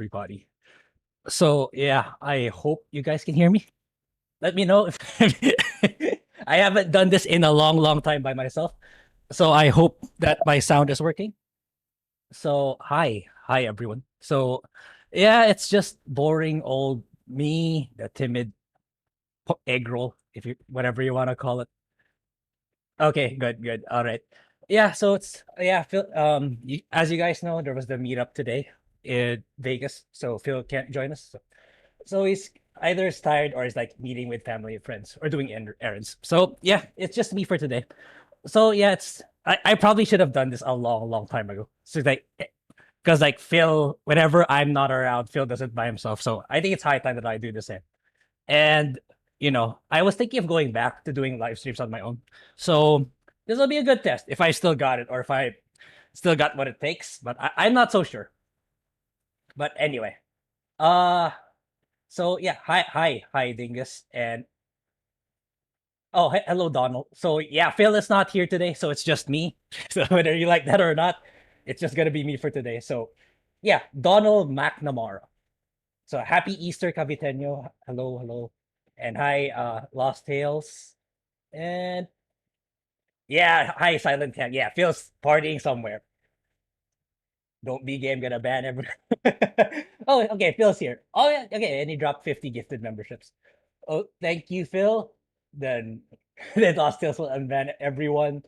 everybody. So yeah, I hope you guys can hear me. Let me know if I haven't done this in a long, long time by myself. So I hope that my sound is working. So hi everyone. So yeah, it's just boring old me, the timid Eggroll, if you whatever you want to call it. Okay, good. All right. Yeah, so it's yeah, Phil. As you guys know, there was the meetup today in Vegas, so Phil can't join us. So he's either is tired or is like meeting with family and friends or doing errands. So yeah, it's just me for today. So yeah, I probably should have done this a long, long time ago. So like because like Phil, whenever I'm not around, Phil does it by himself. So I think it's high time that I do the same. And I was thinking of going back to doing live streams on my own. So this will be a good test if I still got it or if I still got what it takes. But I'm not so sure. But anyway, uh, so yeah, hi, Dingus, and oh, hello, Donald. So yeah, Phil is not here today, so it's just me. So whether you like that or not, it's just gonna be me for today. So yeah, Donald McNamara. So happy Easter, Caviteño. Hello, and hi, Lost Tales. And yeah, hi Silent Cat. Yeah, Phil's partying somewhere. Don't be game gonna ban everyone. Oh, okay, Phil's here. Oh yeah, okay, and he dropped 50 gifted memberships. Oh, thank you, Phil. Then then Lost Tales will unban everyone.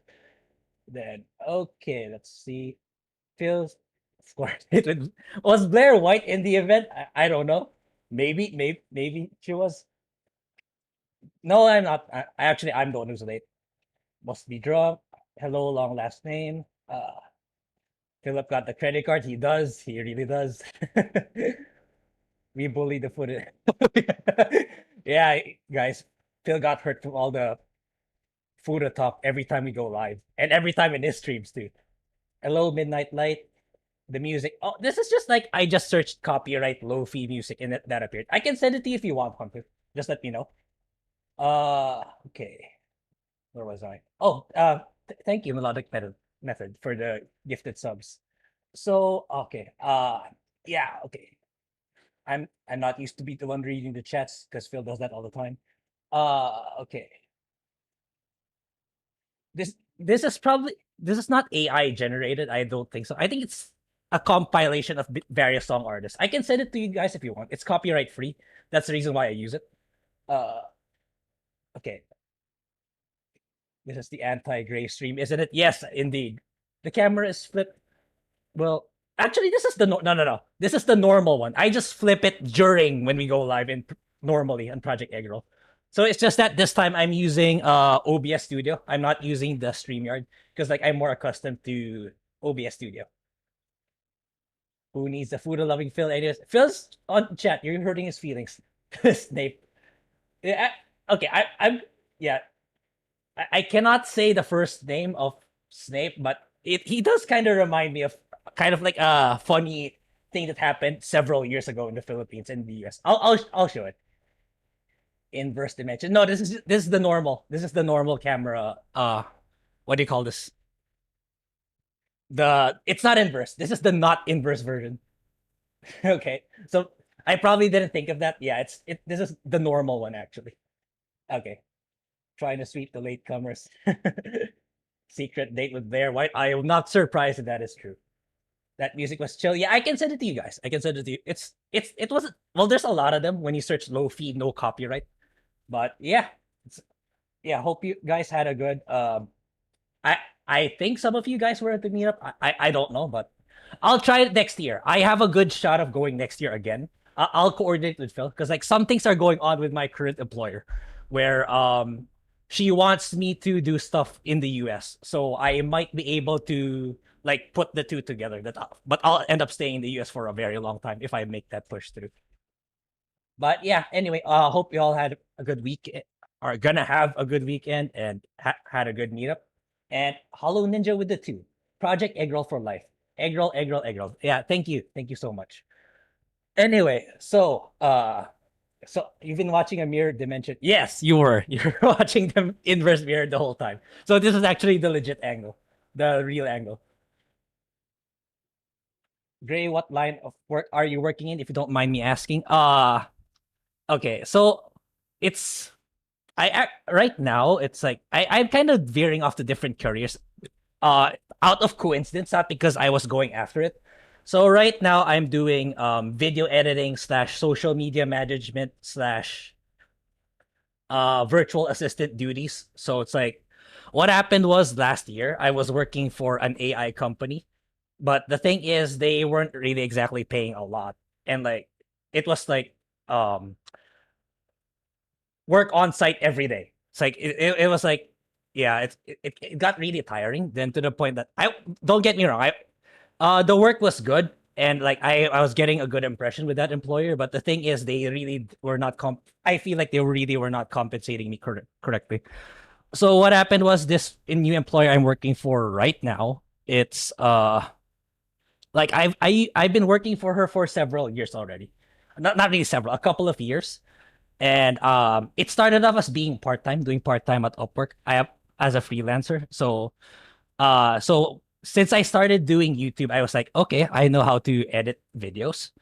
Then okay, let's see. Phil's scored. Was Blair White in the event? I don't know. Maybe she was. No, I'm not. I'm the one who's late. Must be drunk. Hello, long last name. Philip got the credit card. He does. He really does. We bully the footage. Yeah, guys. Phil got hurt from all the food talk every time we go live, and every time in his streams too. Hello, Midnight Light. The music. Oh, this is just like I just searched copyright low-fi music and that appeared. I can send it to you if you want, Hunter. Just let me know. Okay. Where was I? Oh, thank you, Melodic Method, for the gifted subs. So, okay. Yeah, okay. I'm not used to be the one reading the chats because Phil does that all the time. Okay. This is not AI generated. I don't think so. I think it's a compilation of various song artists. I can send it to you guys if you want. It's copyright free. That's the reason why I use it. Uh, okay. This is the anti-gray stream, isn't it? Yes, indeed. The camera is flipped. Well, actually, this is the no. This is the normal one. I just flip it during when we go live in normally on Project Eggroll. So it's just that this time I'm using OBS Studio. I'm not using the StreamYard because like I'm more accustomed to OBS Studio. Who needs the food loving Phil? Anyways, Phil's on chat. You're hurting his feelings. Snape. Yeah. Okay. I'm. Yeah. I cannot say the first name of Snape, but he does kind of remind me of kind of like a funny thing that happened several years ago in the Philippines and the US. I'll show it. Inverse dimension. No, this is the normal. This is the normal camera. What do you call this? It's not inverse. This is the not inverse version. Okay. So I probably didn't think of that. Yeah, this is the normal one actually. Okay. Trying to sweep the latecomers. Secret date with Blair White. I am not surprised if that is true. That music was chill. Yeah, I can send it to you guys. I can send it to you. It wasn't well. There's a lot of them when you search low fee, no copyright. But yeah, yeah. Hope you guys had a good. I I think some of you guys were at the meetup. I don't know, but I'll try it next year. I have a good shot of going next year again. I'll coordinate with Phil because like some things are going on with my current employer, where she wants me to do stuff in the US, so I might be able to like put the two together. But I'll end up staying in the US for a very long time if I make that push through. But yeah, anyway, hope you all had a good week, are gonna have a good weekend and had a good meetup. And Hollow Ninja with the two. Project Eggroll for life. Eggroll. Yeah, thank you so much. Anyway, so you've been watching a mirror dimension. Yes, you were. You're watching the inverse mirror the whole time. So this is actually the legit angle, the real angle. Grae, what line of work are you working in, if you don't mind me asking? Okay, so it's right now it's like I'm kind of veering off to different careers, uh, out of coincidence, not because I was going after it. So right now I'm doing video editing slash social media management slash virtual assistant duties. So it's like what happened was last year I was working for an AI company, but the thing is they weren't really exactly paying a lot, and like it was like um work on site every day. It's like it was like, yeah, it got really tiring. Then to the point that I don't get me wrong, the work was good, and like I was getting a good impression with that employer, but the thing is they really were not I feel like they really were not compensating me correctly. So what happened was this new employer I'm working for right now, it's like I've been working for her for several years already. Not really several, a couple of years. And it started off as being part-time, doing part-time at Upwork. I have as a freelancer. So since I started doing YouTube, I was like, okay, I know how to edit videos.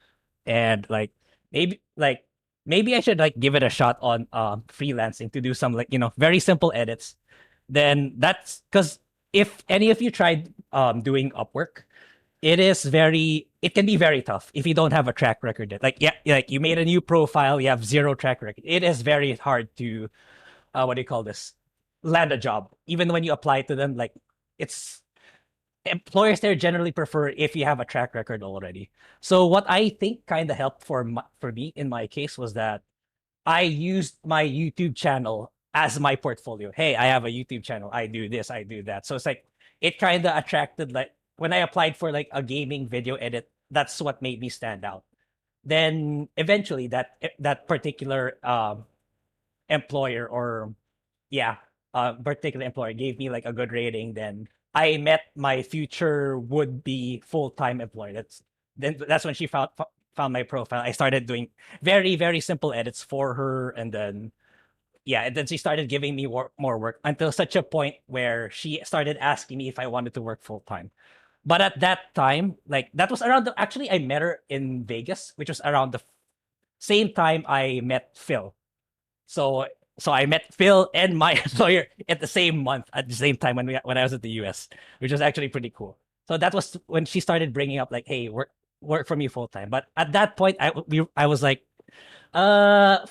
And maybe I should like give it a shot on freelancing to do some like, very simple edits. Then that's because if any of you tried doing Upwork, it can be very tough if you don't have a track record. Like, yeah, like you made a new profile, you have zero track record. It is very hard to what do you call this? Land a job. Even when you apply to them, like it's employers there generally prefer if you have a track record already. So what I think kind of helped for me in my case was that I used my YouTube channel as my portfolio. Hey, I have a YouTube channel. I do this, I do that. So it's like it kind of attracted, like when I applied for like a gaming video edit, that's what made me stand out. Then eventually that particular employer, or yeah, particular employer gave me like a good rating. Then I met my future would be full-time employer. That's when she found my profile. I started doing very, very simple edits for her, and then yeah, and then she started giving me more work until such a point where she started asking me if I wanted to work full-time. But at that time, like that was around actually I met her in Vegas, which was around the same time I met Phil. So so I met Phil and my employer at the same month, at the same time when I was at the US, which was actually pretty cool. So that was when she started bringing up like, hey, work for me full time. But at that point, I was like, uh,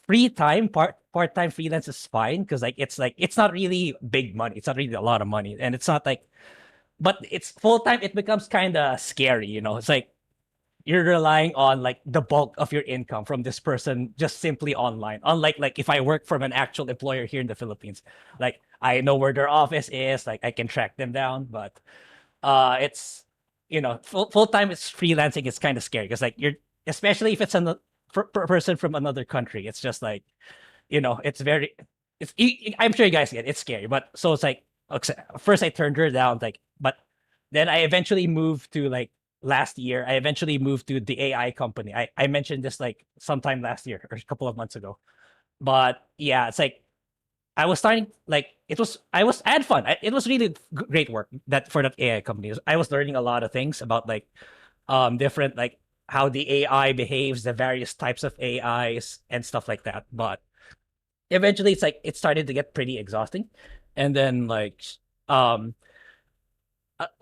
free time, part time freelance is fine, because like it's not really big money. It's not really a lot of money, and it's not like, but it's full time. It becomes kind of scary, It's like you're relying on like the bulk of your income from this person just simply online. Unlike like if I work from an actual employer here in the Philippines, like I know where their office is, like I can track them down. But it's full time it's freelancing. It's kind of scary because like you're, especially if it's a person from another country. It's just like it's very I'm sure you guys get it, it's scary. But so it's like, okay, first I turned her down, like, but then I eventually moved to like last year. I eventually moved to the AI company. I mentioned this like sometime last year or a couple of months ago. But yeah, it's like I was starting like I had fun. It was really great work that for that AI company. I was learning a lot of things about like different like how the AI behaves, the various types of AIs and stuff like that. But eventually it's like it started to get pretty exhausting. And then um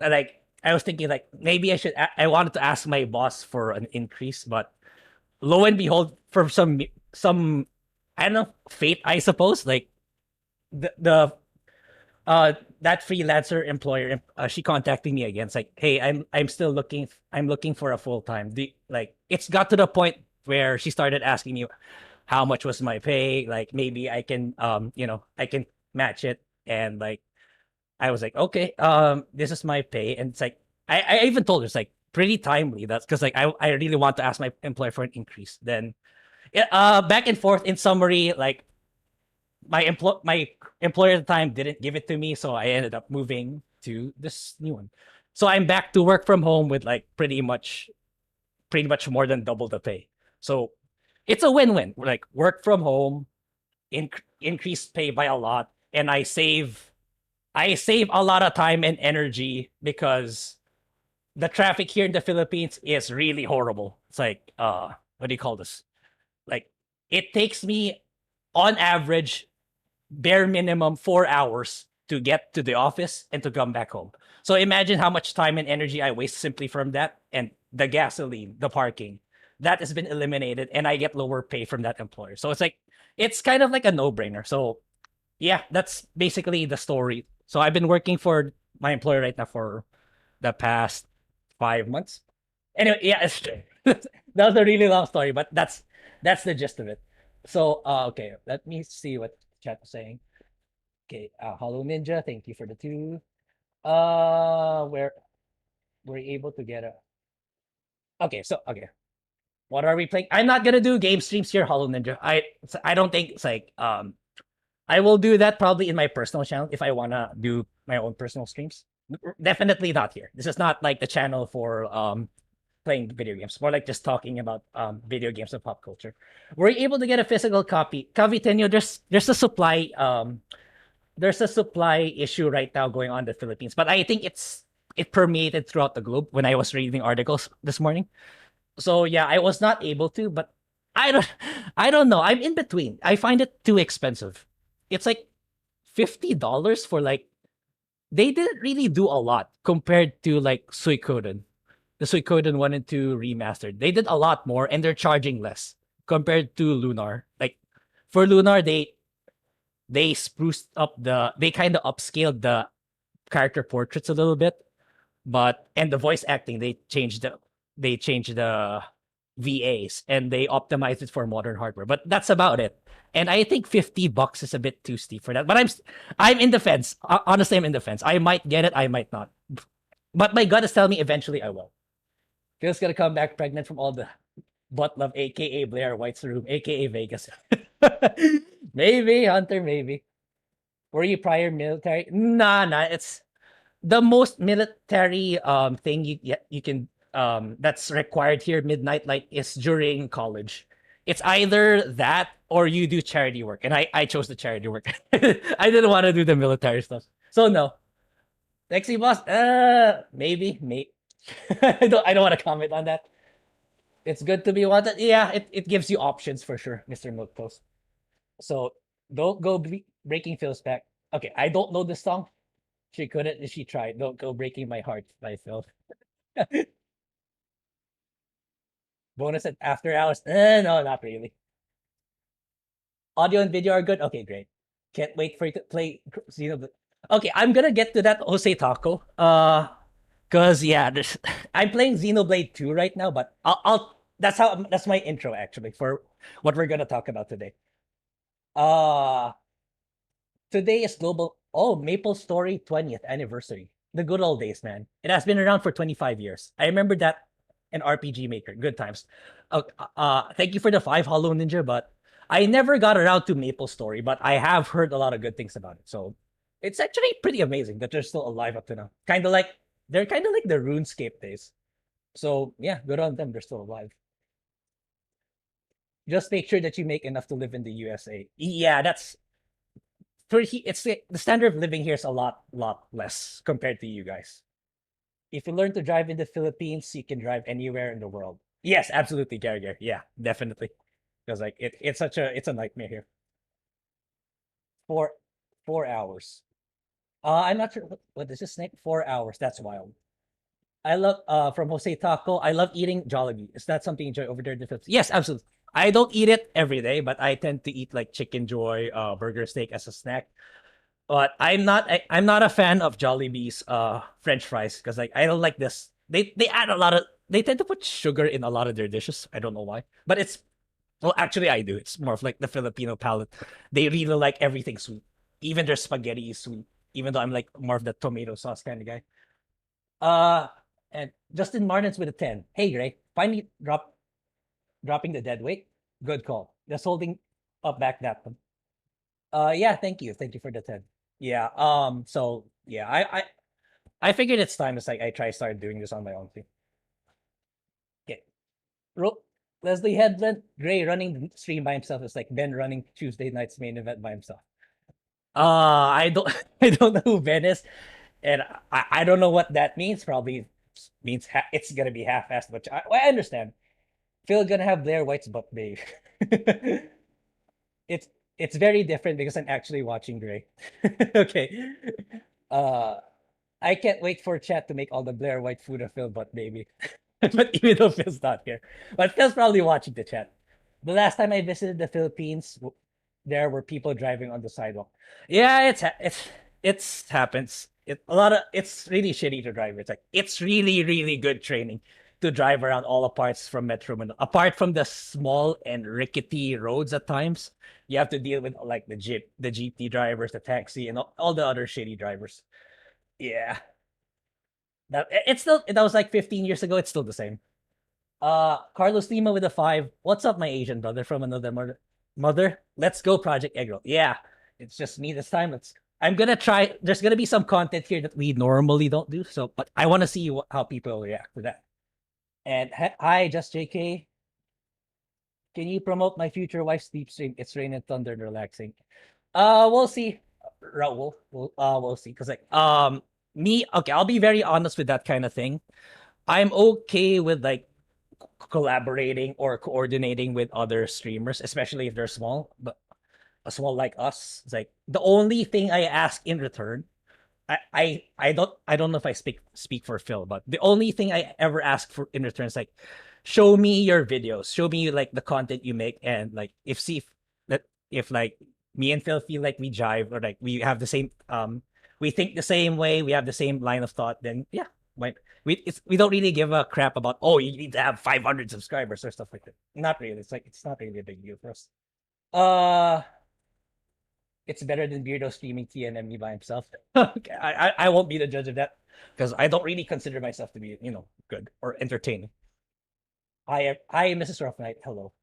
like I was thinking like maybe I wanted to ask my boss for an increase, but lo and behold, for some I don't know, fate, I suppose, like the that freelancer employer, she contacted me again. It's like, hey, I'm looking for a full time. Like it's got to the point where she started asking me how much was my pay. Like maybe I can I can match it. And like I was like, okay, this is my pay. And it's like I even told her it's like pretty timely. That's because like I really want to ask my employer for an increase. Then yeah, back and forth. In summary, like my employer at the time didn't give it to me, so I ended up moving to this new one. So I'm back to work from home with like pretty much more than double the pay. So it's a win-win. Like work from home, increased pay by a lot, and I save a lot of time and energy because the traffic here in the Philippines is really horrible. It's like what do you call this? Like it takes me on average bare minimum 4 hours to get to the office and to come back home. So imagine how much time and energy I waste simply from that, and the gasoline, the parking. That has been eliminated and I get lower pay from that employer. So it's like it's kind of like a no-brainer. So yeah, that's basically the story. So I've been working for my employer right now for the past 5 months. Anyway, yeah, it's that was a really long story, but that's the gist of it. So okay, let me see what chat is saying. Okay, Hollow Ninja, thank you for the two. Where we're able to get a. Okay, so okay, what are we playing? I'm not gonna do game streams here, Hollow Ninja. I don't think it's like I will do that probably in my personal channel if I wanna do my own personal streams. Definitely not here. This is not like the channel for playing video games. More like just talking about video games and pop culture. Were you able to get a physical copy? Cavitenyo, there's a supply issue right now going on in the Philippines, but I think it permeated throughout the globe when I was reading articles this morning. So yeah, I was not able to, but I don't I don't know. I'm in between. I find it too expensive. It's like $50 for like they didn't really do a lot compared to like Suikoden. The Suikoden 1 and 2 remastered. They did a lot more and they're charging less compared to Lunar. Like for Lunar, they spruced up they kind of upscaled the character portraits a little bit, but and the voice acting they changed the VAs and they optimized it for modern hardware. But that's about it. And I think $50 is a bit too steep for that. But I'm in the fence. Honestly, I'm in the fence. I might get it, I might not. But my gut is telling me eventually I will. Phil's gonna come back pregnant from all the butt love, aka Blair White's room, aka Vegas. Maybe, Hunter, maybe. Were you prior military? Nah, it's the most military thing you can that's required here midnight light is during college. It's either that or you do charity work, and I chose the charity work. I didn't want to do the military stuff, so no. Lexi boss, maybe. I don't want to comment on that. It's good to be wanted. Yeah, it gives you options for sure, Mr. Milk Toast. So don't go breaking Phil's back. Okay, I don't know this song. She couldn't. She tried. Don't go breaking my heart by Phil. Bonus at after hours. No, not really. Audio and video are good. Okay, great. Can't wait for you to play Xenoblade. Okay, I'm gonna get to that Jose Taco. Cause yeah, I'm playing Xenoblade 2 right now, but that's my intro actually for what we're gonna talk about today. Uh Today is global Maple Story 20th anniversary. The good old days, man. It has been around for 25 years. I remember that an RPG maker. Good times. Thank you for the 5 Hollow Ninja, but I never got around to Maple Story, but I have heard a lot of good things about it. So it's actually pretty amazing that they're still alive up to now. They're kind of like the RuneScape days. So yeah, good on them. They're still alive. Just make sure that you make enough to live in the USA. Yeah, that's it's the standard of living here is a lot less compared to you guys. If you learn to drive in the Philippines, you can drive anywhere in the world. Yes, absolutely, Gary. Yeah, definitely. Because like it's a nightmare here. 4 4 hours. I'm not sure what is this name. 4 hours. That's wild. I love from Jose Taco. I love eating Jollibee. Is that something you enjoy over there in the Philippines? Yes, absolutely. I don't eat it every day, but I tend to eat like chicken joy, burger steak as a snack. But I'm not a fan of Jollibee's French fries because like I don't like this. They add a lot of they tend to put sugar in a lot of their dishes. I don't know why, but it's well actually I do. It's more of like the Filipino palate. They really like everything sweet, even their spaghetti is sweet. Even though I'm like more of the tomato sauce kind of guy. Uh, and Justin Martin's with a 10. Hey, Grae, finally dropping the dead weight. Good call. Just holding up back that one. Yeah, thank you for the 10. Yeah. So yeah, I figured it's time. It's like I start doing this on my own thing. Okay. Leslie Headland, Grae running the stream by himself is like Ben running Tuesday night's main event by himself. I don't I don't know who Ben is, and I don't know what that means. Probably means it's gonna be half-assed, which I understand. Phil gonna have Blair White's butt babe. it's it's very different because I'm actually watching Grae. Okay. Uh I can't wait for chat to make all the Blair White food of Phil butt baby. But even though Phil's not here. But Phil's probably watching the chat. The last time I visited the Philippines, there were people driving on the sidewalk. Yeah, it's happens. It's really shitty to drive. It's really really good training to drive around all the parts from Metro Manila. Apart from the small and rickety roads at times, you have to deal with like the GT drivers, the taxi, and all the other shitty drivers. Yeah, it's still that was like 15 years ago. It's still the same. Carlos Lima with a 5. What's up, my Asian brother from another mother? Let's go, Project Eggroll. Yeah, it's just me this time. I'm gonna try. There's gonna be some content here that we normally don't do. So, but I want to see how people react to that. And hi, just JK. Can you promote my future wife's sleep stream? It's rain and thunder and relaxing. We'll see. Raul, we'll see. Cause me, okay, I'll be very honest with that kind of thing. I'm okay with like collaborating or coordinating with other streamers, especially if they're small, but small like us. It's like the only thing I ask in return. I don't know if I speak for Phil, but the only thing I ever ask for in return is like, show me your videos, show me like the content you make, and like if like me and Phil feel like we jive or like we have the same we think the same way, we have the same line of thought, then yeah, we don't really give a crap about, oh, you need to have 500 subscribers or stuff like that. Not really. It's not really a big deal for us. Uh it's better than Beardo streaming TNME by himself. Okay, I won't be the judge of that because I don't really consider myself to be, good or entertaining. Hi, Mrs. Rough Knight. Hello.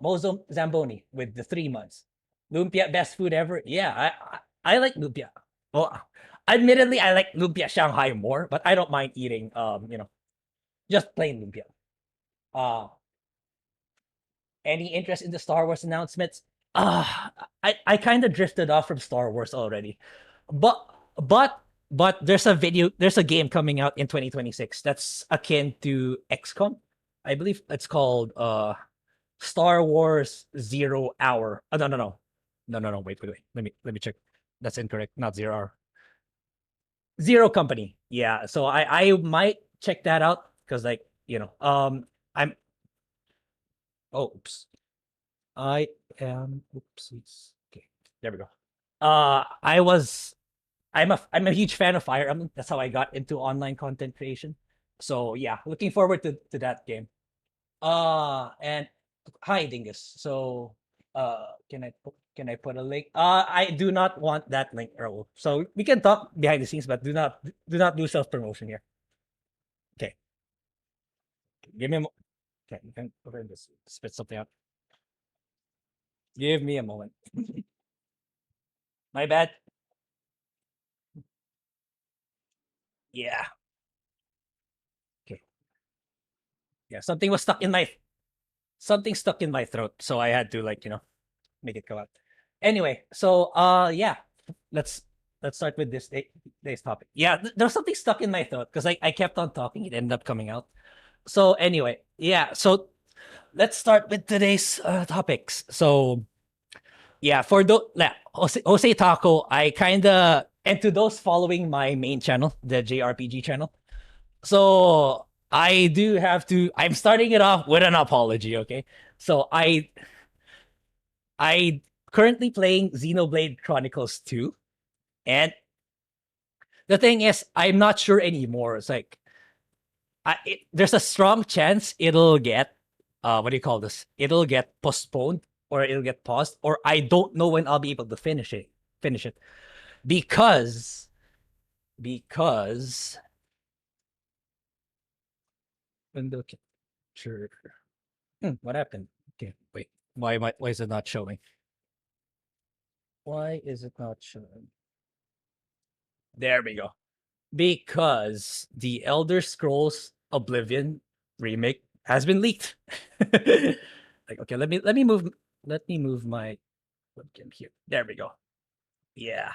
Mozo Zamboni with the 3 months. Lumpia, best food ever. Yeah, I like lumpia. Well, admittedly, I like lumpia Shanghai more, but I don't mind eating just plain lumpia. Any interest in the Star Wars announcements? I kind of drifted off from Star Wars already, but but there's a game coming out in 2026 that's akin to XCOM. I believe it's called Star Wars Zero Hour. Oh, no. Wait. Let me check. That's incorrect. Not Zero Hour. Zero Company. Yeah. So I might check that out because I'm. Oh, oops. I am. Oopsies. Okay. There we go. I'm a huge fan of Fire Emblem. That's how I got into online content creation. So yeah, looking forward to that game. And hi Dingus. So can I put a link? I do not want that link, Earl. So we can talk behind the scenes, but do not do self promotion here. Okay. Give me a okay, you can go ahead and just spit something out. Give me a moment. My bad. Yeah. Okay. Yeah, something stuck in my throat, so I had to make it come out. Anyway, so yeah, let's start with today's topic. Yeah, there's something stuck in my throat because I kept on talking, it ended up coming out. So anyway, yeah, so let's start with today's topics. So yeah, for Jose Taco, I kind of, and to those following my main channel, the JRPG channel. So I do have to. I'm starting it off with an apology. Okay, so I currently playing Xenoblade Chronicles 2, and the thing is, I'm not sure anymore. It's like there's a strong chance it'll get what do you call this? It'll get postponed or it'll get paused, or I don't know when I'll be able to finish it. Because window capture. What happened? Okay, wait. Why is it not showing? Why is it not showing? There we go. Because the Elder Scrolls Oblivion remake has been leaked. Like, okay, let me move my webcam here. There we go. Yeah.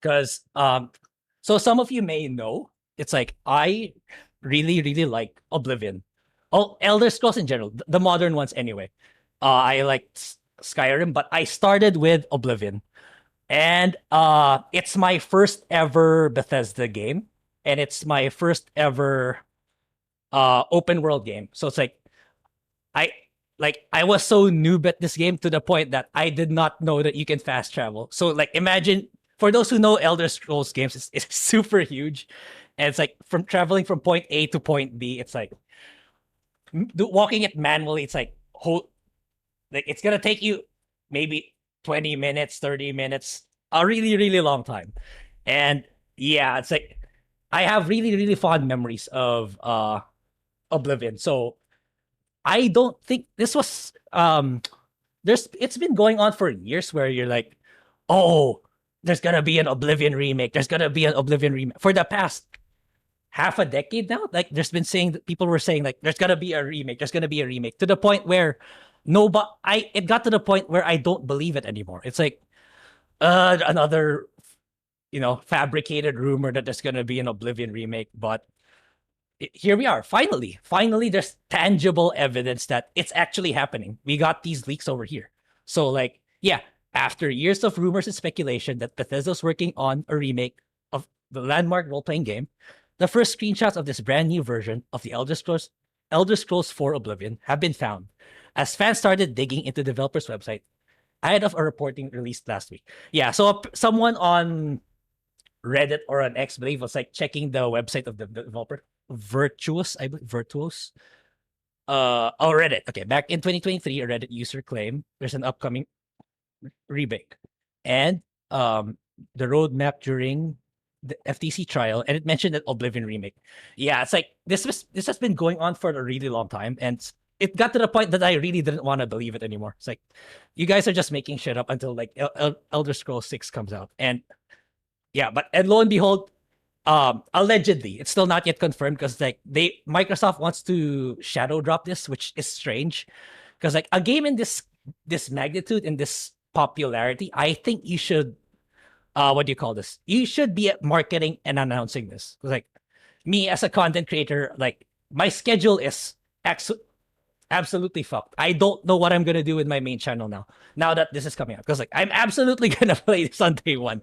Because so some of you may know it's like I really like Oblivion. Oh, Elder Scrolls in general, the modern ones anyway. I like Skyrim, but I started with Oblivion. And it's my first ever Bethesda game, and it's my first ever open world game. So it's like I I was so noob at this game to the point that I did not know that you can fast travel. So like imagine, for those who know Elder Scrolls games, it's super huge. And it's like from traveling from point A to point B, it's like walking it manually, it's like whole like it's gonna take you maybe 20 minutes, 30 minutes, a really long time. And yeah, it's like I have really fond memories of Oblivion. So I don't think this was there's it's been going on for years where you're like, oh, there's gonna be an Oblivion remake. There's gonna be an Oblivion remake for the past half a decade now. Like there's been saying that people were saying like there's gonna be a remake. There's gonna be a remake to the point where no, but it got to the point where I don't believe it anymore. It's like another fabricated rumor that there's gonna be an Oblivion remake, but here we are. Finally, there's tangible evidence that it's actually happening. We got these leaks over here. So, like, yeah, after years of rumors and speculation that Bethesda's working on a remake of the landmark role-playing game, the first screenshots of this brand new version of the Elder Scrolls 4 Oblivion have been found. As fans started digging into the developer's website ahead of a reporting released last week. Yeah, so someone on Reddit or on X, believe, was like checking the website of the developer. Virtuous, I believe, Virtuous. Reddit. Okay, back in 2023, a Reddit user claimed there's an upcoming remake, and the roadmap during the FTC trial, and it mentioned that Oblivion remake. Yeah, it's like this has been going on for a really long time, and it got to the point that I really didn't want to believe it anymore. It's like you guys are just making shit up until like Elder Scrolls 6 comes out, and yeah, and lo and behold, allegedly, it's still not yet confirmed because like Microsoft wants to shadow drop this, which is strange because like a game in this magnitude and this popularity, I think you should what do you call this? You should be at marketing and announcing this. Like me as a content creator, like my schedule is absolutely fucked. I don't know what I'm gonna do with my main channel now that this is coming out, because like I'm absolutely gonna play this on day one.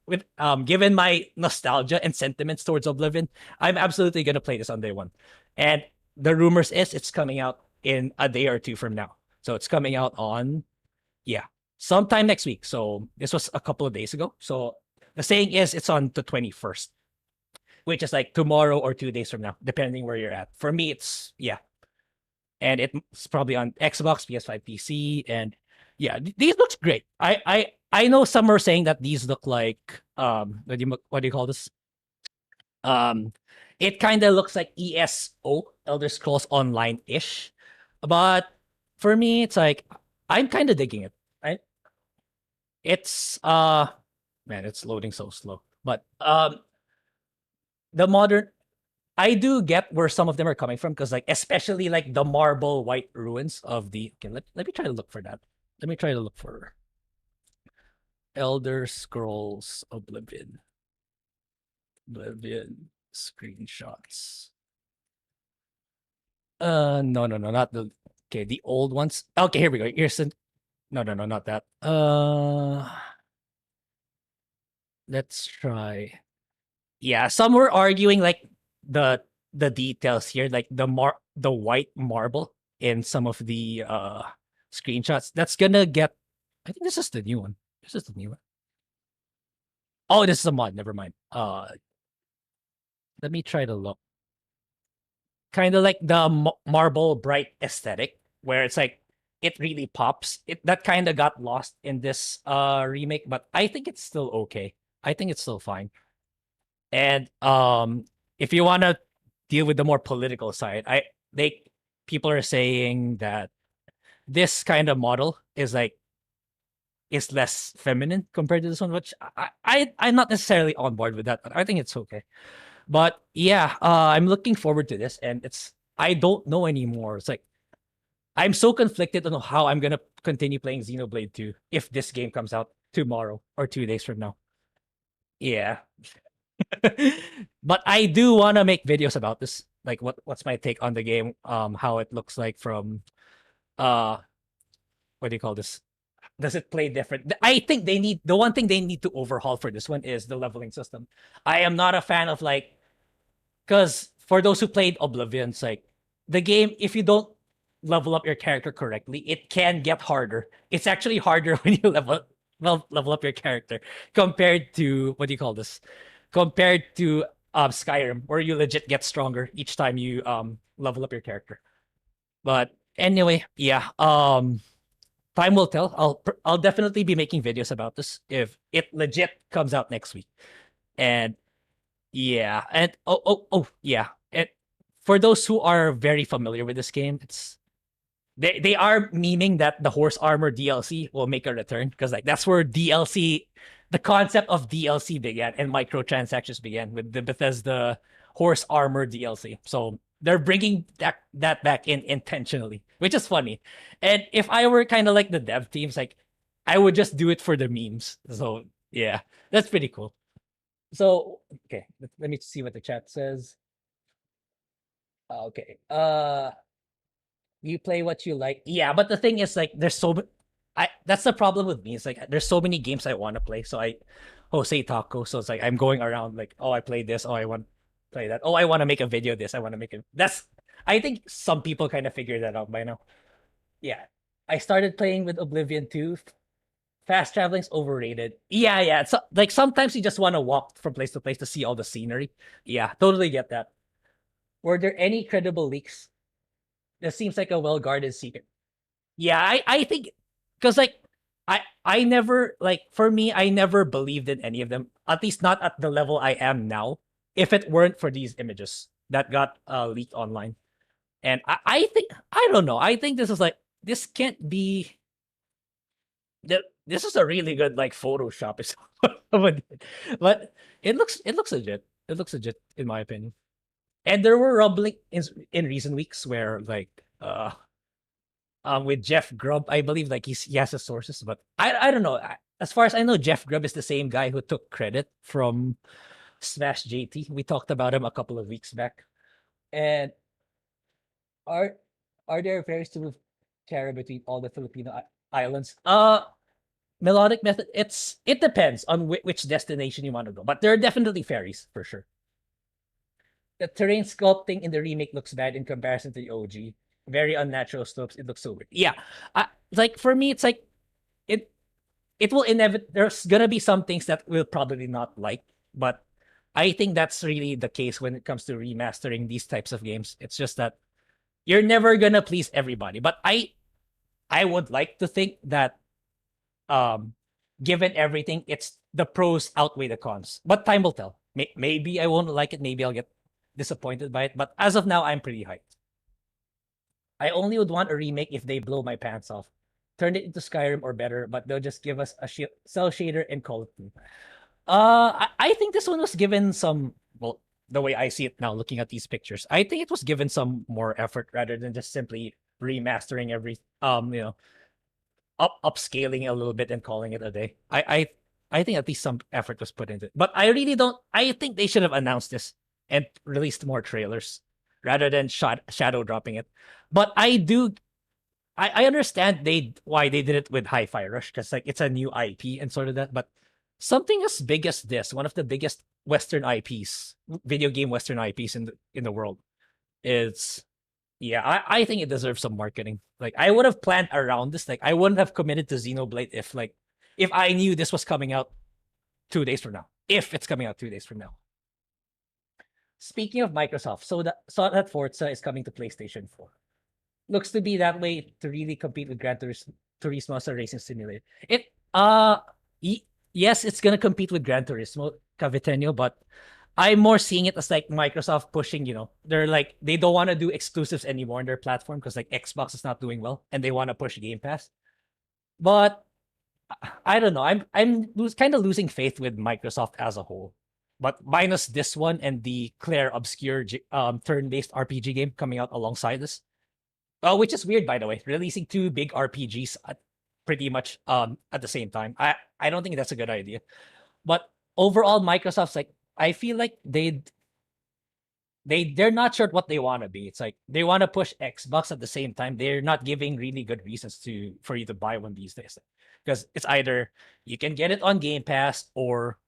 With given my nostalgia and sentiments towards Oblivion, I'm absolutely gonna play this on day one. And the rumors is it's coming out in a day or two from now. So it's coming out on sometime next week. So this was a couple of days ago. So the saying is it's on the 21st, which is like tomorrow or 2 days from now, depending where you're at. For me, it's and it's probably on Xbox, PS5, PC, and yeah, these looks great. I know some are saying that these look like what do you call this? It kind of looks like ESO, Elder Scrolls Online ish, but for me, it's like I'm kind of digging it. It's man, it's loading so slow. But the modern, I do get where some of them are coming from, because like especially like the marble white ruins of the. Okay, let me try to look for that. Let me try to look for Elder Scrolls Oblivion screenshots. No, not the. Okay, the old ones. Okay, here we go. Here's the. No, not that. Let's try. Yeah, some were arguing like the details here, like the white marble in some of the screenshots. That's gonna get. I think this is the new one. This is the new one. Oh, this is a mod. Never mind. Let me try to look. Kind of like the marble bright aesthetic, where it's like it really pops. That kind of got lost in this remake, but I think it's still okay. I think it's still fine. And if you want to deal with the more political side, people are saying that this kind of model is less feminine compared to this one, which I'm not necessarily on board with that, but I think it's okay. But yeah, I'm looking forward to this, and I don't know anymore. It's like I'm so conflicted on how I'm gonna continue playing Xenoblade 2 if this game comes out tomorrow or 2 days from now. Yeah. But I do want to make videos about this. Like what's my take on the game, how it looks like from uh what do you call this? Does it play different? I think they need the one thing they need to overhaul for this one is the leveling system. I am not a fan of like because for those who played Oblivion, it's like the game, if you don't level up your character correctly, it can get harder. It's actually harder when you level up your character compared to what do you call this? Compared to Skyrim, where you legit get stronger each time you level up your character. But anyway, yeah. Time will tell. I'll definitely be making videos about this if it legit comes out next week. And yeah, and yeah. And for those who are very familiar with this game, it's they are meaning that the horse armor DLC will make a return because like that's where DLC, the concept of DLC began and microtransactions began with the Bethesda horse armor DLC. So they're bringing that back in intentionally, which is funny. And if I were kind of like the dev teams, like I would just do it for the memes. So yeah, that's pretty cool. So okay, let me see what the chat says. Okay. You play what you like. Yeah, but the thing is like there's I that's the problem with me. It's like there's so many games I want to play. So I Jose Taco. So it's like I'm going around like, oh, I played this. Oh, I want to play that. Oh, I want to make a video of this. I want to make it. That's I think some people kind of figured that out by now. Yeah. I started playing with Oblivion 2. Fast traveling's overrated. Yeah, yeah. It's like sometimes you just want to walk from place to place to see all the scenery. Yeah, totally get that. Were there any credible leaks? This seems like a well-guarded secret. Yeah, I think because like I never like for me I never believed in any of them. At least not at the level I am now. If it weren't for these images that got leaked online, and I think I don't know. I think this is like this can't be. This is a really good like Photoshop, but it looks legit. It looks legit in my opinion. And there were rumbling in recent weeks where like with Jeff Grubb, I believe like he has his sources, but I don't know. As far as I know, Jeff Grubb is the same guy who took credit from Smash JT. We talked about him a couple of weeks back. And are are there ferries to move carry between all the Filipino islands? Melodic method. It depends on which destination you want to go, but there are definitely ferries for sure. The terrain sculpting in the remake looks bad in comparison to the OG. Very unnatural slopes. It looks so weird. Yeah, like for me, it's like it it will inevitable. There's gonna be some things that we'll probably not like, but I think that's really the case when it comes to remastering these types of games. It's just that you're never gonna please everybody. But I would like to think that given everything, it's the pros outweigh the cons. But time will tell. Maybe I won't like it. Maybe I'll get disappointed by it. But as of now, I'm pretty hyped. I only would want a remake if they blow my pants off. Turn it into Skyrim or better, but they'll just give us a cell shader and call it through. I think this one was given some, well, the way I see it now, looking at these pictures, I think it was given some more effort rather than just simply remastering every, upscaling a little bit and calling it a day. I think at least some effort was put into it. But I really don't. I think they should have announced this and released more trailers rather than shadow dropping it. But I do. I understand why they did it with Hi-Fi Rush because like it's a new IP and sort of that. But something as big as this, one of the biggest Western IPs, video game Western IPs in the world, is yeah, I think it deserves some marketing. Like I would have planned around this. Like I wouldn't have committed to Xenoblade if I knew this was coming out 2 days from now. If it's coming out 2 days from now. Speaking of Microsoft, so that Forza is coming to PlayStation 4. Looks to be that way to really compete with Gran Turismo as a racing simulator. Yes, it's gonna compete with Gran Turismo Caviteño, but I'm more seeing it as like Microsoft pushing, they're like they don't want to do exclusives anymore on their platform because like Xbox is not doing well and they want to push Game Pass. But I don't know. I'm kind of losing faith with Microsoft as a whole. But minus this one and the Claire obscure turn-based RPG game coming out alongside this. Which is weird, by the way, releasing two big RPGs pretty much at the same time. I don't think that's a good idea. But overall, Microsoft's like I feel like they're not sure what they want to be. It's like they want to push Xbox at the same time. They're not giving really good reasons to for you to buy one these days. Because it's either you can get it on Game Pass or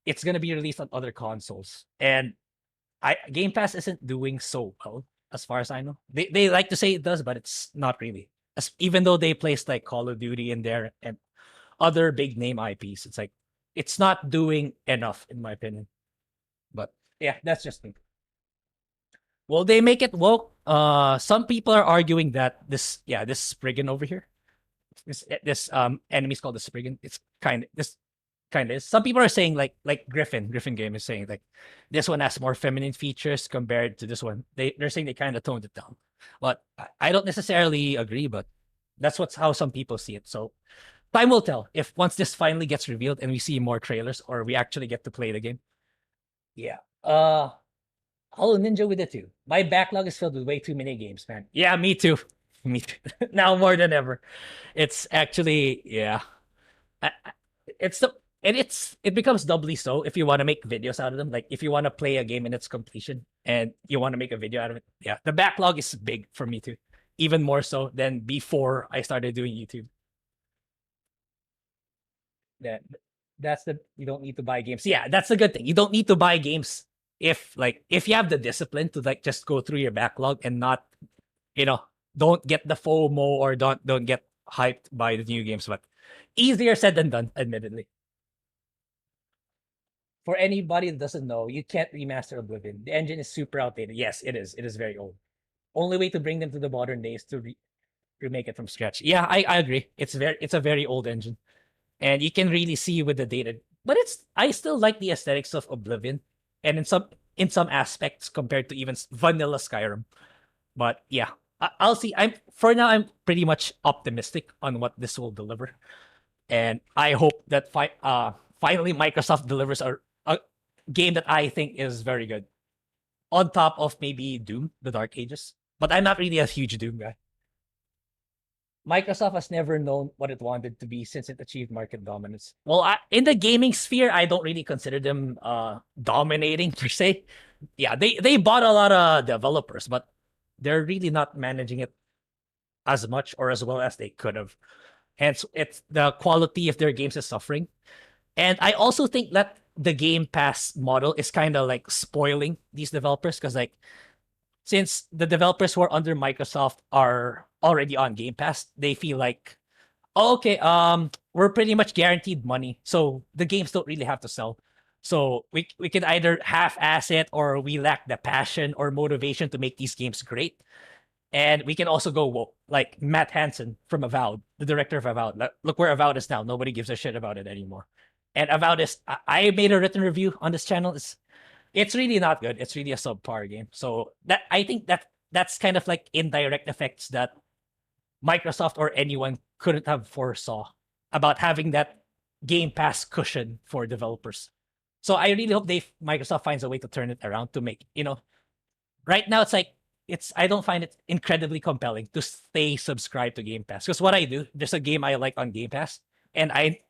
it's gonna be released on other consoles. And Game Pass isn't doing so well as far as I know. They like to say it does, but it's not really. Even though they placed like Call of Duty in there and other big name IPs, it's like it's not doing enough in my opinion. But yeah, that's just me. Will they make it woke? Some people are arguing that this Spriggan over here, this enemy is called the Spriggan. It's kind of is. Some people are saying like Griffin Game is saying like this one has more feminine features compared to this one. They're saying they kind of toned it down, but I don't necessarily agree. But that's what's how some people see it. So time will tell if once this finally gets revealed and we see more trailers or we actually get to play the game. Yeah. Hollow Ninja with it too. My backlog is filled with way too many games, man. Yeah, me too. Me too. Now more than ever. It's actually yeah. It's the and it becomes doubly so if you want to make videos out of them. Like if you want to play a game in its completion and you want to make a video out of it. Yeah, the backlog is big for me too. Even more so than before I started doing YouTube. That that's the you don't need to buy games. Yeah, that's the good thing. You don't need to buy games if you have the discipline to like just go through your backlog and not you know don't get the FOMO or don't get hyped by the new games. But easier said than done, admittedly. For anybody that doesn't know, you can't remaster Oblivion. The engine is super outdated. Yes, it is. It is very old. Only way to bring them to the modern days to remake it from scratch. Yeah, I agree. It's a very old engine, and you can really see with the data. But I still like the aesthetics of Oblivion, and in some aspects compared to even vanilla Skyrim. But yeah, I'll see. I'm pretty much optimistic on what this will deliver, and I hope that finally Microsoft delivers a game that I think is very good. On top of maybe Doom, The Dark Ages. But I'm not really a huge Doom guy. Microsoft has never known what it wanted to be since it achieved market dominance. Well, in the gaming sphere, I don't really consider them dominating per se. Yeah, they bought a lot of developers, but they're really not managing it as much or as well as they could have. Hence, it's the quality of their games is suffering. And I also think that the Game Pass model is kind of like spoiling these developers because like since the developers who are under Microsoft are already on Game Pass, they feel like, oh, okay, we're pretty much guaranteed money, so the games don't really have to sell. So we can either half-ass it or we lack the passion or motivation to make these games great. And we can also go woke, like Matt Hansen from Avowed, the director of Avowed. Look where Avowed is now. Nobody gives a shit about it anymore. And Avowed is, I made a written review on this channel. It's really not good. It's really a subpar game. So that I think that's kind of like indirect effects that Microsoft or anyone couldn't have foresaw about having that Game Pass cushion for developers. So I really hope Microsoft finds a way to turn it around to make, right now it's like I don't find it incredibly compelling to stay subscribed to Game Pass. Because what I do, there's a game I like on Game Pass, and I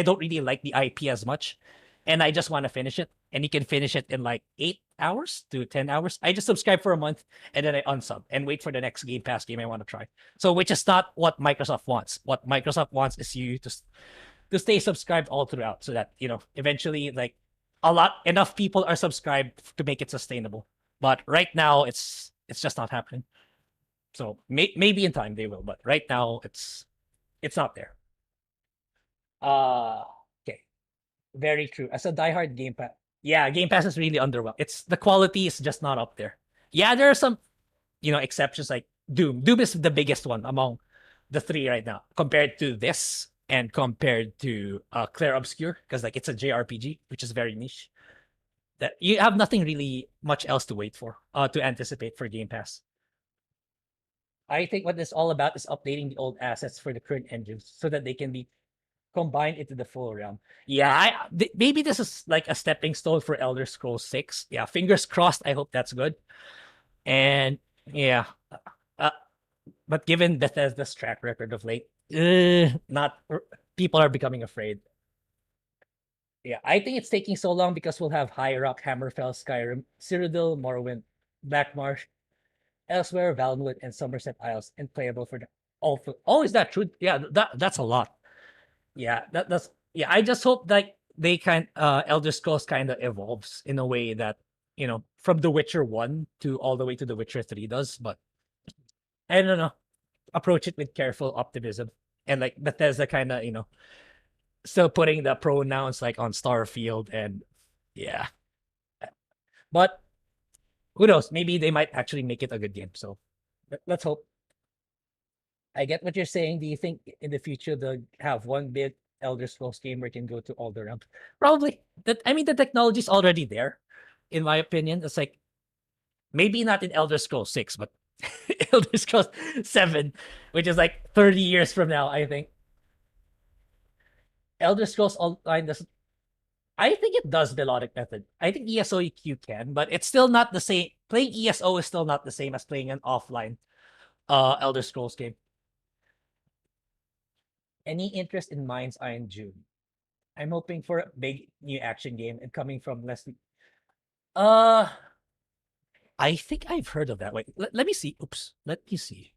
don't really like the IP as much, and I just want to finish it. And you can finish it in like 8 hours to 10 hours. I just subscribe for a month and then I unsub and wait for the next Game Pass game I want to try. So which is not what Microsoft wants. What Microsoft wants is you to stay subscribed all throughout so that, eventually like enough people are subscribed to make it sustainable. But right now it's just not happening. So maybe in time they will, but right now it's not there. Okay. Very true. As a diehard Game Pass, yeah, Game Pass is really underwhelmed. The quality is just not up there. Yeah, there are some, exceptions like Doom. Doom is the biggest one among the three right now, compared to this and compared to Clair Obscur, because like it's a JRPG, which is very niche. That you have nothing really much else to wait for, to anticipate for Game Pass. I think what this all about is updating the old assets for the current engines so that they can be combined into the full realm. Yeah, maybe this is like a stepping stone for Elder Scrolls 6. Yeah, fingers crossed. I hope that's good. And yeah, uh, but given Bethesda's track record of late, not people are becoming afraid. Yeah, I think it's taking so long because we'll have High Rock, Hammerfell, Skyrim, Cyrodiil, Morrowind, Blackmarsh, Elsewhere, Valmwood, and Somerset Isles, and playable for the oh, is that true? Yeah, that's a lot. Yeah, that's yeah. I just hope that they Elder Scrolls kind of evolves in a way that from The Witcher 1 to all the way to The Witcher 3 does. But I don't know, approach it with careful optimism, and like Bethesda kind of still putting the pronouns like on Starfield, and yeah. But who knows? Maybe they might actually make it a good game. So let's hope. I get what you're saying. Do you think in the future they'll have one big Elder Scrolls game where you can go to all the realms? Probably. That I mean, the technology's already there, in my opinion. It's like maybe not in Elder Scrolls 6, but Elder Scrolls 7, which is like 30 years from now, I think. Elder Scrolls Online doesn't. I think it does the logic method. I think ESO you can, but it's still not the same. Playing ESO is still not the same as playing an offline Elder Scrolls game. Any interest in Mind's Eye in June? I'm hoping for a big new action game and coming from Leslie. Uh, I think I've heard of that. Wait, let me see. Oops. Let me see.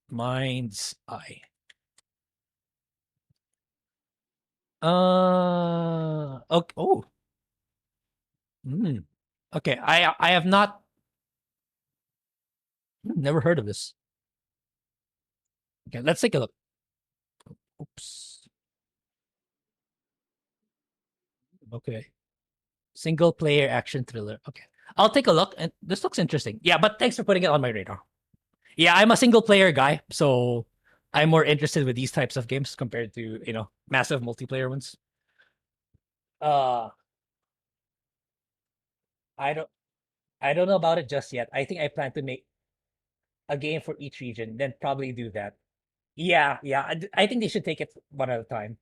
Mind's Eye. Okay. Oh. Okay. I have not. Never heard of this. Okay, let's take a look. Oops. Okay. Single player action thriller. Okay. I'll take a look, and this looks interesting. Yeah, but thanks for putting it on my radar. Yeah, I'm a single player guy, so I'm more interested with these types of games compared to, massive multiplayer ones. Uh I don't I don't know about it just yet. I think I plan to make a game for each region, then probably do that. Yeah, yeah. I think they should take it one at a time.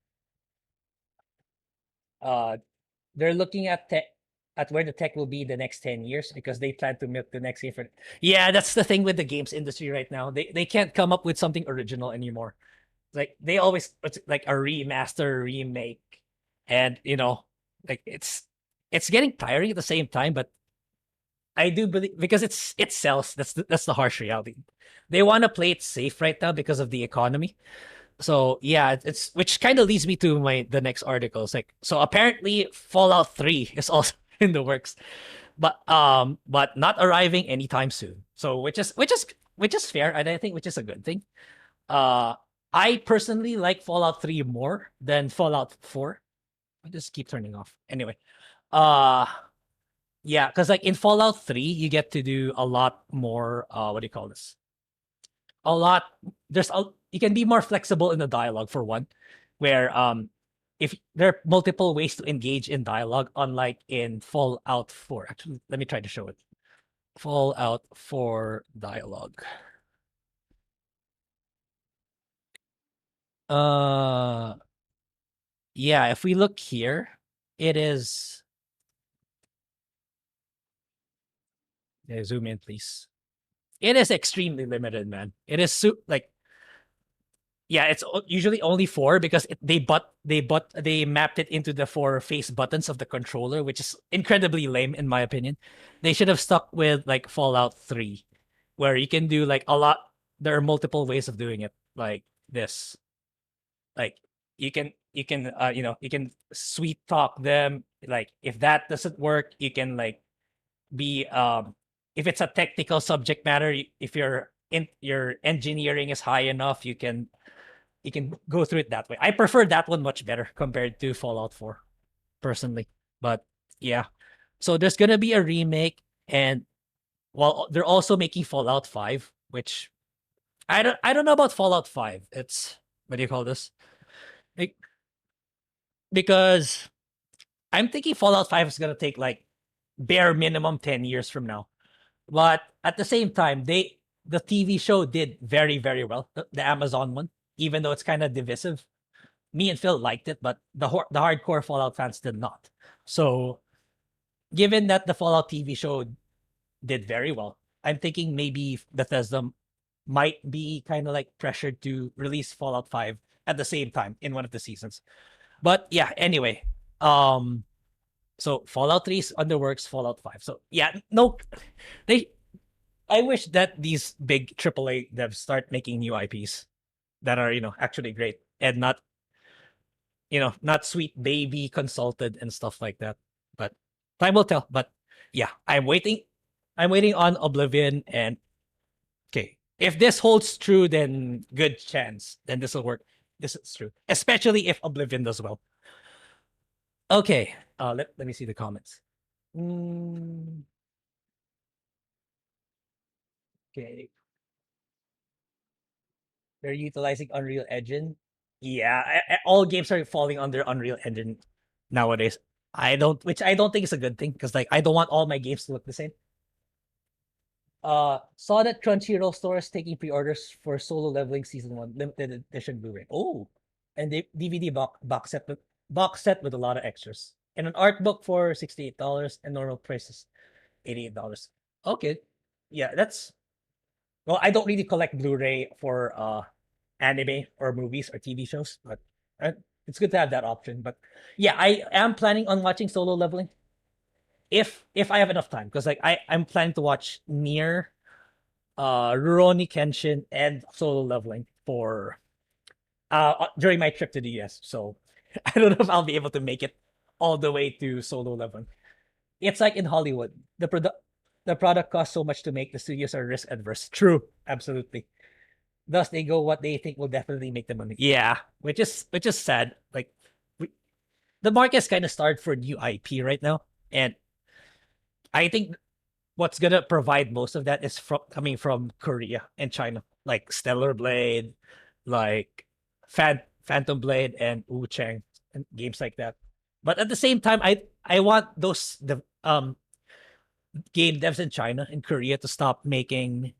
Uh they're looking at where the tech will be the next 10 years because they plan to milk the next game for. Yeah, that's the thing with the games industry right now. They can't come up with something original anymore. Like they always it's like a remaster, remake, and like it's getting tiring at the same time. But I do believe because it sells. That's the harsh reality. They want to play it safe right now because of the economy. So yeah, it's which kind of leads me to the next article. It's like so apparently Fallout 3 is also in the works, but not arriving anytime soon. So which is fair, and I think which is a good thing. Uh, I personally like Fallout 3 more than Fallout 4. I just keep turning off. Anyway, uh, yeah, because like in Fallout 3, you get to do a lot more. What do you call this? A lot. You can be more flexible in the dialogue for one, where if there are multiple ways to engage in dialogue, unlike in Fallout 4. Actually, let me try to show it. Fallout 4 dialogue. Yeah, if we look here, it is. Yeah, zoom in, please. It is extremely limited, man. It is like, yeah, it's usually only 4 because they mapped it into the 4 face buttons of the controller, which is incredibly lame in my opinion. They should have stuck with like Fallout 3, where you can do like a lot. There are multiple ways of doing it, like this. Like you can sweet talk them. Like if that doesn't work, you can like be if it's a technical subject matter, if your engineering is high enough, you can go through it that way. I prefer that one much better compared to Fallout 4 personally. But yeah, so there's gonna be a remake, and well, they're also making Fallout 5, which I don't know about Fallout 5. It's what do you call this? Like, because I'm thinking Fallout 5 is gonna take like bare minimum 10 years from now. But at the same time, the TV show did very, very well. The Amazon one, even though it's kind of divisive. Me and Phil liked it, but the hardcore Fallout fans did not. So, given that the Fallout TV show did very well, I'm thinking maybe Bethesda might be kind of like pressured to release Fallout 5 at the same time in one of the seasons. But yeah, anyway, So Fallout 3 is on the works, Fallout 5. So yeah, no, they. I wish that these big AAA devs start making new IPs that are actually great and not not sweet baby consulted and stuff like that. But time will tell. But yeah, I'm waiting. I'm waiting on Oblivion and okay. If this holds true, then good chance. Then this will work. This is true, especially if Oblivion does well. Okay. Let me see the comments. Okay. They're utilizing Unreal Engine. Yeah, all games are falling under Unreal Engine nowadays. Which I don't think is a good thing because like I don't want all my games to look the same. Saw that Crunchyroll store is taking pre-orders for Solo Leveling Season 1 limited edition Blu-ray. Oh, and the DVD box set with a lot of extras. And an art book for $68 and normal prices $88. Okay. Yeah, that's well, I don't really collect Blu-ray for anime or movies or TV shows, but uh, it's good to have that option. But yeah, I am planning on watching Solo Leveling if I have enough time because like I'm planning to watch Nier, Rurouni Kenshin, and Solo Leveling for during my trip to the US. So I don't know if I'll be able to make it all the way to Solo Leveling. It's like in Hollywood, the product costs so much to make. The studios are risk adverse. True, absolutely. Thus, they go what they think will definitely make the money. Yeah, which is sad. Like the market's kind of starved for new IP right now, and I think what's gonna provide most of that is coming from Korea and China, like Stellar Blade, like Phantom Blade, and Wu Chang, and games like that. But at the same time, I want the game devs in China and Korea to stop making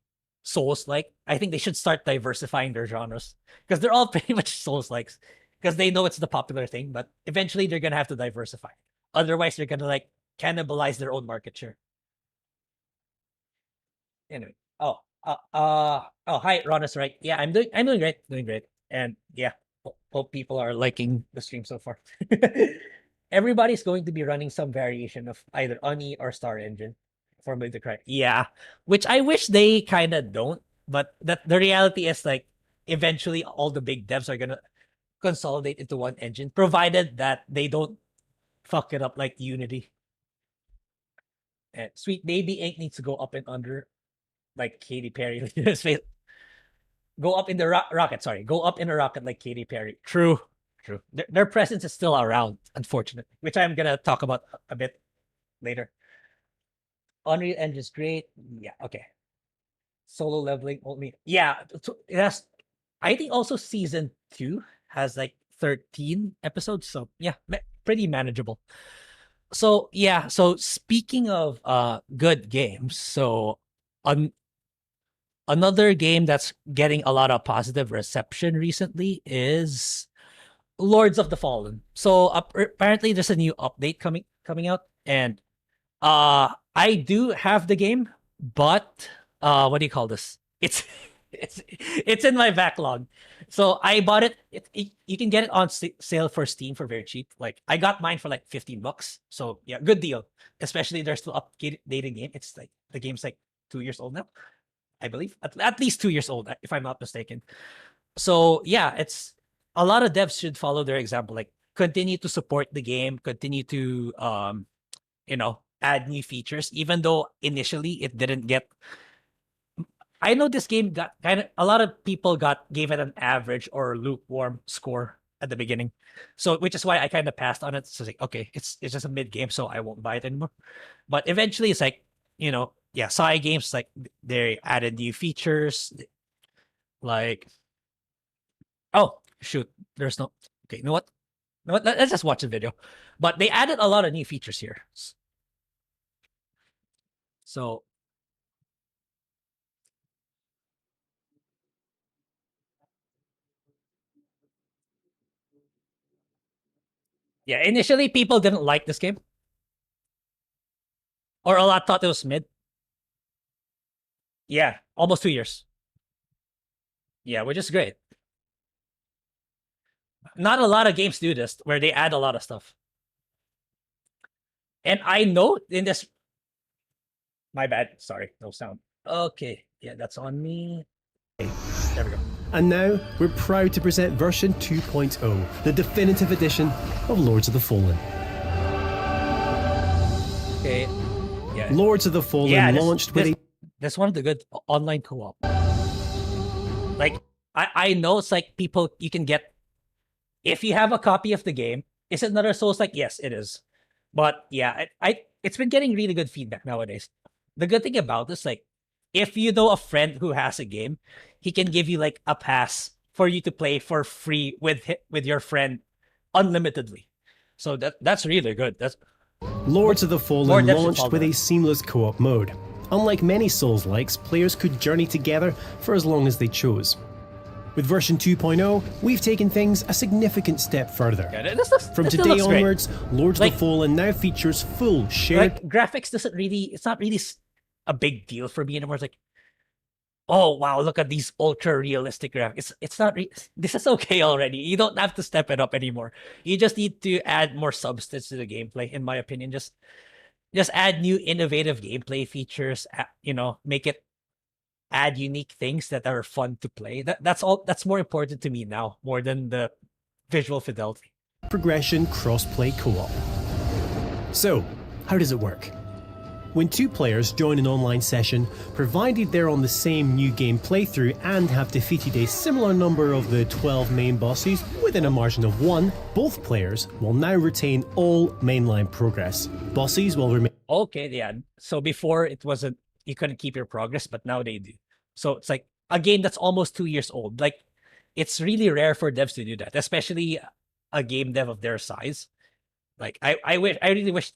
Souls like. I think they should start diversifying their genres because they're all pretty much Souls likes because they know it's the popular thing, but eventually they're gonna have to diversify. Otherwise, they're gonna like cannibalize their own market share. Anyway, hi, Ron is right. Yeah, I'm doing great, and yeah, hope people are liking the stream so far. Everybody's going to be running some variation of either Oni or Star Engine for me to cry. Yeah, which I wish they kind of don't, but that the reality is like eventually all the big devs are gonna consolidate into one engine, provided that they don't fuck it up like Unity. And Sweet Baby Ink needs to go up and under like Katy Perry. Go up in the rocket. Sorry, go up in a rocket like Katy Perry. True, true. Their presence is still around, unfortunately, which I'm gonna talk about a bit later. Unreal Engine is great. Yeah, okay. Solo Leveling only. Yeah, it has. I think also season 2 has like 13 episodes, so yeah, pretty manageable. So yeah, so speaking of good games, so on another game that's getting a lot of positive reception recently is Lords of the Fallen. So apparently there's a new update coming out, and I do have the game, but what do you call this? It's it's in my backlog. So I bought it. You can get it on sale for Steam for very cheap. Like I got mine for like $15. So yeah, good deal. Especially they're still updating game. It's like the game's like 2 years old now. I believe at least 2 years old, if I'm not mistaken. So yeah, it's a lot of devs should follow their example. Like continue to support the game, continue to add new features, even though initially it didn't get. I know this game got kind of a lot of people gave it an average or lukewarm score at the beginning, so which is why I kind of passed on it. So it's like, okay, it's just a mid game, so I won't buy it anymore. But eventually, it's like yeah, side games like they added new features, like oh shoot, there's no okay. You know what? Let's just watch the video. But they added a lot of new features here. So yeah, initially people didn't like this game, or a lot thought it was mid. Yeah, almost 2 years. Yeah, which is great. Not a lot of games do this where they add a lot of stuff. And I know in this, my bad, sorry, no sound. Okay, yeah, that's on me. There we go. And now we're proud to present version 2.0, the definitive edition of Lords of the Fallen. Okay, yeah. Lords of the Fallen launched with That's one of the good online co-op. Like, I know it's like people, you can get, if you have a copy of the game, is it another Souls? Like, yes, it is. But yeah, it's been getting really good feedback nowadays. The good thing about this, like, if you know a friend who has a game, he can give you like a pass for you to play for free with your friend unlimitedly. So that's really good. That's Lords of the Fallen launched with a seamless co-op mode. Unlike many Souls-likes, players could journey together for as long as they chose. With version 2.0, we've taken things a significant step further. Yeah, From today onwards, Lords of the Fallen now features full shared... graphics doesn't really, it's not really a big deal for me anymore. It's like, oh wow, look at these ultra realistic graphics. It's not, this is okay already. You don't have to step it up anymore. You just need to add more substance to the gameplay, in my opinion. Just add new innovative gameplay features, you know, add unique things that are fun to play. That's all. That's more important to me now, more than the visual fidelity. Progression cross-play co-op. So, how does it work? When two players join an online session, provided they're on the same new game playthrough and have defeated a similar number of the 12 main bosses within a margin of 1, both players will now retain all mainline progress. Bosses will remain... Okay, yeah. So before it wasn't, you couldn't keep your progress, but now they do. So it's like a game that's almost 2 years old. Like, it's really rare for devs to do that, especially a game dev of their size. Like, I really wish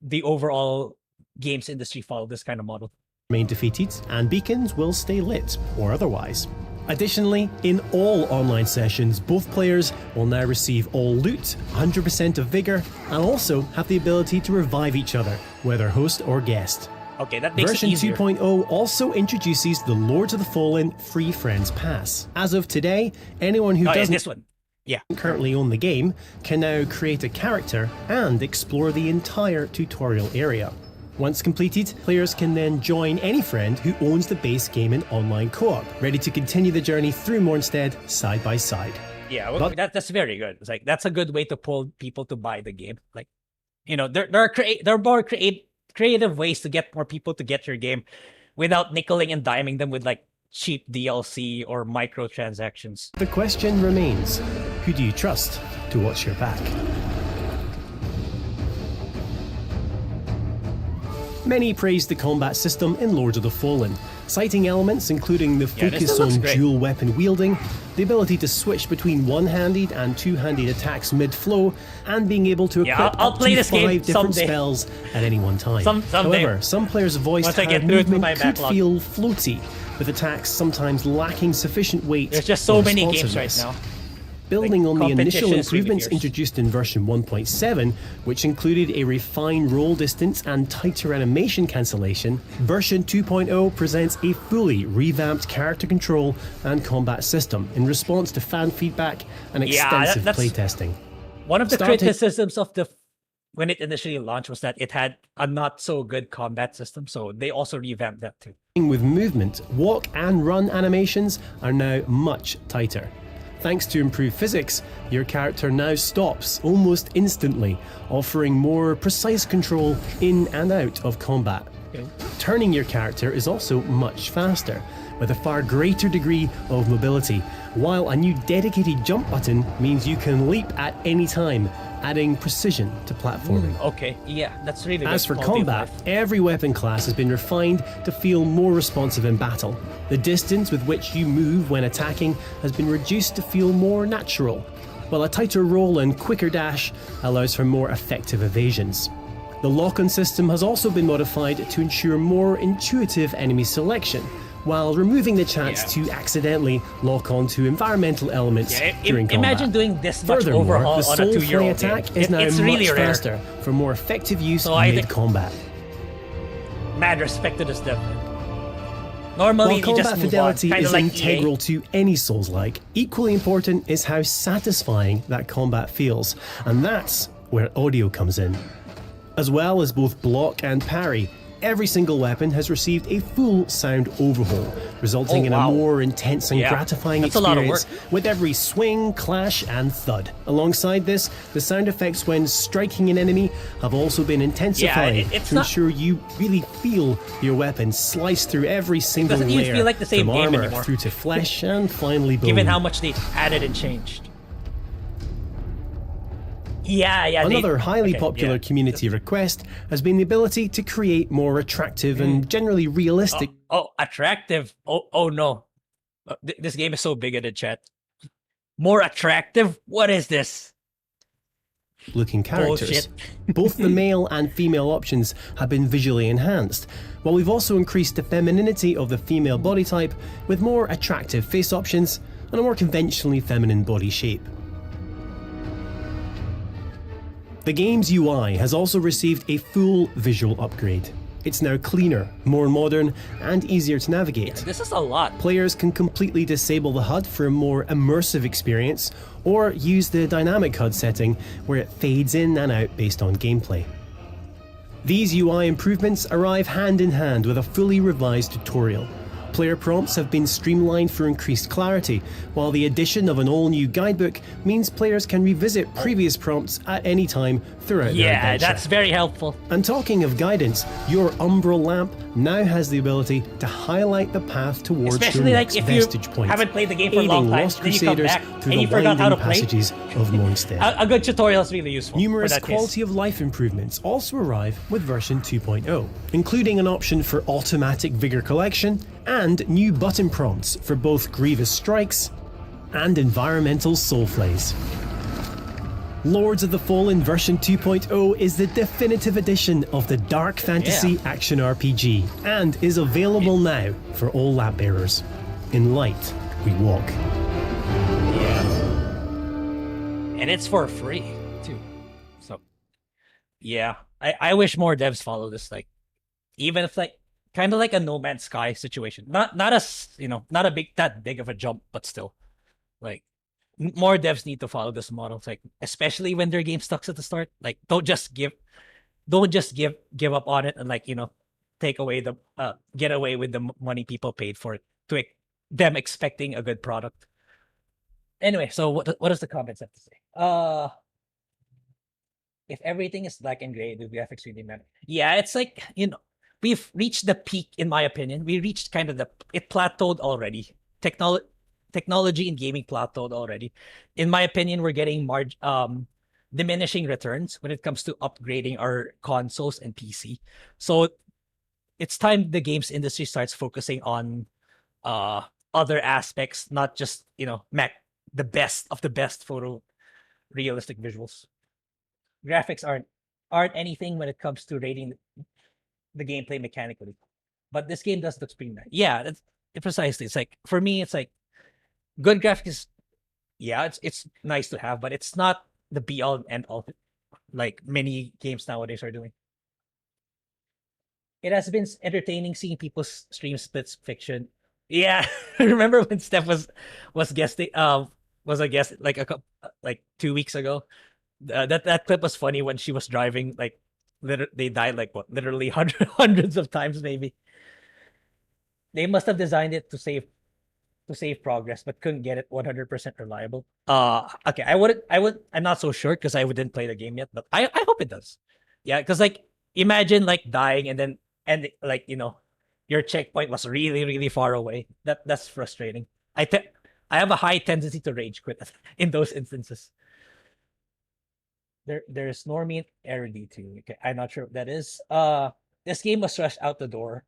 the overall games industry followed this kind of model. Remain defeated, and beacons will stay lit, or otherwise. Additionally, in all online sessions, both players will now receive all loot, 100% of vigor, and also have the ability to revive each other, whether host or guest. Okay, that makes Version it easier. 2.0 also introduces the Lords of the Fallen Free Friends Pass. As of today, anyone who doesn't this one. Yeah. currently own the game can now create a character and explore the entire tutorial area. Once completed, players can then join any friend who owns the base game in online co-op, ready to continue the journey through Mornstead side by side. Yeah, well, that's very good. It's like, that's a good way to pull people to buy the game. Like, you know, there are more creative ways to get more people to get your game without nickeling and diming them with like cheap DLC or microtransactions. The question remains, who do you trust to watch your back? Many praised the combat system in Lords of the Fallen, citing elements including the focus on dual weapon wielding, the ability to switch between one-handed and two-handed attacks mid-flow, and being able to equip up to 5 different spells at any one time. However, some players voiced how movement could feel floaty, with attacks sometimes lacking sufficient weight. There's just so many games right now. Building on the initial improvements introduced in version 1.7, which included a refined roll distance and tighter animation cancellation, version 2.0 presents a fully revamped character control and combat system in response to fan feedback and extensive playtesting. One of the criticisms of when it initially launched was that it had a not so good combat system, so they also revamped that too. With movement, walk and run animations are now much tighter. Thanks to improved physics, your character now stops almost instantly, offering more precise control in and out of combat. Okay. Turning your character is also much faster, with a far greater degree of mobility, while a new dedicated jump button means you can leap at any time, adding precision to platforming. Okay, yeah, that's really good. As for combat, every weapon class has been refined to feel more responsive in battle. The distance with which you move when attacking has been reduced to feel more natural, while a tighter roll and quicker dash allows for more effective evasions. The lock-on system has also been modified to ensure more intuitive enemy selection, while removing the chance to accidentally lock onto environmental elements during combat. Imagine doing this much overhaul the on a 2-year-old attack game. is now it's much really faster for more effective use mid-combat. Mad respect to this dev. Normally, while combat fidelity is like integral to any Souls-like, equally important is how satisfying that combat feels, and that's where audio comes in. As well as both block and parry, every single weapon has received a full sound overhaul, resulting in a more intense and gratifying experience with every swing, clash, and thud. Alongside this, the sound effects when striking an enemy have also been intensified to ensure you really feel your weapon slice through every single layer, even feel like the same from game armor anymore. through to flesh and finally bone. Given how much they added and changed. Another highly popular community request has been the ability to create more attractive and generally realistic. Attractive. Oh no. This game is so big in the chat. More attractive? What is this? Looking characters. Both the male and female options have been visually enhanced, while we've also increased the femininity of the female body type with more attractive face options and a more conventionally feminine body shape. The game's UI has also received a full visual upgrade. It's now cleaner, more modern, and easier to navigate. This is a lot. Players can completely disable the HUD for a more immersive experience, or use the dynamic HUD setting where it fades in and out based on gameplay. These UI improvements arrive hand in hand with a fully revised tutorial. Player prompts have been streamlined for increased clarity, while the addition of an all-new guidebook means players can revisit previous prompts at any time throughout their adventure. That's very helpful. And talking of guidance, your umbral lamp now has the ability to highlight the path towards especially your like next if you vestige point, haven't played the game for a long time, Lost then you come Crusaders back through and you the forgot how to winding play. passages of Mornstead. A good tutorial is really useful. Numerous quality of life improvements also arrive with version 2.0, including an option for automatic vigor collection and new button prompts for both grievous strikes and environmental soul flays. Lords of the Fallen version 2.0 is the definitive edition of the dark fantasy action RPG and is available now for all lamp bearers. In light, we walk. And it's for free too. So I wish more devs follow this, like even if like kind of like a No Man's Sky situation. Not a that big of a jump, but still. Like more devs need to follow this model. It's like especially when their game sucks at the start. Like don't just give up on it and like, take away the get away with the money people paid for it to them expecting a good product. Anyway, so what does the comments have to say? If everything is black and gray, do graphics really matter? Yeah, it's like, we've reached the peak, in my opinion. We reached kind of it plateaued already. Technology in gaming plateaued already. In my opinion, we're getting diminishing returns when it comes to upgrading our consoles and PC. So it's time the games industry starts focusing on other aspects, not just, the best of the best photorealistic visuals. Graphics aren't anything when it comes to rating the gameplay mechanically, but this game does look pretty nice. Yeah, that's precisely. It's like for me, it's like good graphics. Yeah, it's nice to have, but it's not the be all and end all like many games nowadays are doing. It has been entertaining seeing people stream splits fiction. Yeah, remember when Steph was guesting? Was a guest like 2 weeks ago. That clip was funny when she was driving. Like, they died like what? Literally hundreds of times maybe. They must have designed it to save progress, but couldn't get it 100% reliable. Okay, I'm not so sure because I wouldn't play the game yet, but I hope it does. Yeah, because like imagine like dying and like your checkpoint was really really far away. That's frustrating. I have a high tendency to rage quit in those instances. There's Normie and Erody too. Okay, I'm not sure what that is. This game was rushed out the door.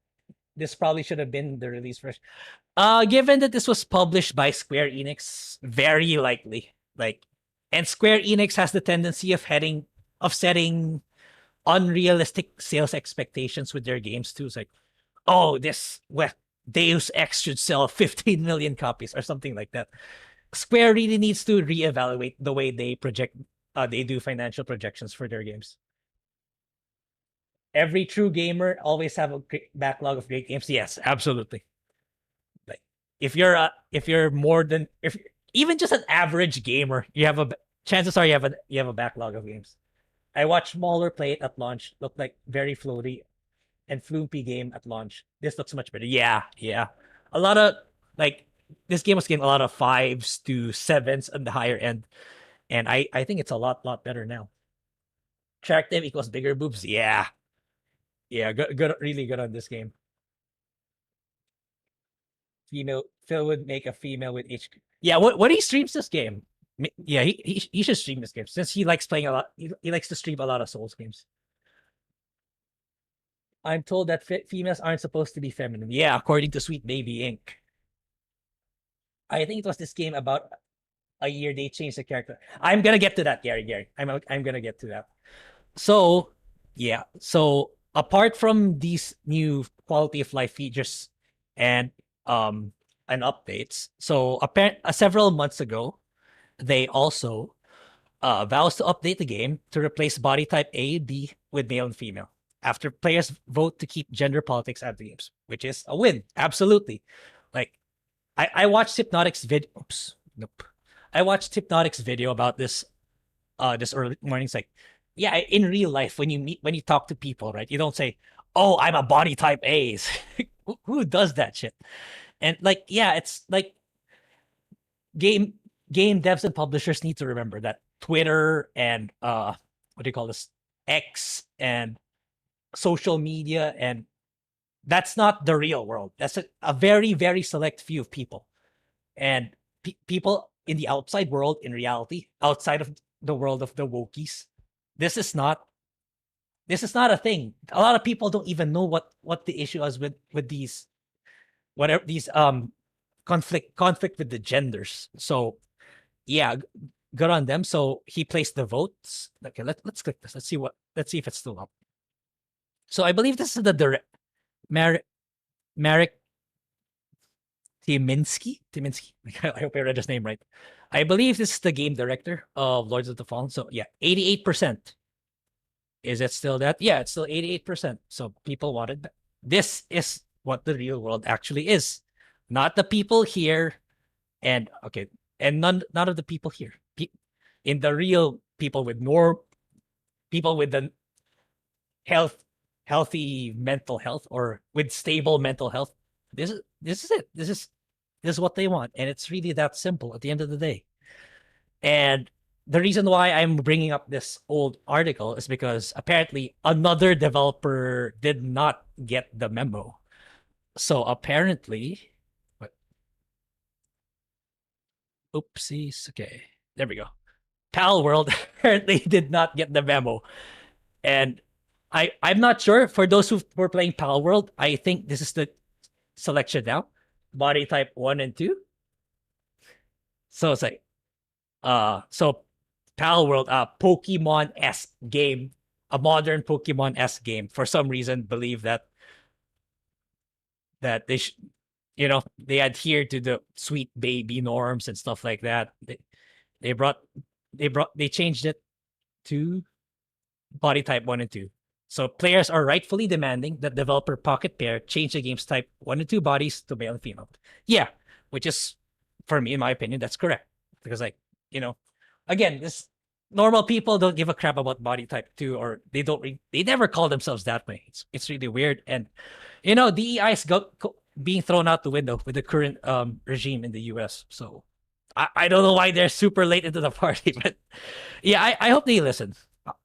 This probably should have been the release first. Given that this was published by Square Enix, very likely. And Square Enix has the tendency of setting unrealistic sales expectations with their games too. It's like, Deus Ex should sell 15 million copies or something like that. Square really needs to reevaluate the way they do financial projections for their games. Every true gamer always have a great backlog of great games. Yes, absolutely. Like if you're even just an average gamer, chances are you have a backlog of games. I watched Mauler play it at launch. Looked like very floaty and flumpy game at launch. This looks much better. Yeah, yeah. A lot of like this game was getting a lot of 5s to 7s on the higher end, and I think it's a lot better now. Attractive equals bigger boobs. Yeah, yeah. Good, really good on this game. Female Phil would make a female with each. Yeah, what he streams this game. Yeah, he should stream this game since he likes playing a lot. He likes to stream a lot of Souls games. I'm told that females aren't supposed to be feminine. Yeah, according to Sweet Baby Inc. I think it was this game about a year they changed the character. I'm gonna get to that, Gary. I'm gonna get to that. So yeah, so apart from these new quality of life features and um updates, so several months ago, they also vows to update the game to replace body type A, B with male and female. After players vote to keep gender politics out of the games, which is a win, absolutely. Like I watched Hypnotic's video. Oops, nope. I watched Hypnotic's video about this this early morning. It's like, yeah, in real life, when you talk to people, right, you don't say, oh, I'm a body type A's. Who does that shit? And like, yeah, it's like game devs and publishers need to remember that Twitter and what do you call this, X and social media, and that's not the real world. That's a very select few of people, and people in the outside world, in reality, outside of the world of the wokies, this is not a thing. A lot of people don't even know what the issue is with these, whatever these conflict with the genders. So yeah, good on them. So he placed the votes. Okay, let's click this. Let's see if it's still up. So I believe this is the Marek Timinski. I hope I read his name right. I believe this is the game director of Lords of the Fallen. So yeah, 88%. Is it still that? Yeah, it's still 88%. So people wanted that. This is what the real world actually is. Not the people here. And okay, and none of the people here. In the real people with people with the healthy mental health or with stable mental health. This is it. This is what they want, and it's really that simple at the end of the day. And the reason why I'm bringing up this old article is because apparently another developer did not get the memo. So apparently, what? Oopsies. Okay, there we go. Pal World apparently did not get the memo, and I'm not sure. For those who were playing Pal World, I think this is the selection now. Body type 1 and 2. So it's like, so Pal World, Pokemon-esque game, a modern Pokemon-esque game. For some reason, believe that they they adhere to the sweet baby norms and stuff like that. They changed it to body type 1 and 2. So players are rightfully demanding that developer Pocket Pair change the game's type 1 and 2 bodies to male and female. Yeah, which is, for me, in my opinion, that's correct. Because again, this normal people don't give a crap about body type 2, or they never call themselves that way. It's really weird. And DEI is being thrown out the window with the current regime in the US. So I don't know why they're super late into the party, but yeah, I hope they listen.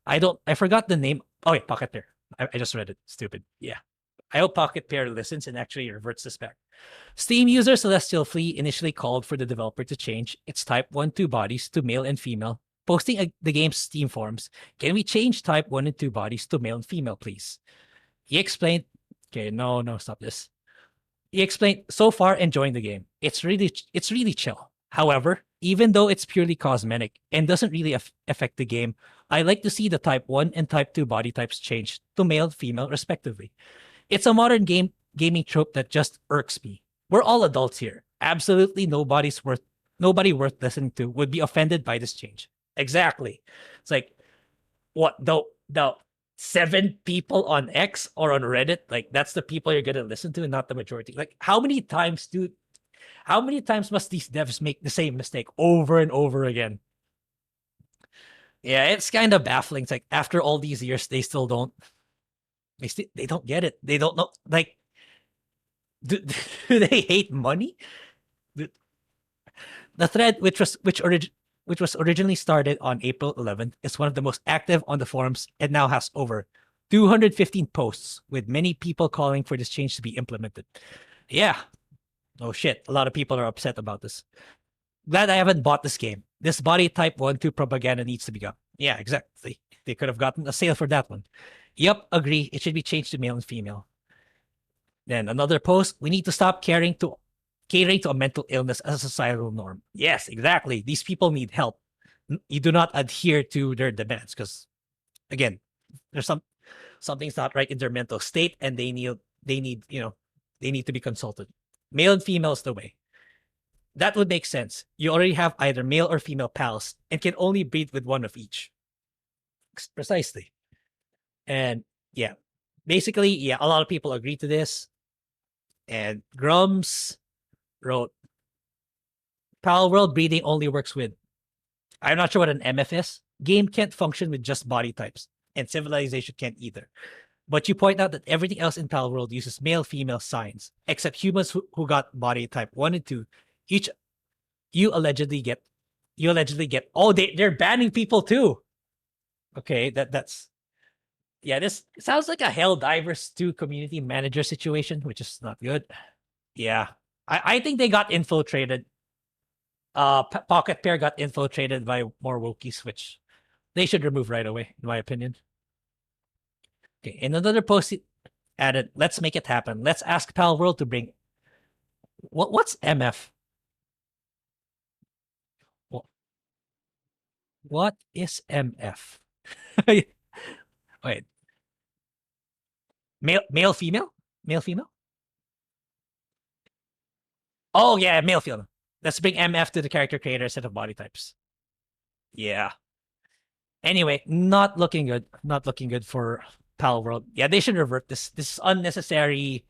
I forgot the name. Oh, yeah, Pocket Pair. I just read it. Stupid. Yeah. I hope Pocket Pair listens and actually reverts this back. Steam user Celestial Flea initially called for the developer to change its type 1-2 bodies to male and female, posting the game's Steam forums. Can we change type 1 and 2 bodies to male and female, please? He explained, okay, no, stop this. He explained, so far enjoying the game. It's really chill. However, even though it's purely cosmetic and doesn't really affect the game, I like to see the type 1 and type 2 body types changed to male, female, respectively. It's a modern gaming trope that just irks me. We're all adults here. Absolutely nobody worth listening to would be offended by this change. Exactly. It's like, what, the 7 people on X or on Reddit, like that's the people you're gonna listen to and not the majority. Like how many times must these devs make the same mistake over and over again? Yeah, it's kind of baffling. It's like after all these years, they still don't. They don't get it. They don't know. Like, do, do they hate money? The thread, which was originally started on April 11th, is one of the most active on the forums and now has over 215 posts, with many people calling for this change to be implemented. Yeah. Oh shit. A lot of people are upset about this. Glad I haven't bought this game. This body type 1-2 propaganda needs to be gone. Yeah, exactly. They could have gotten a sale for that one. Yep, agree. It should be changed to male and female. Then another post, we need to stop catering to a mental illness as a societal norm. Yes, exactly. These people need help. You do not adhere to their demands because, again, there's something's not right in their mental state, and they need to be consulted. Male and female is the way. That would make sense. You already have either male or female pals and can only breed with one of each. Precisely. And yeah, basically, yeah, a lot of people agree to this. And Grums wrote, Pal World breeding only works with, I'm not sure what an MF is. Game can't function with just body types, and civilization can't either. But you point out that everything else in Pal World uses male-female signs, except humans who got body type 1 and 2. Each you allegedly get. Oh, they're banning people too. Okay, that's yeah. This sounds like a Helldivers 2 community manager situation, which is not good. Yeah, I think they got infiltrated. Pocket Pair got infiltrated by more Wokies, which they should remove right away, in my opinion. Okay, in another post, it added, "Let's make it happen. Let's ask Pal World to bring." What's MF? What is MF? Wait, male female, male female. Oh yeah, male female. Let's bring MF to the character creator set of body types. Yeah. Anyway, not looking good. Not looking good for Pal World. Yeah, they should revert this. This unnecessary.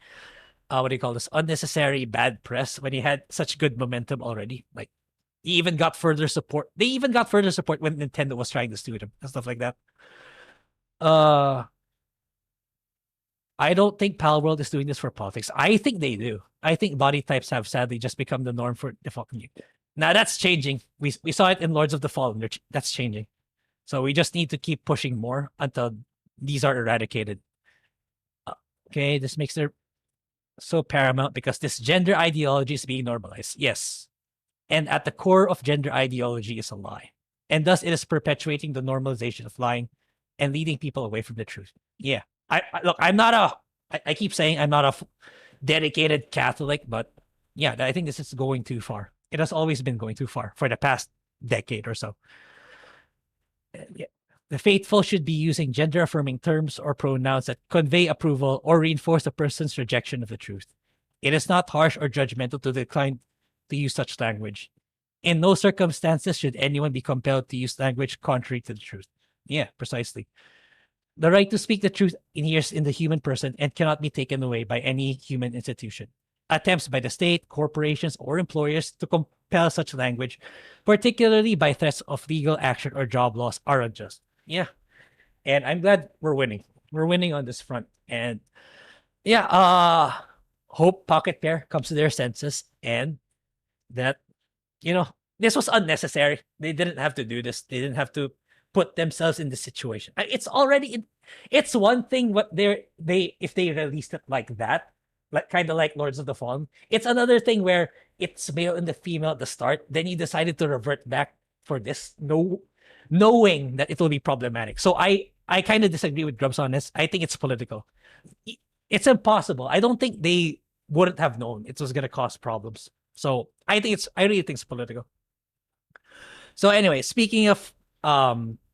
What do you call this? Unnecessary bad press when he had such good momentum already. Like, he even got further support. They even got further support when Nintendo was trying to sue them and stuff like that. I don't think Pal World is doing this for politics. I think they do. I think body types have sadly just become the norm for the fucking. Now that's changing. We saw it in Lords of the Fallen. That's changing. So we just need to keep pushing more until these are eradicated. Okay, this makes it so paramount because this gender ideology is being normalized. Yes. And at the core of gender ideology is a lie. And thus it is perpetuating the normalization of lying and leading people away from the truth. Yeah. Look, I keep saying I'm not a dedicated Catholic, but yeah, I think this is going too far. It has always been going too far for the past decade or so. Yeah. The faithful should be using gender affirming terms or pronouns that convey approval or reinforce a person's rejection of the truth. It is not harsh or judgmental to decline to use such language. In no circumstances should anyone be compelled to use language contrary to the truth. Yeah, precisely. The right to speak the truth inheres in the human person and cannot be taken away by any human institution. Attempts by the state, corporations, or employers to compel such language, particularly by threats of legal action or job loss, are unjust. Yeah. And I'm glad we're winning. We're winning on this front. And yeah, hope Pocket Pair comes to their senses and that, this was unnecessary. They didn't have to do this. They didn't have to put themselves in this situation. It's already it's one thing what if they released it like that, like kind of like Lords of the Fallen. It's another thing where it's male and the female at the start. Then you decided to revert back for this, knowing that it will be problematic. So I kind of disagree with Grubs on this. I think it's political. It's impossible. I don't think they wouldn't have known it was going to cause problems. So I really think it's political. So anyway, speaking of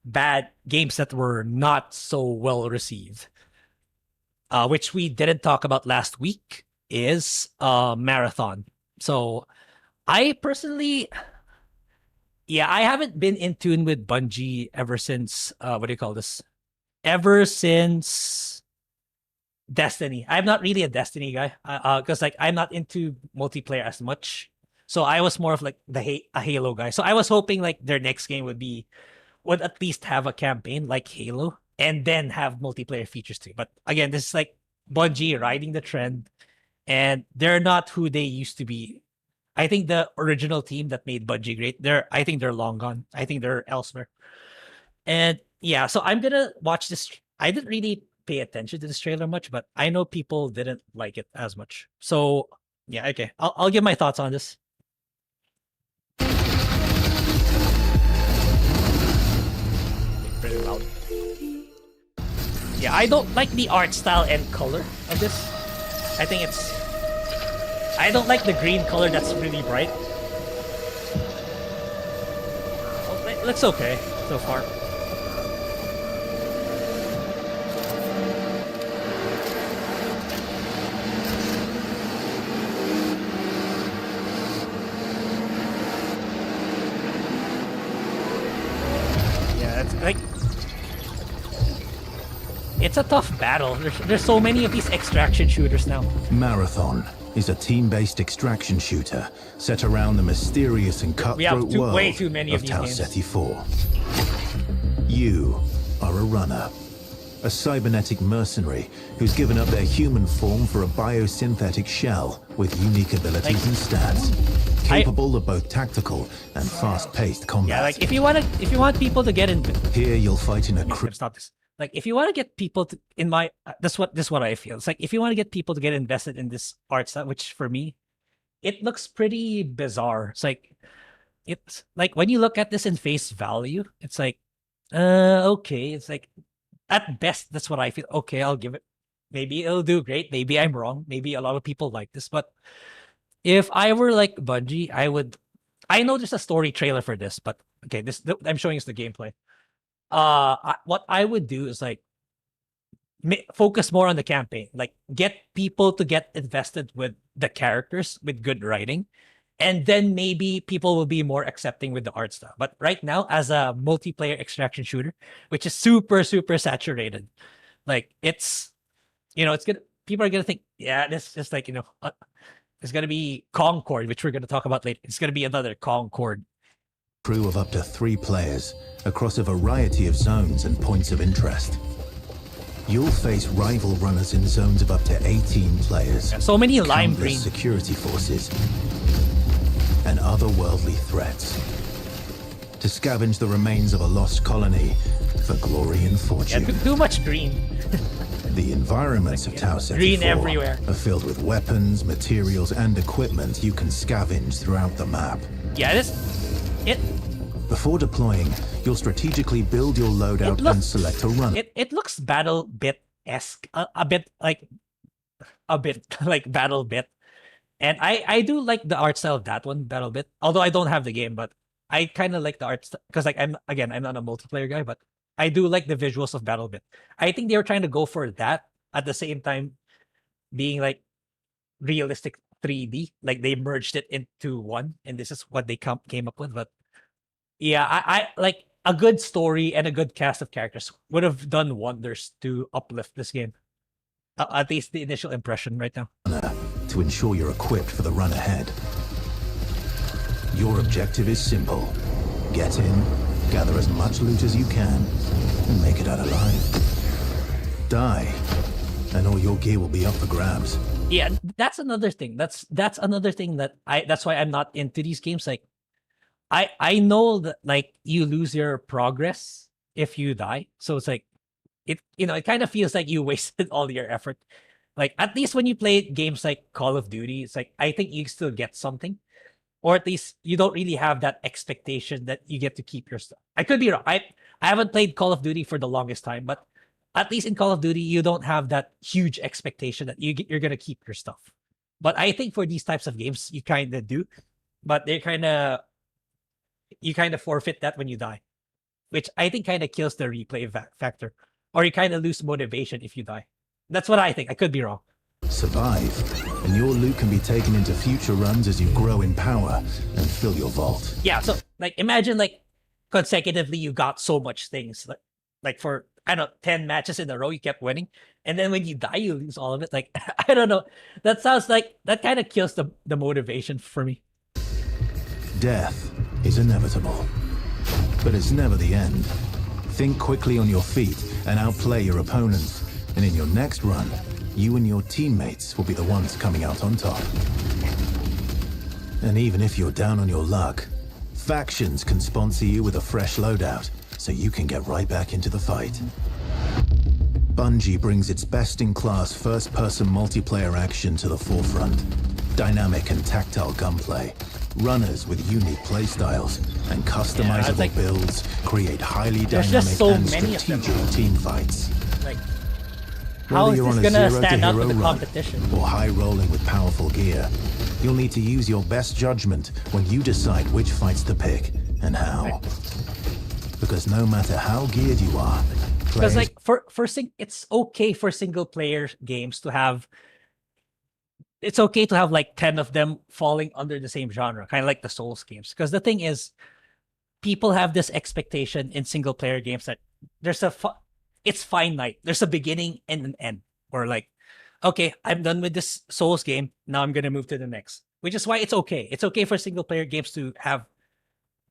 bad games that were not so well received, which we didn't talk about last week, is Marathon. So I personally, I haven't been in tune with Bungie ever since, ever since Destiny. I'm not really a Destiny guy because I'm not into multiplayer as much. So I was more of like a Halo guy. So I was hoping like their next game would be would at least have a campaign like Halo and then have multiplayer features too. But again, this is like Bungie riding the trend, and they're not who they used to be. I think the original team that made Bungie great, I think they're long gone. I think they're elsewhere. And yeah, so I'm gonna watch this. I didn't really pay attention to this trailer much, but I know people didn't like it as much. So yeah, okay. I'll give my thoughts on this. Pretty loud. Yeah, I don't like the art style and color of this. I think I don't like the green color that's really bright. Looks okay so far. Yeah, it's like it's a tough battle. There's so many of these extraction shooters now. Marathon is a team-based extraction shooter set around the mysterious and cutthroat world way too many of of these Tau games. Ceti 4. You are a runner, a cybernetic mercenary who's given up their human form for a biosynthetic shell with unique abilities and stats, capable of both tactical and fast-paced combat. Yeah, like if you want people to get in. Here you'll fight in a Stop this. Like if you want to get people to this what I feel. It's like if you want to get people to get invested in this art style, which for me, it looks pretty bizarre. It's like when you look at this in face value, it's like, okay. It's like at best, that's what I feel. Okay, I'll give it. Maybe it'll do great. Maybe I'm wrong. Maybe a lot of people like this. But if I were like Bungie, I know there's a story trailer for this, but okay, I'm showing us the gameplay. What I would do is like focus more on the campaign, like get people to get invested with the characters with good writing, and then maybe people will be more accepting with the art style. But right now, as a multiplayer extraction shooter, which is super saturated, like it's people are gonna think, yeah, this is like it's gonna be Concord, which we're gonna talk about later. It's gonna be another Concord. Crew of up to 3 players across a variety of zones and points of interest. You'll face rival runners in zones of up to 18 players. Yeah, so many lime green security forces and otherworldly threats to scavenge the remains of a lost colony for glory and fortune. Yeah, too much green. The environments of Tau Ceti green 4 everywhere are filled with weapons, materials, and equipment you can scavenge throughout the map. Yeah, Before deploying, you'll strategically build your loadout and select a runner. It looks battle bit-esque, a bit like battle bit, and I do like the art style of that one, battle bit. Although I don't have the game, but I kind of like the art because like I'm not a multiplayer guy, but I do like the visuals of battle bit. I think they were trying to go for that at the same time being like realistic 3D, like they merged it into one, and this is what they came up with. But yeah, I like a good story and a good cast of characters would have done wonders to uplift this game. At least the initial impression right now. To ensure you're equipped for the run ahead. Your objective is simple. Get in, gather as much loot as you can, and make it out alive. Die, and all your gear will be up for grabs. Yeah, that's another thing. That's another thing that's why I'm not into these games. Like I know that like you lose your progress if you die. So it's like it kind of feels like you wasted all your effort. Like at least when you play games like Call of Duty, it's like I think you still get something. Or at least you don't really have that expectation that you get to keep your stuff. I could be wrong. I haven't played Call of Duty for the longest time, but at least in Call of Duty, you don't have that huge expectation that you're gonna keep your stuff. But I think for these types of games, you kind of do. But you kind of forfeit that when you die, which I think kind of kills the replay factor, or you kind of lose motivation if you die. That's what I think. I could be wrong. Survive, and your loot can be taken into future runs as you grow in power and fill your vault. Yeah, so like imagine like consecutively you got so much things like for I don't know 10 matches in a row you kept winning, and then when you die you lose all of it. Like I don't know. That sounds like that kind of kills the motivation for me. Death is inevitable, But it's never the end. Think quickly on your feet and outplay your opponents. And in your next run, you and your teammates will be the ones coming out on top. And even if you're down on your luck, factions can sponsor you with a fresh loadout, so you can get right back into the fight. Bungie brings its best-in-class first-person multiplayer action to the forefront. Dynamic and tactile gunplay, runners with unique playstyles, and customizable builds create highly dynamic and strategic team fights. Like, how is this gonna stand up with the competition? Or high rolling with powerful gear, you'll need to use your best judgment when you decide which fights to pick and how. Because no matter how geared you are, because like it's okay for single player games to have. It's okay to have like 10 of them falling under the same genre, kind of like the Souls games. Because the thing is, people have this expectation in single player games that there's it's finite. There's a beginning and an end. Or like, okay, I'm done with this Souls game. Now I'm gonna move to the next. Which is why it's okay. It's okay for single player games to have.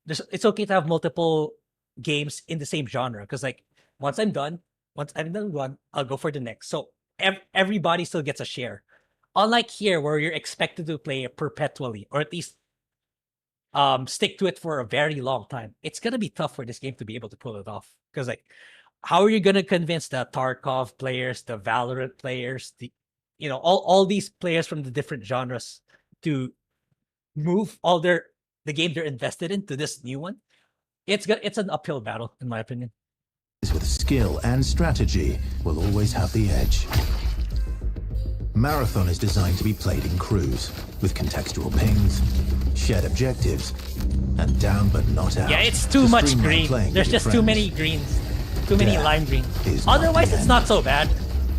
It's okay to have multiple games in the same genre. Because like once I'm done with one, I'll go for the next. So everybody still gets a share. Unlike here, where you're expected to play it perpetually, or at least stick to it for a very long time, it's gonna be tough for this game to be able to pull it off. Because like, how are you gonna convince the Tarkov players, the Valorant players, all these players from the different genres to move the game they're invested in to this new one? It's an uphill battle, in my opinion. With skill and strategy will always have the edge. Marathon is designed to be played in crews, with contextual pings, shared objectives, and down but not out. Yeah, it's too much green. There's just too many greens. Too many lime green. Otherwise, it's not so bad.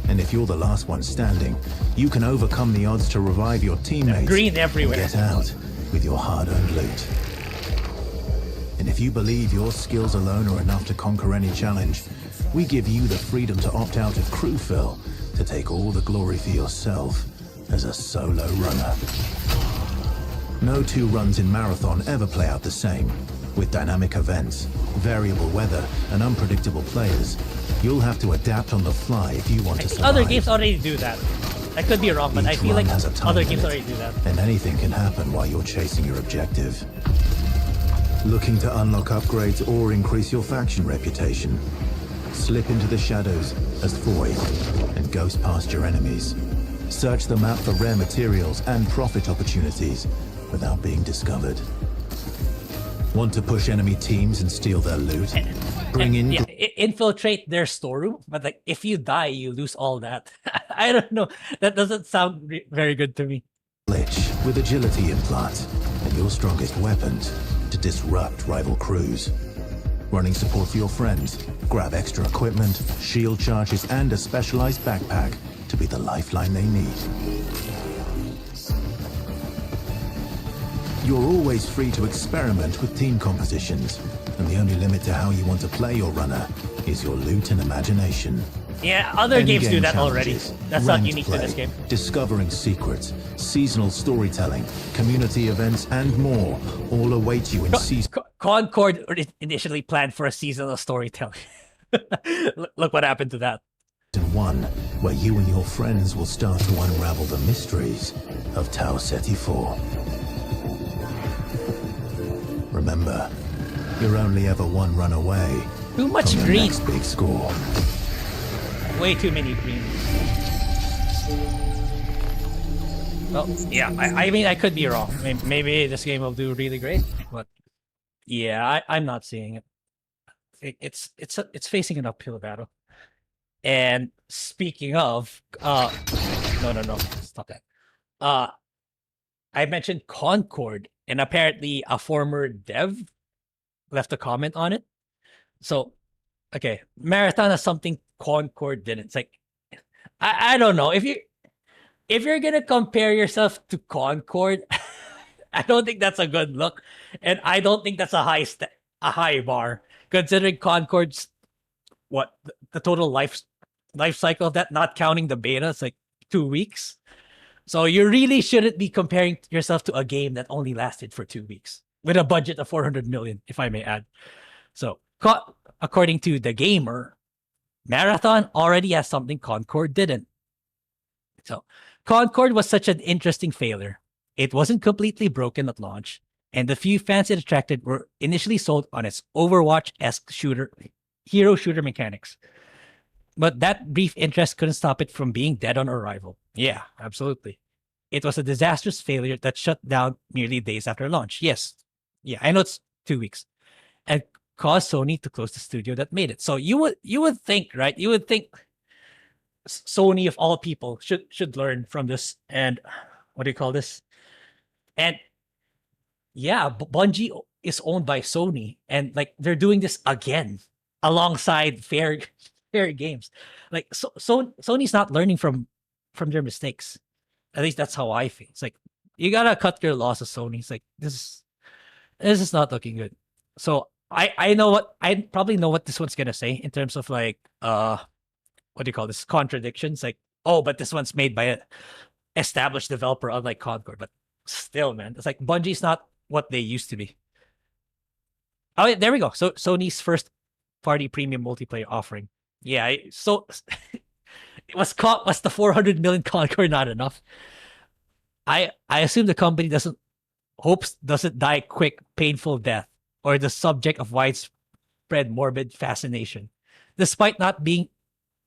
And if you're the last one standing, you can overcome the odds to revive your teammates. Green everywhere. And get out with your hard-earned loot. And if you believe your skills alone are enough to conquer any challenge, we give you the freedom to opt out of crew fill, to take all the glory for yourself as a solo runner. No two runs in Marathon ever play out the same. With dynamic events, variable weather, and unpredictable players, you'll have to adapt on the fly if you want to survive. Other games already do that. I could be wrong, but I feel like other games already do that. And anything can happen while you're chasing your objective. Looking to unlock upgrades or increase your faction reputation? Slip into the shadows as Void and ghost past your enemies. Search the map for rare materials and profit opportunities without being discovered. Want to push enemy teams and steal their loot? Infiltrate their storeroom, but like if you die, you lose all that. I don't know. That doesn't sound very good to me. Glitch with agility implants and your strongest weapons to disrupt rival crews. Running support for your friends, grab extra equipment, shield charges, and a specialized backpack to be the lifeline they need. You're always free to experiment with team compositions, and the only limit to how you want to play your runner is your loot and imagination. Yeah, other games do that already. That's not unique to this game. Discovering secrets, seasonal storytelling, community events, and more all await you in season. Concord initially planned for a seasonal storytelling. Look what happened to that. Season 1, where you and your friends will start to unravel the mysteries of Tau Ceti 4. Remember, you're only ever one run away. Too much from green. Next big score. Way too many green. Well, yeah, I mean, I could be wrong. Maybe this game will do really great, but yeah, I'm not seeing it. It's facing an uphill battle. And speaking of, no, stop that. I mentioned Concord, and apparently a former dev left a comment on it. So, okay, Marathon has something Concord didn't. It's like, I don't know if you're gonna compare yourself to Concord, I don't think that's a good look, and I don't think that's a high bar considering Concord's the total life cycle of that, not counting the beta, it's like 2 weeks. So you really shouldn't be comparing yourself to a game that only lasted for 2 weeks with a budget of 400 million, if I may add. So, according to the gamer, Marathon already has something Concord didn't. So, Concord was such an interesting failure. It wasn't completely broken at launch, and the few fans it attracted were initially sold on its Overwatch-esque hero shooter mechanics. But that brief interest couldn't stop it from being dead on arrival. Yeah, absolutely. It was a disastrous failure that shut down merely days after launch. Yes. Yeah, I know it's 2 weeks. And caused Sony to close the studio that made it. So you would think, right? You would think Sony of all people should learn from this. And what do you call this? And yeah, Bungie is owned by Sony, and like they're doing this again alongside fair games. Like Sony's not learning from their mistakes. At least that's how I feel. It's like you gotta cut your losses, Sony. It's like this is not looking good. So I know what I probably know what this one's gonna say in terms of like what do you call this, contradictions? Like, oh, but this one's made by an established developer, unlike Concord. But still, man, it's like Bungie's not what they used to be. Oh, yeah, there we go. So Sony's first party premium multiplayer offering. Yeah, so it was the 400 million Concord not enough? I assume the company doesn't die quick, painful death, or the subject of widespread morbid fascination, despite not being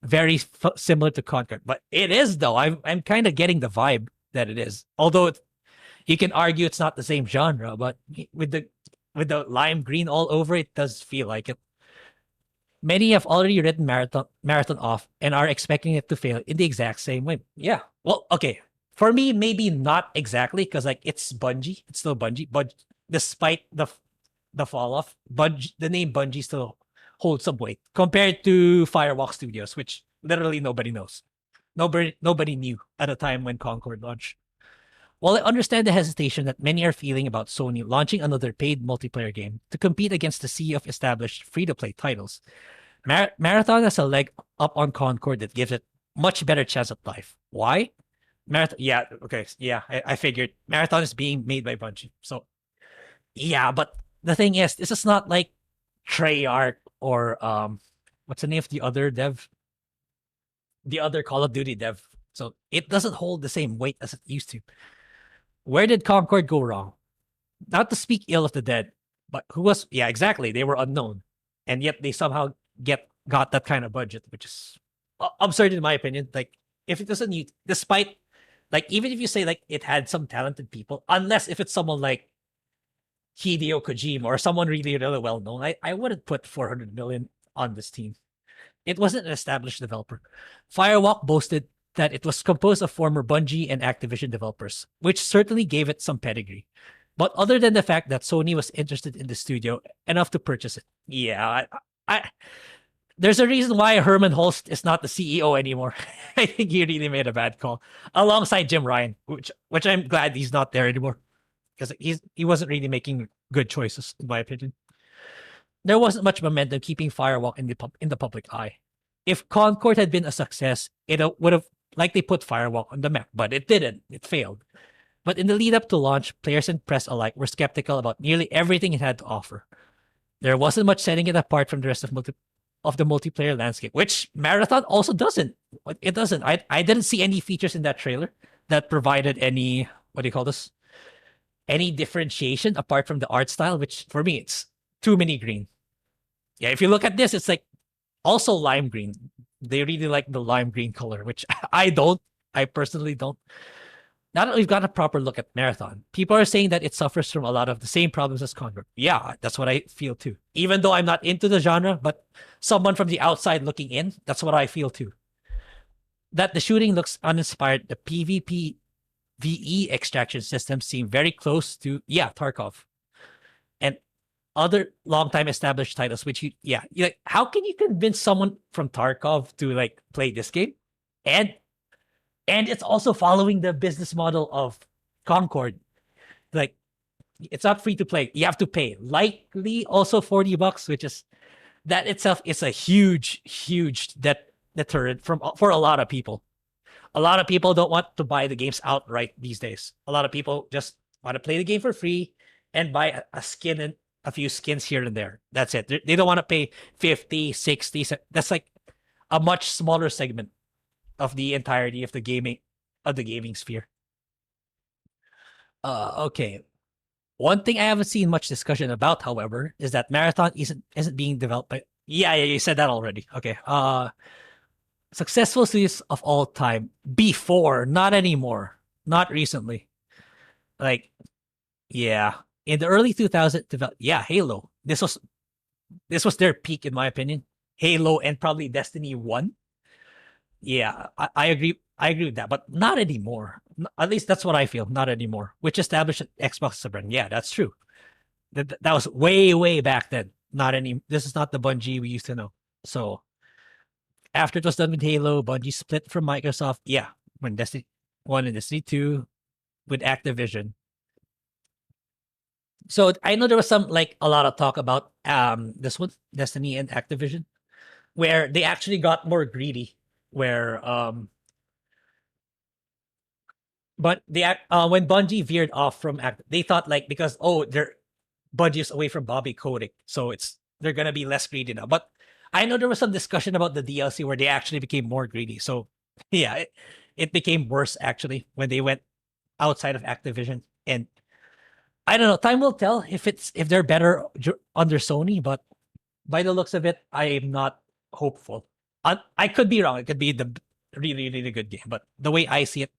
very similar to Concord. But it is, though. I'm kind of getting the vibe that it is. Although you can argue it's not the same genre, but with the lime green all over it, does feel like it. Many have already written Marathon off and are expecting it to fail in the exact same way. Yeah. Well, okay. For me, maybe not exactly, because like it's Bungie. It's still Bungie. But despite the fall off, the name Bungie still holds some weight compared to Firewalk Studios, which literally nobody knows. Nobody knew at a time when Concord launched. While I understand the hesitation that many are feeling about Sony launching another paid multiplayer game to compete against the sea of established free-to-play titles, Marathon has a leg up on Concord that gives it much better chance at life. Why? Marathon, yeah, okay, yeah, I figured. Marathon is being made by Bungie. So, yeah, but the thing is, this is not like Treyarch or, what's the name of the other dev? The other Call of Duty dev. So, it doesn't hold the same weight as it used to. Where did Concord go wrong? Not to speak ill of the dead, but who was... Yeah, exactly. They were unknown. And yet they somehow got that kind of budget, which is absurd in my opinion. Like, if it doesn't need... Despite... Like, even if you say, like, it had some talented people, unless if it's someone like Hideo Kojima or someone really, really well-known, I wouldn't put 400 million on this team. It wasn't an established developer. Firewalk boasted that it was composed of former Bungie and Activision developers, which certainly gave it some pedigree. But other than the fact that Sony was interested in the studio enough to purchase it, yeah, there's a reason why Herman Holst is not the CEO anymore. I think he really made a bad call, alongside Jim Ryan, which I'm glad he's not there anymore, because he wasn't really making good choices, in my opinion. There wasn't much momentum keeping Firewalk in the public eye. If Concord had been a success, it would have likely put Firewalk on the map, but it didn't. It failed. But in the lead up to launch, players and press alike were skeptical about nearly everything it had to offer. There wasn't much setting it apart from the rest of the multiplayer landscape, which Marathon also doesn't. It doesn't. I didn't see any features in that trailer that provided any, what do you call this? Any differentiation apart from the art style, which for me, it's too many green. Yeah, if you look at this, it's like also lime green. They really like the lime green color, which I don't. I personally don't. Now that we've got a proper look at Marathon, people are saying that it suffers from a lot of the same problems as Concord. Yeah, that's what I feel too. Even though I'm not into the genre, but someone from the outside looking in, that's what I feel too. That the shooting looks uninspired, the PvP VE extraction systems seem very close to, Tarkov. And other long-time established titles, which like, how can you convince someone from Tarkov to like play this game? And it's also following the business model of Concord. Like, it's not free to play. You have to pay. Likely also $40, which is, that itself is a huge, huge deterrent for a lot of people. A lot of people don't want to buy the games outright these days. A lot of people just want to play the game for free and buy a skin a few skins here and there. That's it. They don't want to pay 50, 60. That's like a much smaller segment of the entirety of the gaming sphere. Okay. One thing I haven't seen much discussion about, however, is that Marathon isn't being developed by. Yeah, you said that already. Okay. Successful studios of all time before, not anymore, not recently. Like, yeah, in the early 2000s, yeah, Halo. This was their peak, in my opinion. Halo and probably Destiny 1. Yeah, I agree. I agree with that, but not anymore. At least that's what I feel. Not anymore. Which established Xbox as a brand. Yeah, that's true. That was way back then. Not any. This is not the Bungie we used to know. So after it was done with Halo, Bungie split from Microsoft. Yeah, when Destiny 1 and Destiny 2 with Activision. So I know there was some like a lot of talk about this one, Destiny and Activision, where they actually got more greedy. Where but they when Bungie veered off from they thought like because they're Bungie's away from Bobby Kotick, so they're gonna be less greedy now. But I know there was some discussion about the DLC where they actually became more greedy. So yeah, it became worse actually when they went outside of Activision. And I don't know. Time will tell if they're better under Sony, but by the looks of it, I am not hopeful. I could be wrong. It could be the really good game, but the way I see it,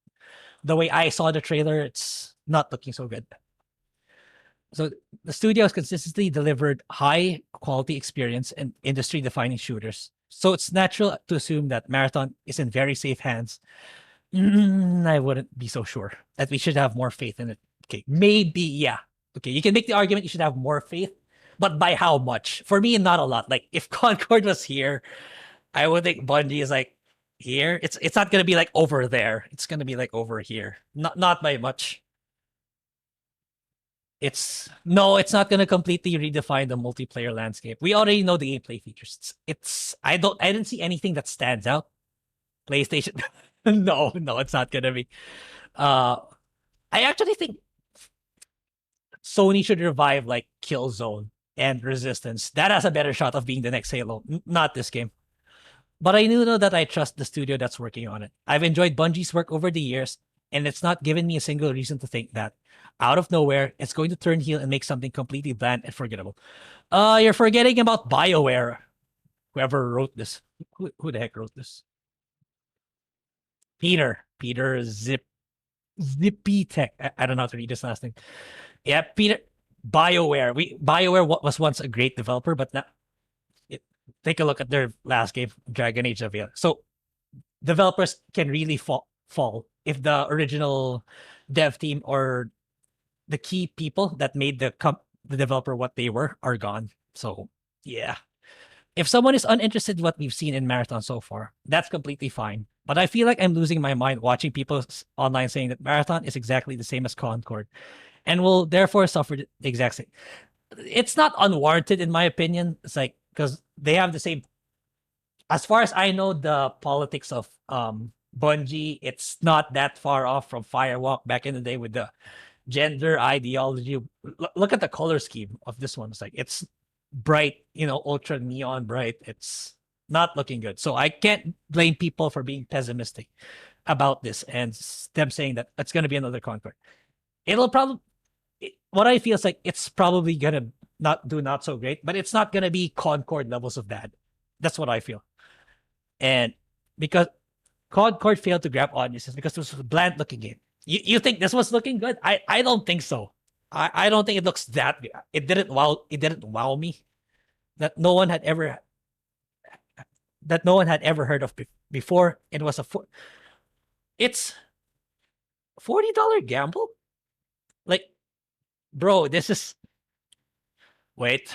the way I saw the trailer, it's not looking so good. So the studio has consistently delivered high quality experience and industry defining shooters. So it's natural to assume that Marathon is in very safe hands. I wouldn't be so sure that we should have more faith in it. Okay, maybe, yeah. Okay, you can make the argument you should have more faith, but by how much? For me, not a lot. Like if Concord was here, I would think Bungie is like here. It's not gonna be like over there. It's gonna be like over here. Not by much. It's not gonna completely redefine the multiplayer landscape. We already know the gameplay features. I didn't see anything that stands out. PlayStation. no, it's not gonna be. I actually think Sony should revive like Killzone and Resistance. That has a better shot of being the next Halo, not this game. But I do know that I trust the studio that's working on it. I've enjoyed Bungie's work over the years, and it's not given me a single reason to think that out of nowhere it's going to turn heel and make something completely bland and forgettable. You're forgetting about BioWare. Whoever wrote this. Who the heck wrote this? Peter Zippy Tech. I don't know how to read this last name. Yeah, Peter. BioWare was once a great developer, but now take a look at their last game, Dragon Age Avila. So developers can really fall if the original dev team or the key people that made the developer what they were are gone. So yeah, if someone is uninterested in what we've seen in Marathon so far, that's completely fine. But I feel like I'm losing my mind watching people online saying that Marathon is exactly the same as Concord and will therefore suffer the exact same. It's not unwarranted in my opinion. It's like because they have the same. As far as I know, the politics of Bungie, it's not that far off from Firewalk back in the day with the gender ideology. Look at the color scheme of this one. It's like it's bright, ultra neon bright. It's not looking good. So I can't blame people for being pessimistic about this and them saying that it's going to be another Concord. It'll probably, what I feel is like it's probably going to not so great, but it's not going to be Concord levels of bad. That's what I feel. And because Concord failed to grab audiences because it was a bland looking game. You think this was looking good? I don't think so. I don't think it looks that good. It didn't wow me. That no one had ever heard of before. It was it's $40 gamble. Like, bro, this is. Wait,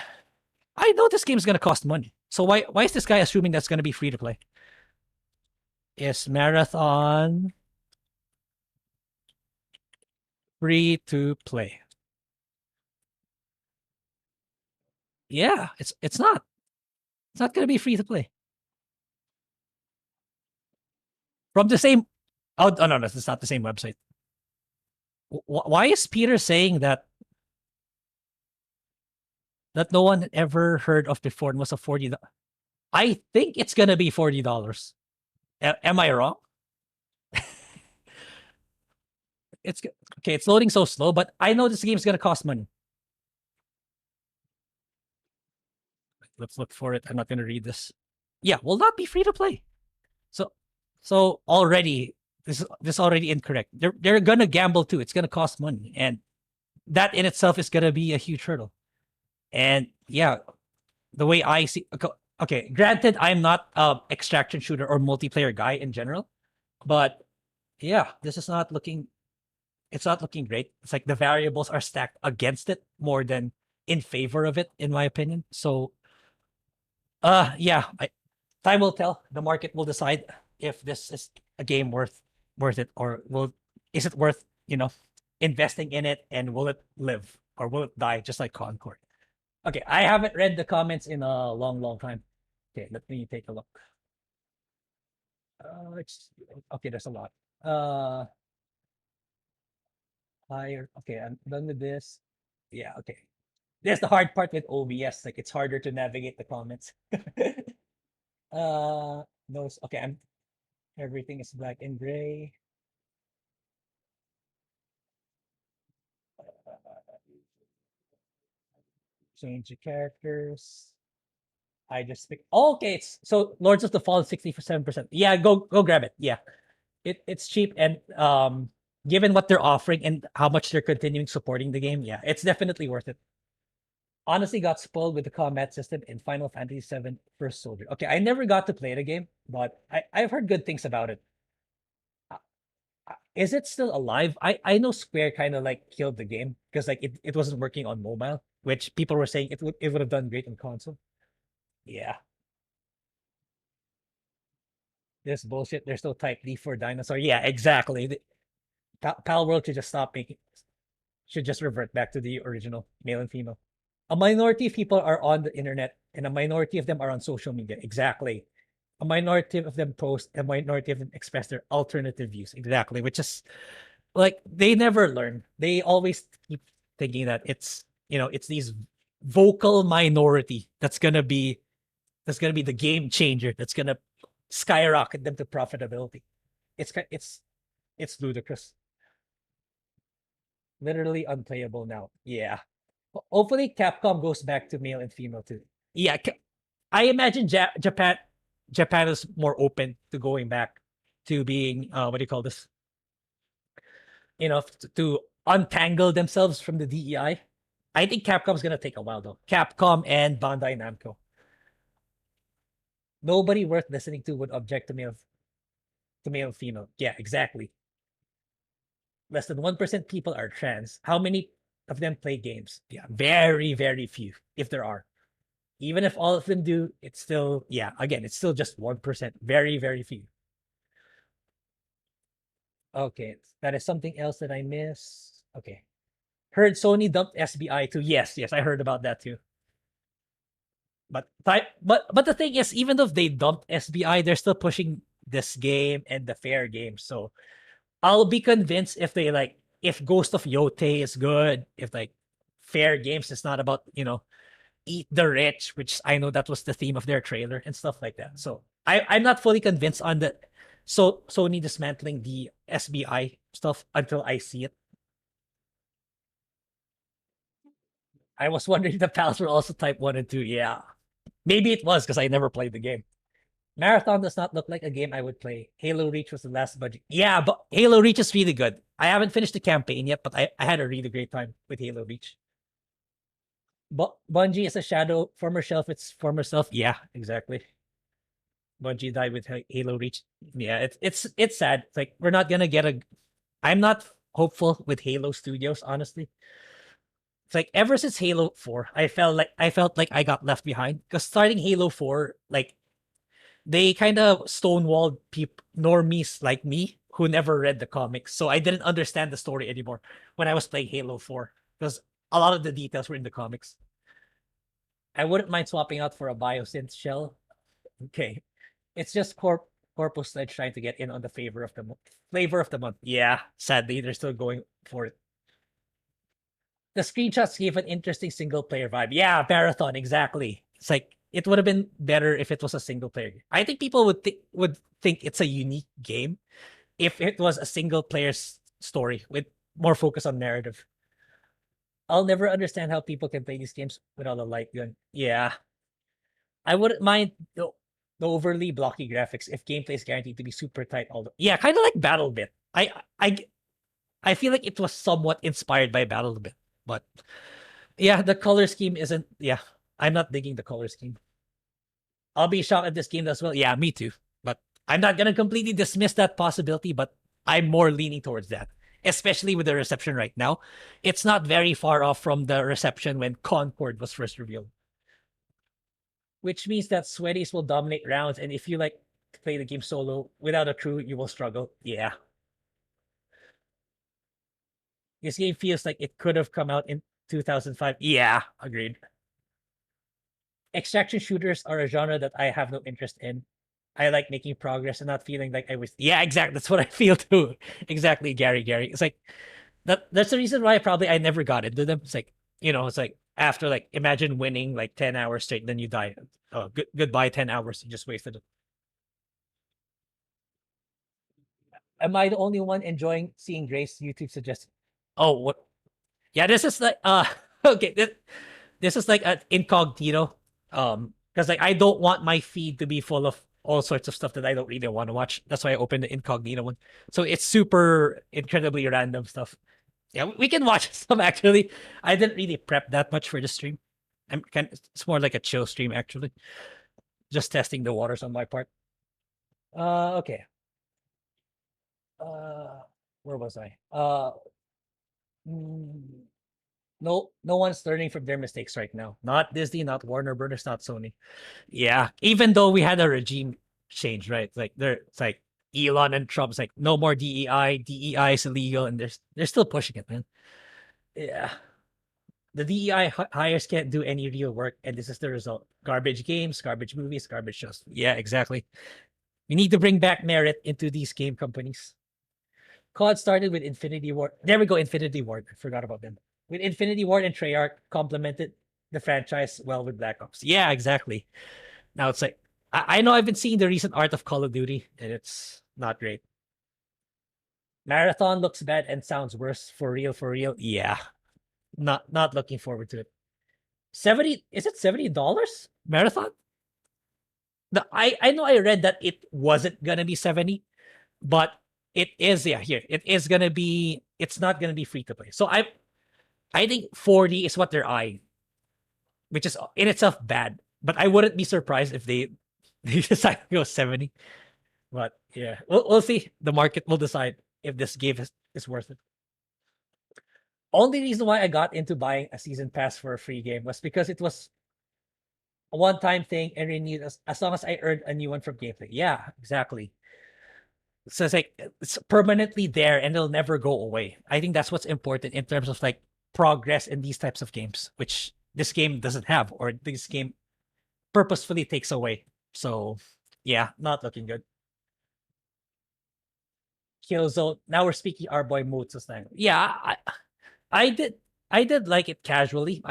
I know this game is gonna cost money. So why is this guy assuming that's gonna be free to play? Is Marathon free to play? Yeah, it's not. It's not gonna be free to play. From the same. Oh no, it's not the same website. Why is Peter saying that? that no one ever heard of before and was a $40. I think it's gonna be $40. Am I wrong? It's okay. It's loading so slow, but I know this game is gonna cost money. Let's look for it. I'm not gonna read this. Yeah, will not be free to play. So already this is already incorrect. They're gonna gamble too. It's gonna cost money, and that in itself is gonna be a huge hurdle. And yeah, the way I see, okay, granted, I'm not a extraction shooter or multiplayer guy in general, but yeah, this is not looking. It's not looking great. It's like the variables are stacked against it more than in favor of it, in my opinion. So, yeah, time will tell. The market will decide if this is a game worth it, or is it worth investing in it, and will it live or will it die just like Concord? Okay, I haven't read the comments in a long time. Okay, let me take a look. Okay, there's a lot. Higher. Okay, I'm done with this. Yeah, okay. There's the hard part with OBS. Like it's harder to navigate the comments. Those. Okay, everything is black and gray. Change the characters. I just pick. Oh, okay, it's so Lords of the Fallen 67%. Yeah, go grab it. Yeah, it's cheap, and given what they're offering and how much they're continuing supporting the game, yeah, it's definitely worth it. Honestly, got spoiled with the combat system in Final Fantasy VII First Soldier. Okay, I never got to play the game, but I've heard good things about it. Is it still alive? I know Square kind of like killed the game because like it wasn't working on mobile, which people were saying it would have done great on console. Yeah. This bullshit. There's no type D for dinosaur. Yeah, exactly. Pal World should just stop making. Should just revert back to the original male and female. A minority of people are on the internet, and a minority of them are on social media. Exactly. A minority of them post, a minority of them express their alternative views. Exactly. Which is like they never learn. They always keep thinking that it's it's these vocal minority that's gonna be the game changer. That's gonna skyrocket them to profitability. It's ludicrous. Literally unplayable now. Yeah. Hopefully Capcom goes back to male and female too. Yeah, I imagine Japan is more open to going back to being what do you call this? To untangle themselves from the DEI. I think Capcom's gonna take a while though. Capcom and Bandai Namco. Nobody worth listening to would object to male and female. Yeah, exactly. Less than 1% people are trans. How many of them play games? Yeah, very, very few, if there are. Even if all of them do, it's still, yeah, again, it's still just 1%. Very, very few. Okay, that is something else that I miss. Okay. Heard Sony dumped SBI too. Yes, I heard about that too. But the thing is, even though they dumped SBI, they're still pushing this game and the fair game. So I'll be convinced if Ghost of Yote is good, if like fair games is not about, eat the rich, which I know that was the theme of their trailer and stuff like that. So I'm not fully convinced on the Sony dismantling the SBI stuff until I see it. I was wondering if the pals were also type 1 and 2. Yeah. Maybe it was because I never played the game. Marathon does not look like a game I would play. Halo Reach was the last budget. Yeah, but Halo Reach is really good. I haven't finished the campaign yet, but I had a really great time with Halo Reach. But Bungie is a shadow, former self, its former self. Yeah, exactly. Bungie died with Halo Reach. Yeah, it's sad. It's like we're not gonna get a. I'm not hopeful with Halo Studios, honestly. It's like ever since Halo 4, I felt like I got left behind. Because starting Halo 4, like they kind of stonewalled people, normies like me, who never read the comics. So I didn't understand the story anymore when I was playing Halo 4. Because a lot of the details were in the comics. I wouldn't mind swapping out for a Biosynth shell. Okay. It's just Corpus Sledge trying to get in on the flavor of the month. Yeah, sadly, they're still going for it. The screenshots gave an interesting single player vibe. Yeah, Marathon, exactly. It's like it would have been better if it was a single player. I think people would think it's a unique game if it was a single player story with more focus on narrative. I'll never understand how people can play these games without a light gun. Yeah, I wouldn't mind the overly blocky graphics if gameplay is guaranteed to be super tight. Yeah, kind of like BattleBit. I feel like it was somewhat inspired by BattleBit, but yeah, the color scheme isn't. Yeah, I'm not digging the color scheme. I'll be shocked if this game does well. Yeah, me too. But I'm not gonna completely dismiss that possibility, but I'm more leaning towards that, especially with the reception right now. It's not very far off from the reception when Concord was first revealed. Which means that sweaties will dominate rounds, and if you like to play the game solo without a crew, you will struggle. Yeah. This game feels like it could have come out in 2005. Yeah, agreed. Extraction shooters are a genre that I have no interest in. I like making progress and not feeling like I was. Yeah, exactly. That's what I feel too. Exactly, Gary. It's like that's the reason why I never got into them. It's like, it's like after like imagine winning like 10 hours straight, then you die. Oh, goodbye 10 hours. You just wasted it. Am I the only one enjoying seeing Grace YouTube suggest? Oh, what? Yeah, this is like okay. This is like an incognito. Because like I don't want my feed to be full of all sorts of stuff that I don't really want to watch. That's why I opened the incognito one. So it's super incredibly random stuff. Yeah, we can watch some actually. I didn't really prep that much for the stream. It's more like a chill stream actually. Just testing the waters on my part. Okay. Where was I? No one's learning from their mistakes right now. Not Disney, not Warner Brothers, not Sony. Yeah, even though we had a regime change, right? It's like Elon and Trump's like no more DEI. DEI is illegal, and they're still pushing it, man. Yeah, the DEI hires can't do any real work, and this is the result: garbage games, garbage movies, garbage shows. Yeah, exactly. We need to bring back merit into these game companies. COD started with Infinity Ward. There we go, Infinity Ward. I forgot about them. With Infinity Ward and Treyarch complemented the franchise well with Black Ops. Yeah, exactly. Now it's like I know I've been seeing the recent art of Call of Duty, and it's not great. Marathon looks bad and sounds worse. For real, for real. Yeah. Not looking forward to it. 70 is it $70? Marathon? I know I read that it wasn't gonna be 70, but it is, yeah, here. It is gonna be, it's not gonna be free to play. So I think 40 is what they're eyeing, which is in itself bad. But I wouldn't be surprised if they decide to go 70. But yeah, we'll see. The market will decide if this game is worth it. Only reason why I got into buying a season pass for a free game was because it was a one-time thing and renewed as long as I earned a new one from gameplay. Yeah, exactly. So it's like it's permanently there and it'll never go away. I think that's what's important in terms of like progress in these types of games, which this game doesn't have, or this game purposefully takes away. So yeah, not looking good. Killzone. Now we're speaking our boy Moods. Yeah, I did like it casually.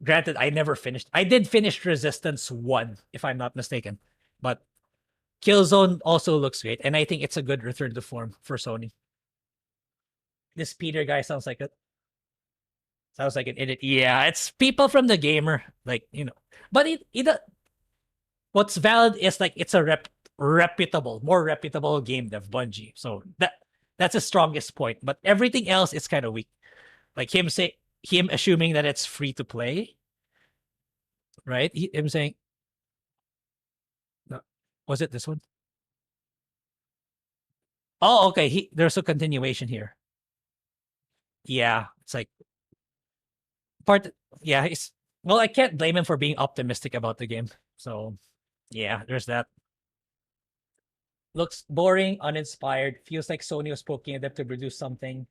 Granted, I never finished. I did finish Resistance 1, if I'm not mistaken. But Killzone also looks great, and I think it's a good return to form for Sony. This Peter guy sounds like an idiot. Yeah, it's people from the gamer, like, But what's valid is like it's a more reputable game dev, Bungie. So that's the strongest point. But everything else is kind of weak. Like him assuming that it's free to play, right? Him saying, no, was it this one? Oh, okay. There's a continuation here. Yeah, it's like Yeah, I can't blame him for being optimistic about the game. So, yeah, there's that. Looks boring, uninspired. Feels like Sony was poking at them to produce something,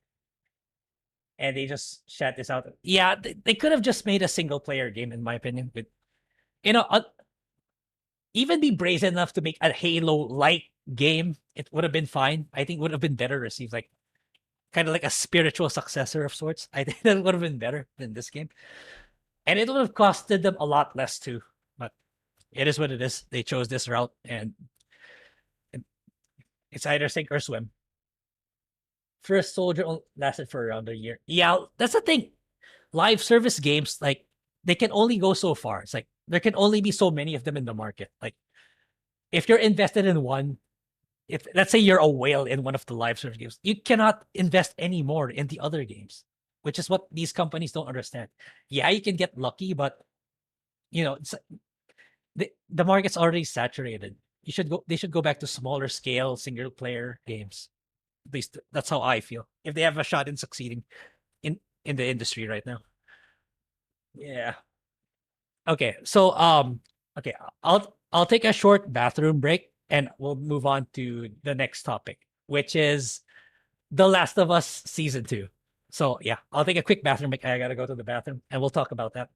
and they just shut this out. Yeah, they could have just made a single player game, in my opinion. With, even be brazen enough to make a Halo-like game, it would have been fine. I think would have been better received. Like, kind of like a spiritual successor of sorts. I think that would have been better than this game. And it would have costed them a lot less too. But it is what it is. They chose this route, and it's either sink or swim. First Soldier lasted for around a year. Yeah, that's the thing. Live service games, like, they can only go so far. It's like there can only be so many of them in the market. Like, if you're invested in one, if let's say you're a whale in one of the live service games, you cannot invest any more in the other games, which is what these companies don't understand. Yeah, you can get lucky, but you know, the market's already saturated. They should go back to smaller scale single player games. At least that's how I feel. If they have a shot in succeeding in the industry right now. Yeah. Okay. So okay, I'll take a short bathroom break and we'll move on to the next topic, which is The Last of Us Season 2. So yeah, I'll take a quick bathroom break. I gotta go to the bathroom and we'll talk about that.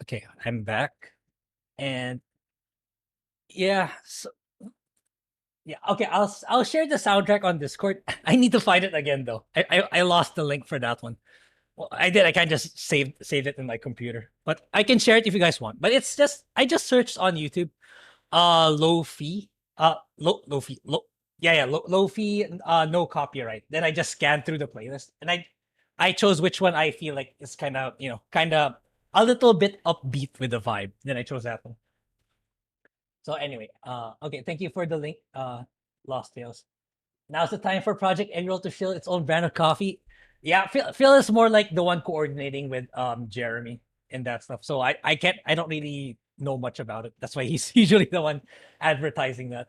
Okay, I'm back, and yeah, so yeah, okay. I'll share the soundtrack on Discord. I need to find it again though. I lost the link for that one. Well, I did. I can't just save it in my computer, but I can share it if you guys want. But it's just I just searched on YouTube. Low fee. Low fee. Low fee. No copyright. Then I just scanned through the playlist, and I chose which one I feel like is kind of a little bit upbeat with the vibe. Then I chose that one. So anyway, okay, thank you for the link, Lost Tales. Now's the time for Project Eggroll to fill its own brand of coffee. Yeah, Phil is more like the one coordinating with Jeremy and that stuff. So I don't really know much about it. That's why he's usually the one advertising that.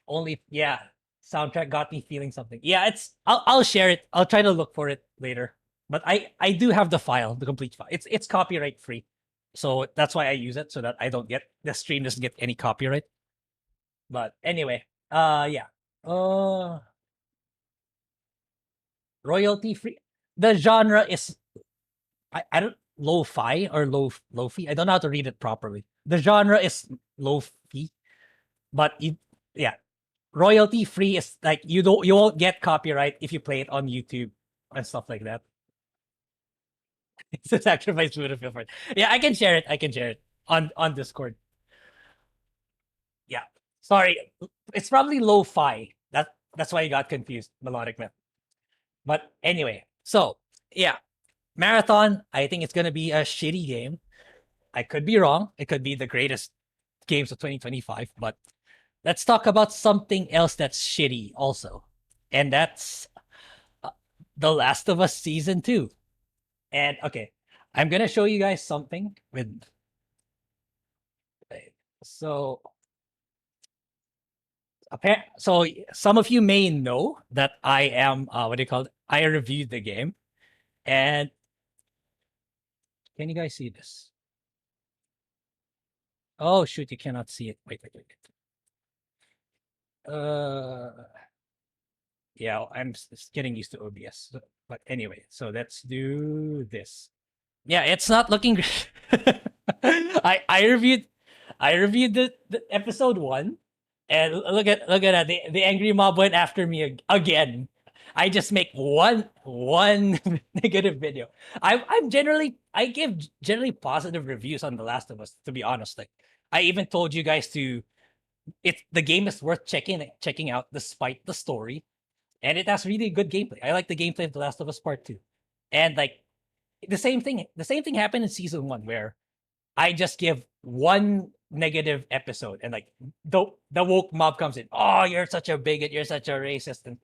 Only yeah, soundtrack got me feeling something. Yeah, I'll share it. I'll try to look for it later. But I do have the file, the complete file. It's copyright free. So that's why I use it so that I don't get the stream doesn't get any copyright. But anyway, yeah. Royalty free. The genre is I don't lo-fi or lo-fi. I don't know how to read it properly. The genre is lo-fi, but yeah, royalty free is like you won't get copyright if you play it on YouTube and stuff like that. It's a sacrifice would feel for it. Yeah, I can share it. I can share it on Discord. Yeah. Sorry. It's probably lo-fi. That's why you got confused, Melodic Man. But anyway, so yeah. Marathon, I think it's gonna be a shitty game. I could be wrong. It could be the greatest games of 2025, but let's talk about something else that's shitty also. And that's The Last of Us Season 2. And okay, I'm gonna show you guys something with. So, so some of you may know that I am what do you call it? I reviewed the game, and can you guys see this? Oh shoot, you cannot see it. Wait. Yeah, I'm getting used to OBS. But anyway, so let's do this. Yeah, it's not looking great. I reviewed the episode 1, and look at that. The angry mob went after me again. I just make one negative video. I give generally positive reviews on The Last of Us, to be honest. Like I even told you guys the game is worth checking out despite the story. And it has really good gameplay. I like the gameplay of The Last of Us Part 2. And like the same thing happened in season 1 where I just give one negative episode and like the woke mob comes in. Oh, you're such a bigot, you're such a racist. And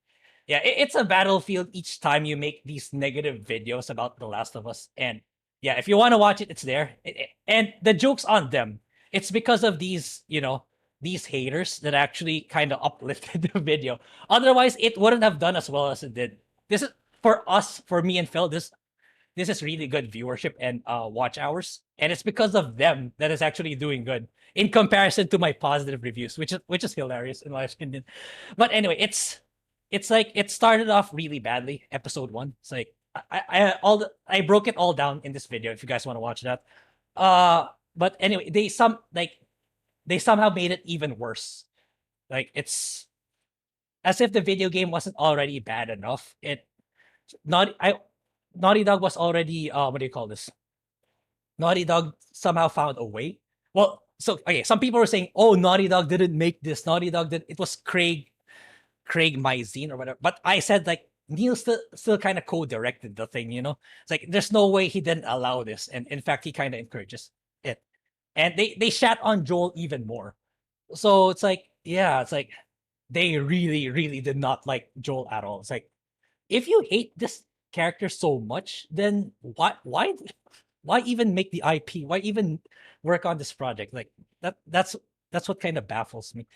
yeah, it's a battlefield each time you make these negative videos about The Last of Us. And yeah, if you want to watch it, it's there. And the joke's on them. It's because of these, these haters that actually kind of uplifted the video. Otherwise, it wouldn't have done as well as it did. This is for me and Phil. This is really good viewership and watch hours, and it's because of them that is actually doing good in comparison to my positive reviews, which is hilarious in my opinion. But anyway, it's like it started off really badly. Episode 1. It's like I broke it all down in this video if you guys want to watch that. But anyway, they somehow made it even worse. Like it's as if the video game wasn't already bad enough. Naughty Dog was already what do you call this? Naughty Dog somehow found a way. Well, so okay, some people were saying, "Oh, Naughty Dog didn't make this. Naughty Dog did." It was Craig Mazin or whatever. But I said like Neil still kind of co-directed the thing. It's like there's no way he didn't allow this, and in fact, he kind of encourages it. And they shat on Joel even more. So it's like, yeah, it's like they really, really did not like Joel at all. It's like, if you hate this character so much, then why even make the IP? Why even work on this project? Like that's what kind of baffles me.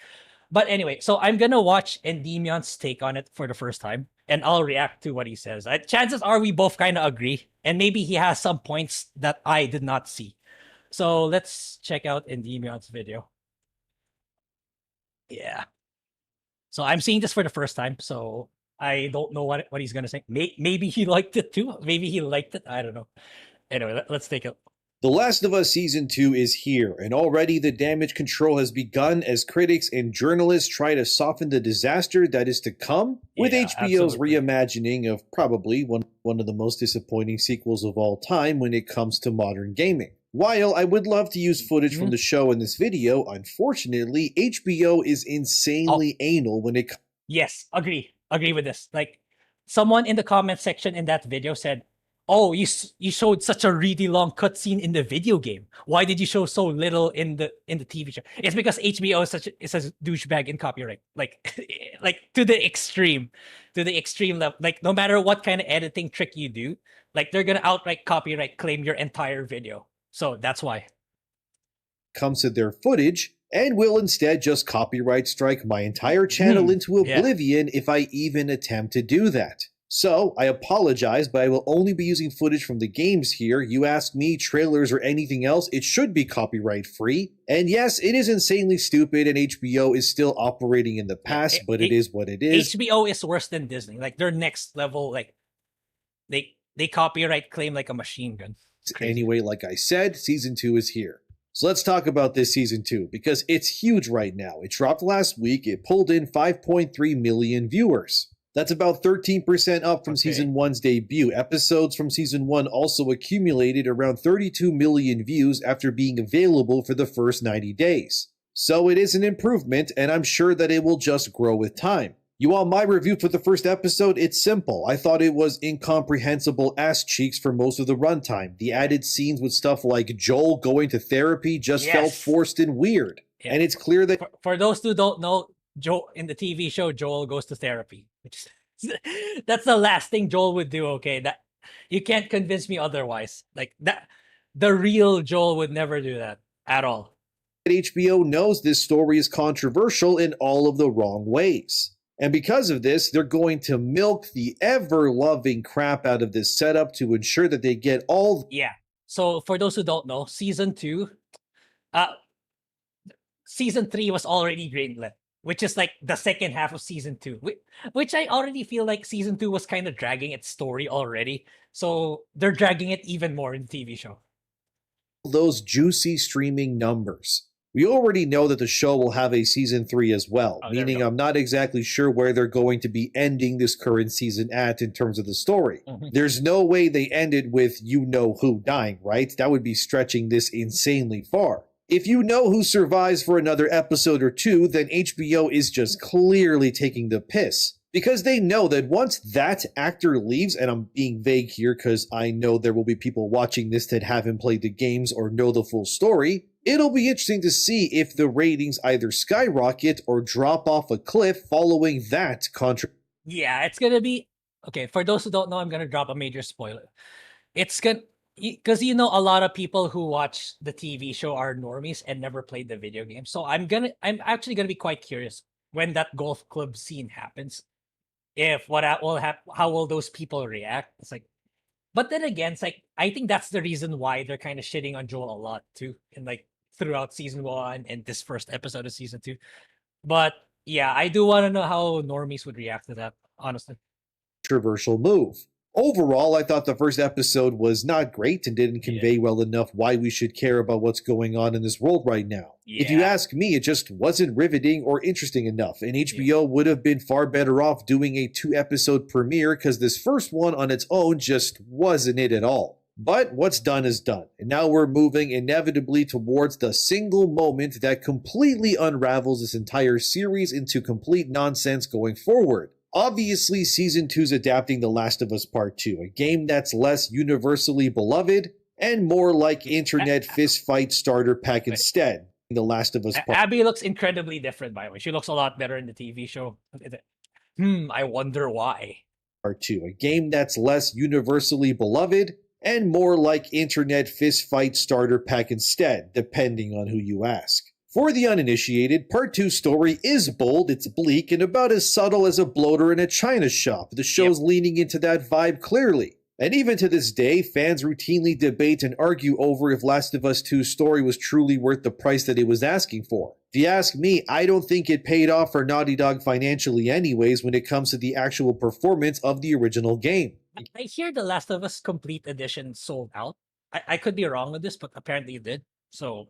But anyway, so I'm gonna watch Endymion's take on it for the first time, and I'll react to what he says. Chances are we both kind of agree, and maybe he has some points that I did not see. So let's check out Endymion's video. Yeah. So I'm seeing this for the first time, so I don't know what he's gonna say. Maybe he liked it too. Maybe he liked it. I don't know. Anyway, let's take it. The Last of Us Season 2 is here, and already the damage control has begun as critics and journalists try to soften the disaster that is to come, with HBO's reimagining of probably one of the most disappointing sequels of all time when it comes to modern gaming. While I would love to use footage from the show in this video, unfortunately, HBO is insanely anal when it comes. Yes, agree with this. Like, someone in the comment section in that video said, "Oh, you showed such a really long cutscene in the video game. Why did you show so little in the TV show?" It's because HBO is a douchebag in copyright, like to the extreme level. Like, no matter what kind of editing trick you do, like, they're gonna outright copyright claim your entire video. So that's why. Comes to their footage, and will instead just copyright strike my entire channel into oblivion if I even attempt to do that. So, I apologize, but I will only be using footage from the games here. You ask me, trailers or anything else, it should be copyright free. And yes, it is insanely stupid and HBO is still operating in the past, but it is what it is. HBO is worse than Disney. Like, their next level, like, they copyright claim like a machine gun. Anyway, like I said, Season 2 is here. So let's talk about this Season 2, because it's huge right now. It dropped last week, it pulled in 5.3 million viewers. That's about 13% up from Season 1's debut. Episodes from Season 1 also accumulated around 32 million views after being available for the first 90 days. So it is an improvement, and I'm sure that it will just grow with time. You want my review for the first episode? It's simple. I thought it was incomprehensible ass cheeks for most of the runtime. The added scenes with stuff like Joel going to therapy just felt forced and weird. Yeah. And it's clear that... For those who don't know, in the TV show, Joel goes to therapy. That's the last thing Joel would do, okay? That you can't convince me otherwise. Like, that, the real Joel would never do that at all. HBO knows this story is controversial in all of the wrong ways. And because of this, they're going to milk the ever-loving crap out of this setup to ensure that they get all... Yeah. So, for those who don't know, Season 2... Season 3 was already greenlit, which is like the second half of Season 2. Which I already feel like Season 2 was kind of dragging its story already. So, they're dragging it even more in the TV show. Those juicy streaming numbers. We already know that the show will have a Season 3 as well, meaning I'm not exactly sure where they're going to be ending this current season at in terms of the story. There's no way they end it with you-know-who dying, right? That would be stretching this insanely far. If you know who survives for another episode or two, then HBO is just clearly taking the piss. Because they know that once that actor leaves, and I'm being vague here because I know there will be people watching this that haven't played the games or know the full story, it'll be interesting to see if the ratings either skyrocket or drop off a cliff following that Yeah, it's gonna be... Okay, for those who don't know, I'm gonna drop a major spoiler. It's gonna... Because you know, a lot of people who watch the TV show are normies and never played the video game. So I'm actually gonna be quite curious when that golf club scene happens. How will those people react? It's like, but then again, it's like, I think that's the reason why they're kind of shitting on Joel a lot too, and like throughout Season 1 and this first episode of Season 2. But yeah, I do want to know how normies would react to that, honestly. Controversial move. Overall, I thought the first episode was not great and didn't convey well enough why we should care about what's going on in this world right now. If you ask me, it just wasn't riveting or interesting enough, and HBO would have been far better off doing a 2-episode premiere because this first one on its own just wasn't it at all. But what's done is done, and now we're moving inevitably towards the single moment that completely unravels this entire series into complete nonsense going forward. Obviously, Season 2's adapting The Last of Us Part 2, a game that's less universally beloved and more like internet fistfight starter pack instead. The Last of Us Part... Abby looks incredibly different, by the way. She looks a lot better in the TV show. I wonder why. Part 2, a game that's less universally beloved and more like internet fistfight starter pack instead, depending on who you ask. For the uninitiated, Part 2's story is bold, it's bleak, and about as subtle as a bloater in a china shop. The show's leaning into that vibe clearly. And even to this day, fans routinely debate and argue over if Last of Us 2's story was truly worth the price that it was asking for. If you ask me, I don't think it paid off for Naughty Dog financially anyways when it comes to the actual performance of the original game. I hear The Last of Us Complete Edition sold out. I could be wrong with this, but apparently it did. So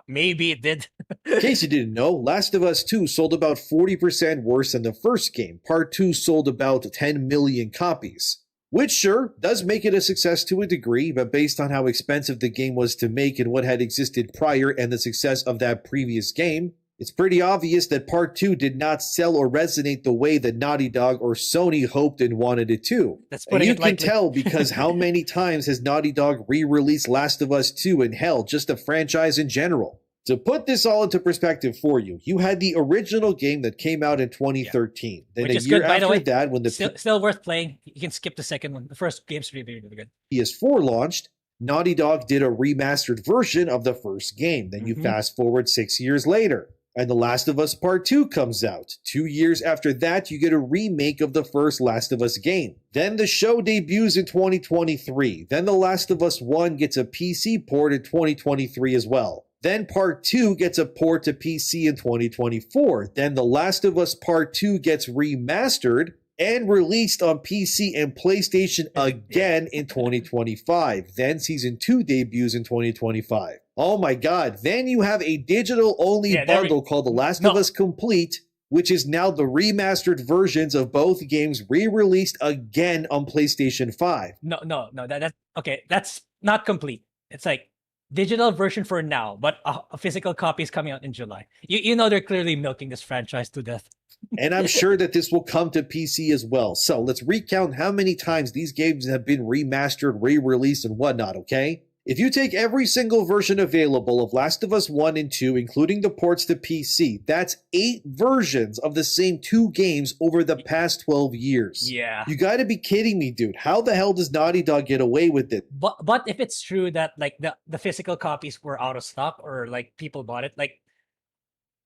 maybe it did. In case you didn't know, Last of Us 2 sold about 40% worse than the first game. Part 2 sold about 10 million copies. Which sure, does make it a success to a degree, but based on how expensive the game was to make and what had existed prior and the success of that previous game, it's pretty obvious that Part 2 did not sell or resonate the way that Naughty Dog or Sony hoped and wanted it to. And you can tell because how many times has Naughty Dog re-released Last of Us 2 and hell, just the franchise in general. To put this all into perspective for you, you had the original game that came out in 2013. Then Which a is year good, by the after way. that, when the Still worth playing. You can skip the second one. The first game's really good. PS4 launched, Naughty Dog did a remastered version of the first game. Then you fast forward 6 years later, and The Last of Us Part 2 comes out. 2 years after that, you get a remake of the first Last of Us game. Then the show debuts in 2023. Then The Last of Us 1 gets a PC port in 2023 as well. Then Part 2 gets a port to PC in 2024. Then The Last of Us Part 2 gets remastered and released on PC and PlayStation again in 2025. Then Season 2 debuts in 2025. Oh my god, then you have a digital-only bundle called The Last of Us Complete, which is now the remastered versions of both games re-released again on PlayStation 5. No, that's okay, that's not complete. It's like digital version for now, but a physical copy is coming out in July. You know they're clearly milking this franchise to death. And I'm sure that this will come to PC as well. So let's recount how many times these games have been remastered, re-released, and whatnot, okay? If you take every single version available of Last of Us 1 and 2, including the ports to PC, that's 8 versions of the same 2 games over the past 12 years. Yeah. You gotta be kidding me, dude. How the hell does Naughty Dog get away with it? But if it's true that like the physical copies were out of stock or like people bought it, like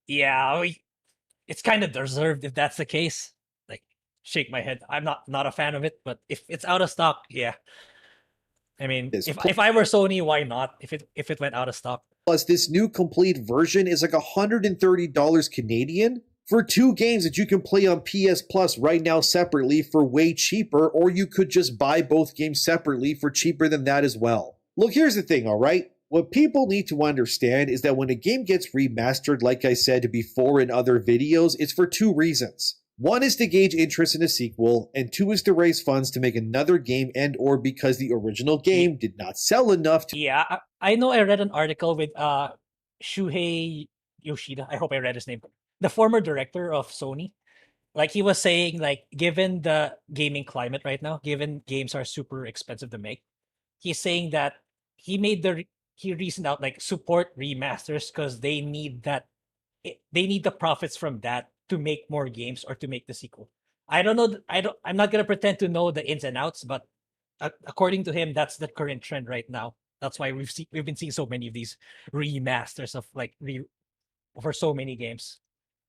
it's kind of deserved if that's the case. Like, shake my head. I'm not a fan of it, but if it's out of stock, yeah. I mean, if I were Sony, why not? If it went out of stock. Plus, this new complete version is like $130 Canadian for 2 games that you can play on PS Plus right now separately for way cheaper, or you could just buy both games separately for cheaper than that as well. Look, here's the thing, all right? What people need to understand is that when a game gets remastered, like I said before in other videos, it's for 2 reasons. 1 is to gauge interest in a sequel, and 2 is to raise funds to make another game and or because the original game did not sell enough to... Yeah, I know I read an article with Shuhei Yoshida. I hope I read his name. The former director of Sony. Like, he was saying, like, given the gaming climate right now, given games are super expensive to make, he's saying that he reasoned out, like, support remasters because they need the profits from that to make more games or to make the sequel. I don't know. I'm not gonna pretend to know the ins and outs, but according to him, that's the current trend right now. That's why we've been seeing so many of these remasters of like for so many games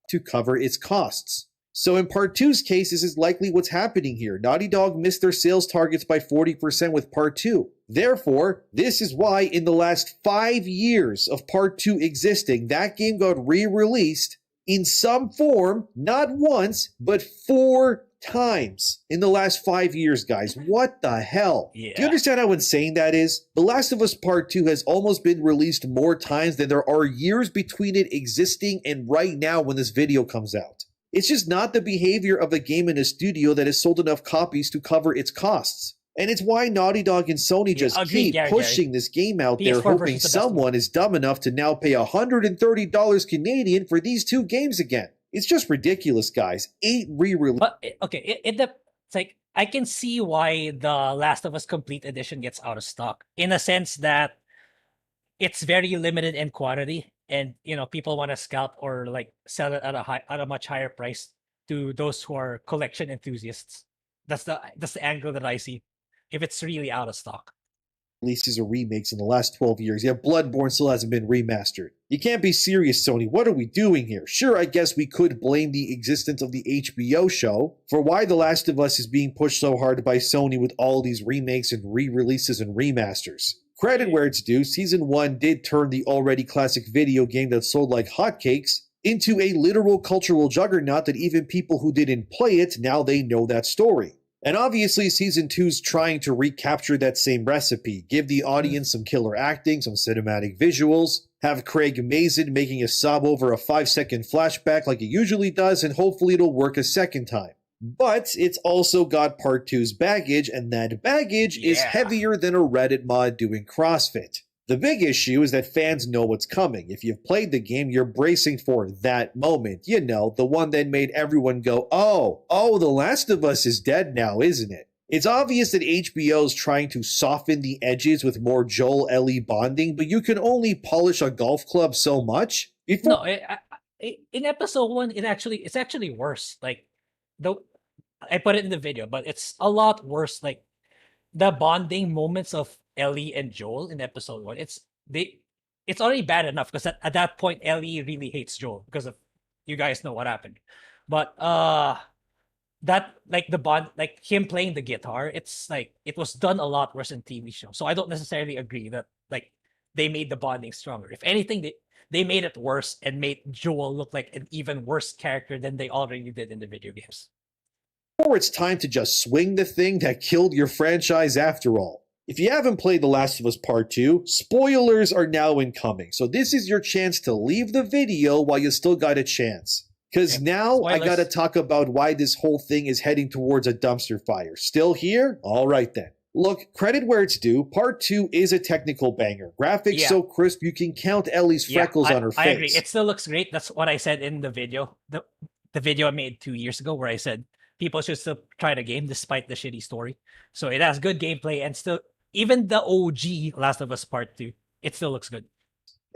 to cover its costs. So in Part 2's case, this is likely what's happening here. Naughty Dog missed their sales targets by 40% with Part 2. Therefore, this is why in the last 5 years of Part 2 existing, that game got re-released in some form, not once, but 4 times in the last 5 years, guys. What the hell? Yeah. Do you understand how insane that is? The Last of Us Part 2 has almost been released more times than there are years between it existing and right now when this video comes out. It's just not the behavior of a game in a studio that has sold enough copies to cover its costs. And it's why Naughty Dog and Sony just keep pushing this game out there, hoping someone is dumb enough to now pay $130 Canadian for these 2 games again. It's just ridiculous, guys. 8 re-releases. But okay, it's like I can see why the Last of Us Complete Edition gets out of stock in a sense that it's very limited in quantity, and people want to scalp or like sell it at a much higher price to those who are collection enthusiasts. That's the angle that I see. If it's really out of stock. Releases or remakes in the last 12 years. Yeah, Bloodborne still hasn't been remastered. You can't be serious, Sony. What are we doing here? Sure, I guess we could blame the existence of the HBO show for why The Last of Us is being pushed so hard by Sony with all these remakes and re-releases and remasters. Credit where it's due, Season 1 did turn the already classic video game that sold like hotcakes into a literal cultural juggernaut that even people who didn't play it, now they know that story. And obviously, Season 2's trying to recapture that same recipe, give the audience some killer acting, some cinematic visuals, have Craig Mazin making a sob over a 5-second flashback like it usually does, and hopefully it'll work a second time. But it's also got Part 2's baggage, and that baggage is heavier than a Reddit mod doing CrossFit. The big issue is that fans know what's coming. If you've played the game, you're bracing for that moment. You know, the one that made everyone go, oh, The Last of Us is dead now, isn't it? It's obvious that HBO's trying to soften the edges with more Joel-Ellie bonding, but you can only polish a golf club so much. No, in episode 1, it's actually worse. Like, though I put it in the video, but it's a lot worse. Like, the bonding moments of Ellie and Joel in episode 1, it's already bad enough because at that point Ellie really hates Joel because of, you guys know what happened. But that, like, the bond, like him playing the guitar, it's like it was done a lot worse in TV show. So I don't necessarily agree that like they made the bonding stronger. If anything, they made it worse and made Joel look like an even worse character than they already did in the video games. Or it's time to just swing the thing that killed your franchise after all. If you haven't played The Last of Us Part 2, spoilers are now incoming, so this is your chance to leave the video while you still got a chance. Because now spoilers. I gotta talk about why this whole thing is heading towards a dumpster fire. Still here? Alright then. Look, credit where it's due, Part 2 is a technical banger. Graphics so crisp you can count Ellie's freckles on her face. I agree, it still looks great. That's what I said in the video. The video I made 2 years ago where I said people should still try the game despite the shitty story. So it has good gameplay and still, even the OG Last of Us Part 2, it still looks good.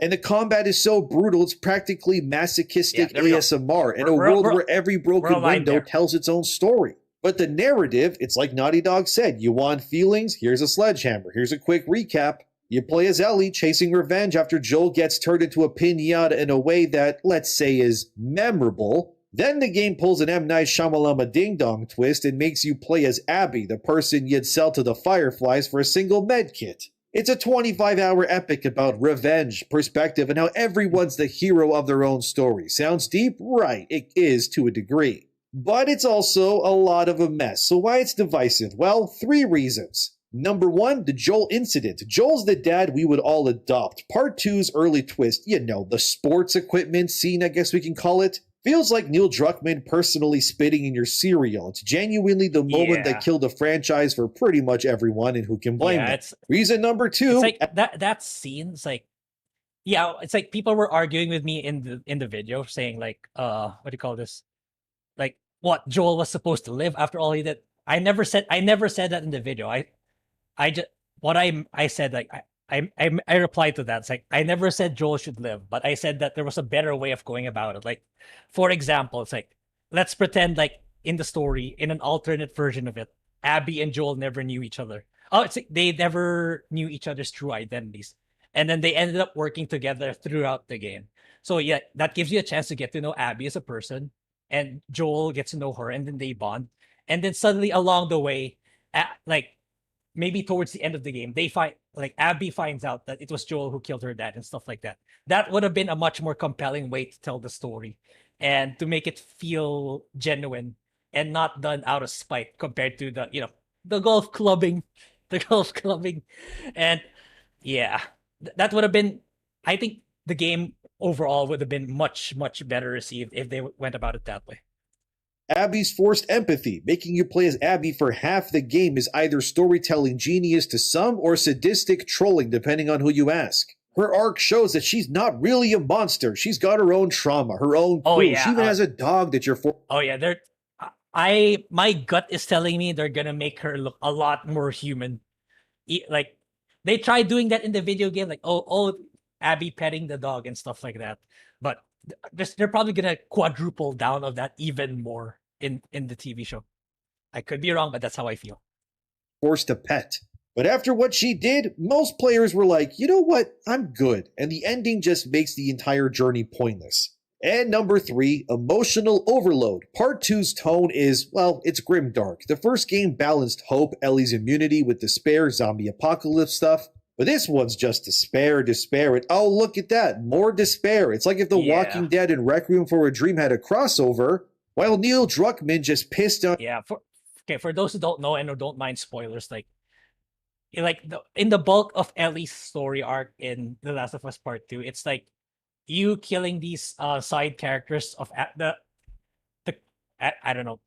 And the combat is so brutal, it's practically masochistic ASMR in a world where every broken window tells its own story. But the narrative, it's like Naughty Dog said, you want feelings? Here's a sledgehammer. Here's a quick recap. You play as Ellie chasing revenge after Joel gets turned into a piñata in a way that, let's say, is memorable. Then the game pulls an M. Night Shyamalan ding-dong twist and makes you play as Abby, the person you'd sell to the Fireflies for a single medkit. It's a 25-hour epic about revenge, perspective, and how everyone's the hero of their own story. Sounds deep? Right, it is to a degree. But it's also a lot of a mess. So why it's divisive? Well, 3 reasons. Number 1, the Joel incident. Joel's the dad we would all adopt. Part 2's early twist, you know, the sports equipment scene, I guess we can call it. Feels like Neil Druckmann personally spitting in your cereal. It's genuinely the moment that killed the franchise for pretty much everyone, and who can blame them. Reason number 2. It's like that scene's like, it's like people were arguing with me in the video saying like, what do you call this? Like, what, Joel was supposed to live after all he did? I never said that in the video. I said, like, I replied to that. It's like, I never said Joel should live, but I said that there was a better way of going about it. Like, for example, it's like, let's pretend like in the story, in an alternate version of it, Abby and Joel never knew each other. Oh, it's like they never knew each other's true identities. And then they ended up working together throughout the game. So yeah, that gives you a chance to get to know Abby as a person, and Joel gets to know her, and then they bond. And then suddenly along the way, like maybe towards the end of the game, they find, like, Abby finds out that it was Joel who killed her dad and stuff like that. That would have been a much more compelling way to tell the story and to make it feel genuine and not done out of spite compared to the golf clubbing. And yeah, that would have been, I think the game overall would have been much, much better received if they went about it that way. Abby's forced empathy. Making you play as Abby for half the game is either storytelling genius to some or sadistic trolling, depending on who you ask. Her arc shows that she's not really a monster. She's got her own trauma, her own crew. She even has a dog that you're for. Oh yeah, my gut is telling me they're gonna make her look a lot more human. Like, they tried doing that in the video game, like Abby petting the dog and stuff like that. But they're probably gonna quadruple down of that even more in the TV show. I could be wrong, but that's how I feel. Forced to pet. But after what she did, most players were like, you know what, I'm good. And the ending just makes the entire journey pointless. And number 3, emotional overload. Part 2's tone is, well, it's grimdark. The first game balanced hope, Ellie's immunity with despair, zombie apocalypse stuff. But this one's just despair, and oh, look at that, more despair. It's like if The Walking Dead and Requiem for a Dream had a crossover, while Neil Druckmann just pissed on... Yeah, okay, for those who don't know and who don't mind spoilers, like in the bulk of Ellie's story arc in The Last of Us Part 2, it's like you killing these side characters of I don't know,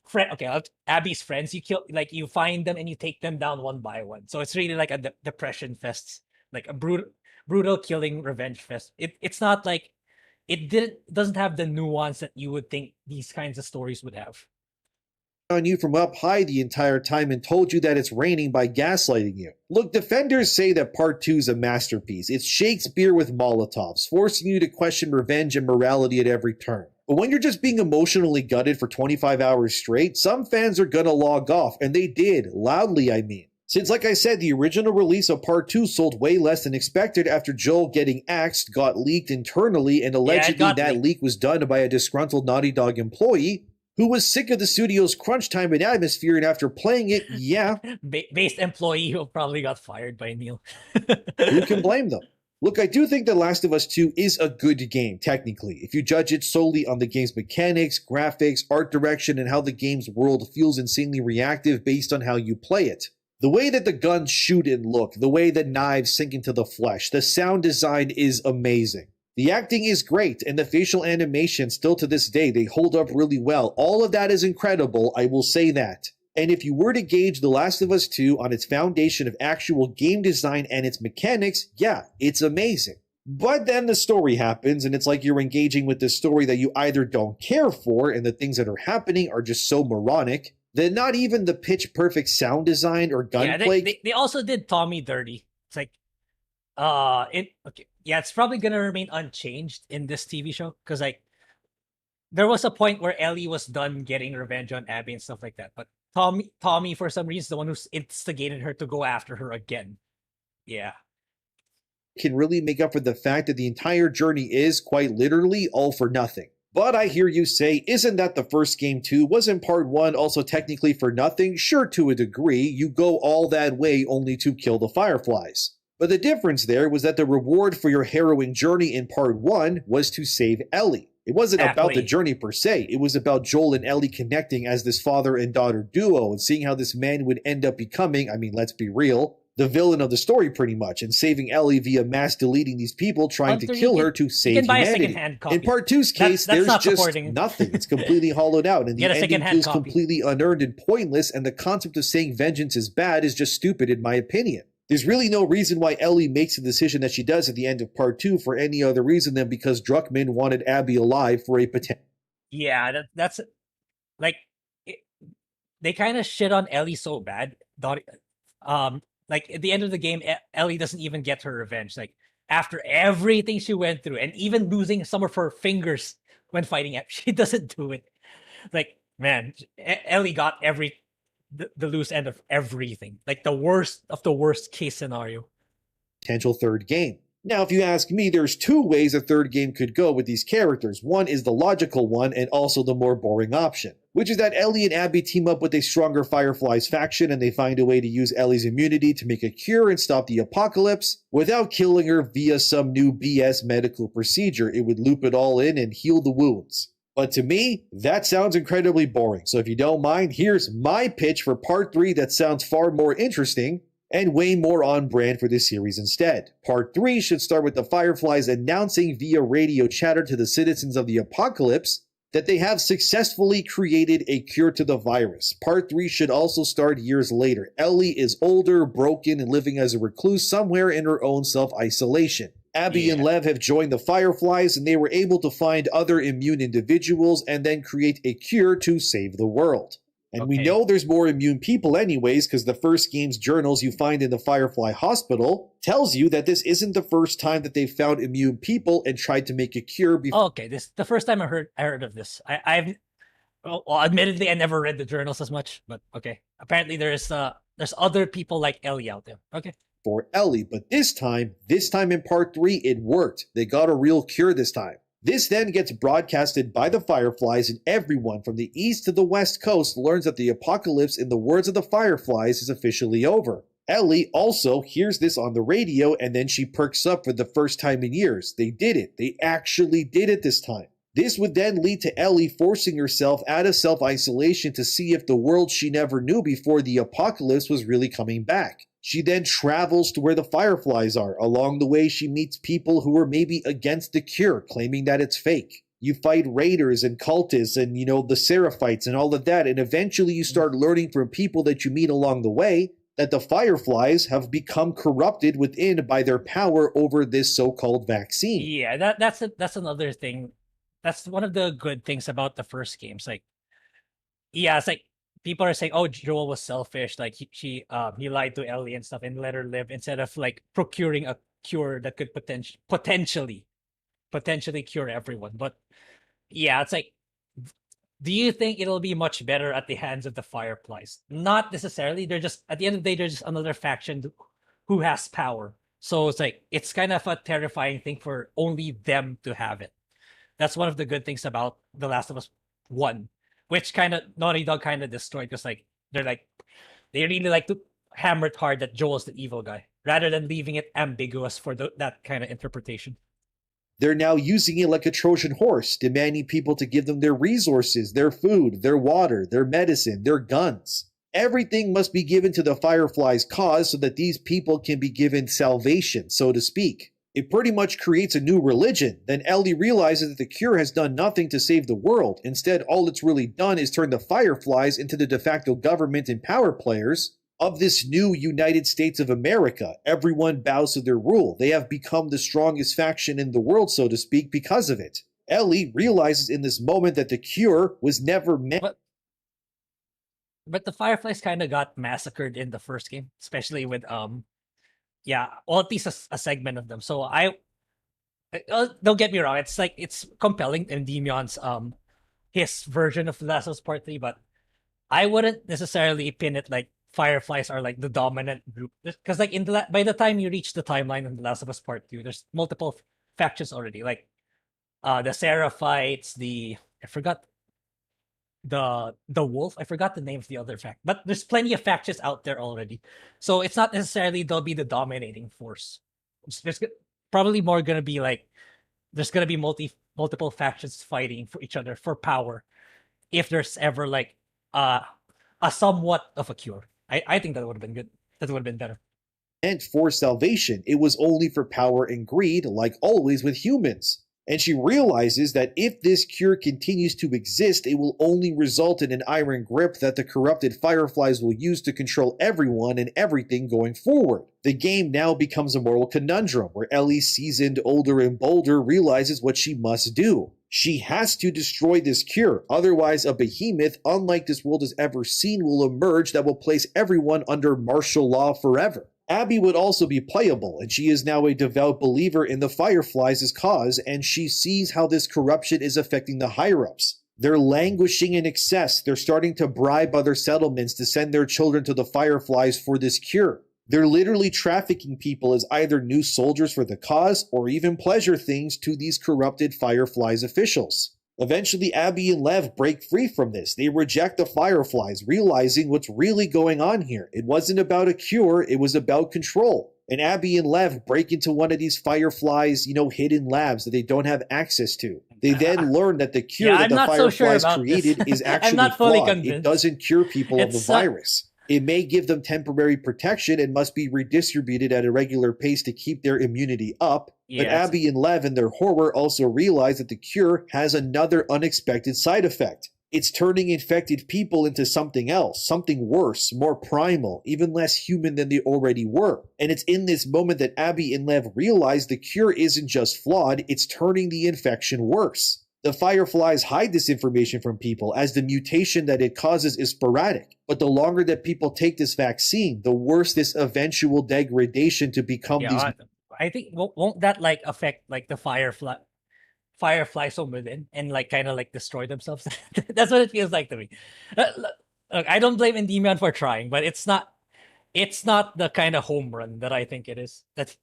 friend. Okay, Abby's friends. You kill, like, you find them and you take them down one by one. So it's really like a depression fest, like a brutal killing revenge fest. It's not like doesn't have the nuance that you would think these kinds of stories would have. On you from up high the entire time and told you that it's raining by gaslighting you. Look, defenders say that Part 2 is a masterpiece. It's Shakespeare with Molotovs, forcing you to question revenge and morality at every turn. But when you're just being emotionally gutted for 25 hours straight, some fans are gonna log off, and they did, loudly I mean. Since, like I said, the original release of Part 2 sold way less than expected after Joel getting axed got leaked internally, and allegedly that leak was done by a disgruntled Naughty Dog employee who was sick of the studio's crunch time and atmosphere, and after playing it, based employee who probably got fired by Neil. Who can blame them? Look, I do think The Last of Us 2 is a good game, technically, if you judge it solely on the game's mechanics, graphics, art direction, and how the game's world feels insanely reactive based on how you play it. The way that the guns shoot and look, the way the knives sink into the flesh, the sound design is amazing. The acting is great, and the facial animation, still to this day, they hold up really well. All of that is incredible, I will say that. And if you were to gauge The Last of Us 2 on its foundation of actual game design and its mechanics, yeah, it's amazing. But then the story happens, and it's like you're engaging with this story that you either don't care for, and the things that are happening are just so moronic, that not even the pitch-perfect sound design or gunplay... Yeah, they also did Tommy dirty. It's like, okay. Yeah, it's probably gonna remain unchanged in this TV show, because like there was a point where Ellie was done getting revenge on Abby and stuff like that, but Tommy for some reason is the one who instigated her to go after her again. Yeah, can really make up for the fact that the entire journey is quite literally all for nothing. But I hear you say, isn't that the first game too? Wasn't Part 1 also technically for nothing? Sure, to a degree, you go all that way only to kill the Fireflies. But the difference there was that the reward for your harrowing journey in Part 1 was to save Ellie. It wasn't about the journey per se, it was about Joel and Ellie connecting as this father and daughter duo and seeing how this man would end up becoming, I mean, let's be real, the villain of the story pretty much, and saving Ellie via mass deleting these people trying to kill her to save humanity. In Part 2's case, there's just nothing. It's completely hollowed out, and the ending feels completely unearned and pointless, and the concept of saying vengeance is bad is just stupid in my opinion. There's really no reason why Ellie makes the decision that she does at the end of Part 2 for any other reason than because Druckmann wanted Abby alive for a potential... Yeah, that's... Like, they kind of shit on Ellie so bad. Like, at the end of the game, Ellie doesn't even get her revenge. Like, after everything she went through, and even losing some of her fingers when fighting Abby, she doesn't do it. Like, man, Ellie got the loose end of everything, like the worst of the worst case scenario. Potential third game. Now, if you ask me, there's two ways a third game could go with these characters. One is the logical one and also the more boring option, which is that Ellie and Abby team up with a stronger Fireflies faction and they find a way to use Ellie's immunity to make a cure and stop the apocalypse without killing her via some new BS medical procedure. It would loop it all in and heal the wounds. But to me, that sounds incredibly boring. So if you don't mind, here's my pitch for Part 3 that sounds far more interesting and way more on brand for this series instead. Part 3 should start with the Fireflies announcing via radio chatter to the citizens of the apocalypse that they have successfully created a cure to the virus. Part 3 should also start years later. Ellie is older, broken, and living as a recluse somewhere in her own self-isolation. Abby and Lev have joined the Fireflies, and they were able to find other immune individuals and then create a cure to save the world. And we know there's more immune people anyways, because the first game's journals you find in the Firefly Hospital tells you that this isn't the first time that they've found immune people and tried to make a cure before. Okay, this the first time I heard of this. Admittedly, I never read the journals as much, but okay. Apparently there's other people like Ellie out there. Okay. For Ellie, but this time in Part 3, it worked. They got a real cure this time. This then gets broadcasted by the Fireflies, and everyone from the east to the west coast learns that the apocalypse, in the words of the Fireflies, is officially over. Ellie also hears this on the radio, and then she perks up for the first time in years. They did it. They actually did it this time. This would then lead to Ellie forcing herself out of self-isolation to see if the world she never knew before the apocalypse was really coming back. She then travels to where the Fireflies are. Along the way, she meets people who are maybe against the cure, claiming that it's fake. You fight raiders and cultists and, the Seraphites and all of that, and eventually you start learning from people that you meet along the way that the Fireflies have become corrupted within by their power over this so-called vaccine. Yeah, that's another thing. That's one of the good things about the first games. Like, yeah, it's like people are saying, "Oh, Joel was selfish. Like he lied to Ellie and stuff and let her live instead of like procuring a cure that could potentially cure everyone." But yeah, it's like, do you think it'll be much better at the hands of the Fireflies? Not necessarily. They're just, at the end of the day, they're just another faction who has power. So it's like, it's kind of a terrifying thing for only them to have it. That's one of the good things about The Last of Us 1, which kind of Naughty Dog kind of destroyed, because like they really like to hammer it hard that Joel's the evil guy rather than leaving it ambiguous for that kind of interpretation. They're now using it like a Trojan horse, demanding people to give them their resources, their food, their water, their medicine, their guns. Everything must be given to the Fireflies' cause so that these people can be given salvation, so to speak. It pretty much creates a new religion. Then Ellie realizes that the cure has done nothing to save the world. Instead, all it's really done is turn the Fireflies into the de facto government and power players of this new United States of America. Everyone bows to their rule. They have become the strongest faction in the world, so to speak, because of it. Ellie realizes in this moment that the cure was never meant. But the Fireflies kind of got massacred in the first game, especially with yeah, or at least a segment of them. So don't get me wrong, it's like, it's compelling in Demion's his version of The Last of Us Part 3, but I wouldn't necessarily pin it like Fireflies are like the dominant group, because like by the time you reach the timeline in The Last of Us Part 2, there's multiple factions already, like the Seraphites, I forgot the wolf. I forgot the name of the other fact, but there's plenty of factions out there already. So it's not necessarily they'll be the dominating force. There's probably more gonna be like, there's gonna be multiple factions fighting for each other for power, if there's ever like a somewhat of a cure. I think that would have been good. That would have been better. Meant for salvation. It was only for power and greed, like always with humans. And she realizes that if this cure continues to exist, it will only result in an iron grip that the corrupted Fireflies will use to control everyone and everything going forward. The game now becomes a moral conundrum, where Ellie, seasoned, older, and bolder, realizes what she must do. She has to destroy this cure, otherwise a behemoth unlike this world has ever seen will emerge that will place everyone under martial law forever. Abby would also be playable, and she is now a devout believer in the Fireflies' cause, and she sees how this corruption is affecting the higher-ups. They're languishing in excess. They're starting to bribe other settlements to send their children to the Fireflies for this cure. They're literally trafficking people as either new soldiers for the cause or even pleasure things to these corrupted Fireflies officials. Eventually, Abby and Lev break free from this. They reject the Fireflies, realizing what's really going on here. It wasn't about a cure, it was about control. And Abby and Lev break into one of these Fireflies, hidden labs that they don't have access to. They then learn that the cure that the Fireflies created is actually flawed. It doesn't cure people of the virus. It may give them temporary protection and must be redistributed at a regular pace to keep their immunity up. But Abby and Lev in their horror also realize that the cure has another unexpected side effect. It's turning infected people into something else, something worse, more primal, even less human than they already were. And it's in this moment that Abby and Lev realize the cure isn't just flawed, it's turning the infection worse. The Fireflies hide this information from people as the mutation that it causes is sporadic. But the longer that people take this vaccine, the worse this eventual degradation to become these... I think, won't that like affect like the Fireflies from within and like kind of like destroy themselves? That's what it feels like to me. Look, I don't blame Endymion for trying, but it's not the kind of home run that I think it is. That's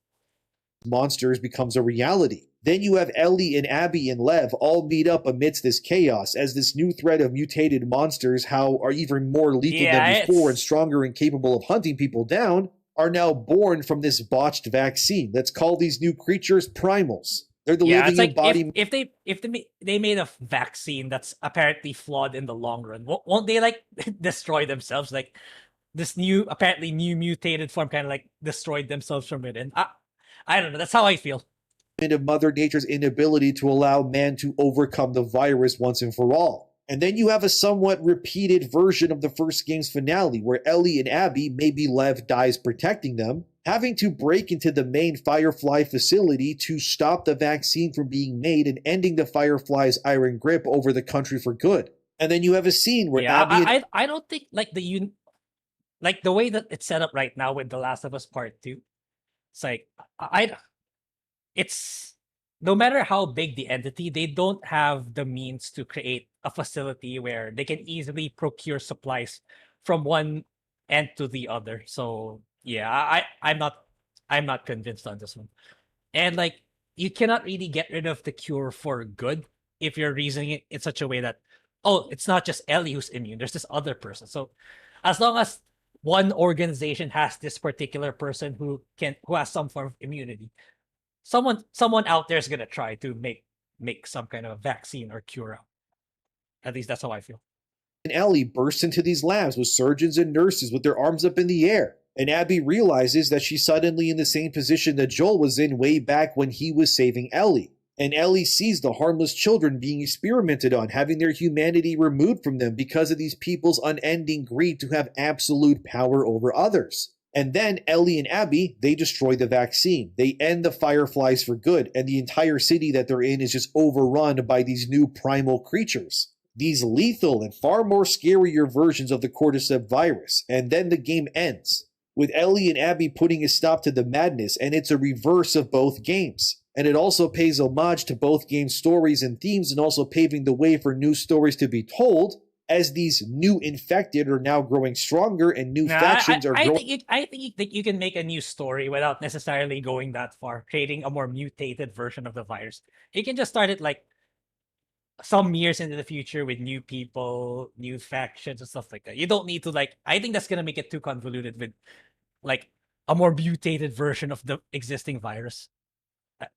monsters becomes a reality. Then you have Ellie and Abby and Lev all meet up amidst this chaos as this new threat of mutated monsters, how are even more lethal than before and stronger and capable of hunting people down, are now born from this botched vaccine. Let's call these new creatures primals. They're the Yeah, living it's like embodiment if they made a vaccine that's apparently flawed in the long run, won't they like destroy themselves? Like this new apparently new mutated form kind of like destroyed themselves from within. I don't know. That's how I feel. of Mother Nature's inability to allow man to overcome the virus once and for all. And then you have a somewhat repeated version of the first game's finale, where Ellie and Abby, maybe Lev dies protecting them, having to break into the main Firefly facility to stop the vaccine from being made and ending the Firefly's iron grip over the country for good. And then you have a scene where Yeah, Abby and I don't think like like the way that it's set up right now with The Last of Us Part 2. It's like it's no matter how big the entity, they don't have the means to create a facility where they can easily procure supplies from one end to the other. So yeah, I'm not convinced on this one. And like you cannot really get rid of the cure for good if you're reasoning it in such a way that, oh, it's not just Ellie who's immune, there's this other person. So as long as one organization has this particular person who has some form of immunity, someone out there is gonna try to make some kind of vaccine or cure out. At least that's how I feel. Ellie burst into these labs with surgeons and nurses with their arms up in the air. And Abby realizes that she's suddenly in the same position that Joel was in way back when he was saving Ellie. And Ellie sees the harmless children being experimented on, having their humanity removed from them because of these people's unending greed to have absolute power over others. And then Ellie and Abby, they destroy the vaccine. They end the Fireflies for good, and the entire city that they're in is just overrun by these new primal creatures. These lethal and far more scarier versions of the cordyceps virus. And then the game ends, with Ellie and Abby putting a stop to the madness, and it's a reverse of both games. And it also pays homage to both games' stories and themes, and also paving the way for new stories to be told, as these new infected are now growing stronger and new factions are growing. I think you can make a new story without necessarily going that far, creating a more mutated version of the virus. You can just start it like some years into the future with new people, new factions and stuff like that. You don't need to like, I think that's gonna make it too convoluted with like a more mutated version of the existing virus.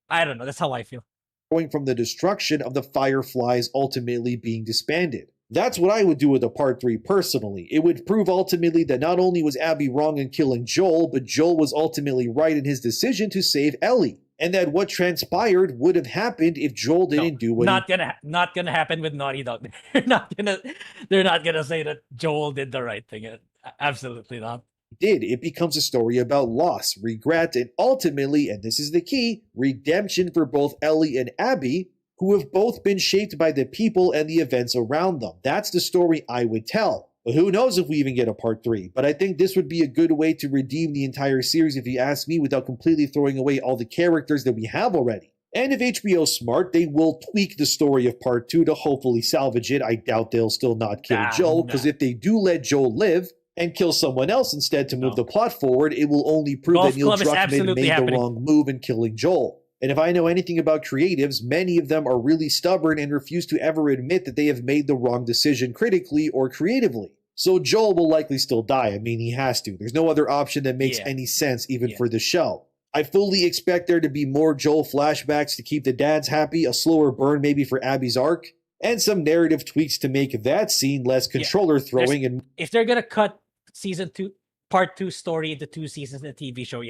I don't know, that's how I feel. Going from the destruction of the Fireflies ultimately being disbanded. That's what I would do with a part 3 personally. It would prove ultimately that not only was Abby wrong in killing Joel, but Joel was ultimately right in his decision to save Ellie. And that what transpired would have happened if Joel didn't do what not gonna happen with Naughty Dog. They're not gonna say that Joel did the right thing. Absolutely not. did. It becomes a story about loss, regret, and ultimately, and this is the key, redemption for both Ellie and Abby, who have both been shaped by the people and the events around them. That's the story I would tell. But who knows if we even get a part 3. But I think this would be a good way to redeem the entire series if you ask me, without completely throwing away all the characters that we have already. And if HBO's smart, they will tweak the story of part 2 to hopefully salvage it. I doubt they'll still not kill Joel, because if they do let Joel live and kill someone else instead to move the plot forward, it will only prove that Neil Druckmann made the wrong move in killing Joel. And if I know anything about creatives, many of them are really stubborn and refuse to ever admit that they have made the wrong decision critically or creatively. So Joel will likely still die. I mean, he has to. There's no other option that makes any sense even for the show. I fully expect there to be more Joel flashbacks to keep the dads happy, a slower burn maybe for Abby's arc, and some narrative tweaks to make that scene less controller throwing. And if they're gonna cut season 2, part 2 story into 2 seasons in the TV show,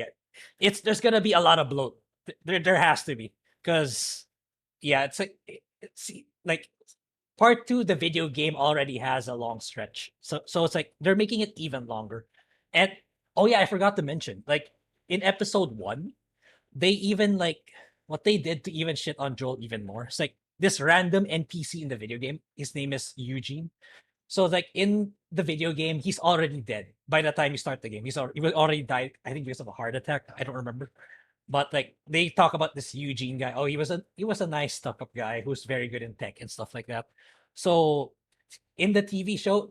there's gonna be a lot of bloat. There has to be, because it's like part 2, the video game already has a long stretch, so it's like they're making it even longer. And I forgot to mention, like in episode 1, they even like what they did to even shit on Joel even more. It's like this random NPC in the video game, his name is Eugene. So like in the video game, he's already dead by the time you start the game. He already died, I think, because of a heart attack. I don't remember. But like they talk about this Eugene guy. Oh, he was a nice stuck-up guy who's very good in tech and stuff like that. So in the TV show,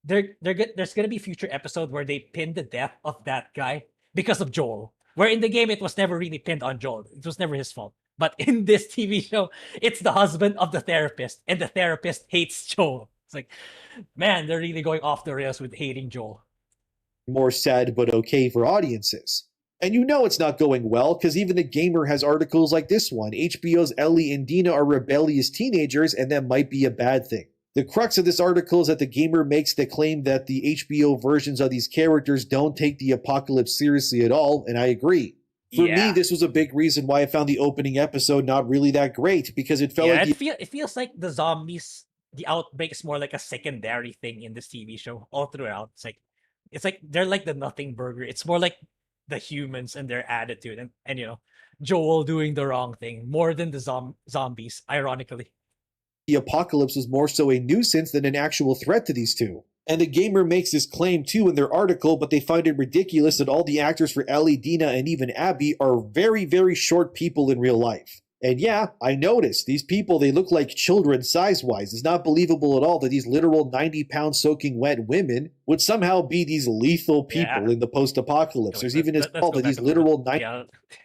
there's gonna be future episode where they pin the death of that guy because of Joel. Where in the game it was never really pinned on Joel. It was never his fault. But in this TV show, it's the husband of the therapist, and the therapist hates Joel. It's like, man, they're really going off the rails with hating Joel. More sad but okay for audiences. And you know it's not going well, because even The Gamer has articles like this one. HBO's Ellie and Dina are rebellious teenagers, and that might be a bad thing. The crux of this article is that The Gamer makes the claim that the HBO versions of these characters don't take the apocalypse seriously at all, and I agree. For me, this was a big reason why I found the opening episode not really that great, because it felt like... It feels like the zombies, the outbreak is more like a secondary thing in this TV show all throughout. It's like they're like the nothing burger. It's more like the humans and their attitude and you know, Joel doing the wrong thing more than the zombies, ironically. The apocalypse was more so a nuisance than an actual threat to these two. And The Gamer makes this claim too in their article, but they find it ridiculous that all the actors for Ellie, Dina, and even Abby are very, very short people in real life. And yeah, I noticed, these people, they look like children size-wise. It's not believable at all that these literal 90-pound soaking wet women would somehow be these lethal people in the post-apocalypse. There's even this call that these literal...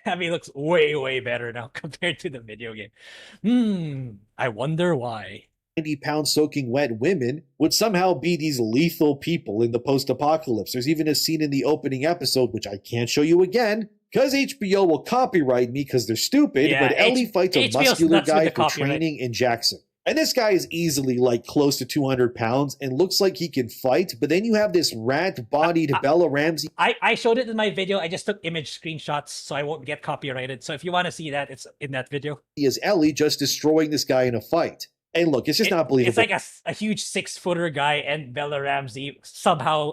Abby looks way, way better now compared to the video game. I wonder why. 90-pound soaking wet women would somehow be these lethal people in the post-apocalypse. There's even a scene in the opening episode, which I can't show you again, because HBO will copyright me because they're stupid, but Ellie fights a muscular guy for training in Jackson. And this guy is easily like close to 200 pounds and looks like he can fight, but then you have this rat-bodied Bella Ramsey. I showed it in my video. I just took image screenshots so I won't get copyrighted. So if you want to see that, it's in that video. He is Ellie just destroying this guy in a fight. And look, it's just not believable. It's like a huge 6-footer guy and Bella Ramsey somehow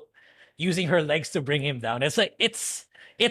using her legs to bring him down. It's like, it's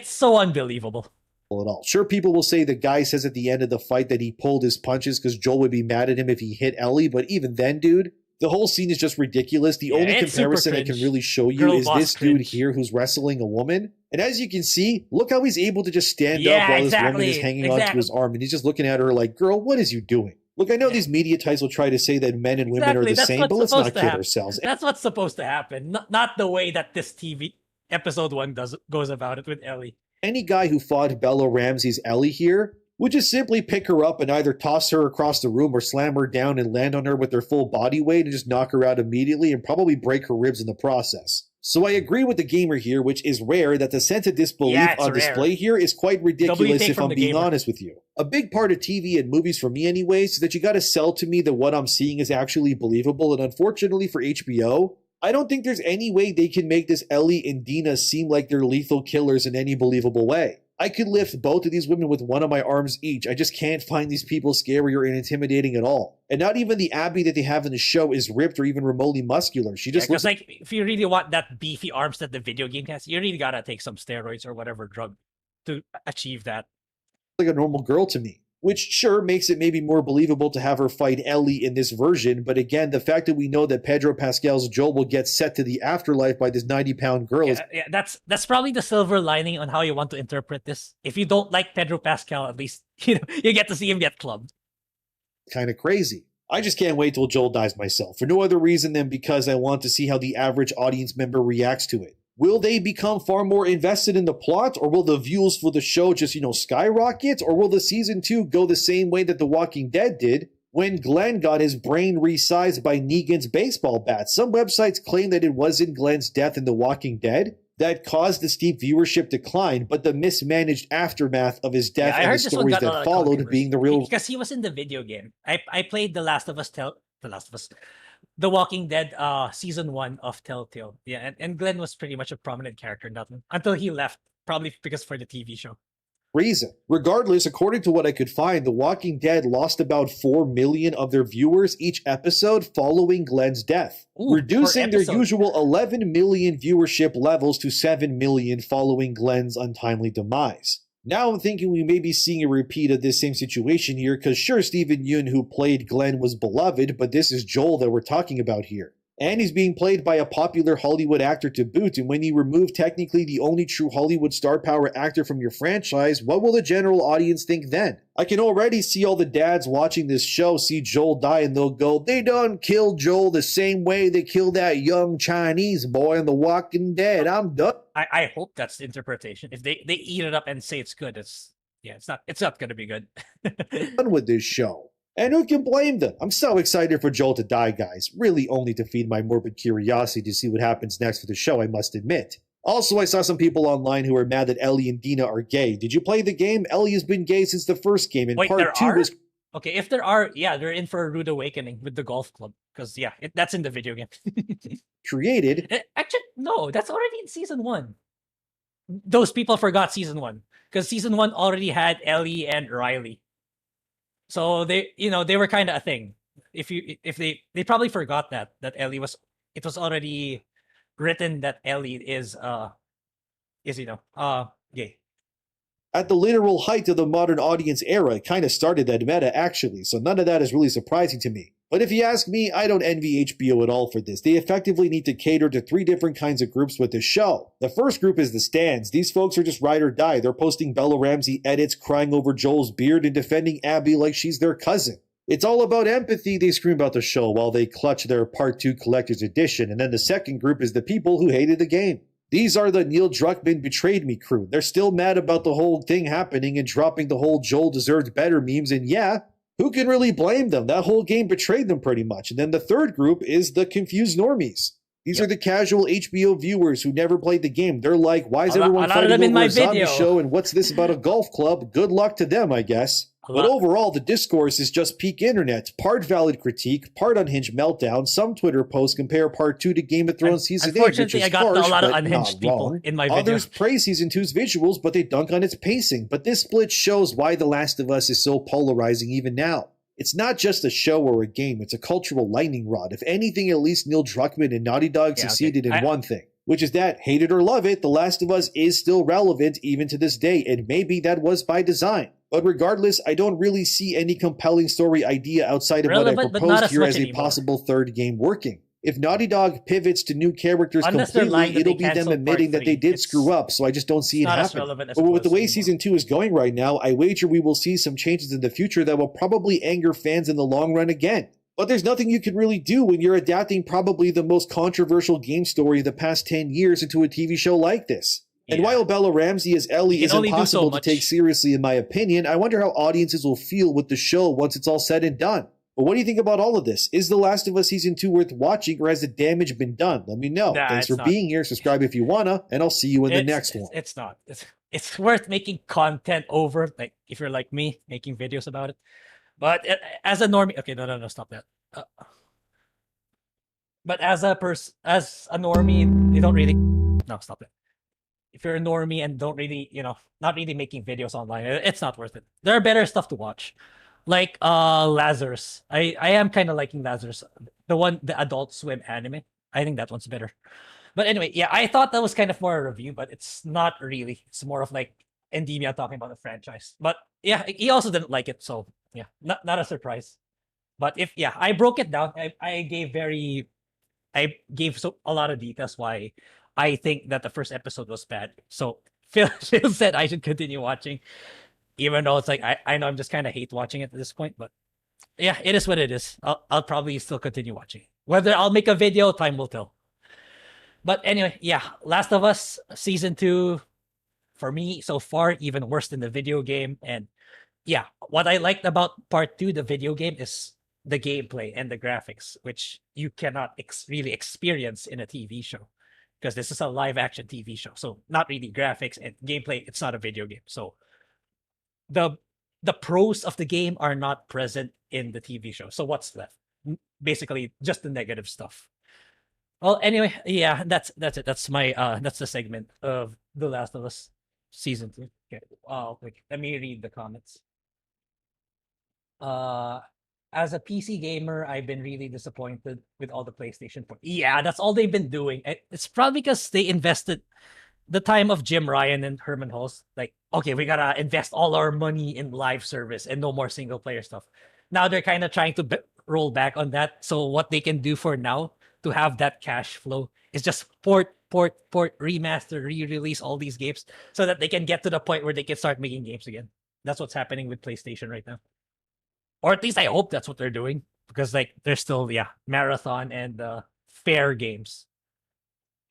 so unbelievable. At all. Sure, people will say the guy says at the end of the fight that he pulled his punches because Joel would be mad at him if he hit Ellie, but even then, dude, the whole scene is just ridiculous. The only comparison I can really show you is this dude here who's wrestling a woman. And as you can see, look how he's able to just stand up while this woman is hanging onto his arm, and he's just looking at her like, girl, what is you doing? Look, I know these media types will try to say that men and women are the same, but let's not kid ourselves. That's what's supposed to happen, not the way that this TV episode 1 goes about it with Ellie. Any guy who fought Bella Ramsey's Ellie here would just simply pick her up and either toss her across the room or slam her down and land on her with their full body weight and just knock her out immediately and probably break her ribs in the process. So I agree with the gamer here, which is rare, that the sense of disbelief on display here is quite ridiculous if I'm being honest with you. A big part of TV and movies for me anyways is that you gotta sell to me that what I'm seeing is actually believable, and unfortunately for HBO, I don't think there's any way they can make this Ellie and Dina seem like they're lethal killers in any believable way. I could lift both of these women with one of my arms each. I just can't find these people scary or intimidating at all. And not even the Abby that they have in the show is ripped or even remotely muscular. She just looks like, if you really want that beefy arms that the video game has, you really gotta take some steroids or whatever drug to achieve that. Like a normal girl to me. Which sure makes it maybe more believable to have her fight Ellie in this version, but again, the fact that we know that Pedro Pascal's Joel will get set to the afterlife by this 90-pound girl is... Yeah, that's probably the silver lining on how you want to interpret this. If you don't like Pedro Pascal, at least you get to see him get clubbed. Kind of crazy. I just can't wait till Joel dies myself, for no other reason than because I want to see how the average audience member reacts to it. Will they become far more invested in the plot, or will the views for the show just, skyrocket? Or will the season 2 go the same way that The Walking Dead did when Glenn got his brain resized by Negan's baseball bat? Some websites claim that it wasn't Glenn's death in The Walking Dead that caused the steep viewership decline, but the mismanaged aftermath of his death and the stories that followed being the real... Because he was in the video game. I played The Walking Dead season 1 of Telltale. Yeah, and Glenn was pretty much a prominent character in that one until he left, probably because for the TV show. Reason. Regardless, according to what I could find, The Walking Dead lost about 4 million of their viewers each episode following Glenn's death, reducing their usual 11 million viewership levels to 7 million following Glenn's untimely demise. Now I'm thinking we may be seeing a repeat of this same situation here, because sure, Steven Yeun, who played Glenn, was beloved, but this is Joel that we're talking about here. And he's being played by a popular Hollywood actor to boot, and when you remove technically the only true Hollywood star power actor from your franchise, what will the general audience think then? I can already see all the dads watching this show see Joel die and they'll go, they done killed Joel the same way they killed that young Chinese boy in The Walking Dead. I'm done. I hope that's the interpretation. If they eat it up and say it's good, it's not gonna be good. Done with this show. And who can blame them? I'm so excited for Joel to die, guys. Really only to feed my morbid curiosity to see what happens next for the show, I must admit. Also, I saw some people online who are mad that Ellie and Dina are gay. Did you play the game? Ellie has been gay since the first game, and Wait, there part 2 are? was Okay, if there are, yeah, they're in for a rude awakening with the golf club. Because, yeah, that's in the video game. created. Actually, no, that's already in season 1. Those people forgot season 1. Because season 1 already had Ellie and Riley. So they were kind of a thing. If they probably forgot that Ellie was, it was already written that Ellie is gay. At the literal height of the modern audience era, it kind of started that meta actually, so none of that is really surprising to me. But if you ask me, I don't envy HBO at all for this. They effectively need to cater to 3 different kinds of groups with this show. The first group is the stans. These folks are just ride or die. They're posting Bella Ramsey edits, crying over Joel's beard, and defending Abby like she's their cousin. It's all about empathy, they scream about the show while they clutch their Part 2 Collector's Edition. And then the second group is the people who hated the game. These are the Neil Druckmann betrayed me crew. They're still mad about the whole thing happening and dropping the whole Joel deserved better memes, and yeah, who can really blame them? That whole game betrayed them pretty much. And then the third group is the confused normies. These are the casual HBO viewers who never played the game. They're like, why is everyone fighting over a zombie show, and what's this about a golf club? Good luck to them, I guess. But overall, the discourse is just peak internet. Part valid critique, part unhinged meltdown. Some Twitter posts compare Part 2 to Game of Thrones Season 8, which is I got harsh, a lot of but unhinged not people wrong. in my video. Others praise Season 2's visuals, but they dunk on its pacing. But this split shows why The Last of Us is so polarizing even now. It's not just a show or a game, it's a cultural lightning rod. If anything, at least Neil Druckmann and Naughty Dog succeeded in one thing, which is that, hate it or love it, The Last of Us is still relevant even to this day, and maybe that was by design. But regardless, I don't really see any compelling story idea outside of what I proposed here as a possible third game working. If Naughty Dog pivots to new characters completely, it'll be them admitting that they did screw up, so I just don't see it happen. But with the way Season 2 is going right now, I wager we will see some changes in the future that will probably anger fans in the long run again. But there's nothing you can really do when you're adapting probably the most controversial game story of the past 10 years into a TV show like this. And while Bella Ramsey as Ellie is impossible to take seriously in my opinion, I wonder how audiences will feel with the show once it's all said and done. But what do you think about all of this? Is The Last of Us Season 2 worth watching, or has the damage been done? Let me know. Thanks for being here. Subscribe if you wanna, and I'll see you in the next one. It's not. It's worth making content over, like, if you're like me, making videos about it. But as a normie... Okay, no, stop that. But as a normie, you don't really... No, stop that. If you're a normie and don't really, not really making videos online, it's not worth it. There are better stuff to watch. Like Lazarus. I am kind of liking Lazarus. The Adult Swim anime. I think that one's better. But anyway, yeah, I thought that was kind of more a review, but it's not really. It's more of like Endemia talking about the franchise. But yeah, he also didn't like it, so yeah, not a surprise. But I broke it down. I gave a lot of details why I think that the first episode was bad. So Phil said I should continue watching. Even though it's like, I know I'm just kind of hate watching it at this point, but yeah, it is what it is. I'll probably still continue watching. Whether I'll make a video, time will tell. But anyway, yeah, Last of Us Season 2, for me, so far, even worse than the video game. And yeah, what I liked about Part 2, the video game, is the gameplay and the graphics, which you cannot really experience in a TV show. Because this is a live-action TV show. So not really graphics and gameplay, it's not a video game. So the pros of the game are not present in the TV show. So what's left? Basically, just the negative stuff. Well, anyway, yeah, that's it. That's my that's the segment of The Last of Us Season 2. Okay. Wait, let me read the comments. As a PC gamer, I've been really disappointed with all the PlayStation 4. Yeah, that's all they've been doing. It's probably because they invested the time of Jim Ryan and Herman Hulse. Like, okay, we gotta invest all our money in live service and no more single player stuff. Now they're kind of trying to roll back on that. So what they can do for now to have that cash flow is just port, remaster, re-release all these games so that they can get to the point where they can start making games again. That's what's happening with PlayStation right now. Or at least I hope that's what they're doing. Because like there's still, Marathon and Fair games.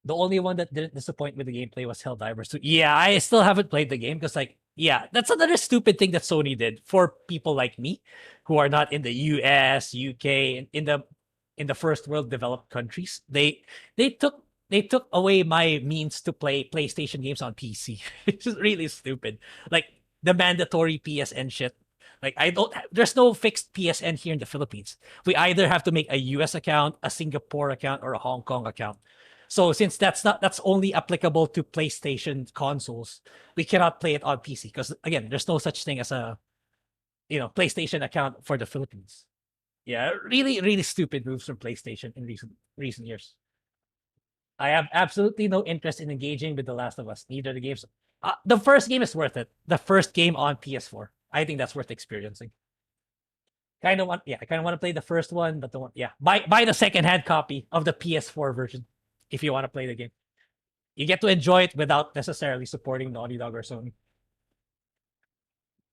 The only one that didn't disappoint with the gameplay was Helldivers 2. Yeah, I still haven't played the game because that's another stupid thing that Sony did for people like me who are not in the US, UK, and in the first world developed countries. They took they took away my means to play PlayStation games on PC. It's just really stupid. Like the mandatory PSN shit. Like there's no fixed PSN here in the Philippines. We either have to make a US account, a Singapore account, or a Hong Kong account. So since that's only applicable to PlayStation consoles, we cannot play it on PC because again, there's no such thing as a PlayStation account for the Philippines. Yeah, really, really stupid moves from PlayStation in recent years. I have absolutely no interest in engaging with The Last of Us. Neither the games. The first game is worth it. The first game on PS4. I think that's worth experiencing. I kind of want to play the first one, but buy the second-hand copy of the PS4 version if you want to play the game. You get to enjoy it without necessarily supporting Naughty Dog or Sony.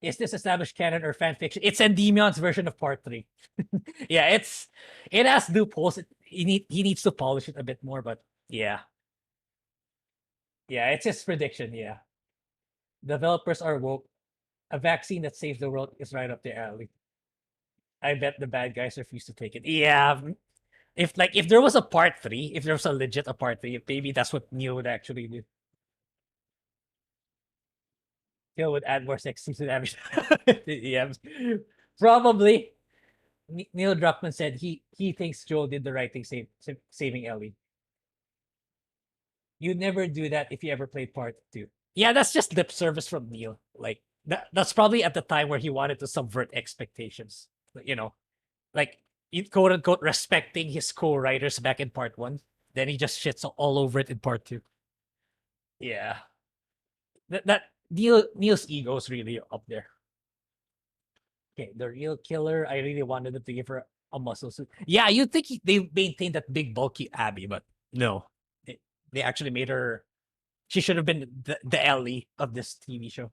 Is this established canon or fan fiction? It's Endymion's version of Part 3. Yeah, it has loopholes. He needs to polish it a bit more, but yeah. Yeah, it's his prediction, yeah. Developers are woke. A vaccine that saves the world is right up their alley. I bet the bad guys refuse to take it. Yeah. If there was a part 3, if there was a legit part 3, maybe that's what Neil would actually do. Neil would add more sex scenes to damage. Yeah. Probably. Neil Druckmann said he thinks Joel did the right thing saving Ellie. You never do that if you ever played part 2. Yeah, that's just lip service from Neil. Like that's probably at the time where he wanted to subvert expectations. Like quote unquote respecting his co-writers back in part 1. Then he just shits all over it in part 2. Yeah. That Neil's ego is really up there. Okay, the real killer. I really wanted them to give her a muscle suit. Yeah, you'd think they maintained that big bulky Abby, but no. They actually made her. She should have been the Ellie of this TV show.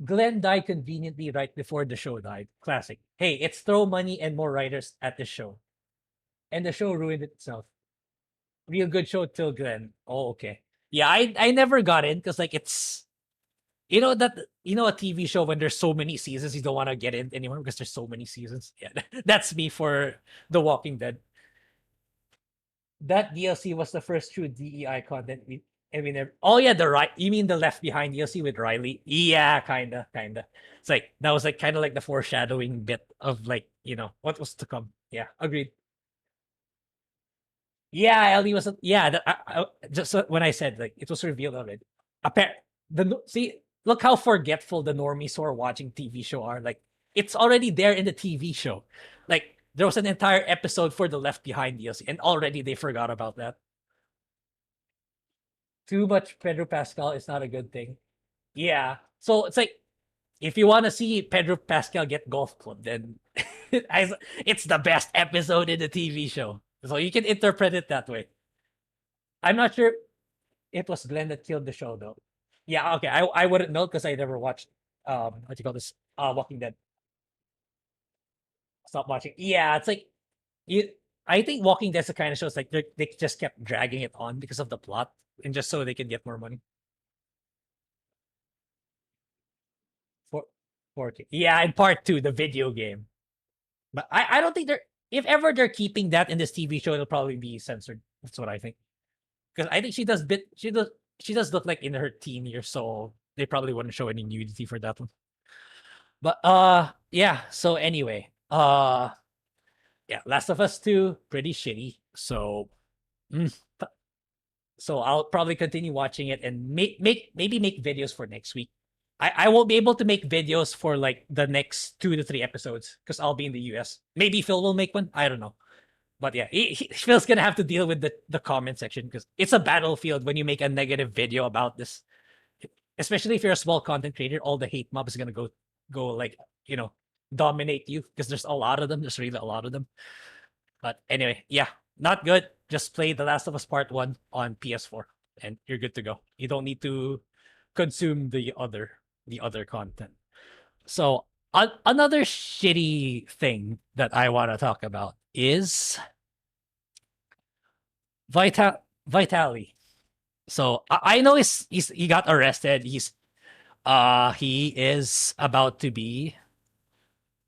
Glenn died conveniently right before the show died. Classic. Hey, it's throw money and more writers at the show. And the show ruined itself. Real good show till Glenn. Oh, okay. Yeah, I never got in because it's a TV show when there's so many seasons, you don't want to get in anymore because there's so many seasons. Yeah, that's me for The Walking Dead. That DLC was the first true DEI content we never. Oh yeah, you mean the Left Behind DLC with Riley? Yeah, kinda. It's like that was like kind of like the foreshadowing bit of like what was to come. Yeah, agreed. Yeah, Ellie was. Just when I said like it was revealed already. See, look how forgetful the normies who are watching TV show are. Like it's already there in the TV show. Like there was an entire episode for the Left Behind DLC, and already they forgot about that. Too much Pedro Pascal is not a good thing. Yeah. So it's like, if you want to see Pedro Pascal get golf club, then it's the best episode in the TV show. So you can interpret it that way. I'm not sure it was Glenn that killed the show, though. Yeah, okay. I wouldn't know because I never watched, what you call this? Walking Dead. Stop watching. Yeah, it's like I think Walking Dead's the kind of shows like they just kept dragging it on because of the plot and just so they can get more money. 4K. Yeah, in part 2, the video game. But I don't think if ever they're keeping that in this TV show, it'll probably be censored. That's what I think. Because I think she does look like in her teen years, so they probably wouldn't show any nudity for that one. But yeah, so anyway. Yeah, Last of Us 2, pretty shitty. So I'll probably continue watching it and maybe make videos for next week. I won't be able to make videos for like the next 2 to 3 episodes because I'll be in the US. Maybe Phil will make one. I don't know. But yeah, Phil's gonna have to deal with the comment section because it's a battlefield when you make a negative video about this. Especially if you're a small content creator, all the hate mob is gonna go like, dominate you because there's a lot of them. There's really a lot of them. But anyway, yeah, not good. Just play The Last of Us Part 1 on PS4 and you're good to go. You don't need to consume the other content. So another shitty thing that I want to talk about is Vitali. So I know he got arrested. He is about to be.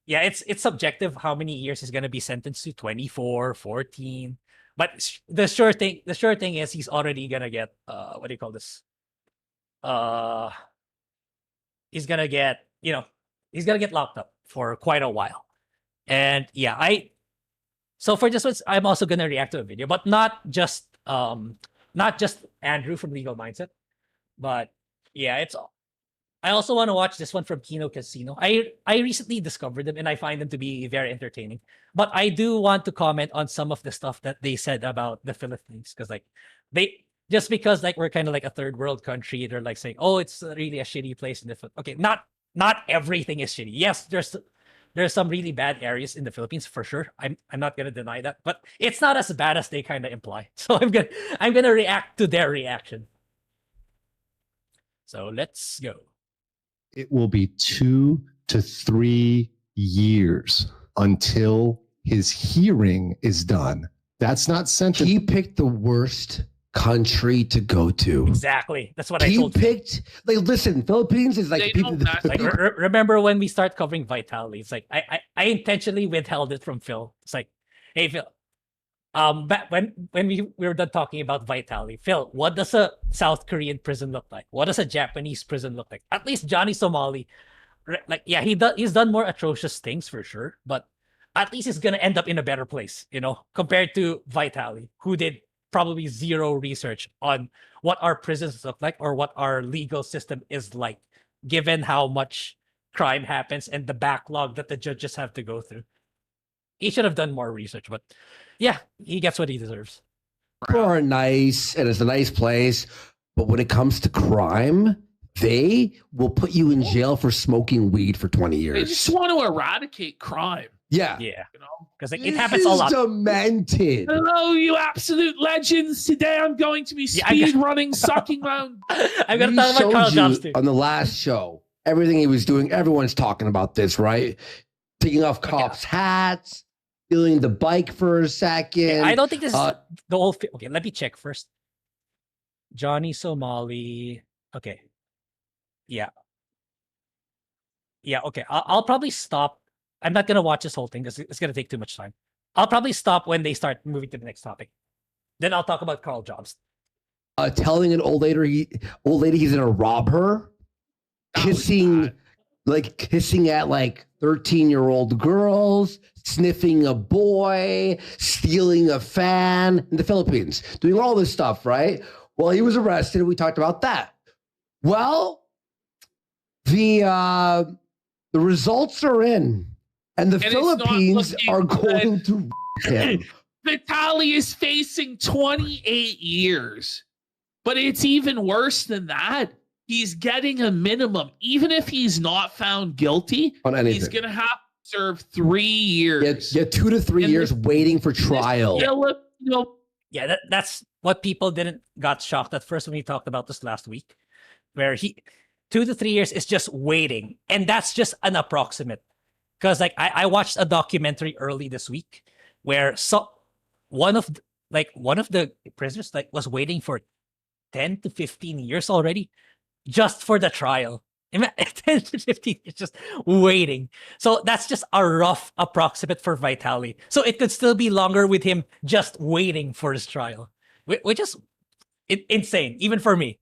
Yeah, it's subjective how many years he's gonna be sentenced to. 24, 14. But the sure thing is he's already gonna get what do you call this? He's gonna get he's gonna get locked up for quite a while. And yeah, so for this one, I'm also gonna react to a video, but not just Andrew from Legal Mindset, but yeah, I also want to watch this one from Kino Casino. I recently discovered them and I find them to be very entertaining. But I do want to comment on some of the stuff that they said about the Philippines, because like just because like we're kind of like a third world country, they're like saying, oh, it's really a shitty place in the Philippines. Okay, not everything is shitty. Yes, there's some really bad areas in the Philippines for sure. I'm not gonna deny that, but it's not as bad as they kind of imply. So I'm gonna react to their reaction. So let's go. It will be 2 to 3 years until his hearing is done. That's not sentence. He picked the worst country to go to. Exactly. That's what I He told you. picked, like, listen, Philippines is like They people. don't matter. Like, remember when we start covering Vitali? It's like I intentionally withheld it from Phil. It's like, hey Phil, back when we were done talking about Vitali, Phil, what does a South Korean prison look like? What does a Japanese prison look like? At least Johnny Somali, like, yeah, he's done more atrocious things for sure, but at least he's gonna end up in a better place, compared to Vitali, who did probably zero research on what our prisons look like or what our legal system is like, given how much crime happens and the backlog that the judges have to go through. He should have done more research, but yeah, he gets what he deserves. People are nice, and it's a nice place, but when it comes to crime, they will put you in jail for smoking weed for 20 They years. just want to eradicate crime. Yeah. Yeah, You know. because it This happens a is lot. demented. Hello, you absolute legends! Today I'm going to be Yeah, I speed running, sucking around. I'm gonna We talk about showed Carl you Jobs too. on the last show, everything he was doing, everyone's talking about this, right? Taking off cops' hats, stealing the bike for a second. I don't think this is uh, the whole. Okay, let me check first. Johnny Somali. Okay. Yeah. Yeah. Okay. I'll probably stop. I'm not gonna watch this whole thing because it's gonna take too much time. I'll probably stop when they start moving to the next topic. Then I'll talk about Carl Jobs. telling an old lady he's gonna rob her, kissing at like 13-year-old girls, sniffing a boy, stealing a fan in the Philippines, doing all this stuff, right? Well, he was arrested. We talked about that. Well, the results are in, and the Philippines are going to him. Vitali is facing 28 years. But it's even worse than that. He's getting a minimum. Even if he's not found guilty, On anything. he's going to have to serve 3 years. Yeah, 2 to 3 And years waiting for trial. Phillip, Yeah, that's what people got shocked at first when we talked about this last week, where 2 to 3 years is just waiting, and that's just an approximate. Because I watched a documentary early this week where one of the prisoners was waiting for 10 to 15 years already just for the trial. 10 to 15 years just waiting. So that's just a rough approximate for Vitali. So it could still be longer with him just waiting for his trial, which is insane, even for me.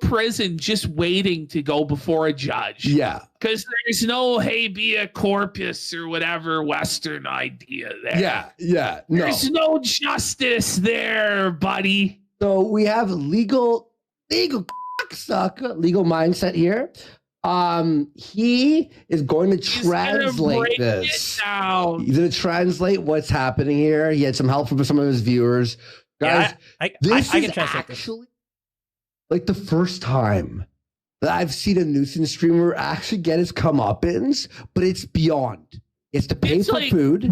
prison just waiting to go before a judge. Yeah. Because there's no habeas corpus or whatever Western idea there. Yeah. No. There's no justice there, buddy. So we have legal mindset here. He is going to translate this. He's going to translate what's happening here. He had some help from some of his viewers. Guys, this is actually like the first time that I've seen a Nuisance streamer actually get his comeuppance, but it's beyond. It's to pay for food.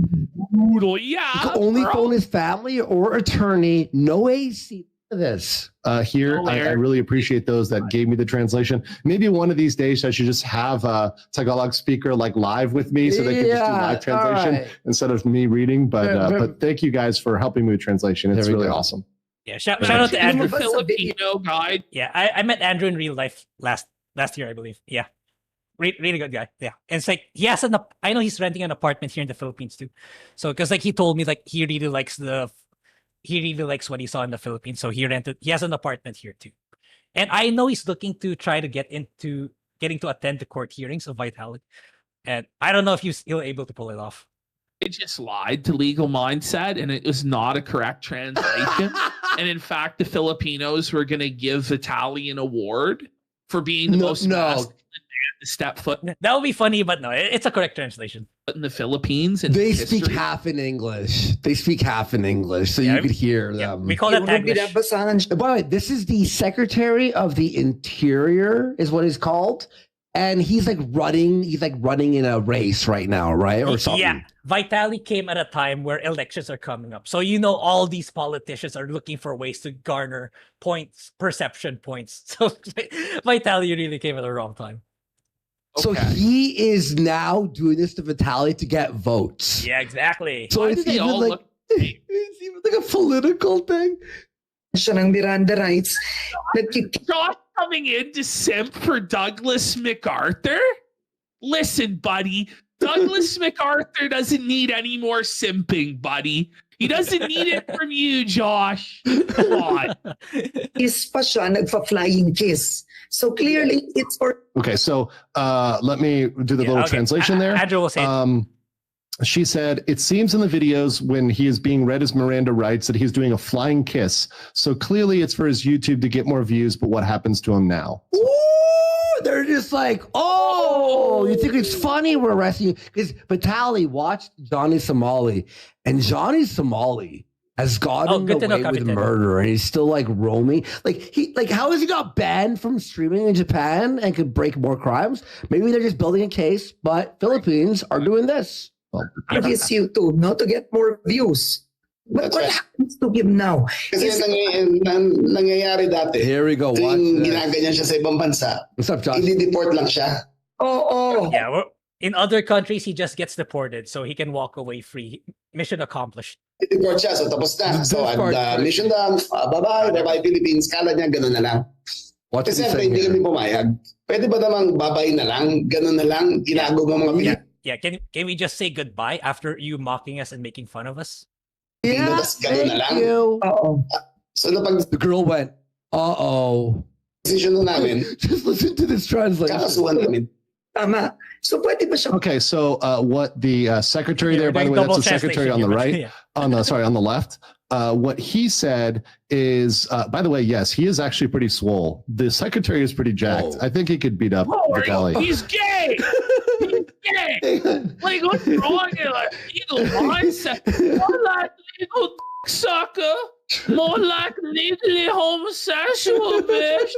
Brutal, yeah. He can only phone his family or attorney. No AC for this. Here, I really appreciate those that gave me the translation. Maybe one of these days I should just have a Tagalog speaker live with me so they can just do live translation instead of me reading. But thank you guys for helping me with translation. It's really awesome. Yeah, shout out to Andrew. Filipino guy. Yeah, I met Andrew in real life last year, I believe. Yeah. Really good guy. Yeah. And it's like he has I know he's renting an apartment here in the Philippines too. So because like he told me like he really likes what he saw in the Philippines. So he has an apartment here too. And I know he's looking to try to getting to attend the court hearings of Vitali. And I don't know if he'll able to pull it off. It just lied to Legal Mindset, and it was not a correct translation. And in fact, the Filipinos were going to give Vitali an award for being the most masculine man to step foot. That would be funny, but no, it's a correct translation. In the Philippines, and they speak half in English. So you could hear them. We call that Taglish. By the way, this is the Secretary of the Interior, is what he's called. And he's like running in a race right now, right? Or something. Yeah. Vitali came at a time where elections are coming up. So all these politicians are looking for ways to garner points, perception points. So Vitali really came at the wrong time. So he is now doing this to Vitali to get votes. Yeah, exactly. So it's even it's even like a political thing. Miranda rights. Josh coming in to simp for Douglas MacArthur? Listen, buddy. Douglas MacArthur doesn't need any more simping, buddy. He doesn't need it from you, Josh. Come on. Is pa siya nagfa-flying kiss. So clearly, it's for... Okay, so let me do the little translation there. Andrew will say she said, it seems in the videos when he is being read as Miranda writes that he's doing a flying kiss. So clearly it's for his YouTube to get more views, but what happens to him now? Ooh, they're just like, oh, you think it's funny we're arresting you? Because Vitali watched Johnny Somali, and Johnny Somali has gotten away with murder, and he's still like roaming. How is he not banned from streaming in Japan and could break more crimes? Maybe they're just building a case, but Philippines are doing this. Yes, you too, to get more views. But what happens to him now? Kasi nangyayari dati. Here we go. Ginaganyan siya sa ibang bansa. What's up, Josh? I-deport lang siya. Oh. Yeah, well, in other countries, he just gets deported, so he can walk away free. Mission accomplished. I-deport siya, so tapos na. So, mission done. Bye-bye, Philippines. Kala niya, ganun na lang. Kasi siyempre, hindi kami pumayag. Pwede ba namang bye-bye na lang? Ganun na lang? Ginagawa mga Pilipinas. Yeah, can we just say goodbye after you mocking us and making fun of us? Yeah, thank you. So the girl went, Decision na namin. Just listen to this translation. Kakasuhan namin. Tama. So pwede ba siya? Okay, so what the secretary there, by the way, that's the secretary on the right, on the left. What he said is, by the way, yes, he is actually pretty swole. The secretary is pretty jacked. I think he could beat up Vitali. He's gay. He's gay. Like, what's wrong here? Like, legal mindset. More like legal sucker. More like legally homosexual, bitch.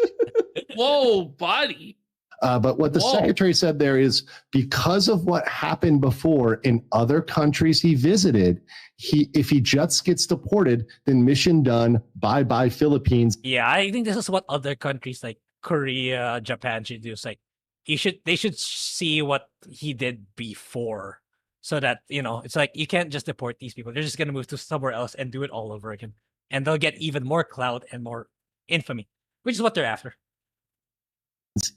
Whoa, buddy. But what the secretary said there is because of what happened before in other countries he visited, if he just gets deported, then mission done. Bye Philippines. Yeah, I think this is what other countries like Korea, Japan should do. It's like they should see what he did before, so that it's like you can't just deport these people. They're just gonna move to somewhere else and do it all over again, and they'll get even more clout and more infamy, which is what they're after.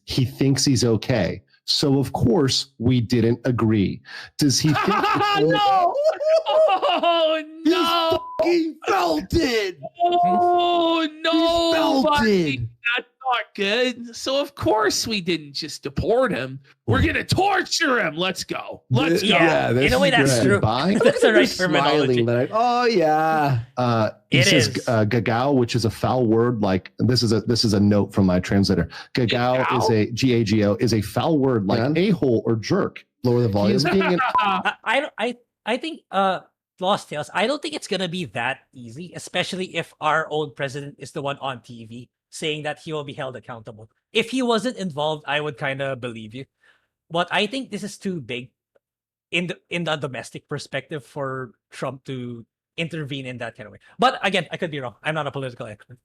He thinks he's okay. So, of course, we didn't agree. Does he think... No! Oh, no! He felt it! Oh, no! He felt buddy. it! That's not good. So, of course, we didn't just deport him. We're going to torture him. Let's go. Let's go. Yeah, in a way, that's true. That's the right terminology. Like, oh, yeah. He says gagao, which is a foul word. Like this is a note from my translator. Gagao is a G-A-G-O is a foul word like a-hole or jerk. Lower the volume. I think Lost Tales, I don't think it's gonna be that easy, especially if our own president is the one on TV saying that he will be held accountable. If he wasn't involved, I would kind of believe you. But I think this is too big in the domestic perspective for Trump to intervene in that kind of way. But again, I could be wrong. I'm not a political expert.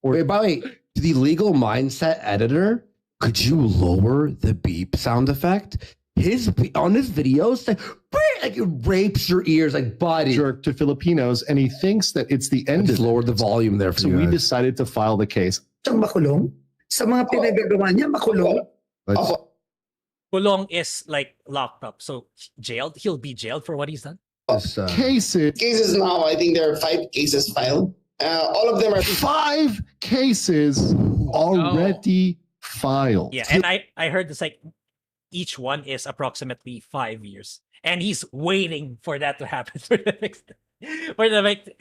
Wait, by the way, the legal mindset editor, could you lower the beep sound effect? On his videos, like it rapes your ears, like buddy. Jerk to Filipinos, and he thinks that it's the end. Just lowered the volume there for so you we guys. Decided to file the case. Siyang makulong? Sa mga pinagagawa niya, makulong? Kulong is like locked up, so jailed. He'll be jailed for what he's done. Cases now, I think there are 5 cases filed. All of them are 5 cases already filed. Yeah, and I heard it's like each one is approximately 5 years, and he's waiting for that to happen for the next.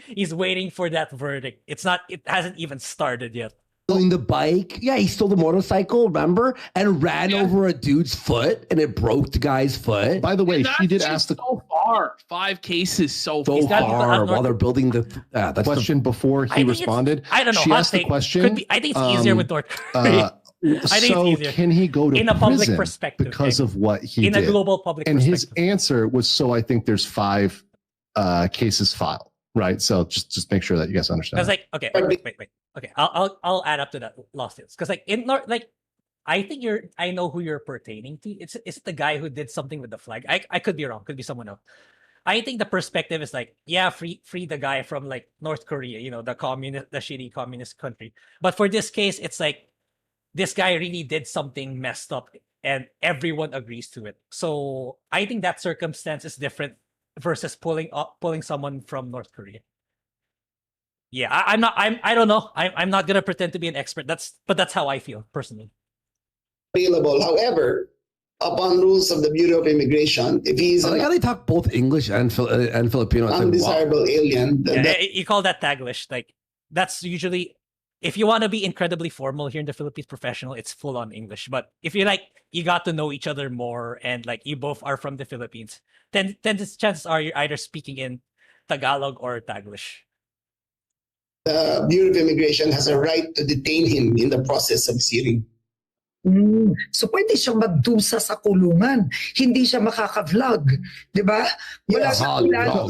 He's waiting for that verdict. It hasn't even started yet. Stealing the bike. Yeah, he stole the motorcycle, remember? And ran over a dude's foot, and it broke the guy's foot. By the way, she did ask the so far. 5 cases so far while they're building the question before he responded. I don't know. She asked the question. I think it's easier with North Korea. I think it's easier. Can he go to in a public prison perspective because of what he did? In a global public and perspective. his answer was, so I think there's 5 cases filed. Right, so just make sure that you guys understand. Because like, okay, wait. Okay, I'll add up to that lawsuits. Because like I think I know who you're pertaining to. It's the guy who did something with the flag. I could be wrong. Could be someone else. I think the perspective is like, yeah, free the guy from like North Korea, the shitty communist country. But for this case, it's like this guy really did something messed up, and everyone agrees to it. So I think that circumstance is different versus pulling someone from North Korea. Yeah, I don't know. I'm not gonna pretend to be an expert. But that's how I feel personally. Available. However, upon rules of the Bureau of Immigration, if he's like how they talk both English and Filipino, undesirable alien, you call that Taglish. Like that's usually, if you want to be incredibly formal here in the Philippines, professional, it's full on English. But if you you got to know each other more, and like you both are from the Philippines, then the chances are you're either speaking in Tagalog or Taglish. The Bureau of Immigration has a right to detain him in the process of hearing. So pwede siyang magdusa sa kulungan. Hindi siya makaka-vlog. Diba?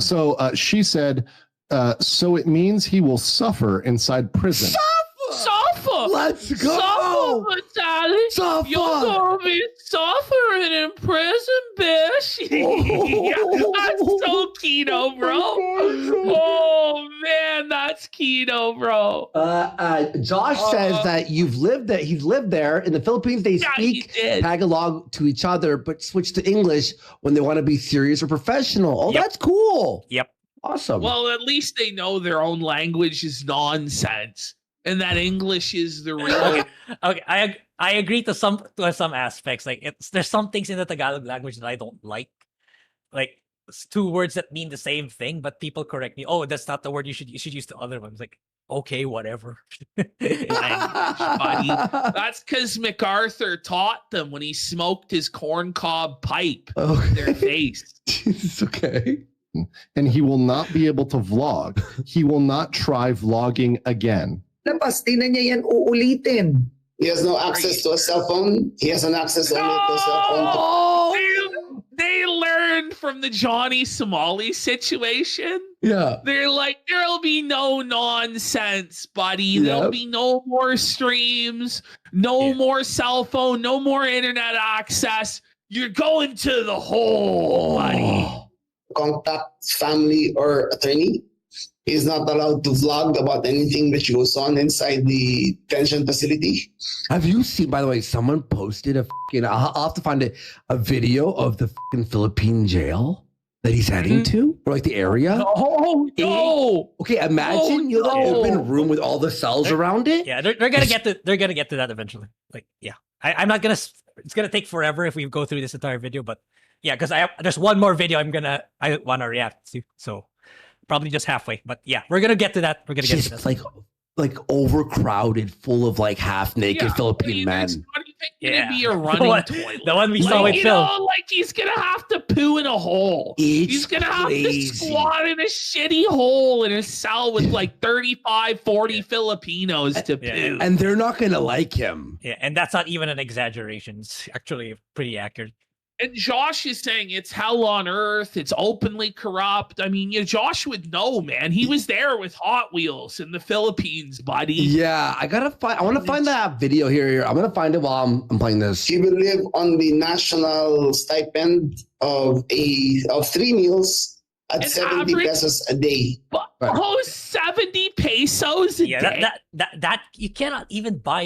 So she said, so it means he will suffer inside prison. Suffer! Let's go! Suffer, Vitali! Suffer! You're gonna be suffering in prison, bitch! That's so keto, bro! Oh, man, that's keto, bro! Josh says that he's lived there. In the Philippines, they speak Tagalog to each other, but switch to English when they want to be serious or professional. Oh, that's cool! Yep. Awesome. Well, at least they know their own language is nonsense. And that English is the real. Okay. I agree to some aspects. Like there's some things in the Tagalog language that I don't like. Like 2 words that mean the same thing, but people correct me. Oh, that's not the word. You should use the other ones. Like, okay, whatever. Buddy. That's because MacArthur taught them when he smoked his corncob pipe in their face. It's okay. And he will not be able to vlog. He will not try vlogging again. Labas, di na niya yan uulitin. He has no access to a cell phone. He has an access only to a cell phone. They learned from the Johnny Somali situation. Yeah. They're like, there'll be no nonsense, buddy. There'll be no more streams, no more cell phone, no more internet access. You're going to the hole, buddy. Contact family or attorney. He's not allowed to vlog about anything that goes on inside the detention facility. Have you seen, by the way, someone posted I'll have to find a video of the Philippine jail that he's heading to, or like the area. No. Okay, imagine the open room with all the cells around it. Yeah, they're gonna get to that eventually. Like, yeah, I'm not gonna. It's gonna take forever if we go through this entire video, but yeah, because there's one more video I want to react to, so. Probably just halfway, but yeah, we're gonna get to that. We're gonna get to that. Like overcrowded, full of like half naked Philippine men. It's not even gonna be a running toilet. The one we saw with Phil. Like he's gonna have to poo in a hole. He's gonna have to squat in a shitty hole in a cell with like 35, 40 Filipinos to poo. And they're not gonna like him. Yeah, and that's not even an exaggeration. It's actually pretty accurate. And Josh is saying it's hell on earth. It's openly corrupt. I mean, Josh would know, man. He was there with Hot Wheels in the Philippines, buddy. Yeah, I want to find that video here. I'm gonna find it while I'm playing this. He will live on the national stipend of 3 meals at 70 pesos a day. But 70 pesos a day. That you cannot even buy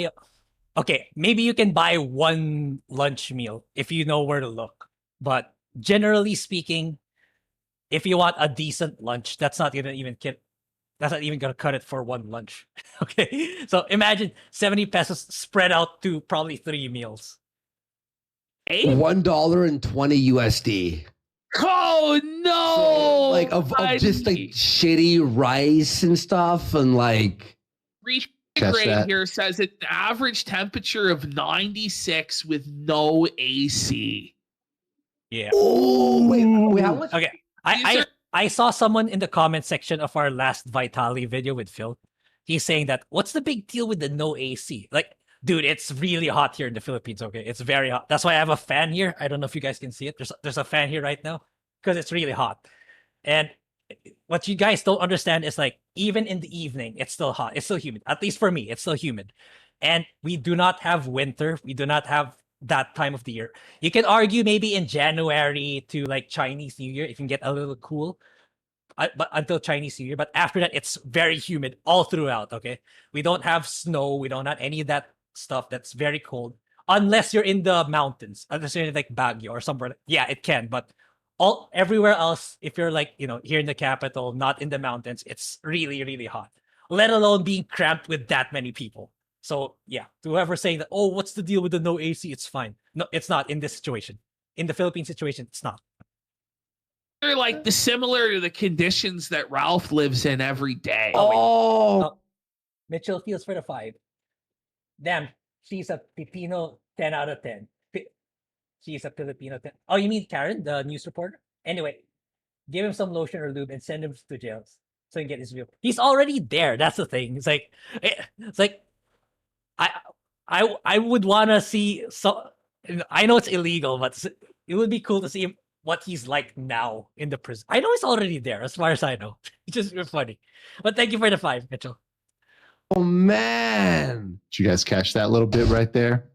okay, maybe you can buy one lunch meal if you know where to look. But generally speaking, if you want a decent lunch, that's not even gonna cut it for one lunch. Okay. So imagine 70 pesos spread out to probably 3 meals. $1.20 USD. Oh no! So, like of just like shitty rice and stuff, and like Grae here says it's an average temperature of 96 with no AC. Yeah. Oh wait, how much? Okay. I saw someone in the comment section of our last Vitali video with Phil. He's saying that what's the big deal with the no AC? Like, dude, it's really hot here in the Philippines. Okay, it's very hot. That's why I have a fan here. I don't know if you guys can see it. There's a fan here right now because it's really hot. And what you guys don't understand is like even in the evening, it's still hot. It's still humid. At least for me, it's still humid. And we do not have winter. We do not have that time of the year. You can argue maybe in January to like Chinese New Year, it can get a little cool. But until Chinese New Year, but after that, it's very humid all throughout. Okay, we don't have snow. We don't have any of that stuff that's very cold, unless you're in the mountains, unless you're in like Baguio or somewhere. Yeah, it can, but everywhere else, if you're like here in the capital, not in the mountains, it's really really hot. Let alone being cramped with that many people. So yeah, to whoever saying that, oh, what's the deal with the no AC? It's fine. No, it's not in this situation. In the Philippine situation, it's not. They're like similar to the conditions that Ralph lives in every day. Oh, Mitchell feels for the 5. Damn, she's a Pipino 10 out of 10. She's a Filipino 10. Oh, you mean Karen, the news reporter? Anyway, give him some lotion or lube and send him to jail so he can get his view. He's already there. That's the thing. It's like I would want to see. So I know it's illegal, but it would be cool to see him, what he's like now in the prison. I know he's already there, as far as I know. It's just funny. But thank you for the 5, Mitchell. Oh man! Did you guys catch that little bit right there?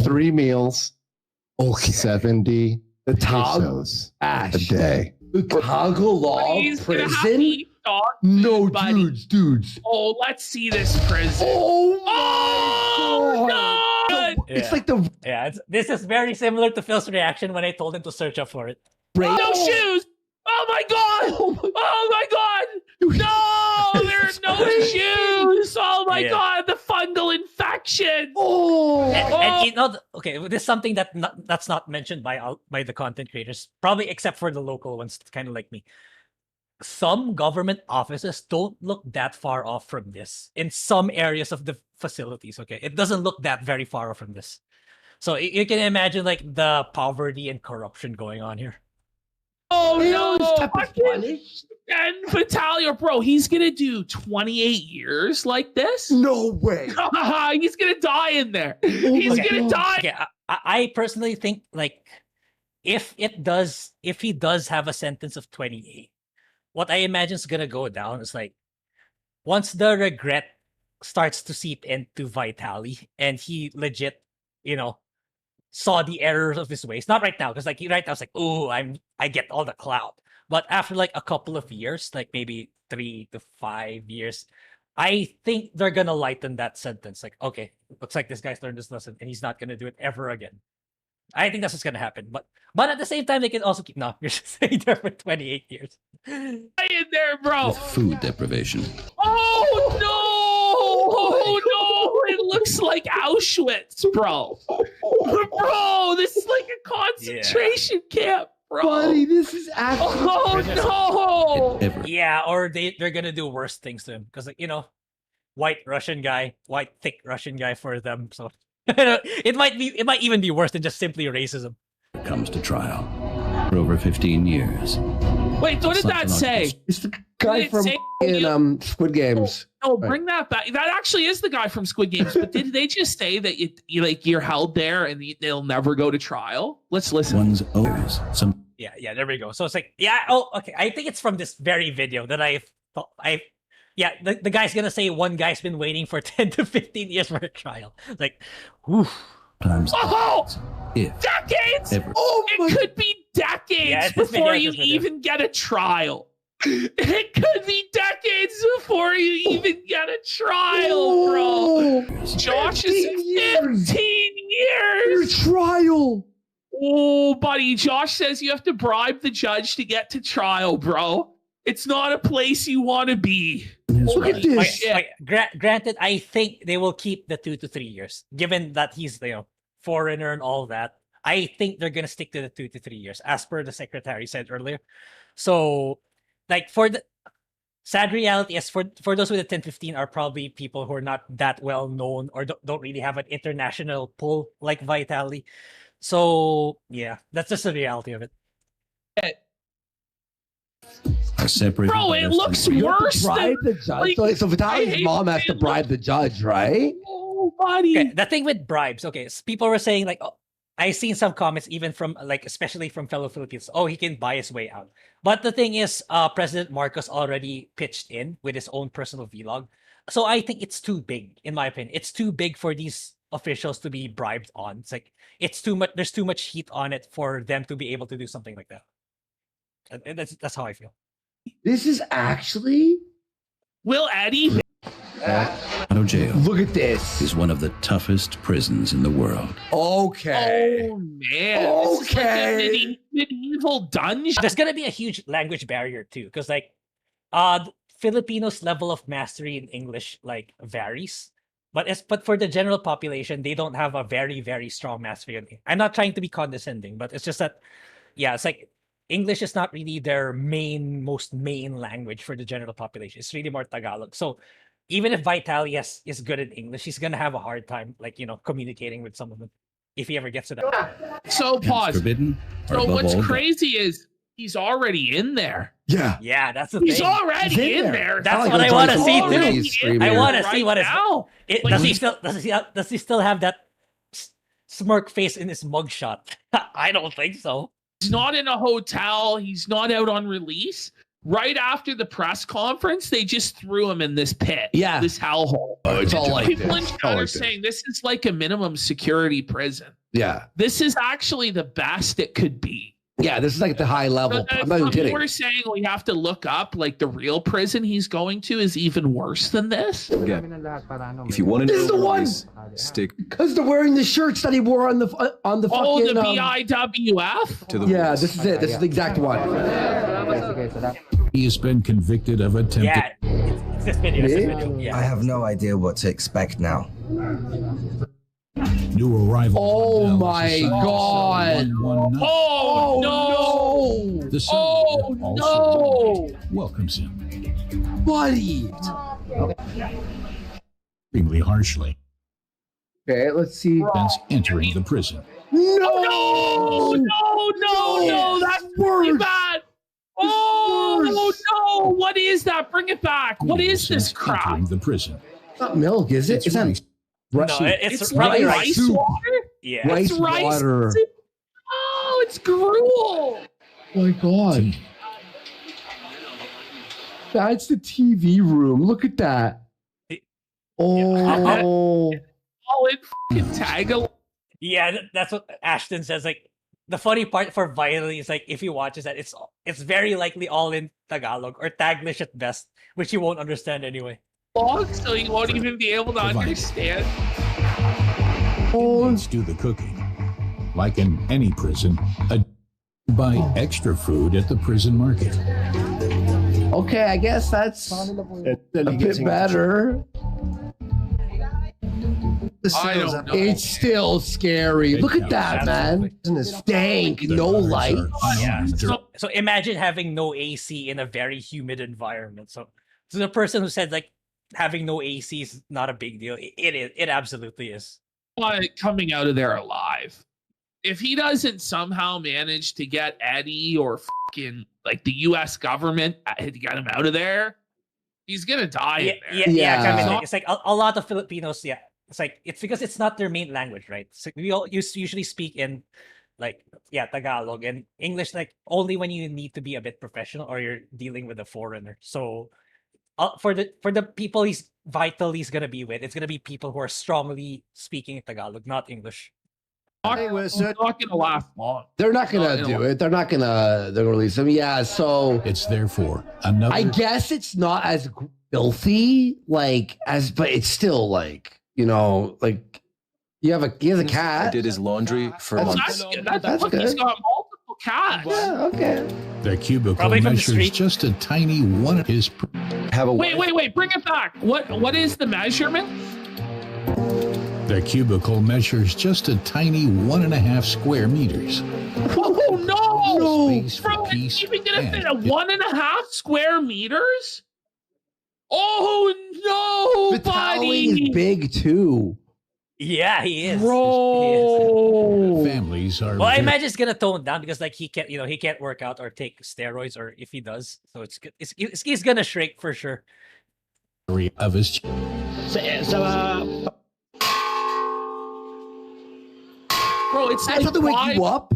3 meals. Okay. 70 pesos a day. The Tagalog prison? No, dudes. Oh, let's see this prison. Oh my God. It's like this is very similar to Phil's reaction when I told him to search up for it. No shoes! Oh my God! Oh my God! No, there are no shoes! Oh my God, the fungal infection! And okay, this is something that's not mentioned by the content creators, probably except for the local ones, kind of like me. Some government offices don't look that far off from this in some areas of the facilities. Okay, it doesn't look that very far off from this. So you can imagine like the poverty and corruption going on here. Oh no! And Vitali, bro, he's gonna do 28 years like this? No way! He's gonna die in there. He's gonna die. Okay, I personally think like if he does have a sentence of 28, what I imagine is gonna go down is like once the regret starts to seep into Vitali and he legit, saw the errors of his ways. Not right now, because like right now it's like, oh, I get all the clout. But after like a couple of years, like maybe 3 to 5 years, I think they're gonna lighten that sentence. Like, okay, looks like this guy's learned this lesson and he's not gonna do it ever again. I think that's what's gonna happen. But at the same time, they can also keep you're just staying there for 28 years. Stay in there, bro. With food deprivation. Oh no! Oh no! It looks like Auschwitz, bro. Bro, this is like a concentration camp, bro. Buddy, this is actually. Oh no! Yeah, or they're gonna do worse things to him because like white thick Russian guy for them. So it might even be worse than just simply racism. It comes to trial for over 15 years. Wait, what did that say? It's the guy from Squid Games. Oh, bring that back. That actually is the guy from Squid Games. But did they just say that you're held there and they'll never go to trial? Let's listen. One's owners. Yeah, there we go. So it's like, okay. I think it's from this very video that the guy's gonna say one guy's been waiting for 10 to 15 years for a trial. Like, whew. Decades! It could be decades before you even get a trial. It could be decades before you even get a trial, bro. Josh is 15 years. Trial. Oh, buddy. Josh says you have to bribe the judge to get to trial, bro. It's not a place you want to be. Look at this. Granted, I think they will keep the 2 to 3 years, given that he's foreigner and all that. I think they're gonna stick to the 2 to 3 years, as per the secretary said earlier. So, like, for the sad reality is for those with the 10-15 are probably people who are not that well known or don't really have an international pull like Vitali. So yeah, that's just the reality of it. Are separated Bro, by it less looks than- worse Bribe than the judge. So Vitali's mom has to bribe the judge, right? Oh, buddy. Okay, the thing with bribes, okay, so people were saying like, oh, I seen some comments even from like, especially from fellow Filipinos. Oh, he can buy his way out. But the thing is, President Marcos already pitched in with his own personal vlog. So I think it's too big, in my opinion. It's too big for these officials to be bribed on. It's like it's too much. There's too much heat on it for them to be able to do something like that. And that's how I feel. This is actually Will Eddie? Colorado jail Look at this. is one of the toughest prisons in the world. Okay. Oh man. This is like a medieval dungeon. There's gonna be a huge language barrier too, because like, Filipinos' level of mastery in English like varies. But for the general population, they don't have a very, very strong mastery on it. I'm not trying to be condescending, but it's just that, yeah, it's like English is not really their most main language for the general population. It's really more Tagalog. So even if Vitali is good in English, he's gonna have a hard time, like, communicating with some of them if he ever gets to that. So pause. Forbidden. So what's crazy is he's alrety in there. Yeah. Yeah, that's the He's thing. already in there. That's what I want to see too. I want to see what now. does he still have that smirk face in his mugshot? I don't think so. He's not in a hotel. He's not out on release. Right after the press conference, they just threw him in this pit. Yeah. This hellhole. Oh, it's all like People in this. chat are saying this is like a minimum security prison. Yeah. This is actually the best it could be. Yeah, this is like the high level. I'm not even kidding. We're saying we have to look up like the real prison he's going to is even worse than this. Yeah. If you want to This is the one. stick Because they're wearing the shirts that he wore on the Oh, fucking. the BIWF? to the Yeah, rules. this is it. This is the exact one. He has been convicted of attempted. Yeah, it's this video. It's this video. Yeah. I have no idea what to expect now. New arrival. Oh my god. Oh, no! The Oh, no! welcomes him Buddy. extremely harshly Okay, let's see. since entering the prison. No! No! That's really bad! Oh, no! What is that? Bring it back. What is this Since crap? entering the prison. It's not milk, is it? It's It's not rice. No, it's It's probably like rice. rice water? Yeah. Rice It's rice. water. Oh, it's gruel. Oh my god. That's the TV room. Look at that. Oh. All in fucking Tagalog. Yeah, that's what Ashton says. Like, the funny part for Vitali is like, if he watches that, it's very likely all in Tagalog or Taglish at best, which you won't understand anyway. So you won't even be able to understand. Let's do the cooking. Like in any prison, buy extra food at the prison market. Okay, I guess that's a bit better. I don't know. It's still scary. Look at that, man. Stank, no light. Yeah. So imagine having no AC in a very humid environment. So the person who said like having no AC is not a big deal. It is. It absolutely is. But coming out of there alive. If he doesn't somehow manage to get Eddie or fucking like the U.S. government to get him out of there, he's gonna die in there. Yeah. I mean, it's like a lot of Filipinos. Yeah, it's like it's because it's not their main language, right? So we all usually speak in like Tagalog and English, like only when you need to be a bit professional or you're dealing with a foreigner. So for the people he's gonna be with, it's gonna be people who are strongly speaking Tagalog, not English. It's not going to last long. They're not gonna do it. They're gonna release him. Yeah, so it's therefore another. I guess it's not as filthy, but it's still like he has a cat. I did his laundry for months. That's good. He's got multiple cats. Yeah, okay. The cubicle Probably from the measures street. just a tiny one. His Wait, bring it back. What is the measurement? The cubicle measures just a tiny 1.5 square meters. Oh no! Space for Bro, peace it's even gonna and fit a 1.5 square meters? Oh no, Vitali buddy! is big too. Yeah, he is. Bro. Families are. Well, I very- imagine it's gonna tone down because he can't work out or take steroids, or if he does, so he's gonna shrink for sure. of his. Bro, it's That's like to wake you up.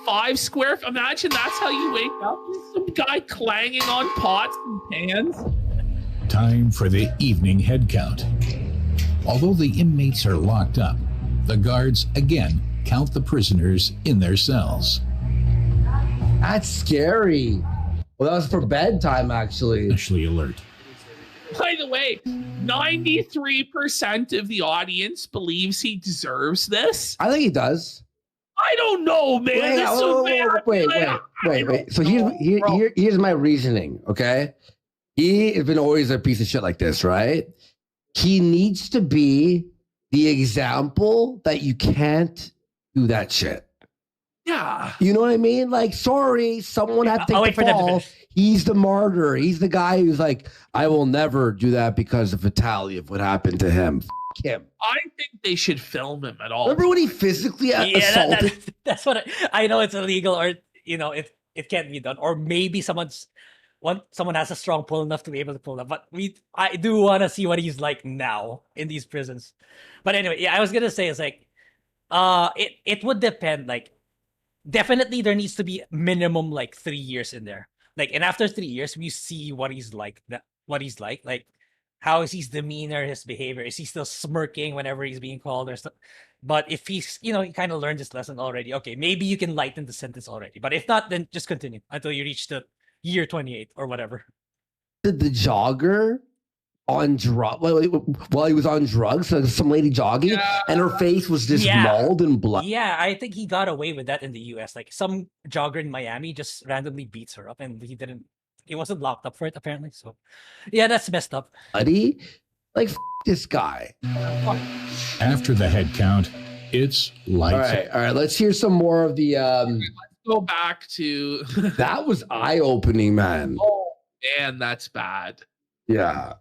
5 square. Imagine that's how you wake up. Some guy clanging on pots and pans. Time for the evening head count. Although the inmates are locked up, the guards again count the prisoners in their cells. That's scary. Well, that was for bedtime, actually. Especially alert. By the way, 93% of the audience believes he deserves this. I think he does. I don't know, man. Wait. So here's my reasoning, okay? He has been always a piece of shit like this, right? He needs to be the example that you can't do that shit. Yeah. You know what I mean? Like, sorry, someone had to take the fall. He's the martyr. He's the guy who's like, I will never do that because of Vitali, of what happened to him. F him. I think they should film him at all. Remember when he physically assaulted? That's what I know. It's illegal, or it can't be done, or maybe someone has a strong pull enough to be able to pull that. But I do want to see what he's like now in these prisons. But anyway, yeah, I was gonna say it's like, it would depend. Like, definitely there needs to be minimum like 3 years in there. Like, and after 3 years, we see what he's like. Like, how is his demeanor, his behavior? Is he still smirking whenever he's being called or stuff? But if he's, he kind of learned this lesson already, okay, maybe you can lighten the sentence already. But if not, then just continue until you reach the year 28 or whatever. Did the jogger on drug while he was on drugs? So some lady jogging, and her face was just mauled and blood. Yeah, I think he got away with that in the US. Like, some jogger in Miami just randomly beats her up, and he wasn't locked up for it apparently. So, yeah, that's messed up. Buddy, like this guy. After the head count, it's lights. All right. Let's hear some more of the. Let's go back to. That was eye-opening, man. Oh man, that's bad. Yeah.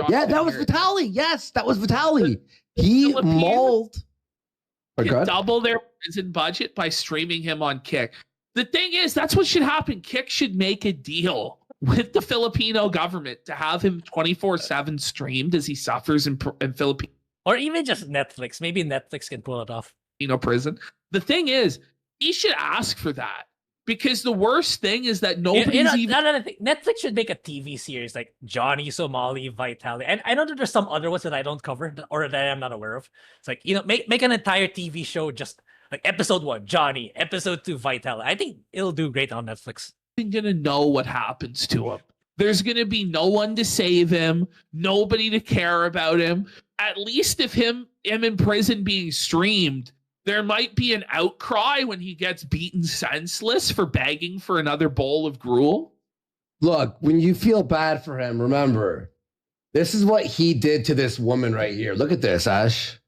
Yeah, that was Vitali. Yes, that was Vitali. He mauled. Double their prison budget by streaming him on Kick. The thing is, that's what should happen. Kick should make a deal with the Filipino government to have him 24/7 streamed as he suffers in Philippines. Or even just Netflix. Maybe Netflix can pull it off. Prison. The thing is, he should ask for that. Because the worst thing is that nobody's even... Another thing, Netflix should make a TV series like Johnny, Somali, Vitali. And I know that there's some other ones that I don't cover or that I'm not aware of. It's like, make an entire TV show just like episode 1, Johnny, episode 2, Vitali. I think it'll do great on Netflix. I'm going to know what happens to him. There's going to be no one to save him, nobody to care about him. At least if him in prison being streamed, there might be an outcry when he gets beaten senseless for begging for another bowl of gruel. Look, when you feel bad for him, remember, this is what he did to this woman right here. Look at this, Ash.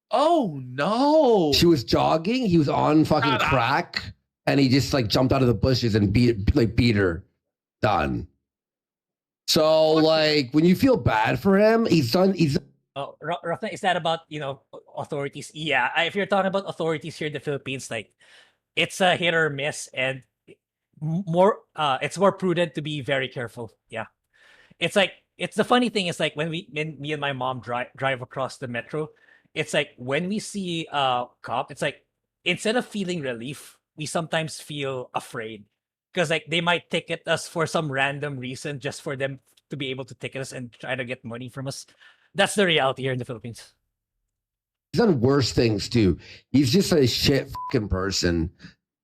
Oh, no. She was jogging. He was on fucking crack, and he just like jumped out of the bushes and beat her. Done. So, like, when you feel bad for him, he's done. Oh, Rafna, is that about, authorities? Yeah, if you're talking about authorities here in the Philippines, like, it's a hit or miss, and it's more prudent to be very careful. Yeah. It's like, the funny thing is, like, when me and my mom drive across the metro, it's like, when we see a cop, it's like, instead of feeling relief, we sometimes feel afraid. Because, like, they might ticket us for some random reason just for them to be able to ticket us and try to get money from us. That's the reality here in the Philippines. He's done worse things too. He's just a shit fucking person,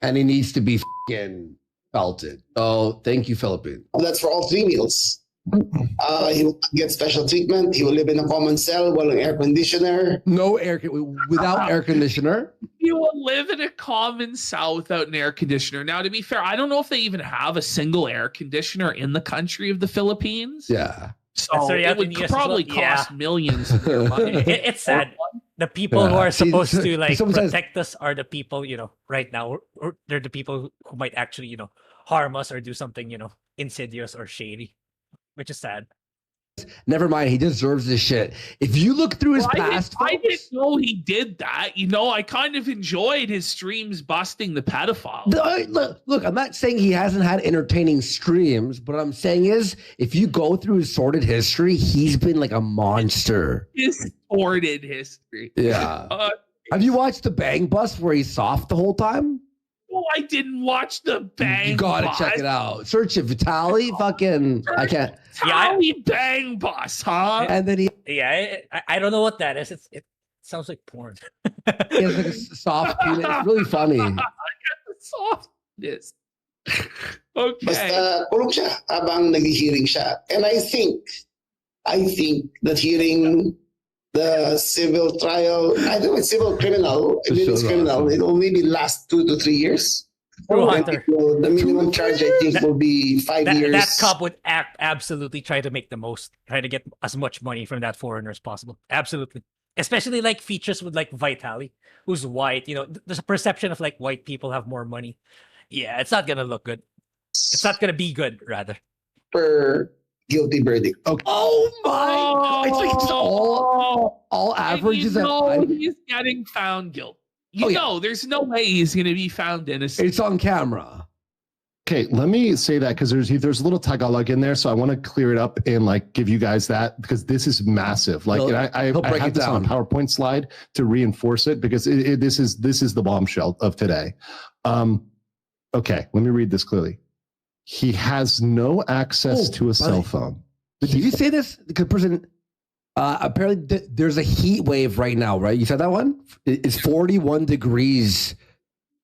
and he needs to be fucking felted. So thank you, Philippines. That's for all 3 meals. He will get special treatment. He will live in a common cell, walang air conditioner. No air without air conditioner. He will live in a common cell without an air conditioner. Now, to be fair, I don't know if they even have a single air conditioner in the country of the Philippines. Yeah. So it would probably cost millions of their money. It's sad. The people who are supposed to like protect us are the people, right now, or they're the people who might actually, harm us or do something, insidious or shady, which is sad. Never mind, he deserves this shit. If you look through his past, I didn't know he did that. I kind of enjoyed his streams busting the pedophile. Look, I'm not saying he hasn't had entertaining streams, but what I'm saying is, if you go through his sordid history, he's been like a monster. His sordid history. Yeah. Have you watched the Bang Bus where he's soft the whole time? No, I didn't watch the Bang. You gotta check it out. Search it, Vitali. Fucking, I can't. Vitali Bang Bus, huh? And then he. Yeah, I don't know what that is. It sounds like porn. He has like a soft penis. It's really funny. I got the softness. Okay. Basta kulong siya habang nag-hearing siya. And I think that hearing the civil trial, I don't know, it's civil criminal. If it's criminal, it will maybe last 2 to 3 years. The minimum charge, I think, will be 5 years. That cop would absolutely try to make the most, try to get as much money from that foreigner as possible. Absolutely. Especially like features with like Vitali, who's white. There's a perception of like white people have more money. Yeah, it's not going to look good. It's not going to be good, rather. Per guilty verdict. Okay. Oh my God. It's like it's all averages. He's getting found guilty. There's no way he's going to be found innocent. It's on camera. Okay, let me say that because there's a little Tagalog in there, so I want to clear it up and like give you guys that because this is massive. Like, I have this on a PowerPoint slide to reinforce it because this is the bombshell of today. Okay, let me read this clearly. He has no access to a cell phone. Did you say this? Because person, apparently there's a heat wave right now, right? You said that one? It's 41 degrees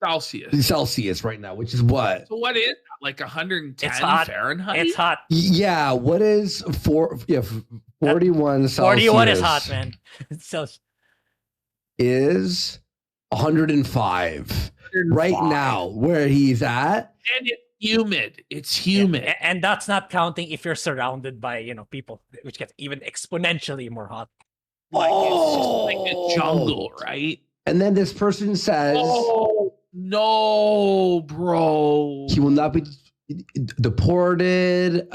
Celsius right now, which is what? So what is that? Like 110 it's hot. Fahrenheit? It's hot. Yeah, what is 41 Celsius? 41 is hot, man. Is 105 right now where he's at. And it's humid. It's humid. Yeah. And that's not counting if you're surrounded by, people, which gets even exponentially more hot. Like it's just like a jungle, right? And then this person says, "Oh no, bro! He will not be deported."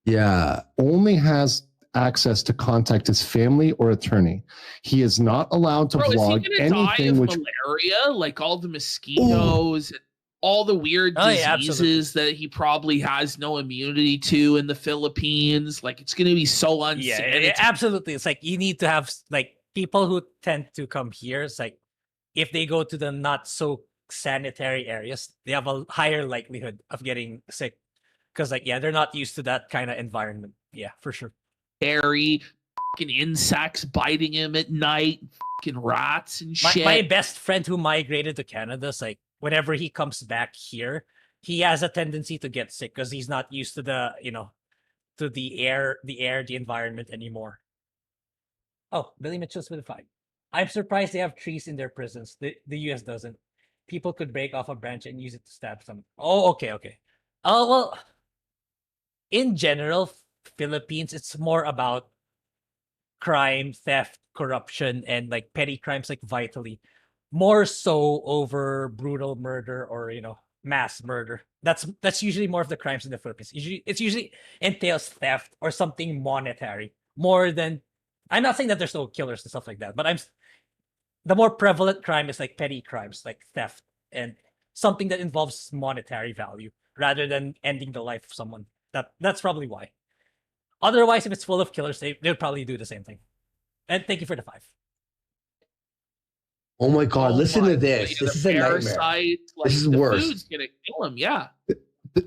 Yeah, only has access to contact his family or attorney. He is not allowed to vlog anything. Die of malaria, like all the mosquitoes, and all the weird diseases that he probably has no immunity to in the Philippines. Like it's going to be so unsanitary. Yeah, absolutely. It's like you need to have like people who tend to come here. It's like if they go to the not so sanitary areas, they have a higher likelihood of getting sick because they're not used to that kind of environment. Yeah, for sure. Fucking insects biting him at night, fucking rats and shit. My best friend who migrated to Canada, is like whenever he comes back here, he has a tendency to get sick because he's not used to the the environment anymore. Oh, Billy Mitchell's with 5. I'm surprised they have trees in their prisons. The US doesn't. People could break off a branch and use it to stab someone. Oh, okay. Oh, well, in general, Philippines, it's more about crime, theft, corruption, and like petty crimes like Vitali. More so over brutal murder or, mass murder. That's usually more of the crimes in the Philippines. It usually entails theft or something monetary more than. I'm not saying that there's no killers and stuff like that, but the more prevalent crime is like petty crimes like theft and something that involves monetary value rather than ending the life of someone. That's probably why. Otherwise, if it's full of killers, they would probably do the same thing. And thank you for the 5. Oh my God! Listen to this. This is a nightmare. This is worse. Food's gonna kill him. Yeah.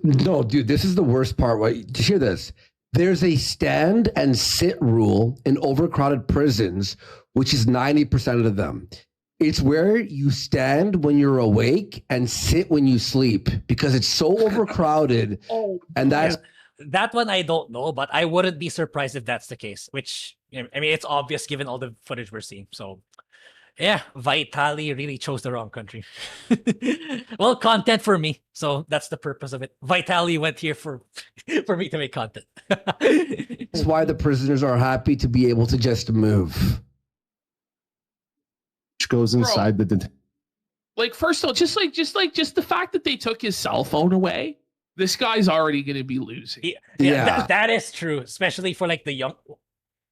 No, dude, this is the worst part. Wait, to hear this. There's a stand and sit rule in overcrowded prisons, which is 90% of them. It's where you stand when you're awake and sit when you sleep because it's so overcrowded. And that's that one I don't know, but I wouldn't be surprised if that's the case. Which, I mean, it's obvious given all the footage we're seeing. So, yeah, Vitali really chose the wrong country. Well, content for me, so that's the purpose of it. Vitali went here for me to make content. That's why the prisoners are happy to be able to just move. Which goes inside the. Like, first of all, just the fact that they took his cell phone away, this guy's already going to be losing. Yeah. That is true, especially for like the young.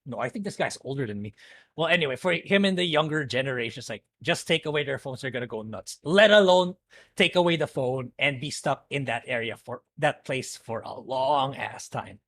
No, I think this guy's older than me. Well, anyway, for him and the younger generations, like just take away their phones, they're gonna go nuts. Let alone take away the phone and be stuck in that area for that place for a long ass time.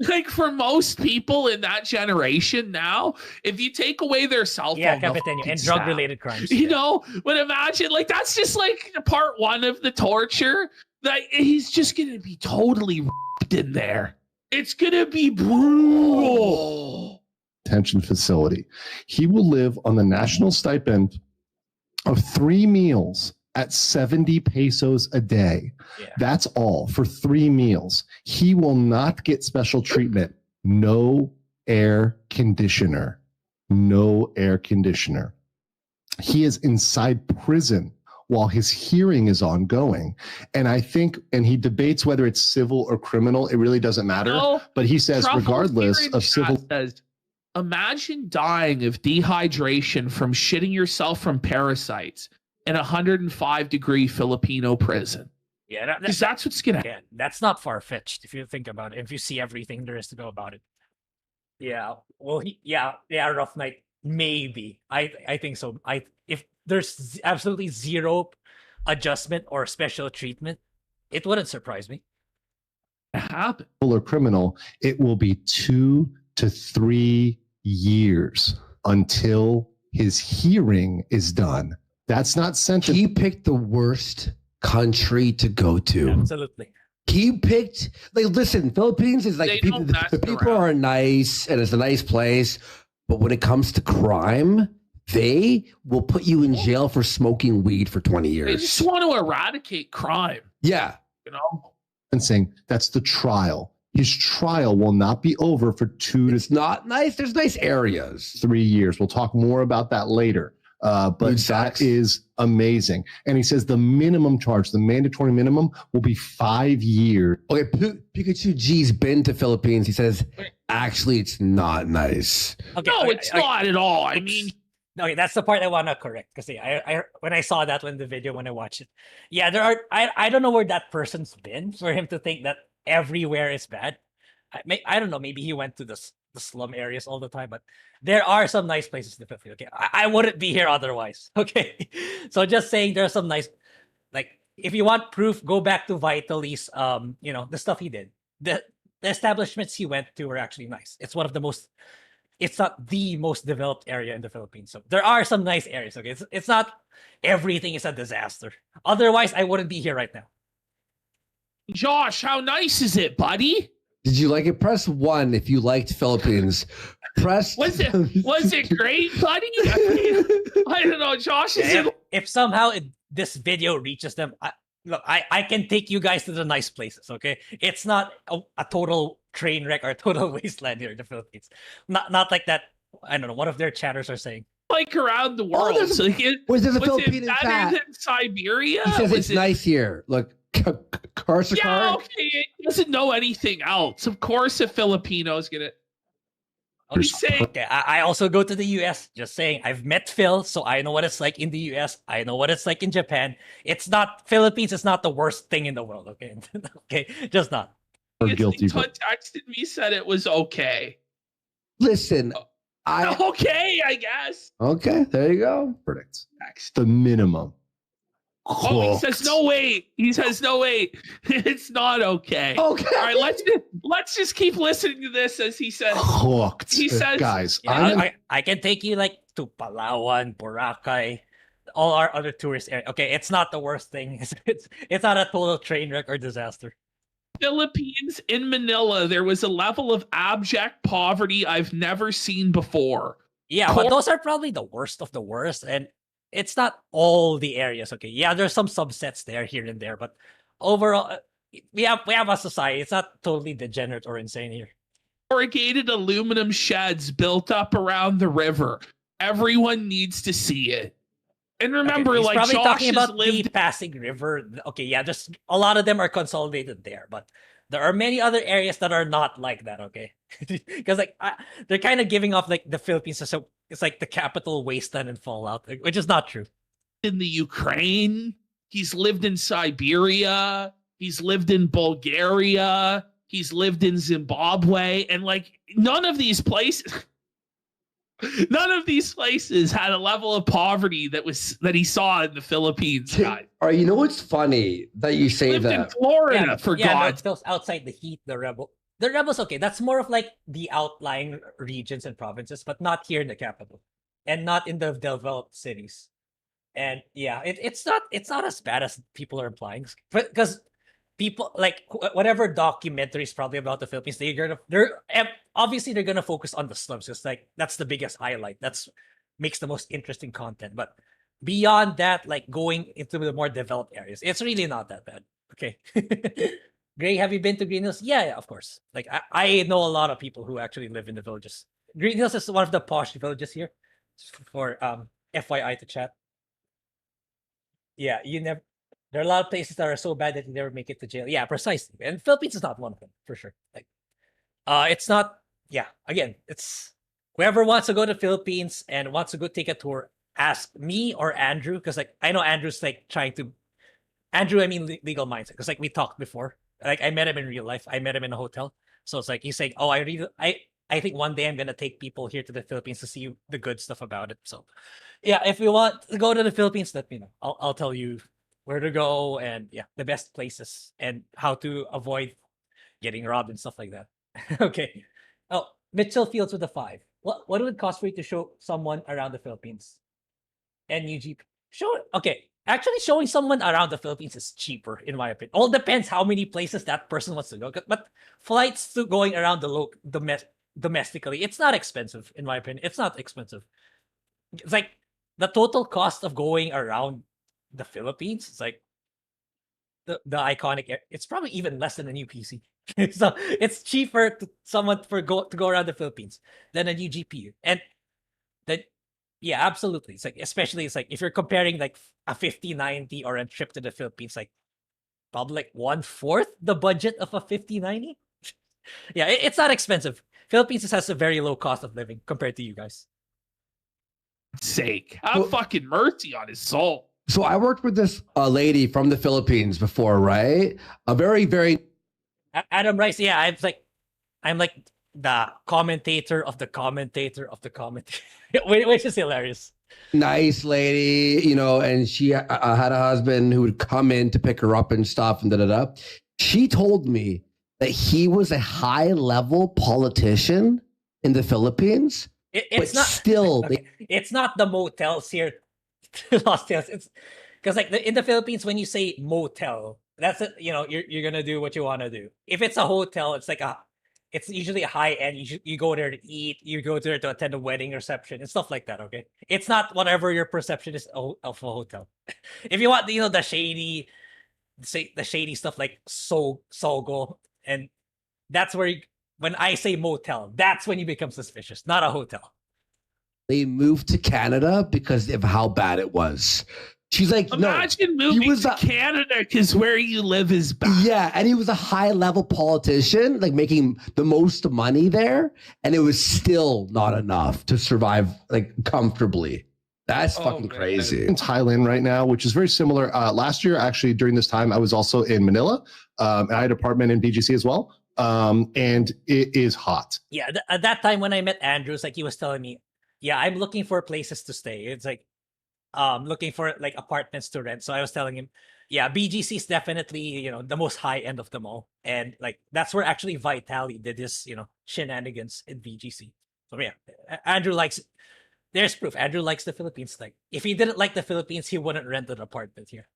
Like for most people in that generation now, if you take away their cell phone, and drug-related crimes, you know, but imagine like that's just like part one of the torture. That he's just gonna be totally wrapped in there. It's gonna be brutal. Detention facility. He will live on the national stipend of 3 meals at 70 pesos a day. Yeah. That's all for 3 meals. He will not get special treatment. No air conditioner. No air conditioner. He is inside prison while his hearing is ongoing. And I think, and he debates whether it's civil or criminal. It really doesn't matter. No, but he says, regardless of civil. Says, imagine dying of dehydration from shitting yourself from parasites in a 105-degree Filipino prison. Yeah, that's what's gonna happen. Yeah, that's not far-fetched if you think about it. If you see everything there is to know about it. Yeah. Well, rough night. Maybe. I think so. If there's absolutely zero adjustment or special treatment, it wouldn't surprise me. Happen. Or criminal, it will be 2 to 3 years until his hearing is done. That's not sentence. He picked the worst country to go to. Absolutely. He picked, like, listen, Philippines is like, the people are nice and it's a nice place. But when it comes to crime, they will put you in jail for smoking weed for 20 years. They just want to eradicate crime. Yeah. You know? And saying that's the trial. His trial will not be over for 2 It's not nice. There's nice areas. 3 years. We'll talk more about that later. But that is amazing. And he says the minimum charge, the mandatory minimum, will be 5 years. Okay, Pikachu G's been to Philippines. He says, actually, it's not nice. Okay, no, it's not at all. I mean, okay, that's the part I want to correct. Because I when I saw that in the video, when I watched it, yeah, there are. I don't know where that person's been for him to think that everywhere is bad. I don't know. Maybe he went to the slum areas all the time, but there are some nice places in the Philippines. Okay, I wouldn't be here otherwise. Okay, so just saying there are some nice, like, if you want proof, go back to Vitali's, the stuff he did. The establishments he went to were actually nice. It's one of the most. It's not the most developed area in the Philippines. So there are some nice areas. Okay, it's not everything is a disaster. Otherwise, I wouldn't be here right now. Josh, how nice is it, buddy? Did you like it? Press 1 if you liked Philippines. Was it great, buddy? I don't know, Josh. If somehow this video reaches them, I can take you guys to the nice places. Okay, it's not a total train wreck or a total wasteland here in the Philippines. Not like that. I don't know. One of their chatters are saying. Like around the world. There's a Philippine in chat? Than Siberia? He says it's nice here. Look. Okay. It doesn't know anything else. Of course, a Filipino's gonna. Okay, I also go to the US. Just saying, I've met Phil, so I know what it's like in the US. I know what it's like in Japan. It's not Philippines. It's not the worst thing in the world. Okay, okay, just not. Guilty. Texted me, said it was okay. Listen, okay, I guess. Okay, there you go. Verdict. The minimum. Oh, he says no wait. He says no wait. It's not okay. Okay. All right, let's just keep listening to this as he says. Hooked. He says, guys, I can take you like to Palawan, Boracay, all our other tourist areas. Okay, it's not the worst thing. It's not a total train wreck or disaster. Philippines, in Manila, there was a level of abject poverty I've never seen before. Yeah, but those are probably the worst of the worst, and it's not all the areas. Okay, yeah, there's some subsets there, here and there, but overall, we have a society. It's not totally degenerate or insane here. Corrugated aluminum sheds built up around the river. Everyone needs to see it. And remember, he's like probably Josh talking has about lived the passing river. Okay, yeah, just a lot of them are consolidated there, but there are many other areas that are not like that. Okay, because like they're kind of giving off like the Philippines, so it's like the capital wasteland and Fallout, which is not true. in the Ukraine. He's lived in Siberia. He's lived in Bulgaria. He's lived in Zimbabwe. And like none of these places had a level of poverty that he saw in the Philippines, guys. All right, you know what's funny that you say lived that? in Florida, for God. God. No, it's still outside the heat, the rebels, okay, that's more of like the outlying regions and provinces, but not here in the capital. And not in the developed cities. And yeah, it's not as bad as people are implying. Because people like whatever documentaries probably about the Philippines, they're obviously they're gonna focus on the slums. It's like that's the biggest highlight. That's makes the most interesting content. But beyond that, like going into the more developed areas, it's really not that bad. Okay. Grae, have you been to Green Hills? Yeah, of course. Like I know a lot of people who actually live in the villages. Green Hills is one of the posh villages here. For FYI to chat. Yeah, there are a lot of places that are so bad that you never make it to jail. Yeah, precisely. And Philippines is not one of them, for sure. Like it's not, yeah, again, it's whoever wants to go to Philippines and wants to go take a tour, ask me or Andrew, because like I know Andrew's like trying to I mean legal mindset, because like we talked before. Like I met him in real life. I met him in a hotel. So it's like he's saying, oh, I think one day I'm gonna take people here to the Philippines to see the good stuff about it. So, yeah, if you want to go to the Philippines, let me know. I'll tell you where to go and yeah, the best places and how to avoid getting robbed and stuff like that. Okay. Oh, Mitchell Fields with a 5. What would it cost for you to show someone around the Philippines? NUGP. Okay. Actually, showing someone around the Philippines is cheaper, in my opinion. All depends how many places that person wants to go. But flights to going around domestically, it's not expensive, in my opinion. It's not expensive. It's like the total cost of going around the Philippines. It's like the iconic. It's probably even less than a new PC. So it's cheaper to someone to go around the Philippines than a new GPU. And then yeah, absolutely. It's like especially it's like if you're comparing like a 5090 or a trip to the Philippines, like probably like 1/4 the budget of a 5090. Yeah, it's not expensive. Philippines has a very low cost of living compared to you guys. Sake, have fucking mercy on his soul. So I worked with this lady from the Philippines before, right? A very, very Adam Rice. Yeah, I'm like the commentator of the commentator of the commentator, which is hilarious. Nice lady, you know, and she had a husband who would come in to pick her up and stuff and da-da-da. She told me that he was a high-level politician in the Philippines. It's but not still. Okay. It's not the motels here, Lost Tales. It's because like in the Philippines, when you say motel, that's it. You know, you're gonna do what you want to do. If it's a hotel, it's usually a high end. You go there to eat. You go there to attend a wedding reception and stuff like that. Okay, it's not whatever your perception is of a hotel. If you want, the shady stuff like Sogo, and that's where when I say motel, that's when you become suspicious, not a hotel. They moved to Canada because of how bad it was. She's like, imagine moving to Canada because where you live is bad. Yeah, and he was a high-level politician, like making the most money there, and it was still not enough to survive like comfortably. That's fucking crazy. In Thailand right now, which is very similar. Last year, actually, during this time, I was also in Manila. And I had an apartment in BGC as well. And it is hot. Yeah, at that time when I met Andrew, it's like he was telling me, yeah, I'm looking for places to stay. It's like looking for like apartments to rent. So I was telling him, yeah, BGC is definitely, the most high end of them all. And like that's where actually Vitali did his, shenanigans in BGC. So yeah, Andrew likes, there's proof. Andrew likes the Philippines. Like if he didn't like the Philippines, he wouldn't rent an apartment here.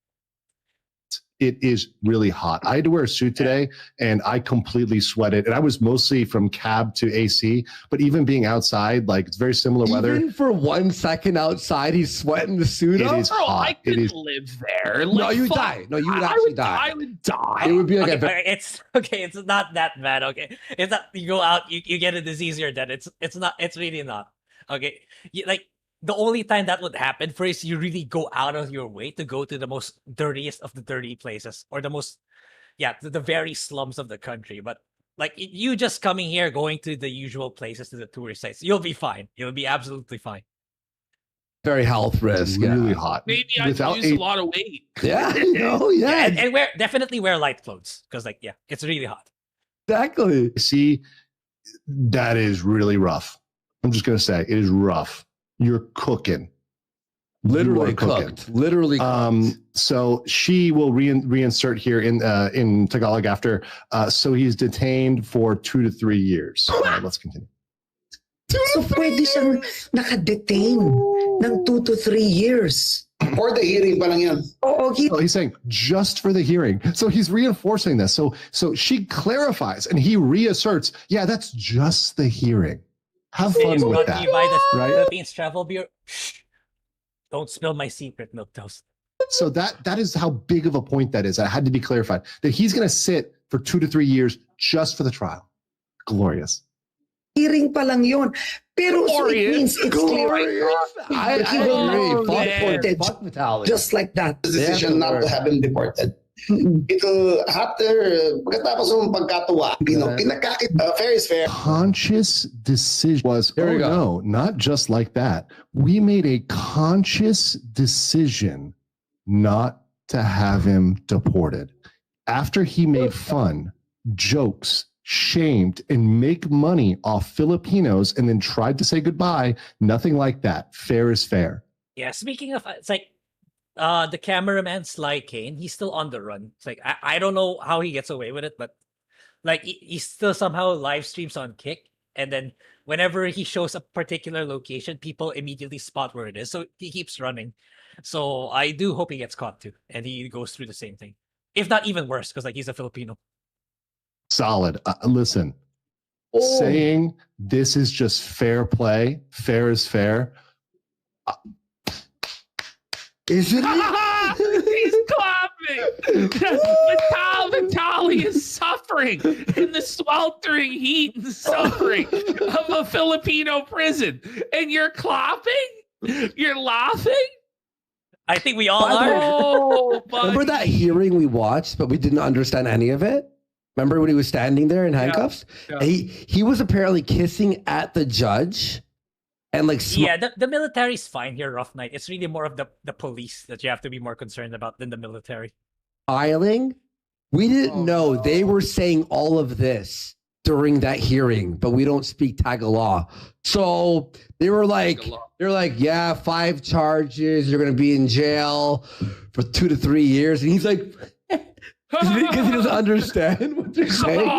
it is really hot. I had to wear a suit today, and I completely sweated. And I was mostly from cab to AC, but even being outside, like it's very similar weather. Even for 1 second outside, he's sweating the suit It up. is Bro, hot. I could It is. live there. No, you would die. No, you would actually die. I would die. It would be like Okay, it's okay. It's not that bad. Okay, it's not. You go out, you get a disease, you're dead. It's not. It's really not. Okay, like the only time that would happen for is you really go out of your way to go to the most dirtiest of the dirty places, or the most, the very slums of the country. But like you just coming here, going to the usual places, to the tourist sites, you'll be fine. You'll be absolutely fine. very health risk. Really hot. Maybe I'd lose a lot of weight. Yeah, and definitely wear light clothes, because like it's really hot. Exactly. See, that is really rough. I'm just gonna say it is rough. You're cooking. Literally cooking. cooked. Literally cooked. So she will reinsert here in Tagalog after. So he's detained for 2 to 3 years. Let's continue. So pwede siyang nakadetain ng 2 to 3 years. For the hearing pa lang yan. He's saying just for the hearing. So he's reinforcing this. So she clarifies and he reasserts, that's just the hearing. Have fun with that. By the right? Philippines Travel Bureau. Shh. Don't spill my secret, milk toast. So that is how big of a point that is. That had to be clarified. That he's going to sit for 2 to 3 years just for the trial. Glorious. Hearing pa lang yun. Pero so it means it's clear. I agree. Fuck Vitali. Just like that. The decision not to have him deported. Ito, after, pagkatapos ng pagkatuwa, pinakakit, fair is fair. Conscious decision was, no, not just like that. We made a conscious decision not to have him deported. After he made fun, jokes, shamed, and make money off Filipinos and then tried to say goodbye, nothing like that. Fair is fair. Yeah, speaking of, it's like, the cameraman Sly Kane, he's still on the run. It's like I don't know how he gets away with it, but like he still somehow live streams on Kick, and then whenever he shows a particular location, people immediately spot where it is. So he keeps running. So I do hope he gets caught too, and he goes through the same thing, if not even worse, because like he's a Filipino. Solid. Listen, saying this is just fair play, fair is fair. Is it? He's clapping. Vitali is suffering in the sweltering heat and suffering of a Filipino prison, and you're clapping. You're laughing. I think we all are. Remember that hearing we watched, but we didn't understand any of it? Remember when he was standing there in handcuffs? Yeah. He was apparently kissing at the judge. And like the military's fine here, Rough Night. It's really more of the police that you have to be more concerned about than the military. Smiling. We didn't know they were saying all of this during that hearing, but we don't speak Tagalog. So they were like, 5 charges. You're gonna be in jail for 2 to 3 years, and he's like, because he doesn't understand what they're saying.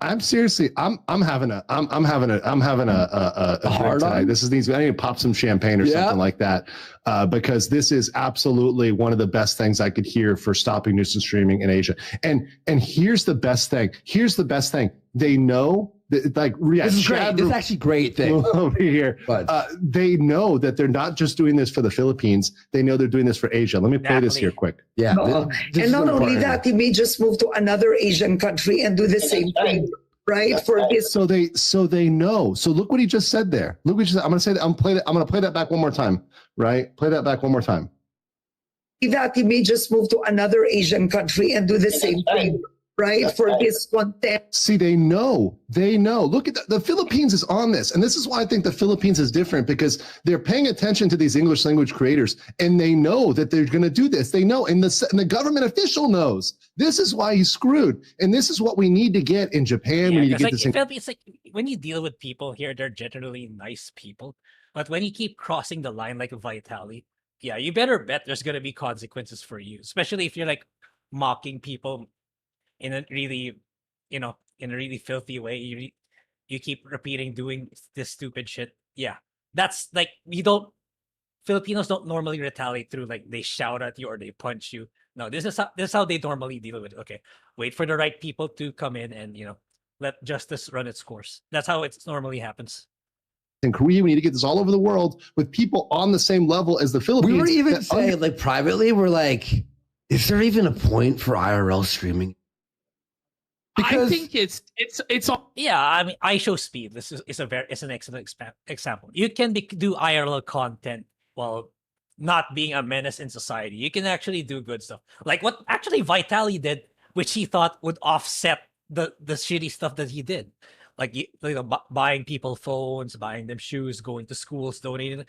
I'm seriously, I'm having a hard tonight. This is I need to pop some champagne or something like that, because this is absolutely one of the best things I could hear for stopping nuisance streaming in Asia. And here's the best thing. They know that, like, this is great. This is actually great thing over here. They know that they're not just doing this for the Philippines. They know they're doing this for Asia. Let me play this here quick. Yeah. And not only that, he may just move to another Asian country and do the same thing, right? For his. So they know. So look what he just said there. Look what he just said. I'm going to say that. I'm going to play that back one more time. Right? Play that back one more time. That he may just move to another Asian country and do the same thing, right? For his content. See, they know. Look at the Philippines is on this. And this is why I think the Philippines is different, because they're paying attention to these English language creators, and they know that they're going to do this. They know, and the government official knows. This is why he's screwed. And this is what we need to get in Japan. We need to get this. It's like when you deal with people here, they're generally nice people. But when you keep crossing the line like Vitali, you better bet there's going to be consequences for you, especially if you're like mocking people in a really, in a really filthy way. You keep repeating doing this stupid shit. Yeah, that's like, you don't Filipinos don't normally retaliate through like they shout at you or they punch you. No, this is how they normally deal with it. Okay, wait for the right people to come in and let justice run its course. That's how it normally happens. In Korea, we need to get this all over the world with people on the same level as the Philippines. We were even saying, like, privately, we're like, is there even a point for IRL streaming? Because I think it's yeah. I mean, I show speed. This is an excellent example. You can do IRL content while not being a menace in society. You can actually do good stuff, like what actually Vitali did, which he thought would offset the shitty stuff that he did. Like buying people phones, buying them shoes, going to schools, donating.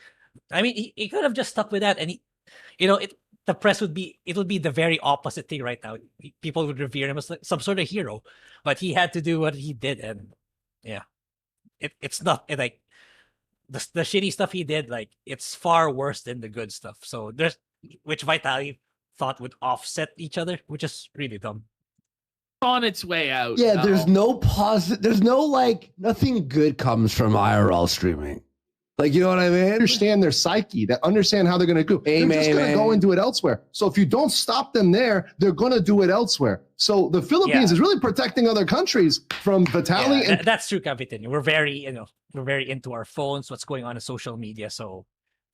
I mean, he could have just stuck with that, and the press would be the very opposite thing right now. People would revere him as like some sort of hero, but he had to do what he did, and yeah, it's not like the shitty stuff he did. Like it's far worse than the good stuff. So which Vitali thought would offset each other, which is really dumb. On its way out. Yeah, no. There's no positive. There's no like nothing good comes from IRL streaming. Like, you know what I mean? Understand their psyche, that understand how they're going to go. They're just going to go and do it elsewhere. So if you don't stop them there, they're going to do it elsewhere. So the Philippines is really protecting other countries from Vitali. Yeah, that's true, Kapitan. We're very into our phones, what's going on in social media. So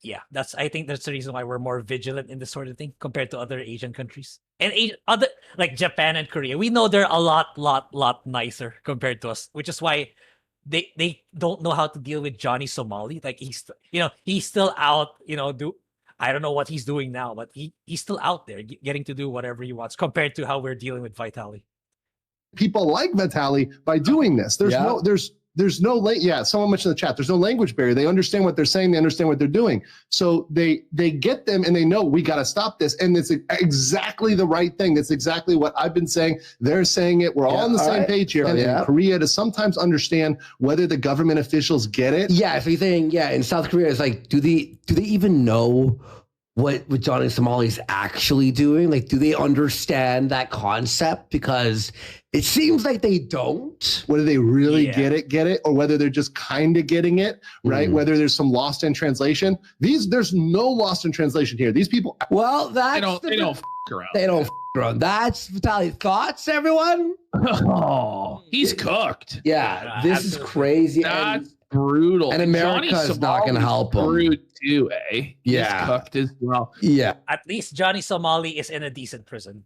yeah, I think that's the reason why we're more vigilant in this sort of thing compared to other Asian countries. And other like Japan and Korea, we know they're a lot nicer compared to us, which is why they don't know how to deal with Johnny Somali. Like he's still out, I don't know what he's doing now, but he's still out there getting to do whatever he wants compared to how we're dealing with Vitali. People like Vitali by doing this. There's no someone mentioned in the chat, there's no language barrier. They understand what they're saying, they understand what they're doing. So they get them and they know we got to stop this. And it's exactly the right thing. That's exactly what I've been saying. They're saying it. We're all on the same page here. And in Korea, to sometimes understand whether the government officials get it. Yeah, if you think, in South Korea, it's like, do they even know what Johnny Somali's actually doing? Like, do they understand that concept? Because it seems like they don't. Whether they really get it, or whether they're just kind of getting it, right? Whether there's some lost in translation. There's no lost in translation here. These people. Well, they don't f around. They don't f around. That's Vitali. Thoughts, everyone? Oh, he's cooked. Yeah, this is crazy. That's brutal. And America's not going to help him. Rude too, eh? Yeah. He's cooked as well. Yeah. At least Johnny Somali is in a decent prison.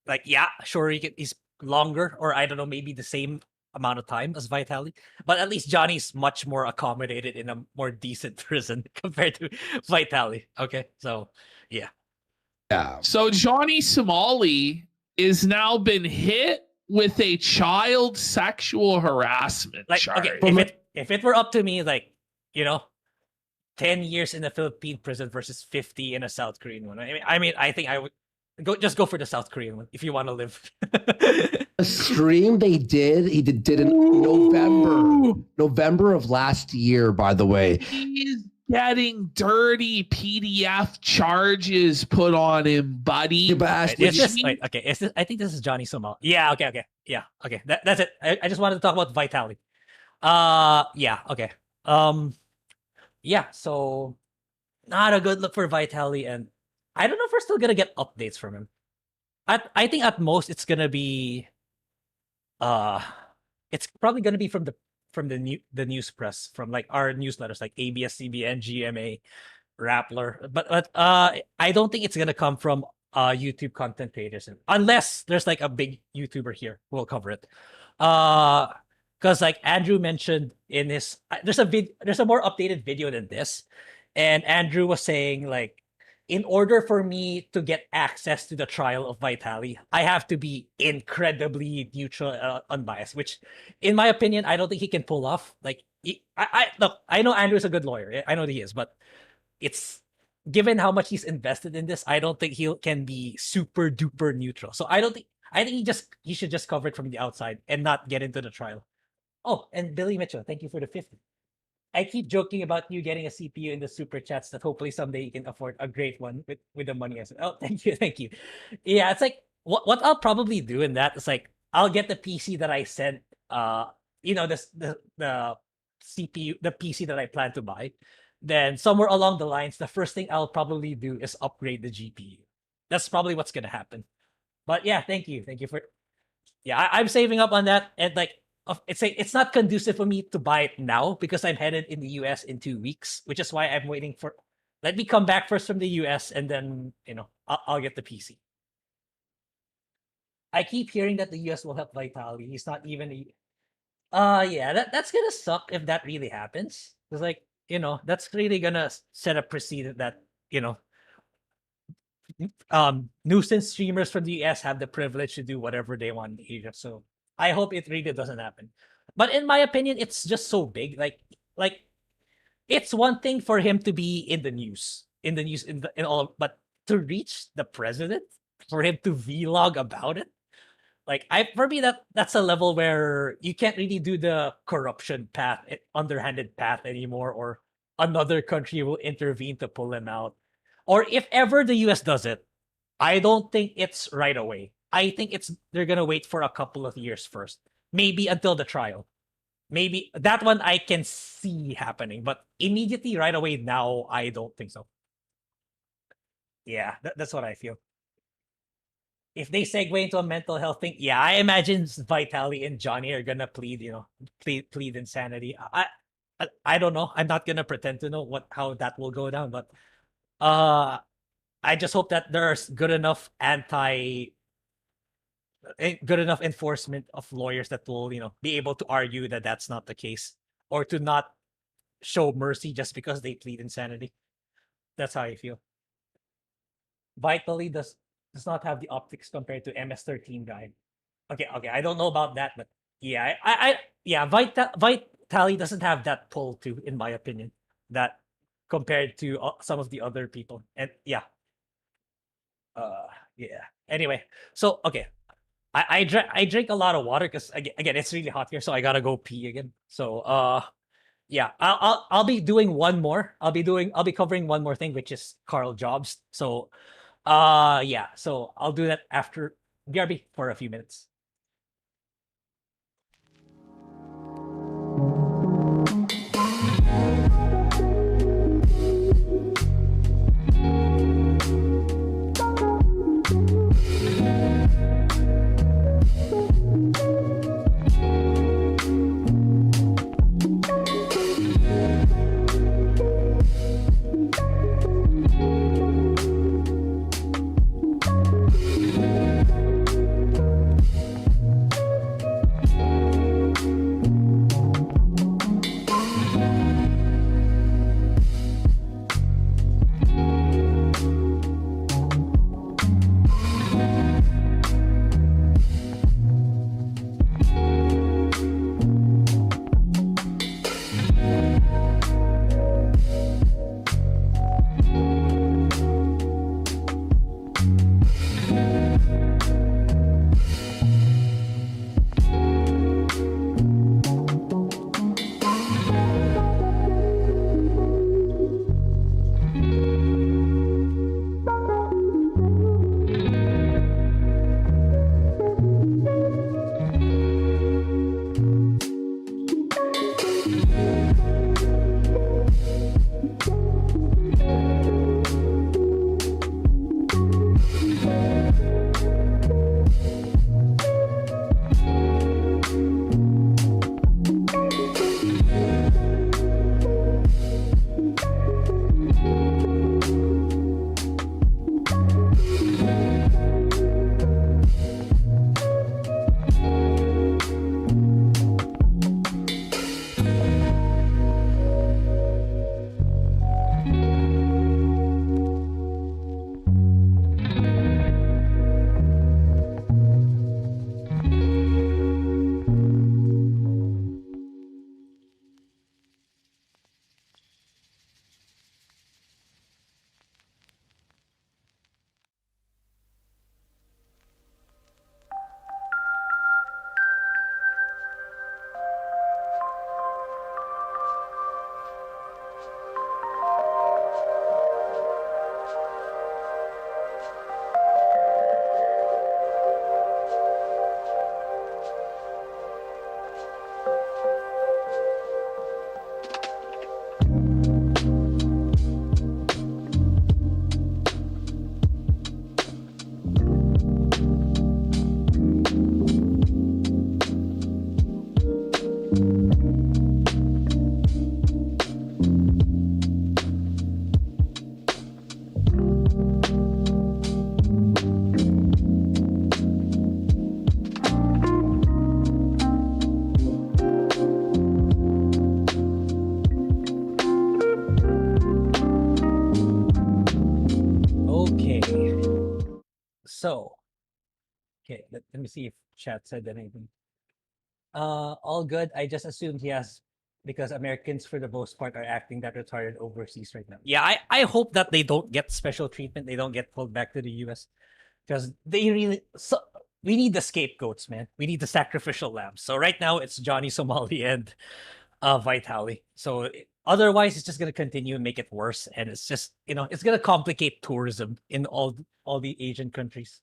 Like, yeah, sure, he's longer, or I don't know, maybe the same amount of time as Vitali, but at least Johnny's much more accommodated in a more decent prison compared to Vitali. Okay, so yeah. So Johnny Somali is now been hit with a child sexual harassment charge. Okay, if it were up to me, 10 years in a Philippine prison versus 50 in a South Korean one. I think I would go for the South Korean one if you want to live. A stream he did in November of last year, by the way. He's getting dirty PDF charges put on him, buddy. Yeah, but I think this is Johnny Somali. Yeah, okay. Yeah, okay. That's it. I just wanted to talk about Vitali. Okay. So not a good look for Vitali, and I don't know if we're still gonna get updates from him. I think at most it's gonna be it's probably gonna be from the news press, from like our newsletters like ABS, CBN, GMA, Rappler. But I don't think it's gonna come from YouTube content creators, unless there's like a big YouTuber here who will cover it. Because like Andrew mentioned in his, there's a more updated video than this, and Andrew was saying like, in order for me to get access to the trial of Vitali, I have to be incredibly neutral, unbiased. Which, in my opinion, I don't think he can pull off. Like, I know Andrew's a good lawyer. I know he is, but it's given how much he's invested in this, I don't think he can be super duper neutral. So I think he should just cover it from the outside and not get into the trial. Oh, and Billy Mitchell, thank you for the 50. I keep joking about you getting a CPU in the super chats that hopefully someday you can afford a great one with the money. Oh, thank you. Yeah, it's like what I'll probably do in that is like I'll get the PC that I sent, the CPU, the PC that I plan to buy. then somewhere along the lines, the first thing I'll probably do is upgrade the GPU. That's probably what's gonna happen. But yeah, thank you for. Yeah, I'm saving up on that, and like it's not conducive for me to buy it now because I'm headed in the US in 2 weeks, which is why I'm waiting for. Let me come back first from the US, and then I'll get the PC. I keep hearing that the US will help Vitali. He's not even. Yeah, that's gonna suck if that really happens. It's like that's really gonna set a precedent that Nuisance streamers from the US have the privilege to do whatever they want in Asia. So I hope it really doesn't happen. But in my opinion, it's just so big. Like it's one thing for him to be in the news, in all, but to reach the president, for him to vlog about it, for me that's a level where you can't really do the corruption path, underhanded path anymore, or another country will intervene to pull him out. Or if ever the US does it, I don't think it's right away. I think they're gonna wait for a couple of years first, maybe until the trial. Maybe that one I can see happening, but immediately right away now, I don't think so. Yeah, that's what I feel. If they segue into a mental health thing, yeah, I imagine Vitali and Johnny are gonna plead insanity. I don't know. I'm not gonna pretend to know how that will go down, but I just hope that there's good enough enforcement of lawyers that will be able to argue that that's not the case, or to not show mercy just because they plead insanity. That's how I feel. Vitali does not have the optics compared to MS-13 guy. Okay, I don't know about that, but yeah, Vitali doesn't have that pull too, in my opinion, that compared to some of the other people. And yeah. Anyway, so okay. I drink a lot of water because again it's really hot here, so I gotta go pee again. So yeah, I'll be doing one more. I'll be covering one more thing, which is Carl Jobs. So yeah, so I'll do that after BRB for a few minutes. let me see if chat said anything. All good. I just assumed he has because Americans for the most part are acting that retarded overseas right now. Yeah, I hope that they don't get special treatment. They don't get pulled back to the US because they really we need the scapegoats, man. We need the sacrificial lambs. So right now it's Johnny Somali and Vitali. So otherwise it's just gonna continue and make it worse, and it's just it's gonna complicate tourism in all the Asian countries.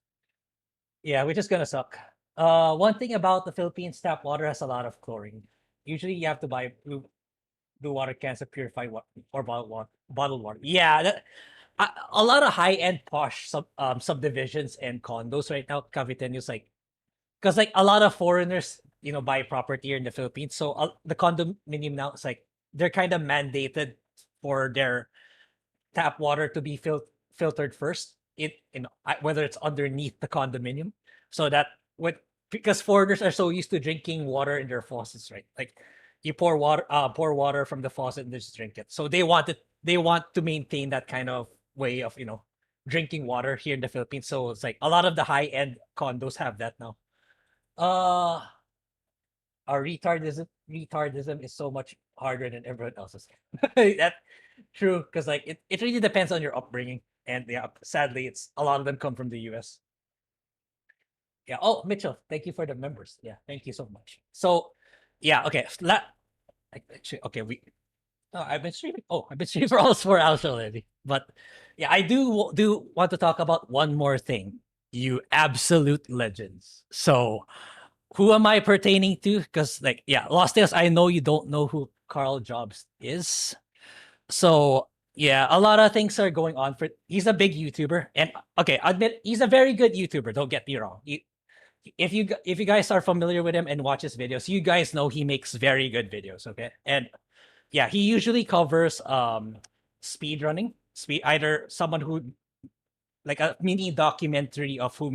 Yeah, which is gonna suck. One thing about the Philippines, tap water has a lot of chlorine. Usually, you have to buy blue water cans to purify water or bottled water. Yeah, a lot of high end posh subdivisions and condos right now. Caviteños because a lot of foreigners buy property here in the Philippines. So the condominium now it's like they're kind of mandated for their tap water to be filtered first. Whether it's underneath the condominium, so that because foreigners are so used to drinking water in their faucets, right? Like you pour water from the faucet and they just drink it. So they want to maintain that kind of way of drinking water here in the Philippines. So it's like a lot of the high end condos have that now. Our retardism is so much harder than everyone else's. That's true, because it really depends on your upbringing, and yeah, sadly, a lot of them come from the US. Yeah. Oh, Mitchell, thank you for the members. Yeah, thank you so much. So, yeah, okay. Okay, I've been streaming. Oh, I've been streaming for almost 4 hours already. But yeah, I do want to talk about one more thing. You absolute legends. So, who am I pertaining to? Because Lost Tales, I know you don't know who Carl Jobs is. So yeah, a lot of things are going on he's a big YouTuber, and okay, admit he's a very good YouTuber. Don't get me wrong. If you guys are familiar with him and watch his videos, you guys know he makes very good videos. Okay, and yeah, he usually covers speed running, either someone who like a mini documentary of who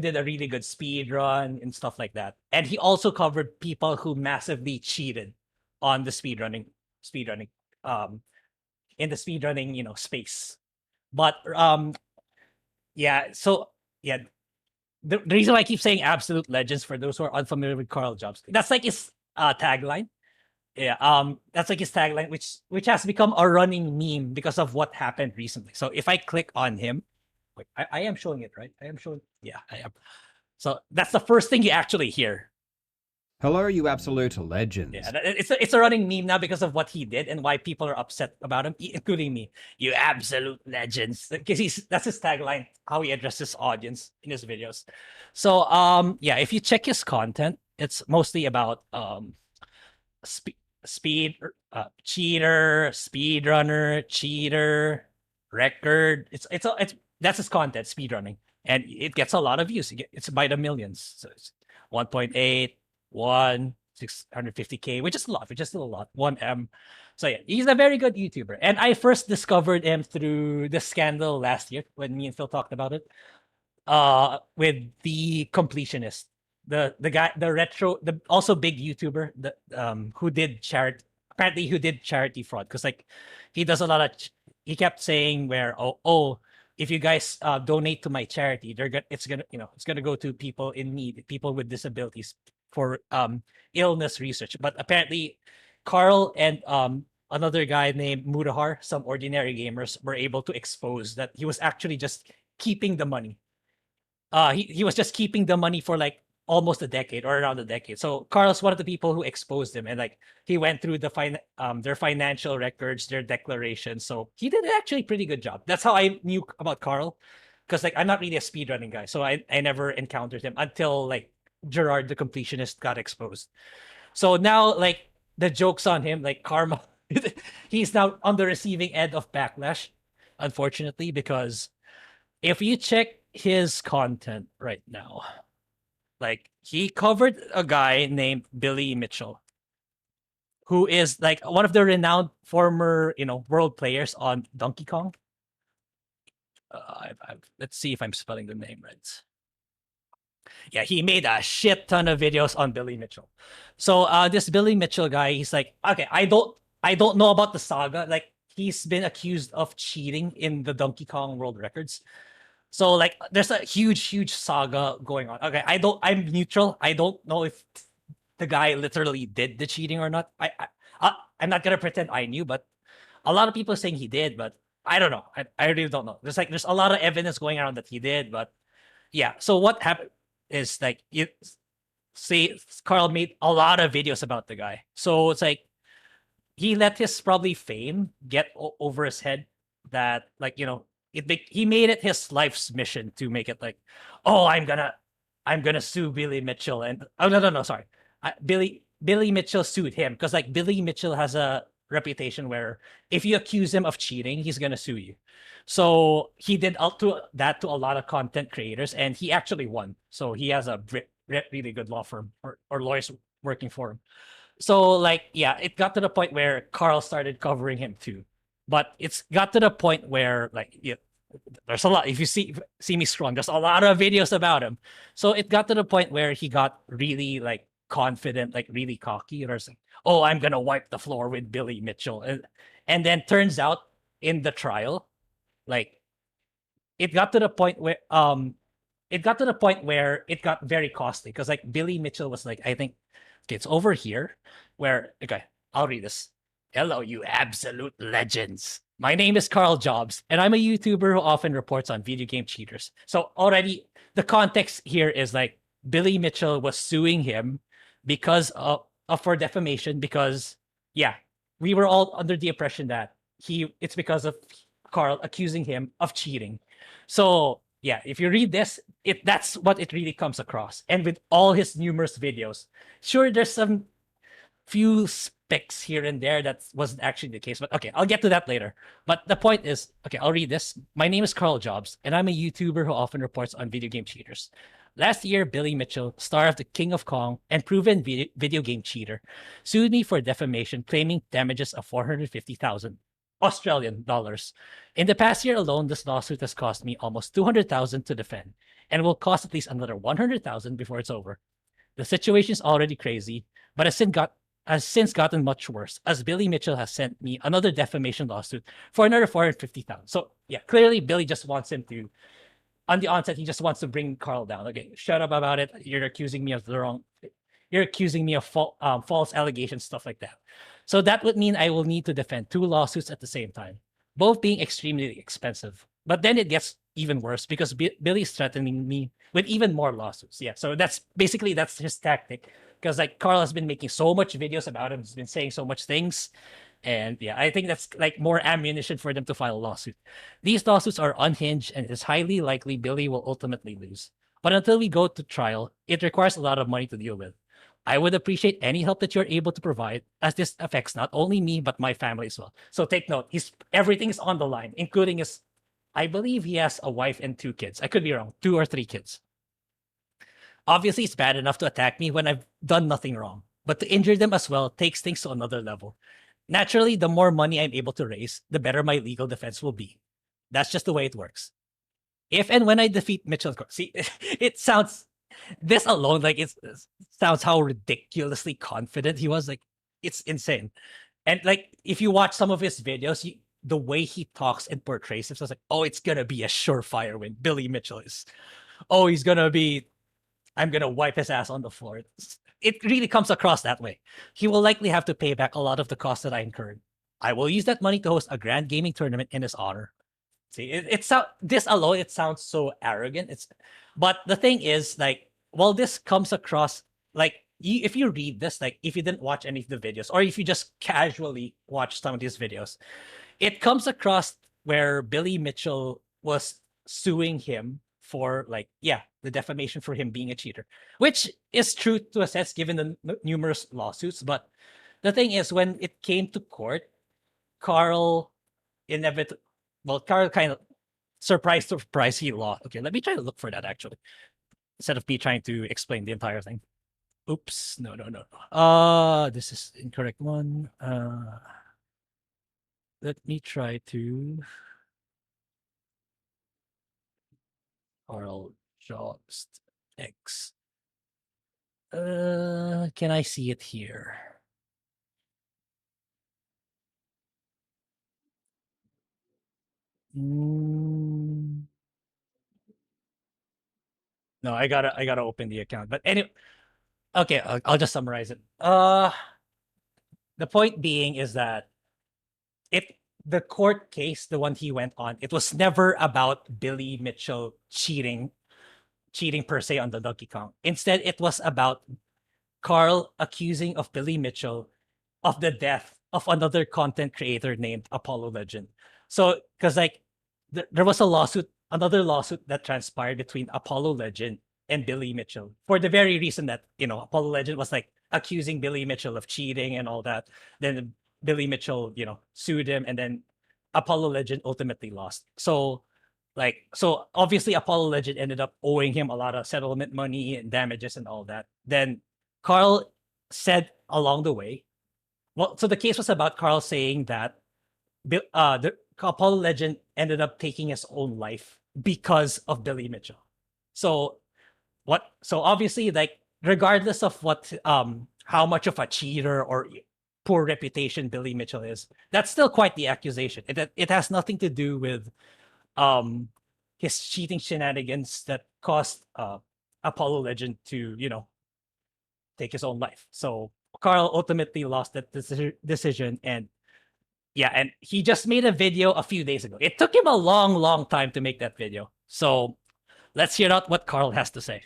did a really good speed run and stuff like that. And he also covered people who massively cheated on the speedrunning in the speedrunning space. But the reason why I keep saying absolute legends, for those who are unfamiliar with Carl Jobs, that's like his tagline. Yeah, that's like his tagline, which has become a running meme because of what happened recently. So if I click on him, wait, I am showing it, right? I am showing. Yeah, I am. So that's the first thing you actually hear. Hello, you absolute legends. Yeah, it's a running meme now because of what he did and why people are upset about him, including me. You absolute legends, because that's his tagline, how he addresses his audience in his videos. So yeah, if you check his content, it's mostly about cheater, speedrunner, cheater, record. It's that's his content, speedrunning, and it gets a lot of views. It's by the millions. So it's 1.8, 650K, which is a lot. 1M. So yeah, he's a very good YouTuber, and I first discovered him through the scandal last year when me and Phil talked about it. With the completionist, the guy, the also big YouTuber, who did charity fraud, because he does a lot of he kept saying where if you guys donate to my charity, it's gonna go to people in need, people with disabilities, for illness research. But apparently Carl and another guy named Murahar, some ordinary gamers, were able to expose that he was actually just keeping the money. He was just keeping the money for almost a decade, or around a decade. So Carl's one of the people who exposed him, and he went through their financial records, their declarations. So he did actually pretty good job. That's how I knew about Carl, because I'm not really a speedrunning guy, so I never encountered him until Gerard the completionist got exposed. So now the joke's on him, karma. He's now on the receiving end of backlash, unfortunately, because if you check his content right now, he covered a guy named Billy Mitchell, who is one of the renowned former world players on Donkey Kong. Let's see if I'm spelling the name right. Yeah, he made a shit ton of videos on Billy Mitchell. So this Billy Mitchell guy, he's okay, I don't know about the saga. He's been accused of cheating in the Donkey Kong world records. So like there's a huge saga going on. Okay, I'm neutral. I don't know if the guy literally did the cheating or not. I'm not gonna pretend I knew, but a lot of people are saying he did, but I don't know. I really don't know. There's a lot of evidence going around that he did, but yeah. So what happened is like you see Carl made a lot of videos about the guy. So it's like he let his probably fame get over his head that like he made it his life's mission to make it like, oh, I'm gonna sue Billy Mitchell. And oh no, sorry, Billy Mitchell sued him because like Billy Mitchell has a reputation where if you accuse him of cheating, he's gonna sue you. So he did that to a lot of content creators, and he actually won. So he has a really good law firm or lawyers working for him. So like yeah, it got to the point where Carl started covering him too. But it's got to the point where like there's a lot. If you see me scrolling, there's a lot of videos about him. So it got to the point where he got really like confident, like really cocky, or saying, "Oh, I'm gonna wipe the floor with Billy Mitchell," and then turns out in the trial, like it got to the point where it got very costly because like Billy Mitchell was like, I think it's over here where okay, I'll read this. Hello, you absolute legends. My name is Carl Jobs, and I'm a YouTuber who often reports on video game cheaters. So already the context here is like Billy Mitchell was suing him because of for defamation because yeah, we were all under the impression that it's because of Carl accusing him of cheating. So yeah, if you read this, that's what it really comes across. And with all his numerous videos, sure, there's some few specks here and there that wasn't actually the case, but okay, I'll get to that later. But the point is, okay, I'll read this. My name is Carl Jobs, and I'm a YouTuber who often reports on video game cheaters. Last year, Billy Mitchell, star of The King of Kong and proven video game cheater, sued me for defamation, claiming damages of 450,000 Australian dollars. In the past year alone, this lawsuit has cost me almost 200,000 to defend, and will cost at least another 100,000 before it's over. The situation is already crazy, but has since gotten much worse, as Billy Mitchell has sent me another defamation lawsuit for another 450,000. So yeah, clearly Billy just wants him to, on the onset, he just wants to bring Carl down. Okay, shut up about it. You're accusing me of false allegations, stuff like that. So that would mean I will need to defend two lawsuits at the same time, both being extremely expensive. But then it gets even worse because Billy's threatening me with even more lawsuits. Yeah, so that's his tactic. Because like Carl has been making so much videos about him, he's been saying so much things. And yeah, I think that's like more ammunition for them to file a lawsuit. These lawsuits are unhinged, and it is highly likely Billy will ultimately lose. But until we go to trial, it requires a lot of money to deal with. I would appreciate any help that you're able to provide, as this affects not only me, but my family as well. So take note, everything's on the line, including I believe he has a wife and 2 kids. I could be wrong, 2 or 3 kids. Obviously, it's bad enough to attack me when I've done nothing wrong, but to injure them as well takes things to another level. Naturally, the more money I'm able to raise, the better my legal defense will be. That's just the way it works. If and when I defeat Mitchell, see, it sounds, this alone, like it sounds how ridiculously confident he was. Like, it's insane. And like, if you watch some of his videos, the way he talks and portrays himself, like, oh, it's gonna be a surefire win. Billy Mitchell is, oh, I'm gonna wipe his ass on the floor. It really comes across that way. He will likely have to pay back a lot of the costs that I incurred. I will use that money to host a grand gaming tournament in his honor. See, this alone, it sounds so arrogant. But the thing is, like, while this comes across, like, if you read this, like, if you didn't watch any of the videos, or if you just casually watch some of these videos, it comes across where Billy Mitchell was suing him for, like, yeah, the defamation for him being a cheater, which is true to a sense given the numerous lawsuits. But the thing is, when it came to court, Carl kind of surprise, he lost. Okay, let me try to look for that actually, instead of me trying to explain the entire thing. Oops, no. This is incorrect one. Let me try to Carl Jobs X. Can I see it here? No, I gotta open the account. But anyway, okay, I'll just summarize it. The point being is that the court case, the one he went on, it was never about Billy Mitchell cheating per se on the Donkey Kong. Instead, it was about Carl accusing of Billy Mitchell of the death of another content creator named Apollo Legend. So, because like there was another lawsuit that transpired between Apollo Legend and Billy Mitchell for the very reason that, Apollo Legend was like accusing Billy Mitchell of cheating and all that. Then Billy Mitchell, sued him, and then Apollo Legend ultimately lost. So obviously Apollo Legend ended up owing him a lot of settlement money and damages and all that. Then Carl said along the way, so the case was about Carl saying that the Apollo Legend ended up taking his own life because of Billy Mitchell. So obviously, like, regardless of how much of a cheater or poor reputation Billy Mitchell is, that's still quite the accusation. It has nothing to do with his cheating shenanigans that caused Apollo Legend to take his own life. So Carl ultimately lost that decision, and he just made a video a few days ago. It took him a long time to make that video. So let's hear out what Carl has to say.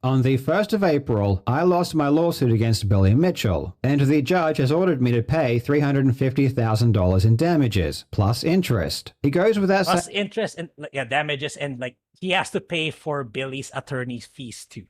On the 1st of April, I lost my lawsuit against Billy Mitchell, and the judge has ordered me to pay $350,000 in damages, plus interest. He goes without plus interest and damages, and like he has to pay for Billy's attorney's fees too,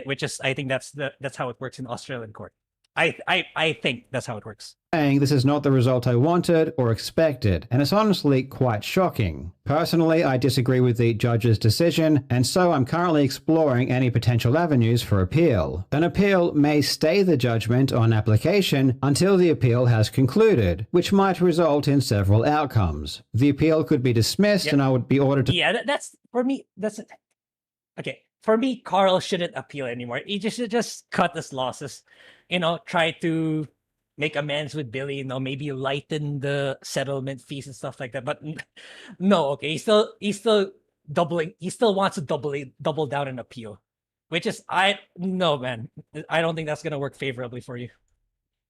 which is, I think that's how it works in Australian court. I think that's how it works. Saying this is not the result I wanted or expected, and it's honestly quite shocking. Personally, I disagree with the judge's decision, and so I'm currently exploring any potential avenues for appeal. An appeal may stay the judgment on application until the appeal has concluded, which might result in several outcomes. The appeal could be dismissed, and I would be ordered to... Yeah, that's, for me, that's... Okay, for me, Carl shouldn't appeal anymore. He should just cut his losses. Try to make amends with Billy, maybe lighten the settlement fees and stuff like that. But no, okay, he's still doubling. He still wants to double down and appeal, which is, no, man, I don't think that's gonna work favorably for you.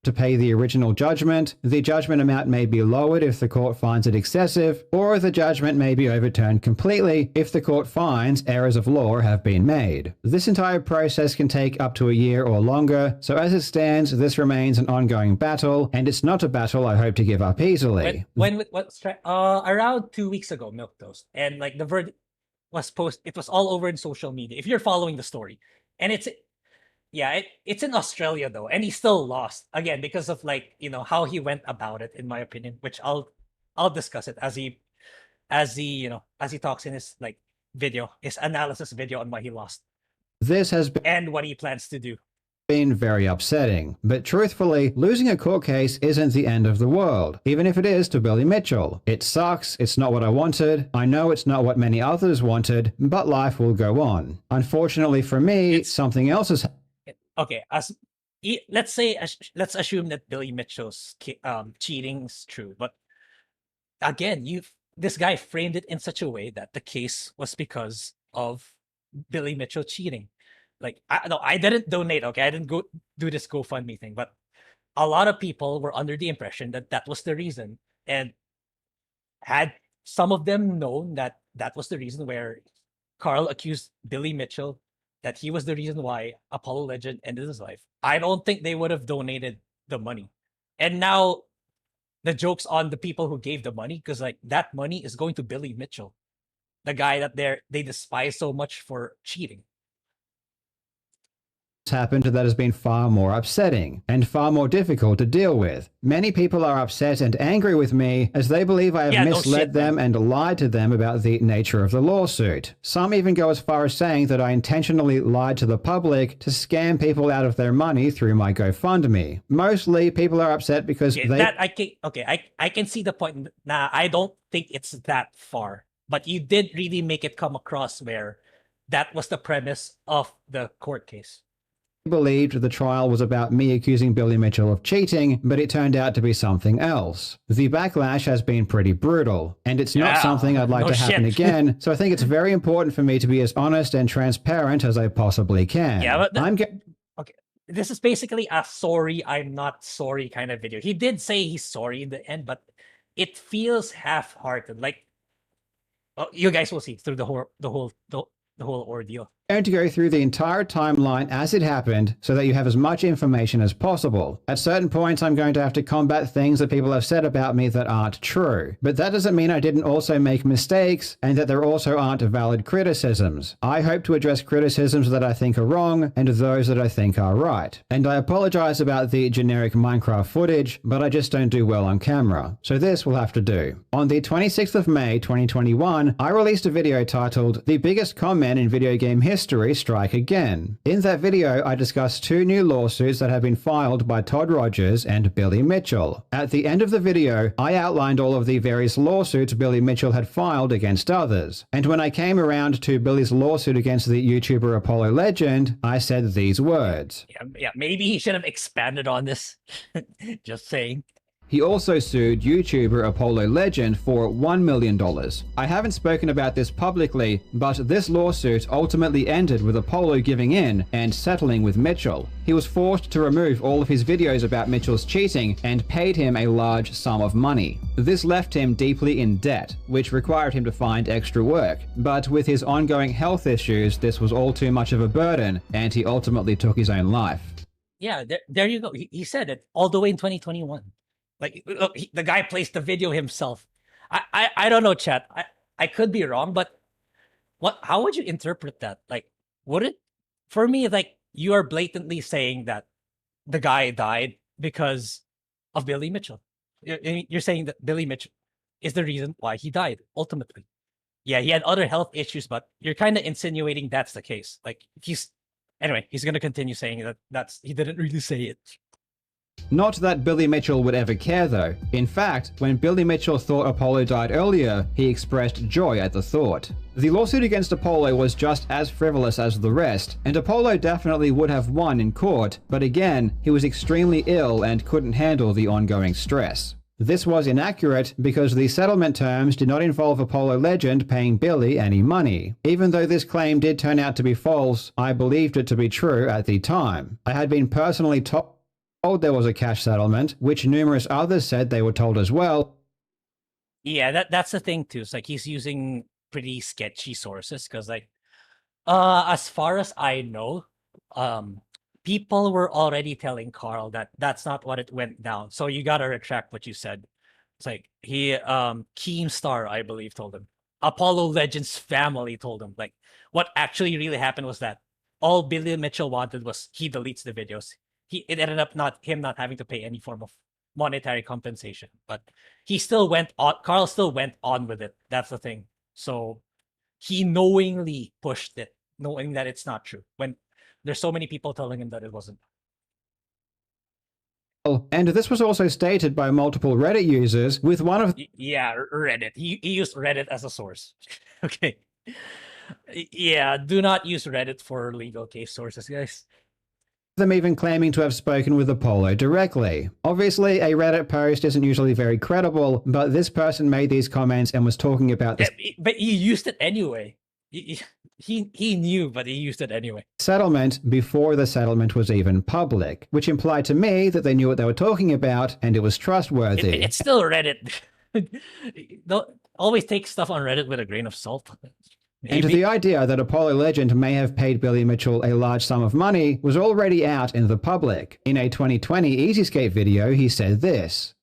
To pay the original judgment. The judgment amount may be lowered if the court finds it excessive, or the judgment may be overturned completely if the court finds errors of law have been made. This entire process can take up to a year or longer, so as it stands, this remains an ongoing battle, and it's not a battle I hope to give up easily. Around 2 weeks ago, Milquetoast, and like the verdict was posted, it was all over in social media, if you're following the story, and it's in Australia though, and he still lost again because of how he went about it, in my opinion, which I'll discuss it as he talks in his video, his analysis video on why he lost. This has been and what he plans to do. Been very upsetting, but truthfully, losing a court case isn't the end of the world, even if it is to Billy Mitchell. It sucks, it's not what I wanted, I know it's not what many others wanted, but life will go on. Unfortunately for me, something else is... Okay, let's assume that Billy Mitchell's cheating is true, but again, this guy framed it in such a way that the case was because of Billy Mitchell cheating. I didn't donate, okay? I didn't go do this GoFundMe thing, but a lot of people were under the impression that that was the reason. And had some of them known that that was the reason where Carl accused Billy Mitchell that he was the reason why Apollo Legend ended his life, I don't think they would have donated the money. And now the joke's on the people who gave the money, because that money is going to Billy Mitchell, the guy that they despise so much for cheating. Happened that has been far more upsetting and far more difficult to deal with. Many people are upset and angry with me as they believe I have misled them and lied to them about the nature of the lawsuit. Some even go as far as saying that I intentionally lied to the public to scam people out of their money through my GoFundMe. Mostly people are upset because I can see the point. Nah, I don't think it's that far, but you did really make it come across where that was the premise of the court case. believed the trial was about me accusing Billy Mitchell of cheating, but it turned out to be something else. The backlash has been pretty brutal, and it's not something I'd like to happen again, so I think it's very important for me to be as honest and transparent as I possibly can. Yeah, but okay. This is basically a sorry, I'm not sorry kind of video. He did say he's sorry in the end, but it feels half-hearted. Like, you guys will see through the whole ordeal. I'm going to go through the entire timeline as it happened so that you have as much information as possible. At certain points, I'm going to have to combat things that people have said about me that aren't true. But that doesn't mean I didn't also make mistakes and that there also aren't valid criticisms. I hope to address criticisms that I think are wrong and those that I think are right. And I apologize about the generic Minecraft footage, but I just don't do well on camera. So this will have to do. On the 26th of May, 2021, I released a video titled "The Biggest Comment in Video Game History Strike Again." In that video, I discussed 2 new lawsuits that have been filed by Todd Rogers and Billy Mitchell. At the end of the video, I outlined all of the various lawsuits Billy Mitchell had filed against others. And when I came around to Billy's lawsuit against the YouTuber Apollo Legend, I said these words. Yeah, maybe he should have expanded on this. Just saying. He also sued YouTuber Apollo Legend for $1 million. I haven't spoken about this publicly, but this lawsuit ultimately ended with Apollo giving in and settling with Mitchell. He was forced to remove all of his videos about Mitchell's cheating and paid him a large sum of money. This left him deeply in debt, which required him to find extra work. But with his ongoing health issues, this was all too much of a burden, and he ultimately took his own life. Yeah, there you go. He said it all the way in 2021. Like, look, the guy placed the video himself. I don't know, chat. I could be wrong, but how would you interpret that? Like, would it, for me, like, you are blatantly saying that the guy died because of Billy Mitchell. You're saying that Billy Mitchell is the reason why he died, ultimately. Yeah, he had other health issues, but you're kind of insinuating that's the case. Like, he's going to continue saying that he didn't really say it. Not that Billy Mitchell would ever care though. In fact, when Billy Mitchell thought Apollo died earlier, he expressed joy at the thought. The lawsuit against Apollo was just as frivolous as the rest, and Apollo definitely would have won in court, but again, he was extremely ill and couldn't handle the ongoing stress. This was inaccurate because the settlement terms did not involve Apollo Legend paying Billy any money. Even though this claim did turn out to be false, I believed it to be true at the time. I had been personally told there was a cash settlement, which numerous others said they were told as well. Yeah, that's the thing too. It's like he's using pretty sketchy sources because, like, as far as I know, people were already telling Carl that that's not what it went down. So you gotta retract what you said. It's like Keemstar, I believe, told him. Apollo Legend's family told him. Like, what actually really happened was that all Billy Mitchell wanted was he deletes the videos. It ended up not having to pay any form of monetary compensation, but he still went on. Carl still went on with it. That's the thing. So he knowingly pushed it, knowing that it's not true. When there's so many people telling him that it wasn't. And this was also stated by multiple Reddit users, with one of Reddit. He used Reddit as a source. Okay. Yeah, do not use Reddit for legal case sources, guys. Them even claiming to have spoken with Apollo directly. Obviously, a Reddit post isn't usually very credible, but this person made these comments and was talking about this. But he used it anyway. He knew, but he used it anyway. Settlement before the settlement was even public, which implied to me that they knew what they were talking about and it was trustworthy. It's still Reddit. Don't always take stuff on Reddit with a grain of salt. And the idea that Apollo Legend may have paid Billy Mitchell a large sum of money was already out in the public. In a 2020 Easyscape video, he said this.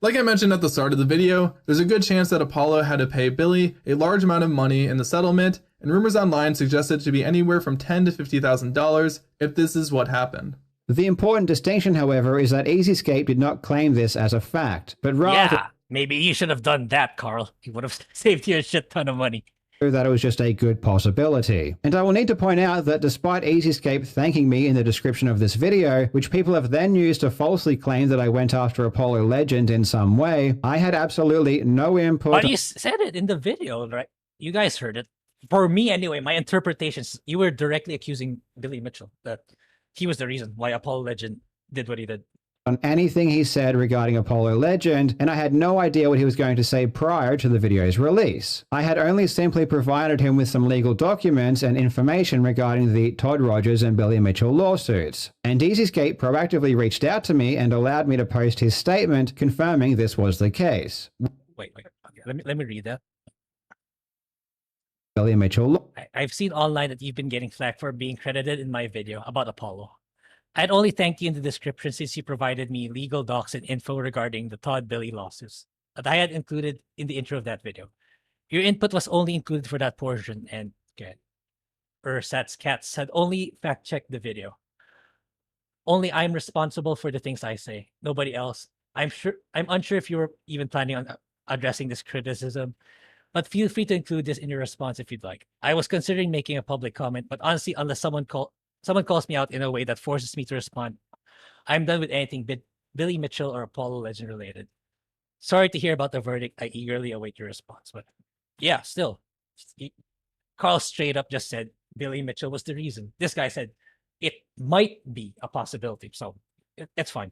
Like I mentioned at the start of the video, there's a good chance that Apollo had to pay Billy a large amount of money in the settlement, and rumors online suggest it to be anywhere from $10,000 to $50,000 if this is what happened. The important distinction, however, is that Easyscape did not claim this as a fact, but rather... Yeah, maybe you should have done that, Carl. He would have saved you a shit ton of money. That it was just a good possibility. And I will need to point out that despite Easyscape thanking me in the description of this video, which people have then used to falsely claim that I went after Apollo Legend in some way, I had absolutely no input. But you said it in the video, right? You guys heard it. For me anyway, my interpretations, you were directly accusing Billy Mitchell that he was the reason why Apollo Legend did what he did. On anything he said regarding Apollo Legend, and I had no idea what he was going to say prior to the video's release. I had only simply provided him with some legal documents and information regarding the Todd Rogers and Billy Mitchell lawsuits. And Easyscape proactively reached out to me and allowed me to post his statement confirming this was the case. Wait. Okay, let me read that. Billy Mitchell. I've seen online that you've been getting flack for being credited in my video about Apollo. I'd only thank you in the description since you provided me legal docs and info regarding the Todd Billy lawsuits that I had included in the intro of that video. Your input was only included for that portion, and Ursat's Cats had only fact-checked the video. Only I'm responsible for the things I say, nobody else. I'm unsure if you were even planning on addressing this criticism, but feel free to include this in your response if you'd like. I was considering making a public comment, but honestly, unless someone calls me out in a way that forces me to respond, I'm done with anything Billy Mitchell or Apollo Legend related. Sorry to hear about the verdict. I eagerly await your response. But yeah, still, Carl straight up just said Billy Mitchell was the reason. This guy said it might be a possibility, so it's fine.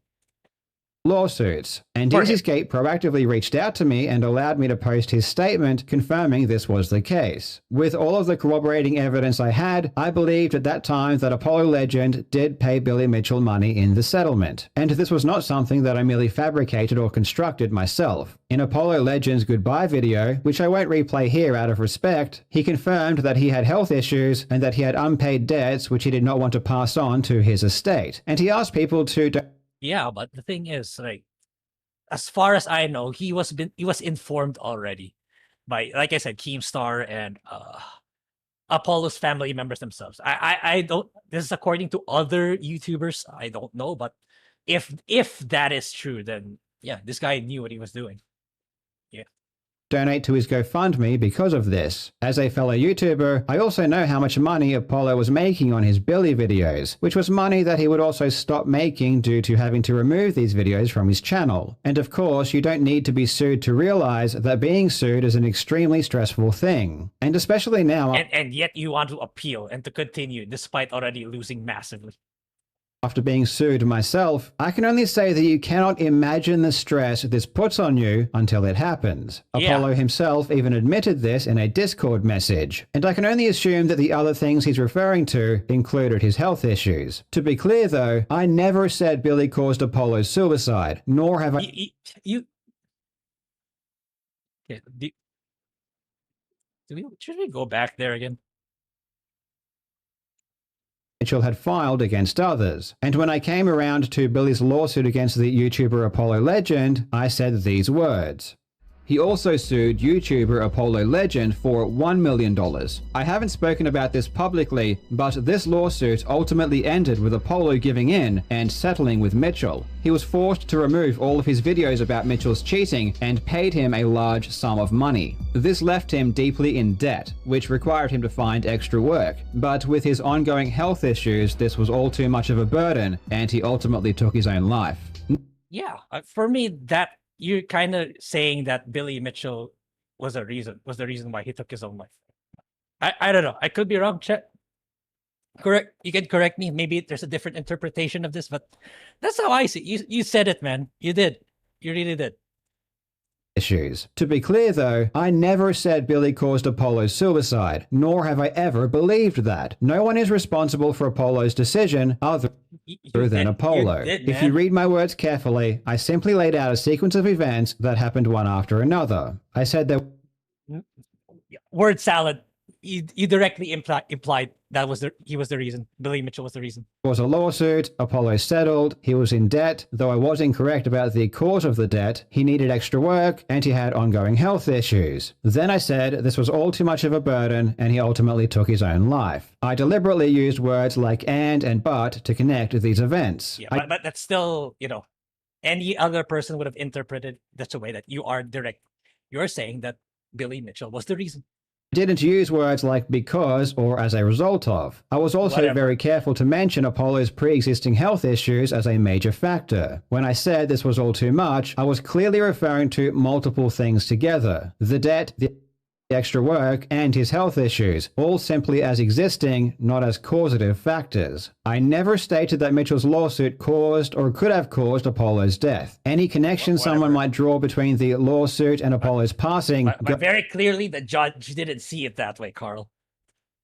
Lawsuits, and Easyscape proactively reached out to me and allowed me to post his statement confirming this was the case. With all of the corroborating evidence I had, I believed at that time that Apollo Legend did pay Billy Mitchell money in the settlement, and this was not something that I merely fabricated or constructed myself. In Apollo Legend's goodbye video, which I won't replay here out of respect, he confirmed that he had health issues and that he had unpaid debts which he did not want to pass on to his estate, and he asked people to Yeah, but the thing is, like, as far as I know, he was informed already by, like I said, Keemstar and Apollo's family members themselves. I don't. This is according to other YouTubers. I don't know, but if that is true, then yeah, this guy knew what he was doing. Yeah. Donate to his GoFundMe because of this. As a fellow YouTuber, I also know how much money Apollo was making on his Billy videos, which was money that he would also stop making due to having to remove these videos from his channel. And of course, you don't need to be sued to realize that being sued is an extremely stressful thing. And especially now... And yet you want to appeal and to continue despite already losing massively. After being sued myself, I can only say that you cannot imagine the stress this puts on you until it happens. Yeah. Apollo himself even admitted this in a Discord message, and I can only assume that the other things he's referring to included his health issues. To be clear though, I never said Billy caused Apollo's suicide, nor have I... Should we go back there again? Mitchell had filed against others. And when I came around to Billy's lawsuit against the YouTuber Apollo Legend, I said these words. He also sued YouTuber Apollo Legend for $1 million. I haven't spoken about this publicly, but this lawsuit ultimately ended with Apollo giving in and settling with Mitchell. He was forced to remove all of his videos about Mitchell's cheating and paid him a large sum of money. This left him deeply in debt, which required him to find extra work. But with his ongoing health issues, this was all too much of a burden, and he ultimately took his own life. Yeah, for me, that you're kind of saying that Billy Mitchell was the reason why he took his own life. I don't know. I could be wrong. Correct. You can correct me. Maybe there's a different interpretation of this, but that's how I see it. You said it, man. You did. You really did. Issues. To be clear though, I never said Billy caused Apollo's suicide, nor have I ever believed that. No one is responsible for Apollo's decision other than Apollo. If you read my words carefully, I simply laid out a sequence of events that happened one after another. I said that... Word salad. You directly implied that he was the reason. Billy Mitchell was the reason. There was a lawsuit, Apollo settled, he was in debt, though I was incorrect about the cause of the debt, he needed extra work, and he had ongoing health issues. Then I said this was all too much of a burden, and he ultimately took his own life. I deliberately used words like and but to connect these events. Yeah, but that's still, any other person would have interpreted that's the way that you are direct. You're saying that Billy Mitchell was the reason. Didn't use words like because or as a result of. I was also very careful to mention Apollo's pre-existing health issues as a major factor. When I said this was all too much, I was clearly referring to multiple things together. The debt, extra work and his health issues, all simply as existing, not as causative factors. I never stated that Mitchell's lawsuit caused or could have caused Apollo's death. Any connection someone might draw between the lawsuit and Apollo's passing but very clearly the judge didn't see it that way, Carl.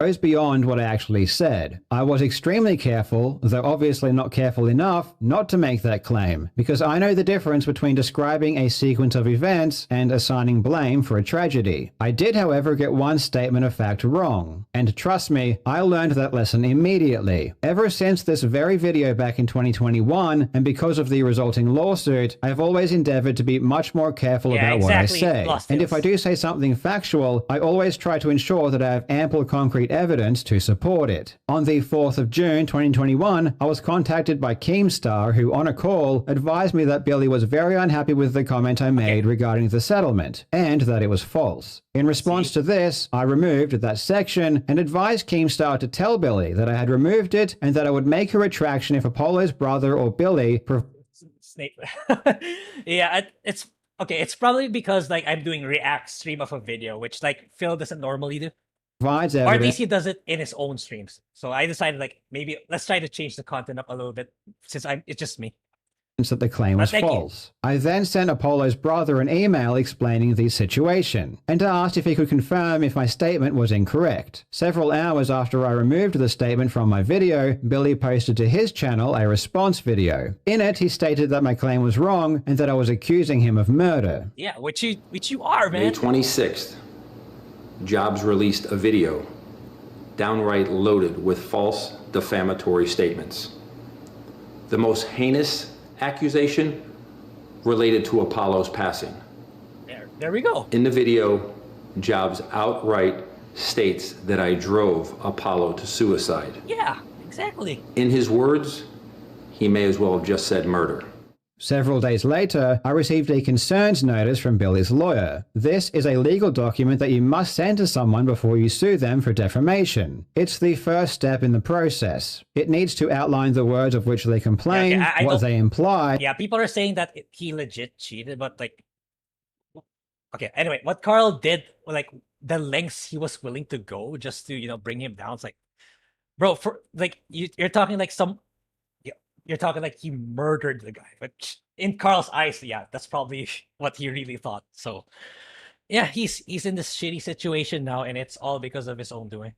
Goes beyond what I actually said. I was extremely careful, though obviously not careful enough, not to make that claim, because I know the difference between describing a sequence of events and assigning blame for a tragedy. I did, however, get one statement of fact wrong, and trust me, I learned that lesson immediately. Ever since this very video back in 2021, and because of the resulting lawsuit, I have always endeavored to be much more careful about what I say. And if I do say something factual, I always try to ensure that I have ample concrete evidence to support it. On the 4th of June 2021, I was contacted by Keemstar, who on a call advised me that Billy was very unhappy with the comment I made regarding the settlement, and that it was false. In response to this, I removed that section and advised Keemstar to tell Billy that I had removed it and that I would make a retraction if Apollo's brother or Billy Snape. Yeah, it's okay. It's probably because like I'm doing react stream of a video, which like Phil doesn't normally do. Or at least he does it in his own streams. So I decided like maybe let's try to change the content up a little bit since it's just me. That the claim was false. I then sent Apollo's brother an email explaining the situation and asked if he could confirm if my statement was incorrect. Several hours after I removed the statement from my video, Billy posted to his channel a response video. In it, he stated that my claim was wrong and that I was accusing him of murder. Yeah, which you are, man. May 26th, Jobs released a video downright loaded with false defamatory statements. The most heinous accusation related to Apollo's passing. There we go. In the video, Jobs outright states that I drove Apollo to suicide. Yeah, exactly. In his words, he may as well have just said murder. Several days later, I received a concerns notice from Billy's lawyer. This is a legal document that you must send to someone before you sue them for defamation. It's the first step in the process. It needs to outline the words of which they complain, what they imply. Yeah, people are saying that he legit cheated, but like, okay, anyway, what Carl did, like the lengths he was willing to go just to, bring him down. It's like, bro, for like, you're talking like you're talking like he murdered the guy, but in Carl's eyes, yeah, that's probably what he really thought. So, yeah, he's in this shitty situation now, and it's all because of his own doing.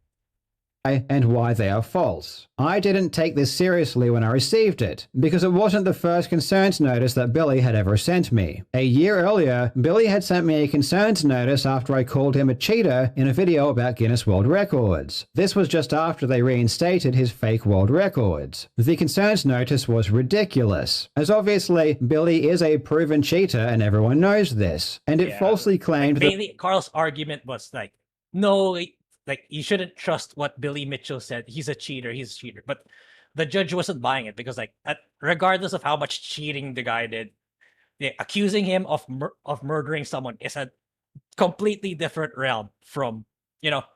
And why they are false. I didn't take this seriously when I received it, because it wasn't the first concerns notice that Billy had ever sent me. A year earlier, Billy had sent me a concerns notice after I called him a cheater in a video about Guinness World Records. This was just after they reinstated his fake world records. The concerns notice was ridiculous, as obviously Billy is a proven cheater and everyone knows this, and it falsely claimed that Carl's argument was like, no, like, you shouldn't trust what Billy Mitchell said. He's a cheater. He's a cheater. But the judge wasn't buying it because, like, regardless of how much cheating the guy did, accusing him of murdering someone is a completely different realm from,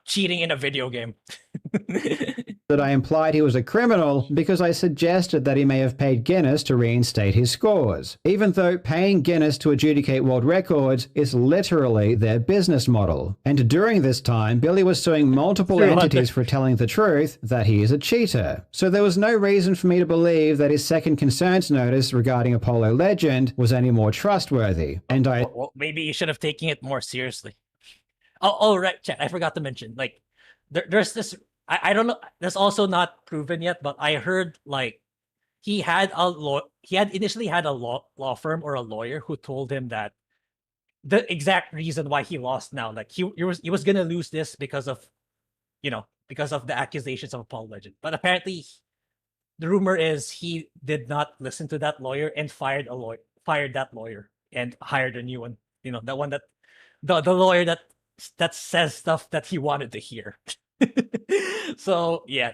cheating in a video game. that I implied he was a criminal because I suggested that he may have paid Guinness to reinstate his scores, even though paying Guinness to adjudicate world records is literally their business model. And during this time, Billy was suing multiple entities for telling the truth that he is a cheater. So there was no reason for me to believe that his second concerns notice regarding Apollo Legend was any more trustworthy. And well, maybe you should have taken it more seriously. Oh, right, chat. I forgot to mention, like, there's this. I don't know. That's also not proven yet, but I heard like he had initially had a law firm or a lawyer who told him that the exact reason why he lost now, like he was gonna lose this because of the accusations of Apollo Legend. But apparently, the rumor is he did not listen to that lawyer and fired that lawyer and hired a new one. That one that the lawyer that says stuff that he wanted to hear. So yeah,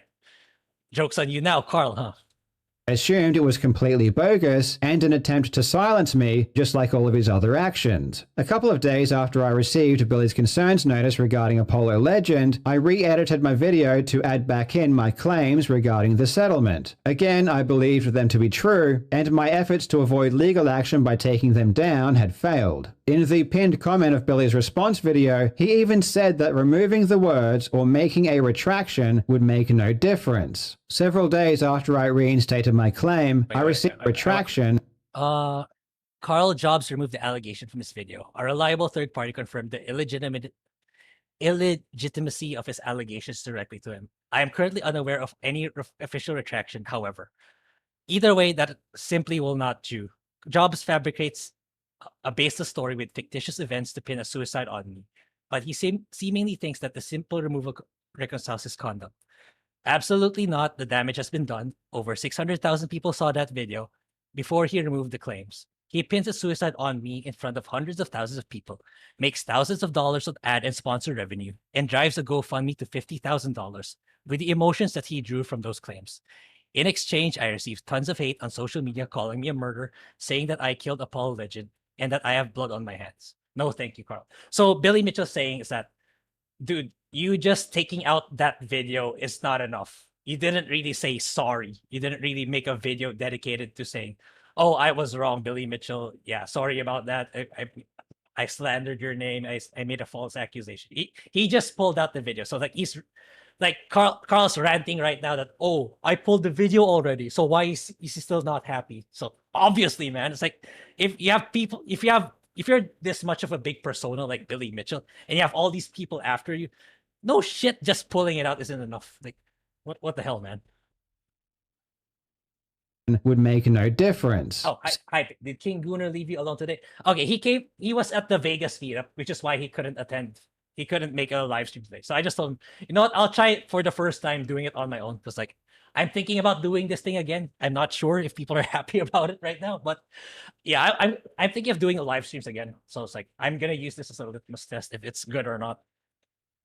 joke's on you now, Carl, huh? assumed it was completely bogus and an attempt to silence me, just like all of his other actions. A couple of days after I received Billy's concerns notice regarding Apollo Legend, I re-edited my video to add back in my claims regarding the settlement. Again, I believed them to be true, and my efforts to avoid legal action by taking them down had failed. In the pinned comment of Billy's response video, he even said that removing the words or making a retraction would make no difference. Several days after I reinstated my claim, I received a retraction. Carl Jobs removed the allegation from his video. A reliable third party confirmed the illegitimacy of his allegations directly to him. I am currently unaware of any official retraction, however. Either way, that simply will not do. Jobs fabricates a baseless story with fictitious events to pin a suicide on me, but he seemingly thinks that the simple removal reconciles his conduct. Absolutely not. The damage has been done. Over 600,000 people saw that video before he removed the claims. He pins a suicide on me in front of hundreds of thousands of people, makes thousands of dollars of ad and sponsor revenue, and drives a GoFundMe to $50,000 with the emotions that he drew from those claims. In exchange, I received tons of hate on social media calling me a murderer, saying that I killed Apollo Legend and that I have blood on my hands. No, thank you, Carl. So Billy Mitchell saying is that, dude, you just taking out that video is not enough. You didn't really say sorry. You didn't really make a video dedicated to saying, oh, I was wrong, Billy Mitchell. Yeah, sorry about that. I slandered your name. I made a false accusation. He just pulled out the video. So like he's like Carl's ranting right now that, oh, I pulled the video already. So why is he still not happy? So obviously, man, it's like if you're this much of a big persona like Billy Mitchell and you have all these people after you, no shit, just pulling it out isn't enough. Like, what the hell, man? Would make no difference. Oh, hi. Did King Gunnar leave you alone today? Okay, he was at the Vegas meetup, which is why he couldn't attend. He couldn't make a live stream today. So I just told him, you know what, I'll try it for the first time doing it on my own. Because like, I'm thinking about doing this thing again. I'm not sure if people are happy about it right now, but yeah, I'm thinking of doing live streams again. So it's like, I'm going to use this as a litmus test if it's good or not.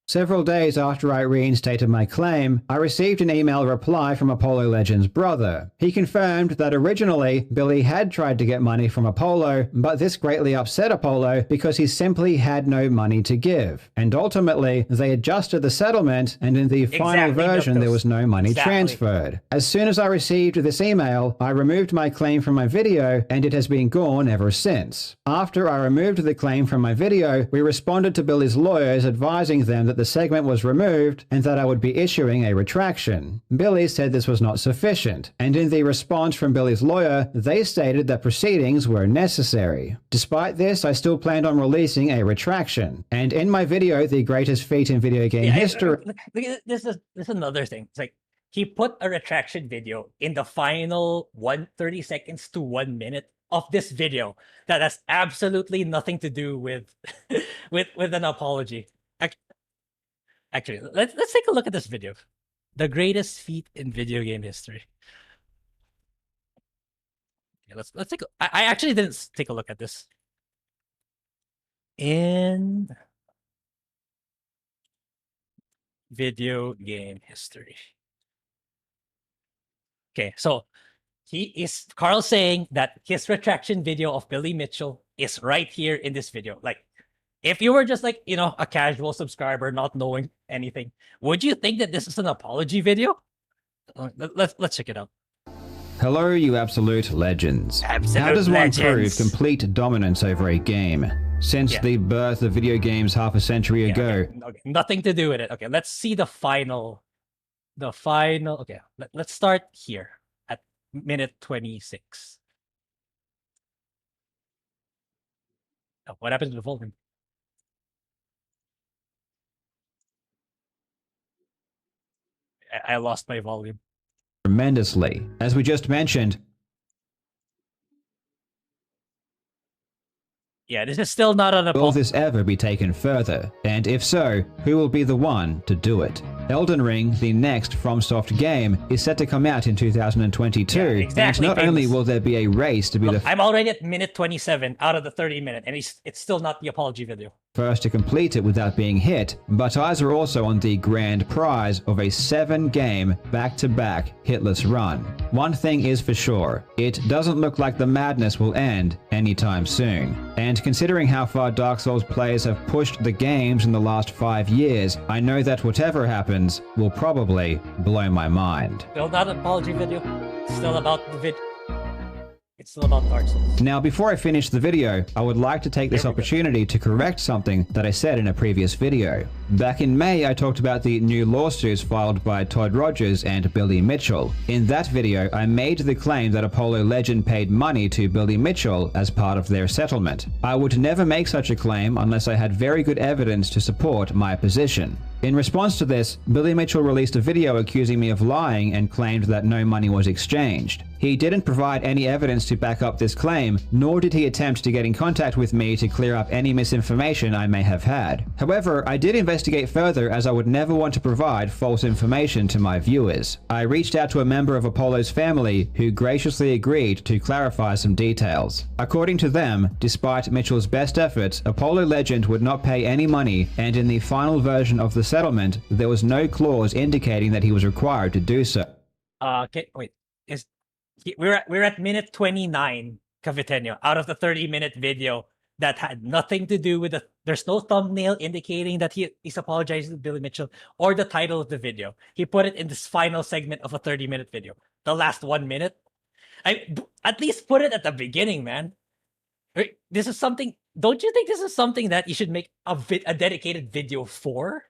Several days after I reinstated my claim, I received an email reply from Apollo Legend's brother. He confirmed that originally Billy had tried to get money from Apollo, but this greatly upset Apollo because he simply had no money to give. And ultimately, they adjusted the settlement, and in the final version, there was no money transferred. As soon as I received this email, I removed my claim from my video, and it has been gone ever since. After I removed the claim from my video, we responded to Billy's lawyers advising them that the segment was removed and that I would be issuing a retraction. Billy said this was not sufficient, and in the response from Billy's lawyer, they stated that proceedings were necessary. Despite this, I still planned on releasing a retraction, and in my video, The Greatest Feat in Video Game History... This is another thing. It's like, he put a retraction video in the final 30 seconds to 1 minute of this video that has absolutely nothing to do with with an apology. Actually, let's take a look at this video. The greatest feat in video game history. Okay, let's take I actually didn't take a look at this. In video game history. Okay, so Carl saying that his retraction video of Billy Mitchell is right here in this video. Like, if you were just like, you know, a casual subscriber not knowing anything, would you think that this is an apology video? Let's check it out. Hello, you absolute legends. How does one prove complete dominance over a game? Since the birth of video games half a century ago. Okay. Nothing to do with it. Okay, let's see the final. Okay, let's start here at minute 26. Oh, what happened to the volume? I lost my volume. Tremendously. As we just mentioned. Yeah, this is still not an apology. Will this ever be taken further? And if so, who will be the one to do it? Elden Ring, the next FromSoft game, is set to come out in 2022. Yeah, exactly, and not only will there be a race to be I'm already at minute 27 out of the 30 minute, and it's still not the apology video. first to complete it without being hit, but eyes are also on the grand prize of a 7-game back-to-back hitless run. One thing is for sure, it doesn't look like the madness will end anytime soon. And considering how far Dark Souls players have pushed the games in the last 5 years, I know that whatever happens will probably blow my mind. Still not an apology video. Still about the video. It's still about Dark Souls. Now, before I finish the video, I would like to take this opportunity to correct something that I said in a previous video. Back in May, I talked about the new lawsuits filed by Todd Rogers and Billy Mitchell. In that video, I made the claim that Apollo Legend paid money to Billy Mitchell as part of their settlement. I would never make such a claim unless I had very good evidence to support my position. In response to this, Billy Mitchell released a video accusing me of lying and claimed that no money was exchanged. He didn't provide any evidence to back up this claim, nor did he attempt to get in contact with me to clear up any misinformation I may have had. However, I did investigate further, as I would never want to provide false information to my viewers. I reached out to a member of Apollo's family who graciously agreed to clarify some details. According to them, despite Mitchell's best efforts, Apollo Legend would not pay any money, and in the final version of the settlement, there was no clause indicating that he was required to do so. Okay, wait. We're at minute 29, Caviteño, out of the 30-minute video that had nothing to do with there's no thumbnail indicating that he's apologizing to Billy Mitchell or the title of the video. He put it in this final segment of a 30-minute video. The last 1 minute. At least put it at the beginning, man. This is something, don't you think this is something that you should make a dedicated video for?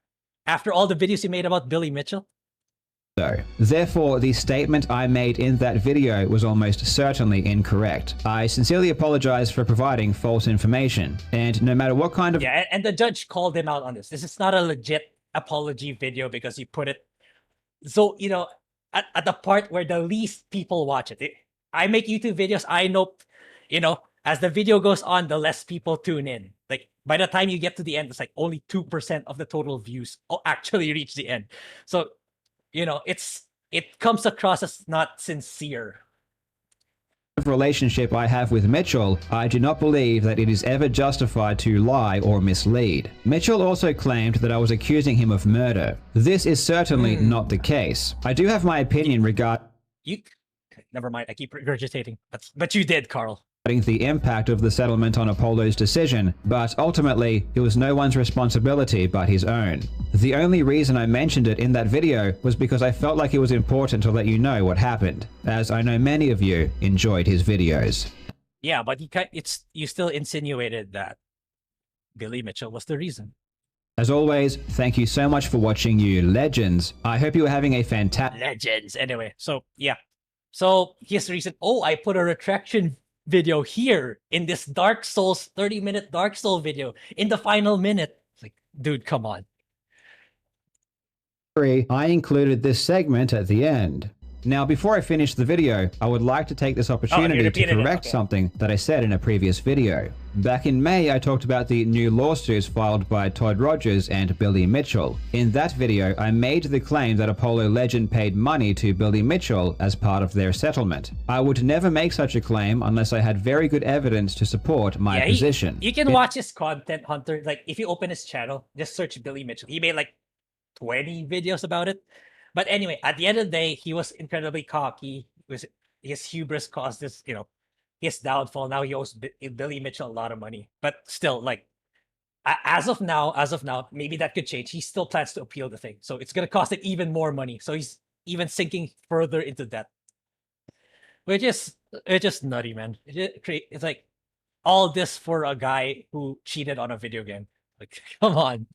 After all the videos you made about Billy Mitchell? Therefore, the statement I made in that video was almost certainly incorrect. I sincerely apologize for providing false information, and no matter what kind of— Yeah, and the judge called him out on this. This is not a legit apology video because he put it so, you know, at the part where the least people watch it. I make YouTube videos, I know, you know, as the video goes on, the less people tune in. Like, by the time you get to the end, it's like only 2% of the total views actually reach the end. So, you know, it comes across as not sincere. Relationship I have with Mitchell, I do not believe that it is ever justified to lie or mislead. Mitchell also claimed that I was accusing him of murder. This is certainly not the case. I do have my opinion regarding— Never mind, I keep regurgitating. But you did, Carl. The impact of the settlement on Apollo's decision, but ultimately, it was no one's responsibility but his own. The only reason I mentioned it in that video was because I felt like it was important to let you know what happened, as I know many of you enjoyed his videos. Yeah, but you still insinuated that Billy Mitchell was the reason. As always, thank you so much for watching, you legends. I hope you are having a fantastic— Legends! Anyway, so, yeah. So, here's the reason. Oh, I put a retraction video here in this Dark Souls 30-minute Dark Souls video in the final minute. It's like, dude, come on. I included this segment at the end. Now, before I finish the video, I would like to take this opportunity to correct something that I said in a previous video. Back in May, I talked about the new lawsuits filed by Todd Rogers and Billy Mitchell. In that video, I made the claim that Apollo Legend paid money to Billy Mitchell as part of their settlement. I would never make such a claim unless I had very good evidence to support my position. You can watch his content, Hunter. Like, if you open his channel, just search Billy Mitchell. He made like 20 videos about it. But anyway, at the end of the day, he was incredibly cocky. His hubris caused this, you know, his downfall. Now he owes Billy Mitchell a lot of money. But still, like, as of now, maybe that could change. He still plans to appeal the thing. So it's going to cost him even more money. So he's even sinking further into debt. It's just nutty, man. It's like all this for a guy who cheated on a video game. Like, come on.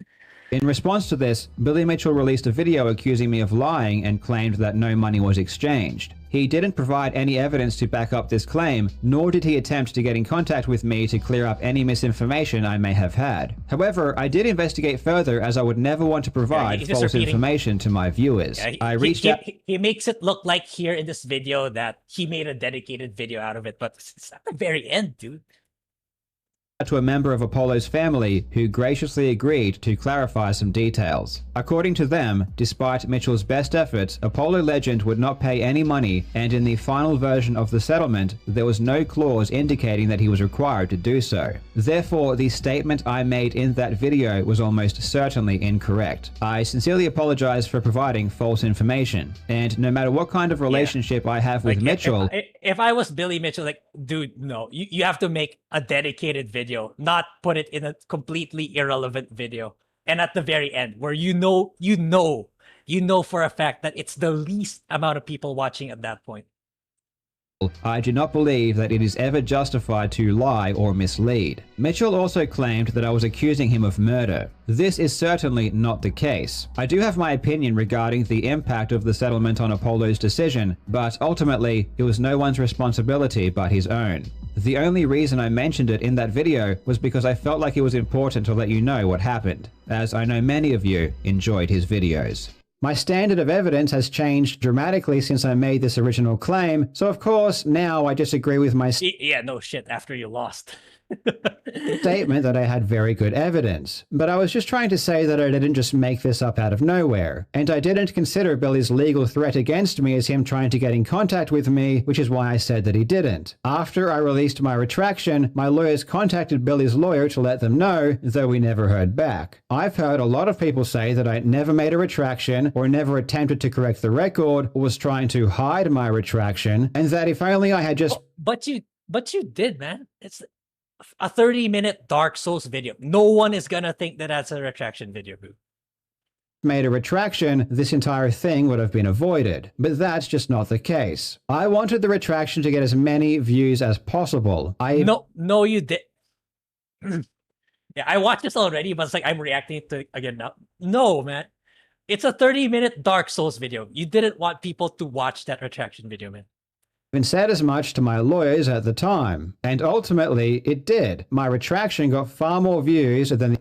In response to this, Billy Mitchell released a video accusing me of lying and claimed that no money was exchanged. He didn't provide any evidence to back up this claim, nor did he attempt to get in contact with me to clear up any misinformation I may have had. However, I did investigate further, as I would never want to provide false information to my viewers. I reached out— He makes it look like here in this video that he made a dedicated video out of it, but it's at the very end, dude. to a member of Apollo's family who graciously agreed to clarify some details. According to them, despite Mitchell's best efforts, Apollo Legend would not pay any money, and in the final version of the settlement, there was no clause indicating that he was required to do so. Therefore, the statement I made in that video was almost certainly incorrect. I sincerely apologize for providing false information, and no matter what kind of relationship I have with Mitchell... If I was Billy Mitchell, like, dude, no, you have to make a dedicated video, not put it in a completely irrelevant video. And at the very end, where you know for a fact that it's the least amount of people watching at that point. I do not believe that it is ever justified to lie or mislead. Mitchell also claimed that I was accusing him of murder. This is certainly not the case. I do have my opinion regarding the impact of the settlement on Apollo's decision, but ultimately, it was no one's responsibility but his own. The only reason I mentioned it in that video was because I felt like it was important to let you know what happened, as I know many of you enjoyed his videos. My standard of evidence has changed dramatically since I made this original claim, so of course, now I disagree with my Yeah, no shit, after you lost. statement that I had very good evidence. But I was just trying to say that I didn't just make this up out of nowhere, and I didn't consider Billy's legal threat against me as him trying to get in contact with me, which is why I said that he didn't. After I released my retraction, my lawyers contacted Billy's lawyer to let them know, though we never heard back. I've heard a lot of people say that I never made a retraction, or never attempted to correct the record, or was trying to hide my retraction, and that if only I had just... But you did, man. It's a 30-minute Dark Souls video. No one is gonna think that that's a retraction video, boo. Made a retraction, this entire thing would have been avoided. But that's just not the case. I wanted the retraction to get as many views as possible. No, you did. Yeah, I watched this already, but it's like I'm reacting to it again now. No, man. It's a 30-minute Dark Souls video. You didn't want people to watch that retraction video, man. Been said as much to my lawyers at the time, and ultimately it did. My retraction got far more views than...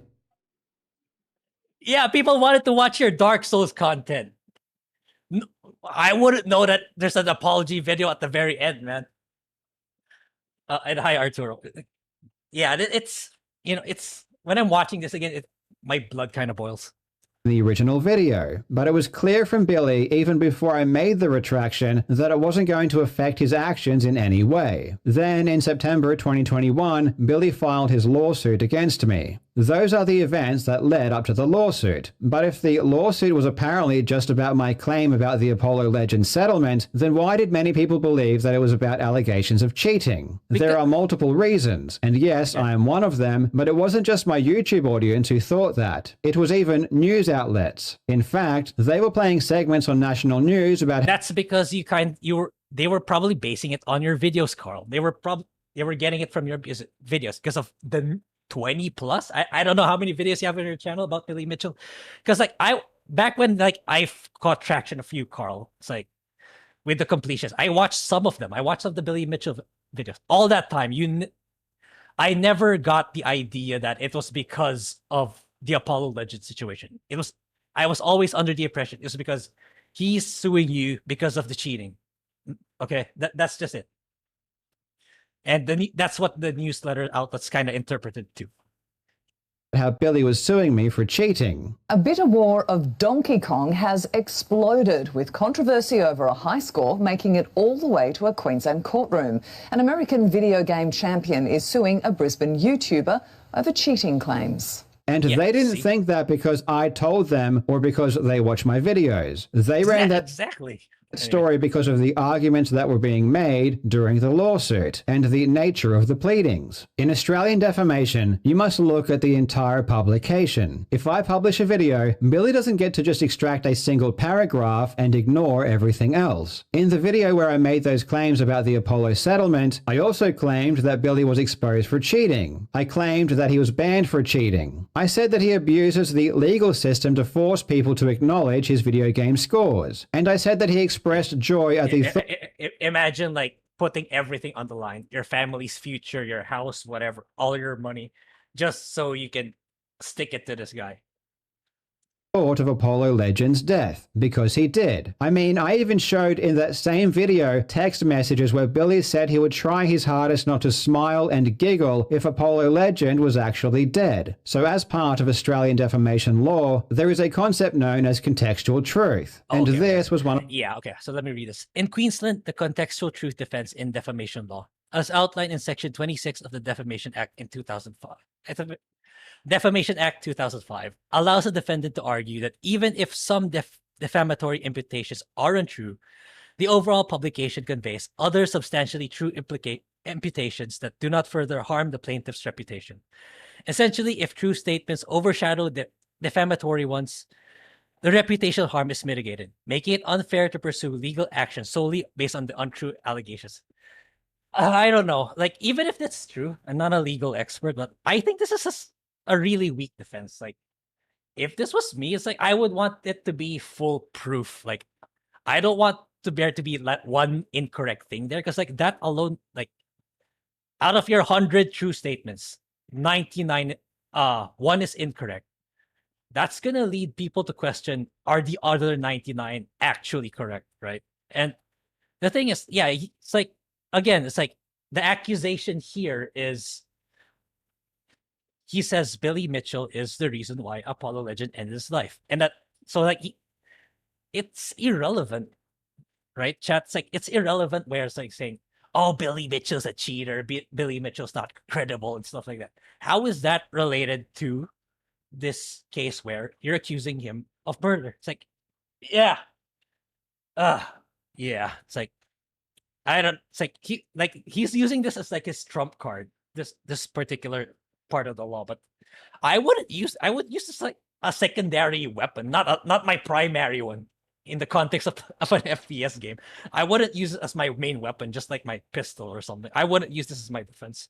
Yeah, people wanted to watch your Dark Souls content. I wouldn't know that there's an apology video at the very end, man. And hi, Arturo. Yeah, it's, it's, when I'm watching this again, my blood kind of boils. The original video, but it was clear from Billy even before I made the retraction that it wasn't going to affect his actions in any way. Then in September 2021, Billy filed his lawsuit against me. Those are the events that led up to the lawsuit. But if the lawsuit was apparently just about my claim about the Apollo Legends settlement, then why did many people believe that it was about allegations of cheating? There are multiple reasons, and yes, I am one of them, but it wasn't just my YouTube audience who thought that. It was even news outlets. In fact, they were playing segments on national news about... That's because they were probably basing it on your videos, Carl. They were getting it from your videos because of the 20 plus. I don't know how many videos you have on your channel about Billy Mitchell. Because back when I caught traction of you, Carl, it's like with the completions. I watched some of them. I watched some of the Billy Mitchell videos. All that time, I never got the idea that it was because of the Apollo Legends situation. I was always under the impression it was because he's suing you because of the cheating. Okay, that's just it. And that's what the newsletter outlets kind of interpreted too. How Billy was suing me for cheating. A bitter war of Donkey Kong has exploded with controversy over a high score, making it all the way to a Queensland courtroom. An American video game champion is suing a Brisbane YouTuber over cheating claims. And they didn't think that because I told them or because they watch my videos. They ran that story because of the arguments that were being made during the lawsuit and the nature of the pleadings. In Australian defamation, you must look at the entire publication. If I publish a video, Billy doesn't get to just extract a single paragraph and ignore everything else. In the video where I made those claims about the Apollo settlement, I also claimed that Billy was exposed for cheating. I claimed that he was banned for cheating. I said that he abuses the legal system to force people to acknowledge his video game scores. And I said that he expressed joy at the imagine putting everything on the line, your family's future, your house, whatever, all your money, just so you can stick it to this guy. thought of Apollo Legends' death, because he did. I mean, I even showed in that same video text messages where Billy said he would try his hardest not to smile and giggle if Apollo Legend was actually dead. So as part of Australian defamation law, there is a concept known as contextual truth. And this was one of... Yeah, okay, so let me read this. In Queensland, the contextual truth defense in defamation law, as outlined in Section 26 of the Defamation Act in 2005. Defamation Act 2005 allows a defendant to argue that even if some defamatory imputations are untrue, the overall publication conveys other substantially true imputations that do not further harm the plaintiff's reputation. Essentially, if true statements overshadow the defamatory ones, the reputational harm is mitigated, making it unfair to pursue legal action solely based on the untrue allegations. I don't know. Like, even if that's true, I'm not a legal expert, but I think this is a really weak defense. Like, if this was me, it's like I would want it to be foolproof. Like, I don't want there to be like one incorrect thing there, because like that alone, like out of your 100 true statements, 99 one is incorrect. That's gonna lead people to question, are the other 99 actually correct, right? And the thing is, yeah, it's like, again, it's like the accusation here is he says Billy Mitchell is the reason why Apollo Legend ended his life. And that, so like, it's irrelevant, right? Chat's like, it's irrelevant where it's like saying, oh, Billy Mitchell's a cheater, Billy Mitchell's not credible and stuff like that. How is that related to this case where you're accusing him of murder? It's like, yeah. Yeah. It's like, it's like he's using this as like his trump card, this particular part of the law, but I would use this like a secondary weapon, not my primary one in the context of an FPS game. I wouldn't use it as my main weapon, just like my pistol or something. I wouldn't use this as my defense.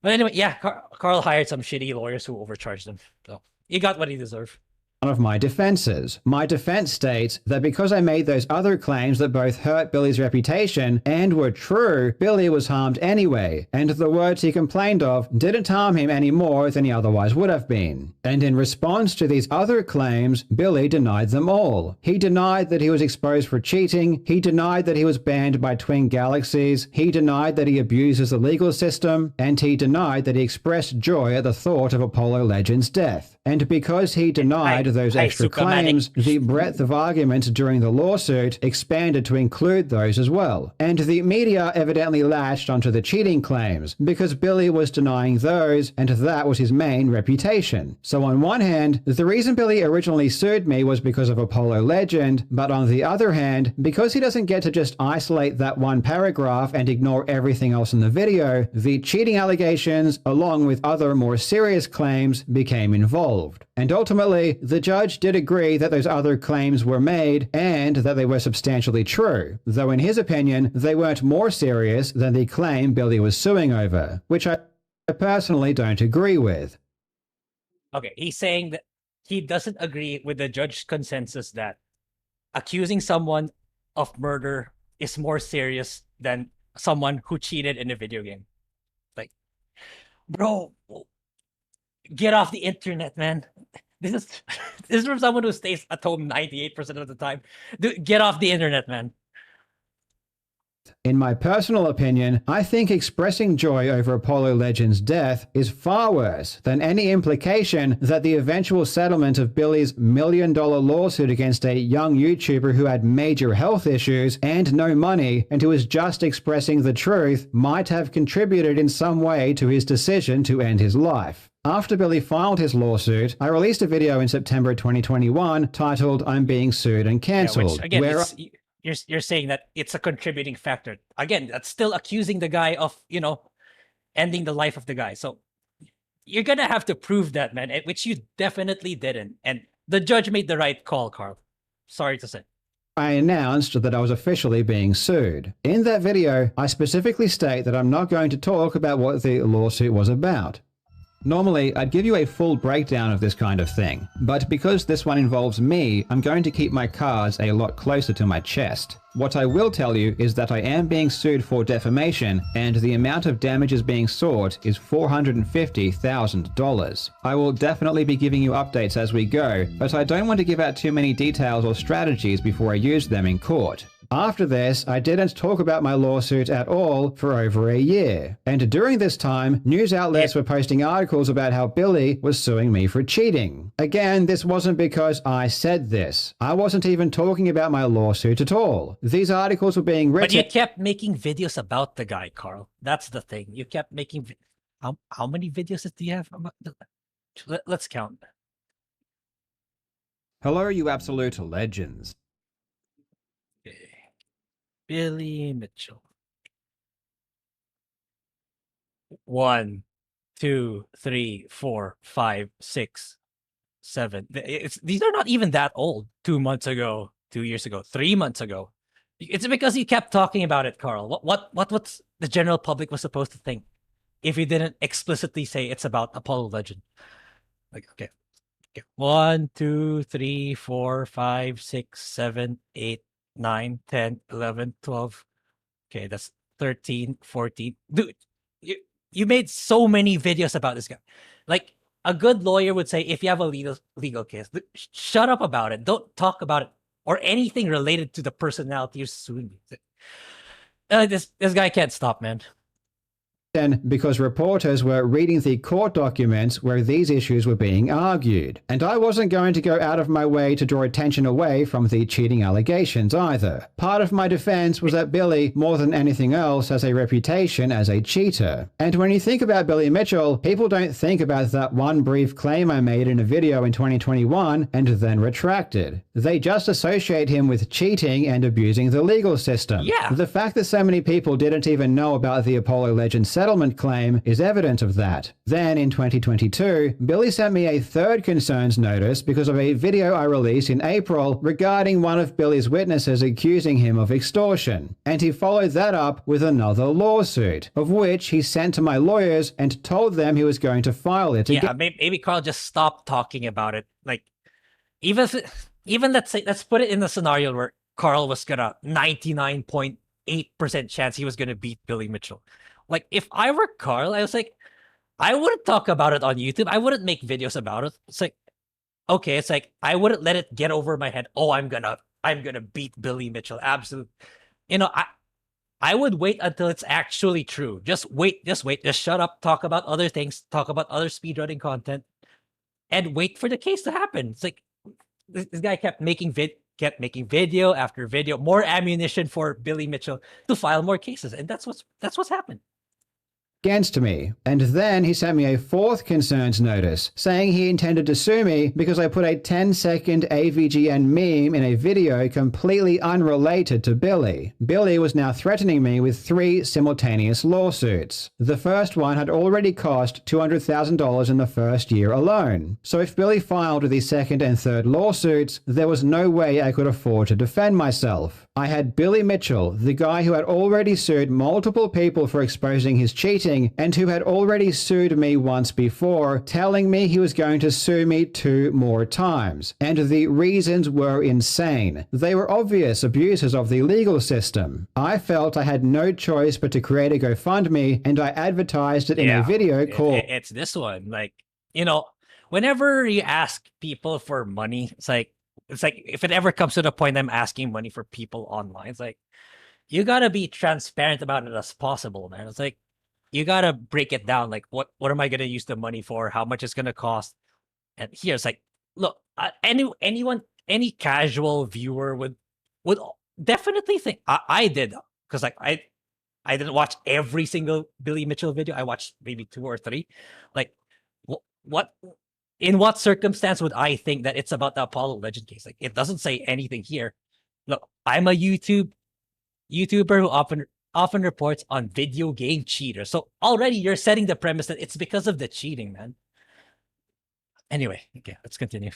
But anyway, yeah, Carl hired some shitty lawyers who overcharged him, so he got what he deserved. One of my defenses. My defense states that because I made those other claims that both hurt Billy's reputation and were true, Billy was harmed anyway, and the words he complained of didn't harm him any more than he otherwise would have been. And in response to these other claims, Billy denied them all. He denied that he was exposed for cheating, he denied that he was banned by Twin Galaxies, he denied that he abuses the legal system, and he denied that he expressed joy at the thought of Apollo Legend's death. And because he denied those extra claims, the breadth of arguments during the lawsuit expanded to include those as well. And the media evidently latched onto the cheating claims, because Billy was denying those, and that was his main reputation. So on one hand, the reason Billy originally sued me was because of Apollo Legend, but on the other hand, because he doesn't get to just isolate that one paragraph and ignore everything else in the video, the cheating allegations, along with other more serious claims, became involved. And ultimately, the judge did agree that those other claims were made and that they were substantially true, though in his opinion, they weren't more serious than the claim Billy was suing over, which I personally don't agree with. Okay, he's saying that he doesn't agree with the judge's consensus that accusing someone of murder is more serious than someone who cheated in a video game. Like, bro, get off the internet, man. This is from someone who stays at home 98% of the time. Dude, get off the internet, man. In my personal opinion, I think expressing joy over Apollo Legend's death is far worse than any implication that the eventual settlement of Billy's $1 million lawsuit against a young YouTuber who had major health issues and no money and who was just expressing the truth might have contributed in some way to his decision to end his life. After Billy filed his lawsuit, I released a video in September 2021 titled "I'm Being Sued and Cancelled," again, where you're saying that it's a contributing factor. Again, that's still accusing the guy of, ending the life of the guy. So you're going to have to prove that, man, which you definitely didn't. And the judge made the right call, Carl. Sorry to say. I announced that I was officially being sued. In that video, I specifically state that I'm not going to talk about what the lawsuit was about. Normally, I'd give you a full breakdown of this kind of thing, but because this one involves me, I'm going to keep my cards a lot closer to my chest. What I will tell you is that I am being sued for defamation, and the amount of damages being sought is $450,000. I will definitely be giving you updates as we go, but I don't want to give out too many details or strategies before I use them in court. After this, I didn't talk about my lawsuit at all for over a year. And during this time, news outlets were posting articles about how Billy was suing me for cheating. Again, this wasn't because I said this. I wasn't even talking about my lawsuit at all. These articles were being written— But you kept making videos about the guy, Carl. That's the thing. You kept making— How many videos do you have? Let's count. Hello, you absolute legends. Billy Mitchell. 1, 2, 3, 4, 5, 6, 7. These are not even that old. 2 months ago, 2 years ago, 3 months ago. It's because you kept talking about it, Carl. What's the general public was supposed to think if you didn't explicitly say it's about Apollo Legend? Like, okay. 1, 2, 3, 4, 5, 6, 7, 8, 9, 10, 11, 12. Okay, that's 13, 14. Dude, you made so many videos about this guy. Like, a good lawyer would say, if you have a legal case, shut up about it. Don't talk about it or anything related to the personality you're suing. This guy can't stop, man. Because reporters were reading the court documents where these issues were being argued. And I wasn't going to go out of my way to draw attention away from the cheating allegations either. Part of my defense was that Billy, more than anything else, has a reputation as a cheater. And when you think about Billy Mitchell, people don't think about that one brief claim I made in a video in 2021 and then retracted. They just associate him with cheating and abusing the legal system. Yeah. The fact that so many people didn't even know about the Apollo Legend settlement claim is evidence of that. Then in 2022, Billy sent me a third concerns notice because of a video I released in April regarding one of Billy's witnesses accusing him of extortion. And he followed that up with another lawsuit, of which he sent to my lawyers and told them he was going to file it again. Yeah, maybe Carl just stopped talking about it. Like, even let's put it in the scenario where Carl was gonna 99.8% chance he was gonna beat Billy Mitchell. Like, if I were Carl, I was like, I wouldn't talk about it on YouTube. I wouldn't make videos about it. It's like, okay, it's like, I wouldn't let it get over my head. Oh, I'm gonna beat Billy Mitchell. Absolutely. You know, I would wait until it's actually true. Just wait. Just shut up. Talk about other things. Talk about other speedrunning content. And wait for the case to happen. It's like, this guy kept making video after video, more ammunition for Billy Mitchell to file more cases. And that's what's happened. Against me. And then he sent me a fourth concerns notice saying he intended to sue me because I put a 10-second AVGN meme in a video completely unrelated to Billy. Billy was now threatening me with 3 simultaneous lawsuits. The first one had already cost $200,000 in the first year alone. So if Billy filed the second and third lawsuits, there was no way I could afford to defend myself. I had Billy Mitchell, the guy who had already sued multiple people for exposing his cheating and who had already sued me once before, telling me he was going to sue me 2 more times. And the reasons were insane. They were obvious abuses of the legal system. I felt I had no choice but to create a GoFundMe, and I advertised it in a video called— It's this one. Like, you know, whenever you ask people for money, it's like if it ever comes to the point I'm asking money for people online, it's like, you gotta be transparent about it as possible, man. It's like, you gotta break it down. Like, what am I gonna use the money for? How much it's gonna cost? And here it's like, look, any casual viewer would definitely think I did, because like I didn't watch every single Billy Mitchell video. I watched maybe 2 or 3. Like, in what circumstance would I think that it's about the Apollo Legend case? Like, it doesn't say anything here. Look, I'm a YouTuber who often reports on video game cheaters. So already you're setting the premise that it's because of the cheating, man. Anyway, okay, let's continue.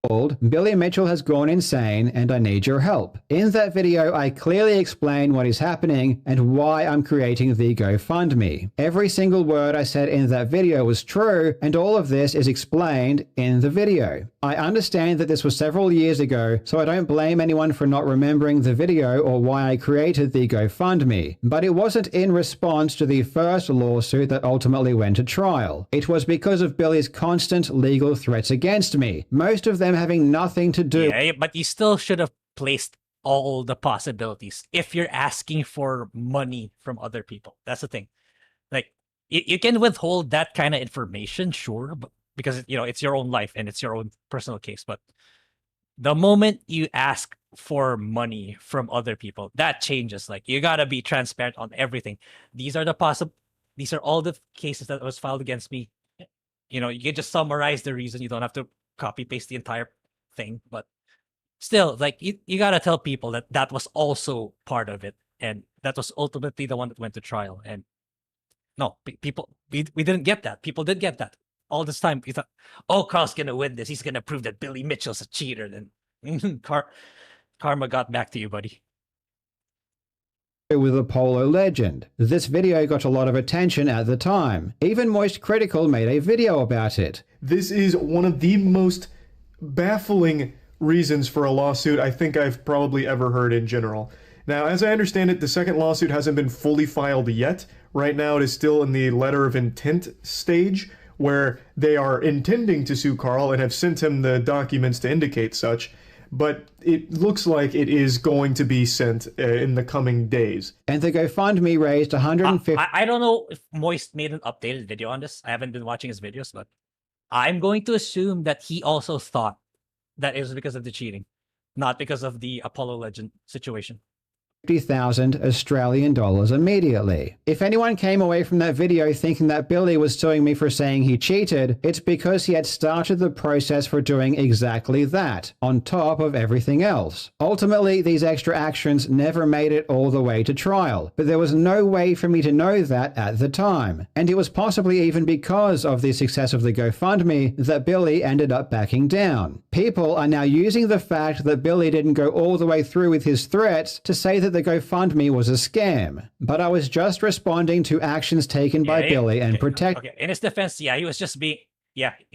Billy Mitchell has gone insane and I need your help. In that video, I clearly explain what is happening and why I'm creating the GoFundMe. Every single word I said in that video was true, and all of this is explained in the video. I understand that this was several years ago, so I don't blame anyone for not remembering the video or why I created the GoFundMe, but it wasn't in response to the first lawsuit that ultimately went to trial. It was because of Billy's constant legal threats against me, most of them having nothing to do. Yeah, but you still should have placed all the possibilities if you're asking for money from other people. That's the thing. Like, you can withhold that kind of information, sure, but because, you know, it's your own life and it's your own personal case. But the moment you ask for money from other people, that changes. Like, you gotta be transparent on everything. These are all the cases that was filed against me. You know, you can just summarize the reason. You don't have to copy paste the entire thing, but still, like, you gotta tell people that that was also part of it, and that was ultimately the one that went to trial. And no, people, we didn't get that. People did get that. All this time, we thought, oh, Carl's gonna win this. He's gonna prove that Billy Mitchell's a cheater. Then karma got back to you, buddy. With Apollo Legend. This video got a lot of attention at the time. Even Moist Critical made a video about it. This is one of the most baffling reasons for a lawsuit I think I've probably ever heard in general. Now, as I understand it, the second lawsuit hasn't been fully filed yet. Right now, it is still in the letter of intent stage, where they are intending to sue Carl and have sent him the documents to indicate such. But it looks like it is going to be sent in the coming days. And the GoFundMe raised $150. I don't know if Moist made an updated video on this. I haven't been watching his videos, but I'm going to assume that he also thought that it was because of the cheating, not because of the Apollo Legend situation. 50,000 Australian dollars immediately. If anyone came away from that video thinking that Billy was suing me for saying he cheated, it's because he had started the process for doing exactly that, on top of everything else. Ultimately, these extra actions never made it all the way to trial, but there was no way for me to know that at the time. And it was possibly even because of the success of the GoFundMe that Billy ended up backing down. People are now using the fact that Billy didn't go all the way through with his threats to say that the GoFundMe was a scam, but I was just responding to actions taken by Billy and protect. Okay, in his defense, he was just he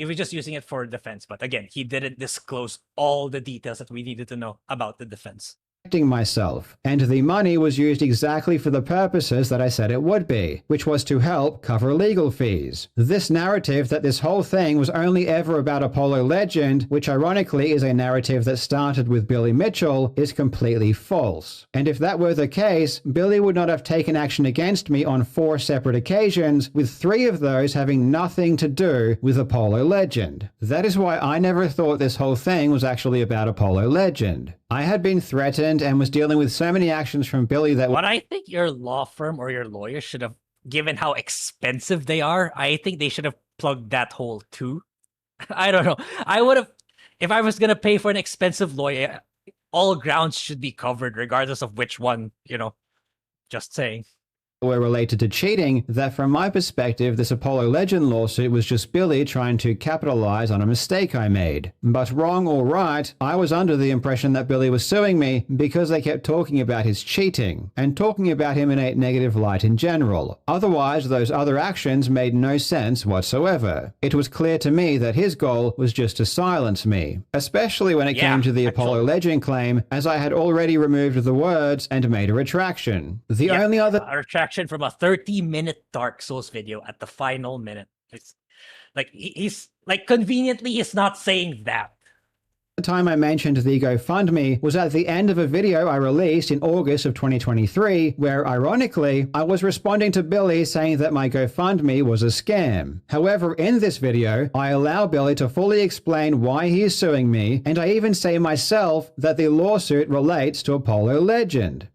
was just using it for defense. But again, he didn't disclose all the details that we needed to know about the defense. Myself, and the money was used exactly for the purposes that I said it would be, which was to help cover legal fees. This narrative that this whole thing was only ever about Apollo Legend, which ironically is a narrative that started with Billy Mitchell, is completely false. And if that were the case, Billy would not have taken action against me on 4 separate occasions, with 3 of those having nothing to do with Apollo Legend. That is why I never thought this whole thing was actually about Apollo Legend. I had been threatened and was dealing with so many actions from Billy that... What I think your law firm or your lawyer should have, given how expensive they are, I think they should have plugged that hole too. I don't know. I would have, if I was going to pay for an expensive lawyer, all grounds should be covered regardless of which one, you know, just saying. Were related to cheating, that from my perspective, this Apollo Legend lawsuit was just Billy trying to capitalize on a mistake I made. But wrong or right, I was under the impression that Billy was suing me because they kept talking about his cheating, and talking about him in a negative light in general. Otherwise, those other actions made no sense whatsoever. It was clear to me that his goal was just to silence me, especially when it came to the Apollo Legend claim, as I had already removed the words and made a retraction. The only other... from a 30-minute Dark Souls video at the final minute. It's like he's like conveniently he's not saying that. The time I mentioned the GoFundMe was at the end of a video I released in August of 2023, where ironically, I was responding to Billy saying that my GoFundMe was a scam. However, in this video, I allow Billy to fully explain why he is suing me, and I even say myself that the lawsuit relates to Apollo Legend.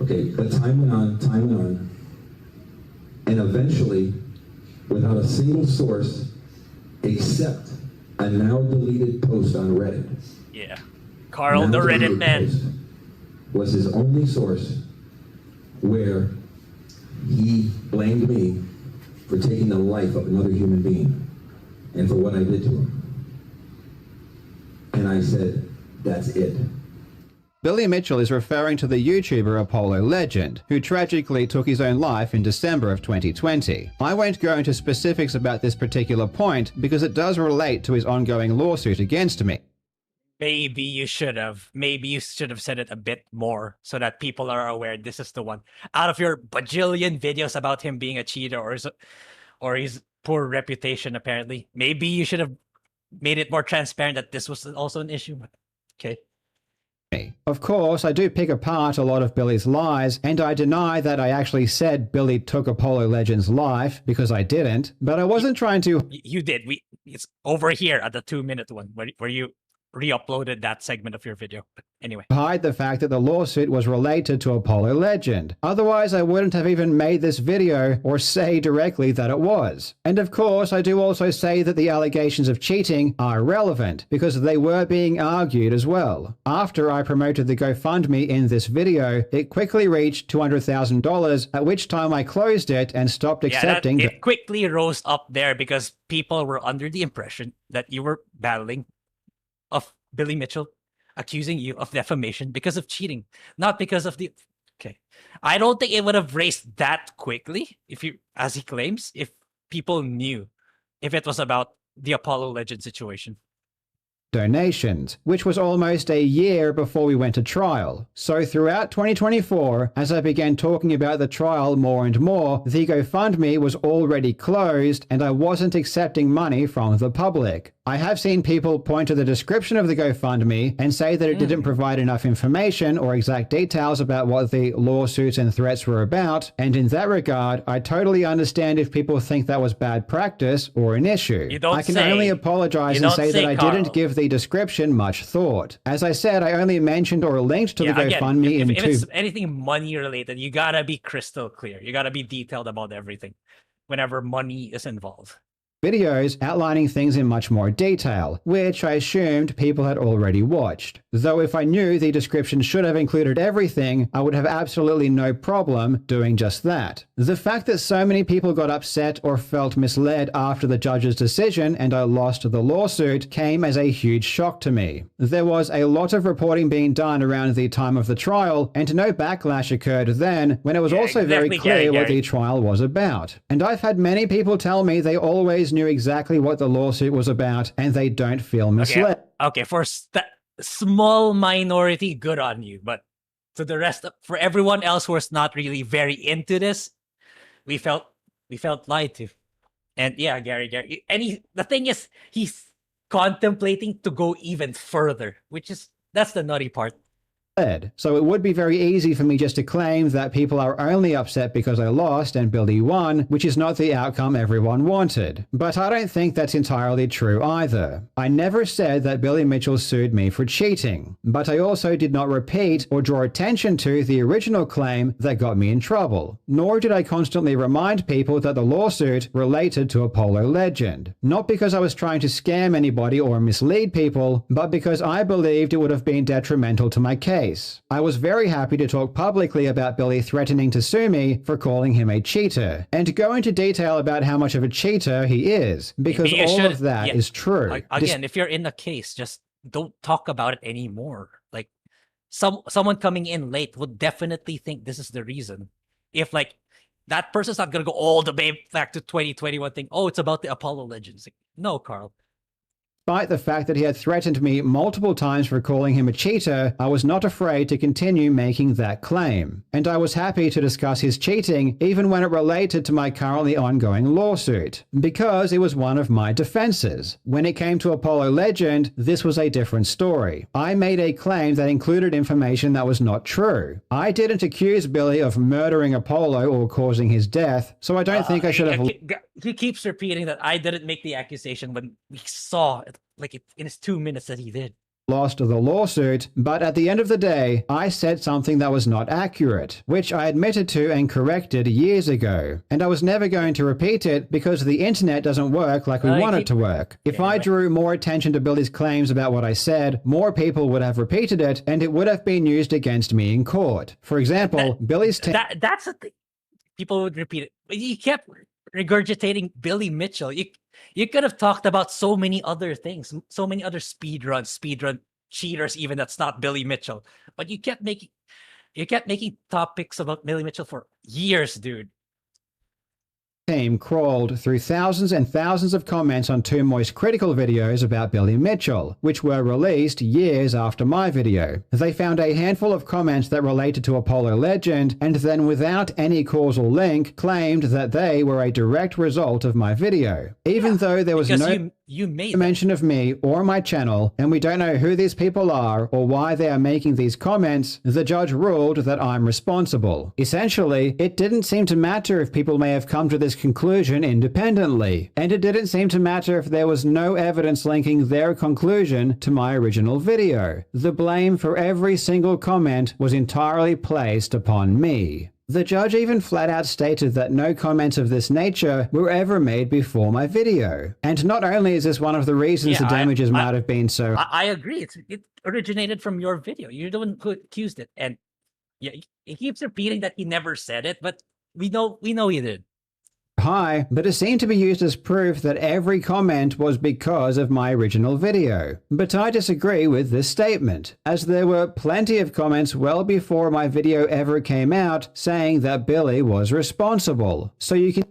Okay, but time went on, and eventually, without a single source, except a now deleted post on Reddit. Yeah, Carl, the Reddit man. Was his only source where he blamed me for taking the life of another human being and for what I did to him. I said, that's it. Billy Mitchell is referring to the YouTuber Apollo Legend, who tragically took his own life in December of 2020. I won't go into specifics about this particular point because it does relate to his ongoing lawsuit against me. Maybe you should have. Maybe you should have said it a bit more so that people are aware this is the one. Out of your bajillion videos about him being a cheater or his poor reputation, apparently, maybe you should have made it more transparent that this was also an issue. Okay. Of course, I do pick apart a lot of Billy's lies, and I deny that I actually said Billy took Apollo Legend's life, because I didn't, but I wasn't trying to... You did. It's over here at the 2-minute one, where you re-uploaded that segment of your video. But anyway. Hide the fact that the lawsuit was related to Apollo Legend. Otherwise, I wouldn't have even made this video or say directly that it was. And of course, I do also say that the allegations of cheating are relevant because they were being argued as well. After I promoted the GoFundMe in this video, it quickly reached $200,000, at which time I closed it and stopped accepting... It quickly rose up there because people were under the impression that you were battling of Billy Mitchell accusing you of defamation because of cheating, not because of the... Okay. I don't think it would have raised that quickly, as he claims, if people knew if it was about the Apollo Legend situation. Donations, which was almost a year before we went to trial. So throughout 2024, as I began talking about the trial more and more, the GoFundMe was already closed and I wasn't accepting money from the public. I have seen people point to the description of the GoFundMe and say that it didn't provide enough information or exact details about what the lawsuits and threats were about, and in that regard, I totally understand if people think that was bad practice or an issue. I can only apologize and say that I didn't give the description much thought. As I said, I only mentioned or linked to the GoFundMe if it's anything money related, you gotta be crystal clear. You gotta be detailed about everything whenever money is involved. Videos outlining things in much more detail, which I assumed people had already watched. Though if I knew the description should have included everything, I would have absolutely no problem doing just that. The fact that so many people got upset or felt misled after the judge's decision and I lost the lawsuit came as a huge shock to me. There was a lot of reporting being done around the time of the trial, and no backlash occurred then, when it was also very clear what the trial was about. And I've had many people tell me they always knew exactly what the lawsuit was about and they don't feel misled. Okay, for small minority, good on you. But to the rest, for everyone else who was not really very into this, we felt lied to. And yeah, Gary, and the thing is, he's contemplating to go even further, that's the nutty part. So it would be very easy for me just to claim that people are only upset because I lost and Billy won, which is not the outcome everyone wanted. But I don't think that's entirely true either. I never said that Billy Mitchell sued me for cheating, but I also did not repeat or draw attention to the original claim that got me in trouble. Nor did I constantly remind people that the lawsuit related to Apollo Legend. Not because I was trying to scam anybody or mislead people, but because I believed it would have been detrimental to my case. I was very happy to talk publicly about Billy threatening to sue me for calling him a cheater, and to go into detail about how much of a cheater he is, because all of that is true. Again, if you're in the case, just don't talk about it anymore. Like, someone coming in late would definitely think this is the reason. If, like, that person's not going to go all the way back to 2021 thing, oh, it's about the Apollo Legends. Like, no, Carl. Despite the fact that he had threatened me multiple times for calling him a cheater, I was not afraid to continue making that claim. And I was happy to discuss his cheating even when it related to my currently ongoing lawsuit, because it was one of my defenses. When it came to Apollo Legend, this was a different story. I made a claim that included information that was not true. I didn't accuse Billy of murdering Apollo or causing his death, so I don't think I should have... He keeps repeating that I didn't make the accusation when we saw it, in his 2 minutes that he did. Lost the lawsuit, but at the end of the day, I said something that was not accurate, which I admitted to and corrected years ago. And I was never going to repeat it because the internet doesn't work like we want it to work. If I drew more attention to Billy's claims about what I said, more people would have repeated it, and it would have been used against me in court. For example, Billy's... That's the thing. People would repeat it. But he kept regurgitating Billy Mitchell. You could have talked about so many other things, so many other speedrun cheaters, even that's not Billy Mitchell. But you kept making topics about Billy Mitchell for years, dude. Team crawled through thousands and thousands of comments on Too Moist critical videos about Billy Mitchell, which were released years after my video. They found a handful of comments that related to Apollo Legend, and then without any causal link, claimed that they were a direct result of my video. Even though there was no mention of me or my channel, and we don't know who these people are or why they are making these comments, the judge ruled that I'm responsible. Essentially, it didn't seem to matter if people may have come to this conclusion independently, and it didn't seem to matter if there was no evidence linking their conclusion to my original video. The blame for every single comment was entirely placed upon me. The judge even flat out stated that no comments of this nature were ever made before my video. And not only is this one of the reasons the damages might have been so... I agree. It originated from your video. You're the one who accused it. And yeah, he keeps repeating that he never said it, but we know he did. High, but it seemed to be used as proof that every comment was because of my original video. But I disagree with this statement, as there were plenty of comments well before my video ever came out saying that Billy was responsible. So you can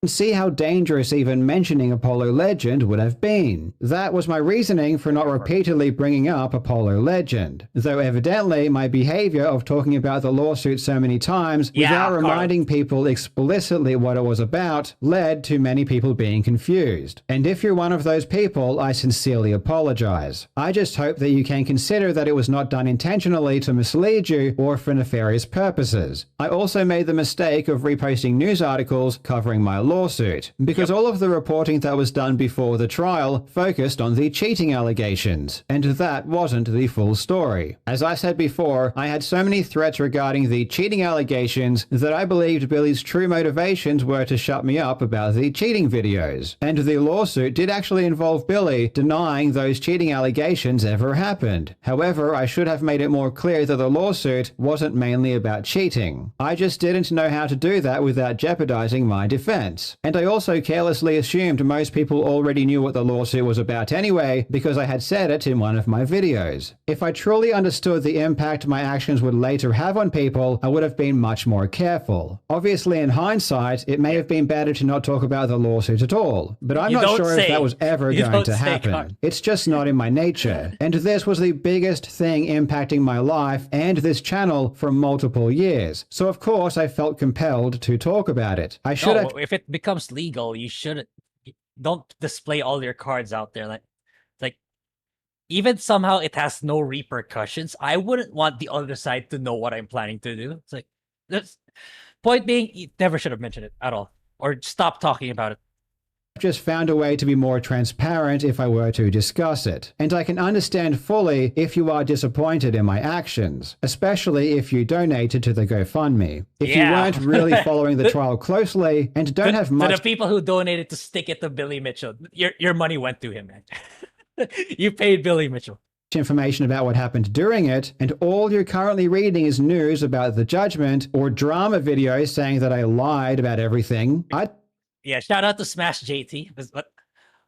see how dangerous even mentioning Apollo Legend would have been. That was my reasoning for not repeatedly bringing up Apollo Legend, though evidently my behavior of talking about the lawsuit so many times without reminding people explicitly what it was about led to many people being confused. And if you're one of those people, I sincerely apologize. I just hope that you can consider that it was not done intentionally to mislead you or for nefarious purposes. I also made the mistake of reposting news articles covering my lawsuit, because all of the reporting that was done before the trial focused on the cheating allegations, and that wasn't the full story. As I said before, I had so many threats regarding the cheating allegations that I believed Billy's true motivations were to shut me up about the cheating videos, and the lawsuit did actually involve Billy denying those cheating allegations ever happened. However, I should have made it more clear that the lawsuit wasn't mainly about cheating. I just didn't know how to do that without jeopardizing my defense. And I also carelessly assumed most people already knew what the lawsuit was about anyway, because I had said it in one of my videos. If I truly understood the impact my actions would later have on people, I would have been much more careful. Obviously, in hindsight, it may have been better to not talk about the lawsuit at all, but I'm not sure if that was ever going to happen. It's just not in my nature. And this was the biggest thing impacting my life and this channel for multiple years. So of course I felt compelled to talk about it. I should have... If it becomes legal, you shouldn't. Don't display all your cards out there. Like, even somehow it has no repercussions. I wouldn't want the other side to know what I'm planning to do. It's like, point being, you never should have mentioned it at all, or stop talking about it. Just found a way to be more transparent if I were to discuss it. And I can understand fully if you are disappointed in my actions, especially if you donated to the GoFundMe. If you weren't really following the trial closely and don't have much... To the people who donated to stick it to Billy Mitchell, your money went to him, man. You paid Billy Mitchell information about what happened during it, and all you're currently reading is news about the judgment or drama videos saying that I lied about everything. Yeah, shout out to Smash JT. But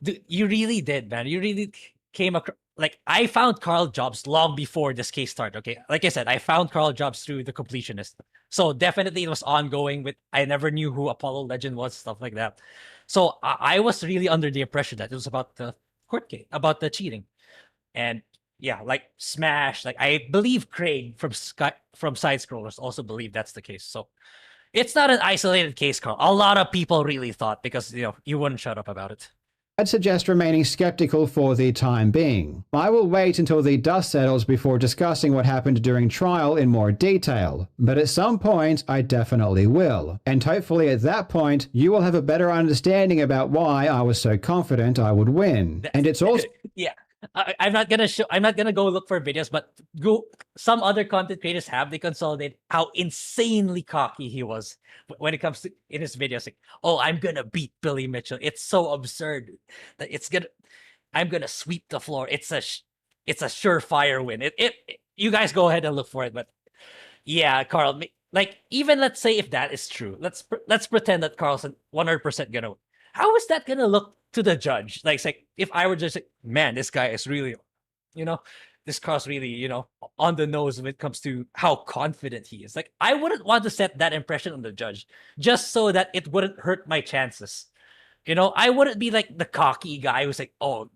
dude, you really did, man. You really came across... Like, I found Carl Jobs long before this case started, okay? Like I said, I found Carl Jobs through The Completionist. So definitely it was ongoing with... I never knew who Apollo Legend was, stuff like that. So I was really under the impression that it was about the court case, about the cheating. And yeah, like Smash, like I believe Craig from Side Scrollers also believed that's the case. So... It's not an isolated case, Carl. A lot of people really thought, because, you know, you wouldn't shut up about it. I'd suggest remaining skeptical for the time being. I will wait until the dust settles before discussing what happened during trial in more detail, but at some point I definitely will. And hopefully at that point, you will have a better understanding about why I was so confident I would win. And it's also... Yeah. I'm not gonna go look for videos, but some other content creators have. They consolidate how insanely cocky he was when it comes to in his videos. Like, oh, I'm gonna beat Billy Mitchell. It's so absurd that I'm gonna sweep the floor. It's a surefire win. You guys go ahead and look for it. But yeah, Carl, like, even let's say if that is true, let's pretend that Carl's 100% gonna. How is that gonna look to the judge? Like, it's like if I were just like, man, this guy is really, this Carl's really, on the nose when it comes to how confident he is. Like, I wouldn't want to set that impression on the judge just so that it wouldn't hurt my chances. I wouldn't be like the cocky guy who's like, oh,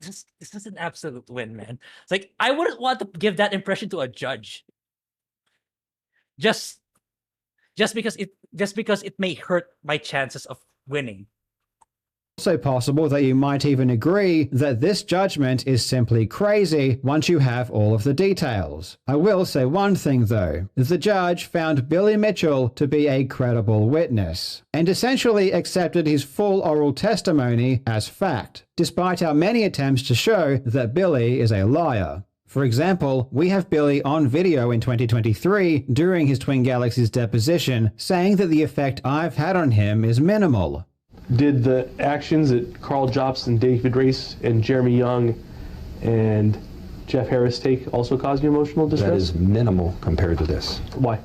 this is an absolute win, man. It's like I wouldn't want to give that impression to a judge. Just because it may hurt my chances of winning. Also possible that you might even agree that this judgment is simply crazy once you have all of the details. I will say one thing though. The judge found Billy Mitchell to be a credible witness, and essentially accepted his full oral testimony as fact, despite our many attempts to show that Billy is a liar. For example, we have Billy on video in 2023 during his Twin Galaxies deposition saying that the effect I've had on him is minimal. Did the actions that Carl Jobst, David Race, and Jeremy Young and Jeff Harris take also cause you emotional distress? That is minimal compared to this. Why?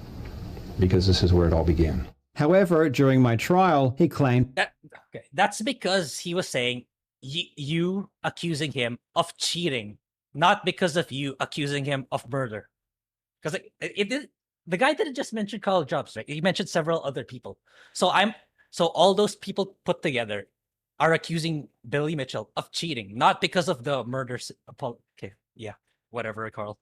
Because this is where it all began. However, during my trial, he claimed that's because he was saying you accusing him of cheating, not because of you accusing him of murder. Because the guy didn't just mention Carl Jobst, right? He mentioned several other people. So all those people put together are accusing Billy Mitchell of cheating, not because of the murder. Okay, yeah, whatever, Carl.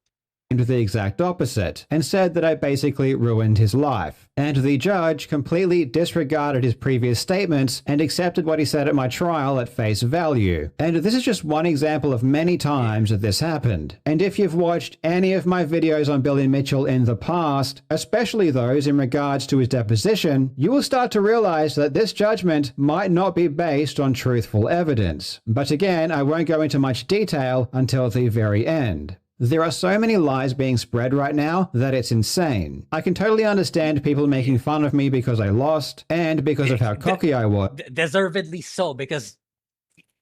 The exact opposite, and said that I basically ruined his life. And the judge completely disregarded his previous statements and accepted what he said at my trial at face value. And this is just one example of many times that this happened. And if you've watched any of my videos on Billy Mitchell in the past, especially those in regards to his deposition, you will start to realize that this judgment might not be based on truthful evidence. But again, I won't go into much detail until the very end. There are so many lies being spread right now that it's insane. I can totally understand people making fun of me because I lost and because of how cocky I was. Deservedly so, because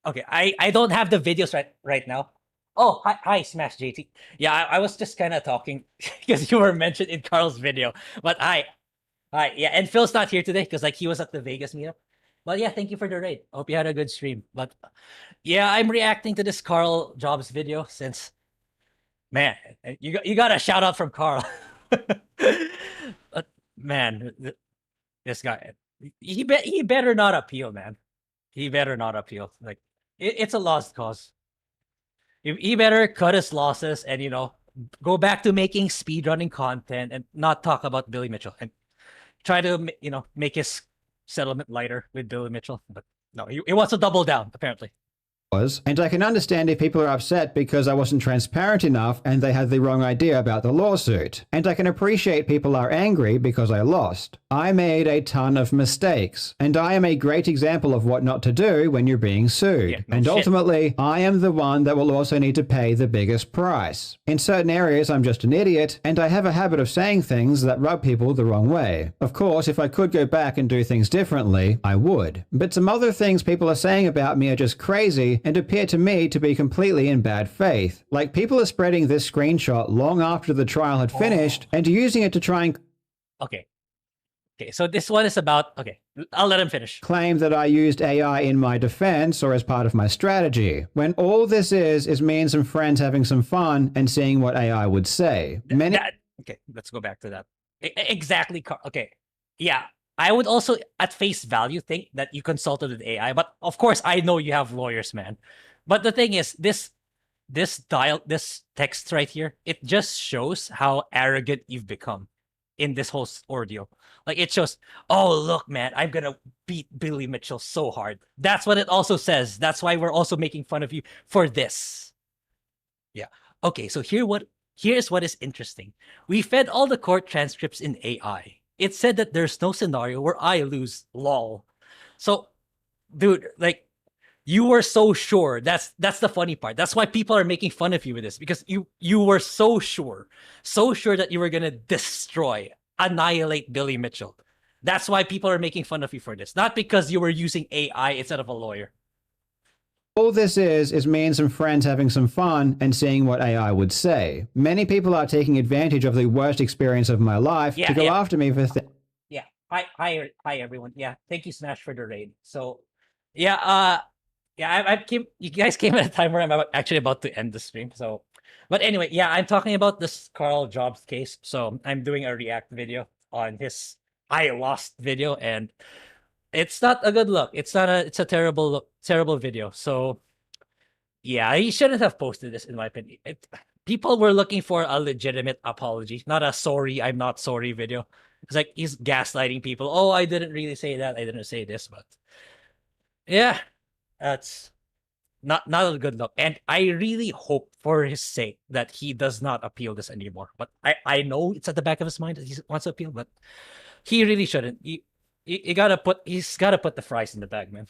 okay, I don't have the videos right now. Oh, hi Smash JT. Yeah, I was just kind of talking because you were mentioned in Carl's video. But hi, yeah, and Phil's not here today because he was at the Vegas meetup. But yeah, thank you for the raid. Hope you had a good stream. But yeah, I'm reacting to this Carl Jobs video since. Man, you got a shout out from Carl. Man, this guy, he better not appeal, man. He better not appeal. Like it's a lost cause. He better cut his losses and go back to making speedrunning content and not talk about Billy Mitchell and try to make his settlement lighter with Billy Mitchell. But no, he wants to double down apparently. And I can understand if people are upset because I wasn't transparent enough and they had the wrong idea about the lawsuit. And I can appreciate people are angry because I lost. I made a ton of mistakes, and I am a great example of what not to do when you're being sued. Yeah, and ultimately, I am the one that will also need to pay the biggest price. In certain areas, I'm just an idiot, and I have a habit of saying things that rub people the wrong way. Of course, if I could go back and do things differently, I would. But some other things people are saying about me are just crazy and appear to me to be completely in bad faith. Like people are spreading this screenshot long after the trial had finished and using it to try and... Okay, so this one is about... Okay, I'll let him finish. Claim that I used AI in my defense or as part of my strategy, when all this is me and some friends having some fun and seeing what AI would say. Okay, let's go back to that. Exactly. Okay, yeah. I would also, at face value, think that you consulted with AI, but of course, I know you have lawyers, man. But the thing is, this text right here, it just shows how arrogant you've become in this whole ordeal. Like it shows, oh look, man, I'm gonna beat Billy Mitchell so hard. That's what it also says. That's why we're also making fun of you for this. Yeah. Okay. So here's what is interesting. We fed all the court transcripts in AI. It said that there's no scenario where I lose, lol. So, dude, like, you were so sure. That's the funny part. That's why people are making fun of you with this, because you were so sure that you were gonna destroy, annihilate Billy Mitchell. That's why people are making fun of you for this, not because you were using AI instead of a lawyer. All this is me and some friends having some fun and seeing what AI would say. Many people are taking advantage of the worst experience of my life to go after me for Yeah. Hi everyone. Yeah. Thank you, Smash, for the raid. So, yeah. You guys came at a time where I'm actually about to end the stream. So, but anyway, yeah, I'm talking about this Carl Jobs case. So I'm doing a react video on his I lost video, and it's not a good look. It's a terrible video. So yeah, he shouldn't have posted this, in my opinion. People were looking for a legitimate apology, not a sorry, I'm not sorry video. It's like he's gaslighting people. Oh, I didn't really say that. I didn't say this, but yeah, that's not a good look. And I really hope for his sake that he does not appeal this anymore. But I know it's at the back of his mind that he wants to appeal, but he really shouldn't. He's gotta put the fries in the bag, man.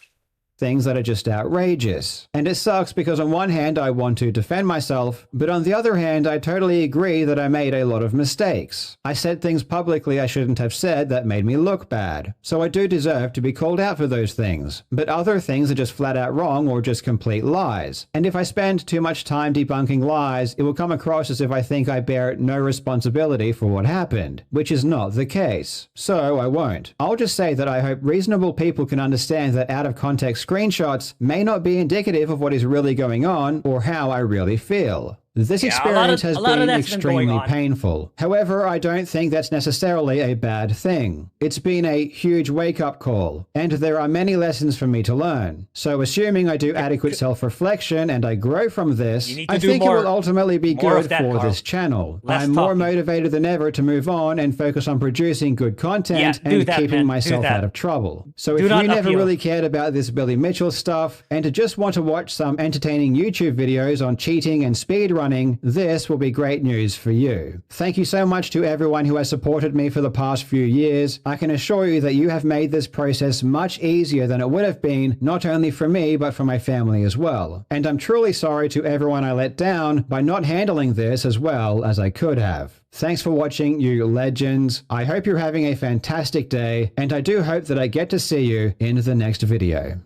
Things that are just outrageous. And it sucks because on one hand I want to defend myself, but on the other hand I totally agree that I made a lot of mistakes. I said things publicly I shouldn't have said that made me look bad. So I do deserve to be called out for those things. But other things are just flat out wrong or just complete lies. And if I spend too much time debunking lies, it will come across as if I think I bear no responsibility for what happened, which is not the case. So I won't. I'll just say that I hope reasonable people can understand that out of context screenshots may not be indicative of what is really going on or how I really feel. This experience has been extremely painful. However, I don't think that's necessarily a bad thing. It's been a huge wake-up call, and there are many lessons for me to learn. So assuming I do adequate self-reflection and I grow from this, I think it will ultimately be good for this channel. I'm more motivated than ever to move on and focus on producing good content and keeping myself out of trouble. So if you never really cared about this Billy Mitchell stuff and just want to watch some entertaining YouTube videos on cheating and speedrunning, this will be great news for you. Thank you so much to everyone who has supported me for the past few years. I can assure you that you have made this process much easier than it would have been, not only for me, but for my family as well. And I'm truly sorry to everyone I let down by not handling this as well as I could have. Thanks for watching, you legends. I hope you're having a fantastic day, and I do hope that I get to see you in the next video.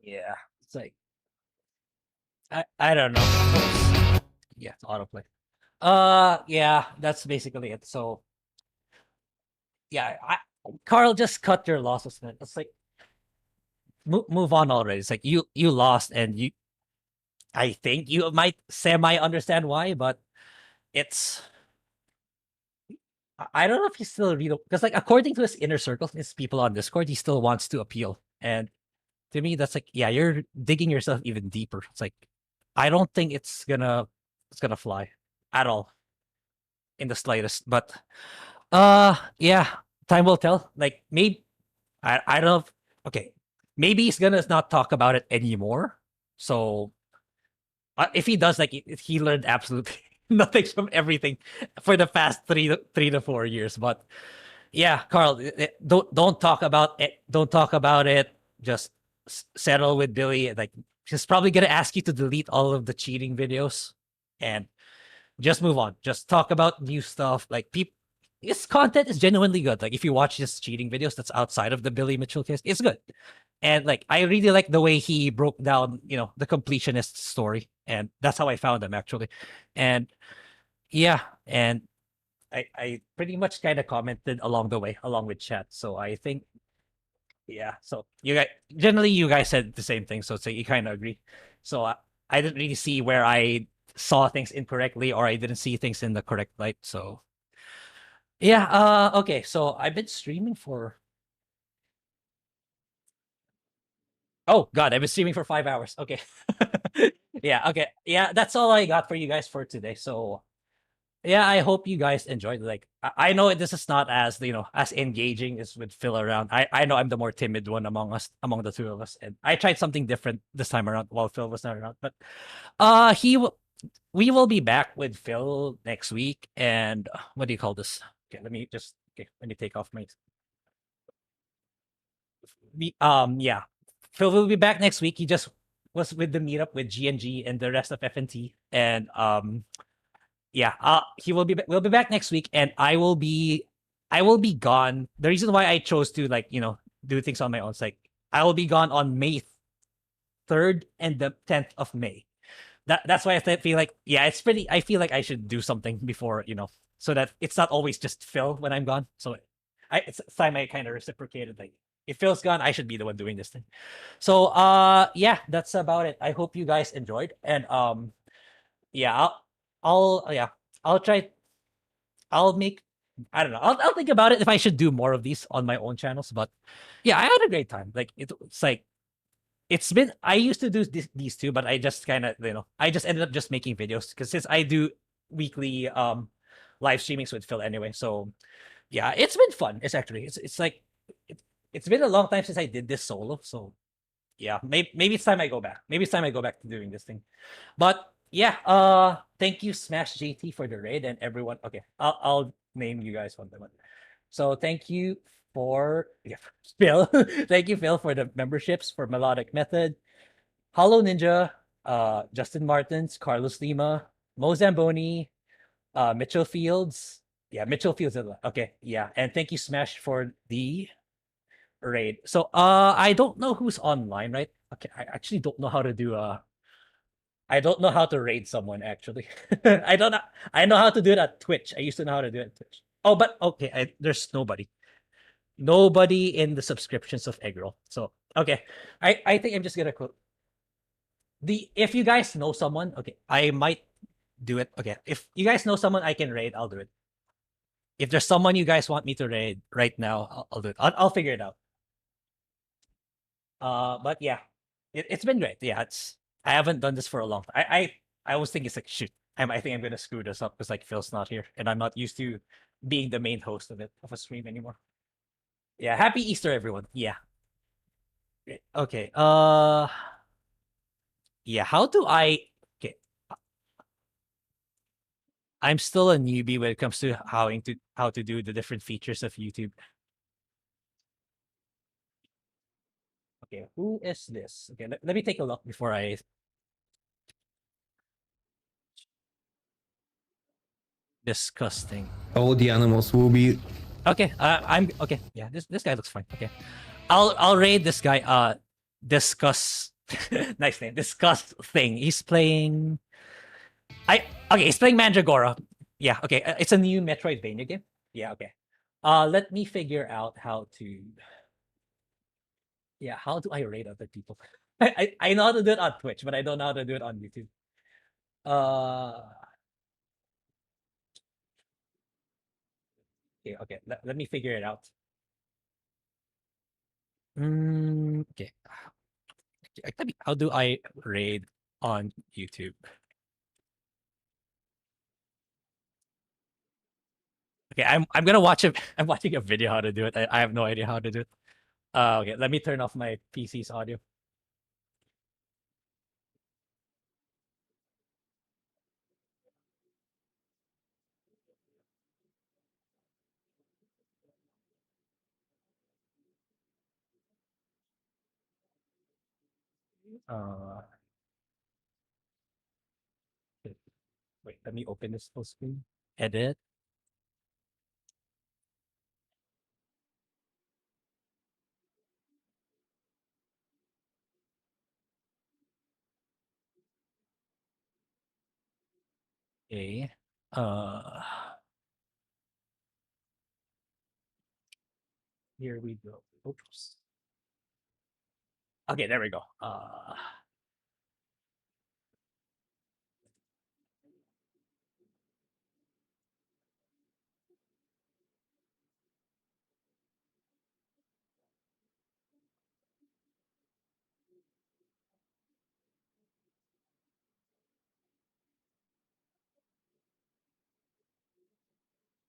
Yeah, it's like, I don't know. Yeah, it's autoplay. Yeah, that's basically it. So, yeah, Carl, just cut your losses, man. It's like, move on already. It's like you lost, and I think you might semi understand why, but it's, I don't know if he still because like according to his inner circle, his people on Discord, he still wants to appeal, and to me, that's like, yeah, you're digging yourself even deeper. It's like, I don't think it's gonna fly at all in the slightest, but yeah, time will tell. Like, maybe I don't know okay, maybe he's gonna not talk about it anymore. So if he does, like, if he learned absolutely nothing from everything for the past 3 to 4 years. But yeah, Carl, don't talk about it. Don't talk about it. Just settle with Billy. Like, he's probably gonna ask you to delete all of the cheating videos and just move on. Just talk about new stuff. Like, his content is genuinely good. Like, if you watch his cheating videos that's outside of the Billy Mitchell case, it's good. And like, I really like the way he broke down, the completionist story, and that's how I found him, actually. And yeah, and I pretty much kind of commented along the way, along with chat. So I think, yeah. So you guys said the same thing. So you kind of agree. So I didn't really see where I saw things incorrectly, or I didn't see things in the correct light. So yeah, okay, so I've been streaming for, oh god, I've been streaming for 5 hours. Okay. Yeah, okay, yeah, that's all I got for you guys for today. So yeah, I hope you guys enjoyed. Like, I know this is not as as engaging as with Phil around. I know I'm the more timid one among the two of us, and I tried something different this time around while Phil was not around. But we will be back with Phil next week. And what do you call this? Okay, let me take off my. Yeah, Phil will be back next week. He just was with the meetup with GNG and the rest of FNT, and yeah, we'll be back next week, and I will be gone. The reason why I chose to do things on my own is like, I will be gone on May 3rd and the 10th of May. That's why I feel like, yeah, it's pretty. I feel like I should do something before, so that it's not always just Phil when I'm gone. So it's time I kind of reciprocated. Like, if Phil's gone, I should be the one doing this thing. So yeah, that's about it. I hope you guys enjoyed, and yeah, I'll try. I'll make. I don't know. I'll think about it if I should do more of these on my own channels. But yeah, I had a great time. Like it's like. It's been, I used to do these two, but I just kind of, I just ended up just making videos because since I do weekly live streamings with Phil anyway. So yeah, it's been fun. It's like, it's been a long time since I did this solo. So yeah, maybe it's time I go back. Maybe it's time I go back to doing this thing. But yeah, thank you Smash JT for the raid and everyone. Okay, I'll name you guys one by one. So thank you for Phil. Thank you, Phil, for the memberships for Melodic Method, Hollow Ninja, Justin Martins, Carlos Lima, Mo Zamboni, Mitchell Fields. Yeah, Mitchell Fields. Okay, yeah. And thank you, Smash, for the raid. So I don't know who's online, right? Okay, I actually don't know how to do I don't know how to raid someone actually. I don't know. I know how to do it at Twitch. I used to know how to do it at Twitch. Oh, but okay, there's nobody. Nobody in the subscriptions of Eggroll. So okay, I think I'm just gonna quote if you guys know someone, okay, I might do it. Okay, if you guys know someone I can raid, I'll do it. If there's someone you guys want me to raid right now, I'll do it. I'll figure it out. But yeah, it's been great. Yeah, I haven't done this for a long time. I was thinking it's like shoot, I think I'm gonna screw this up because like Phil's not here and I'm not used to being the main host of a stream anymore. Yeah, happy Easter, everyone. Yeah. Okay. Yeah. How do I? Okay. I'm still a newbie when it comes to how to do the different features of YouTube. Okay, who is this? Okay, let me take a look before I. Disgusting. All the animals will be. Okay, I'm okay. Yeah, this guy looks fine. Okay, I'll raid this guy. Discuss. Nice name. Discuss thing. He's playing. He's playing Mandragora. Yeah. Okay, it's a new Metroidvania game. Yeah. Okay. Let me figure out how to. Yeah, how do I raid other people? I know how to do it on Twitch, but I don't know how to do it on YouTube. Okay. Let me figure it out. Okay. How do I raid on YouTube? Okay, I'm gonna watch it. I'm watching a video how to do it. I have no idea how to do it. Okay, let me turn off my PC's audio. Wait, let me open this full screen. Edit. Okay. Here we go. Oops. Okay, there we go.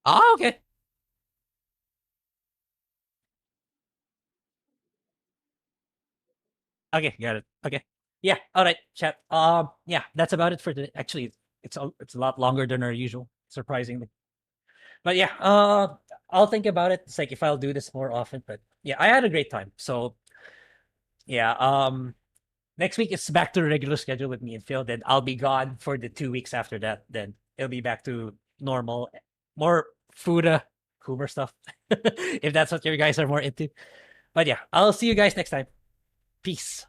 Okay. Okay, got it. Okay. Yeah, all right, chat. Yeah, that's about it for today. Actually, it's a lot longer than our usual, surprisingly. But yeah, I'll think about it. It's like if I'll do this more often, but yeah, I had a great time. So yeah, next week it's back to the regular schedule with me and Phil. Then I'll be gone for the 2 weeks after that. Then it'll be back to normal, more Fuda, Coomer stuff, if that's what you guys are more into. But yeah, I'll see you guys next time. Peace.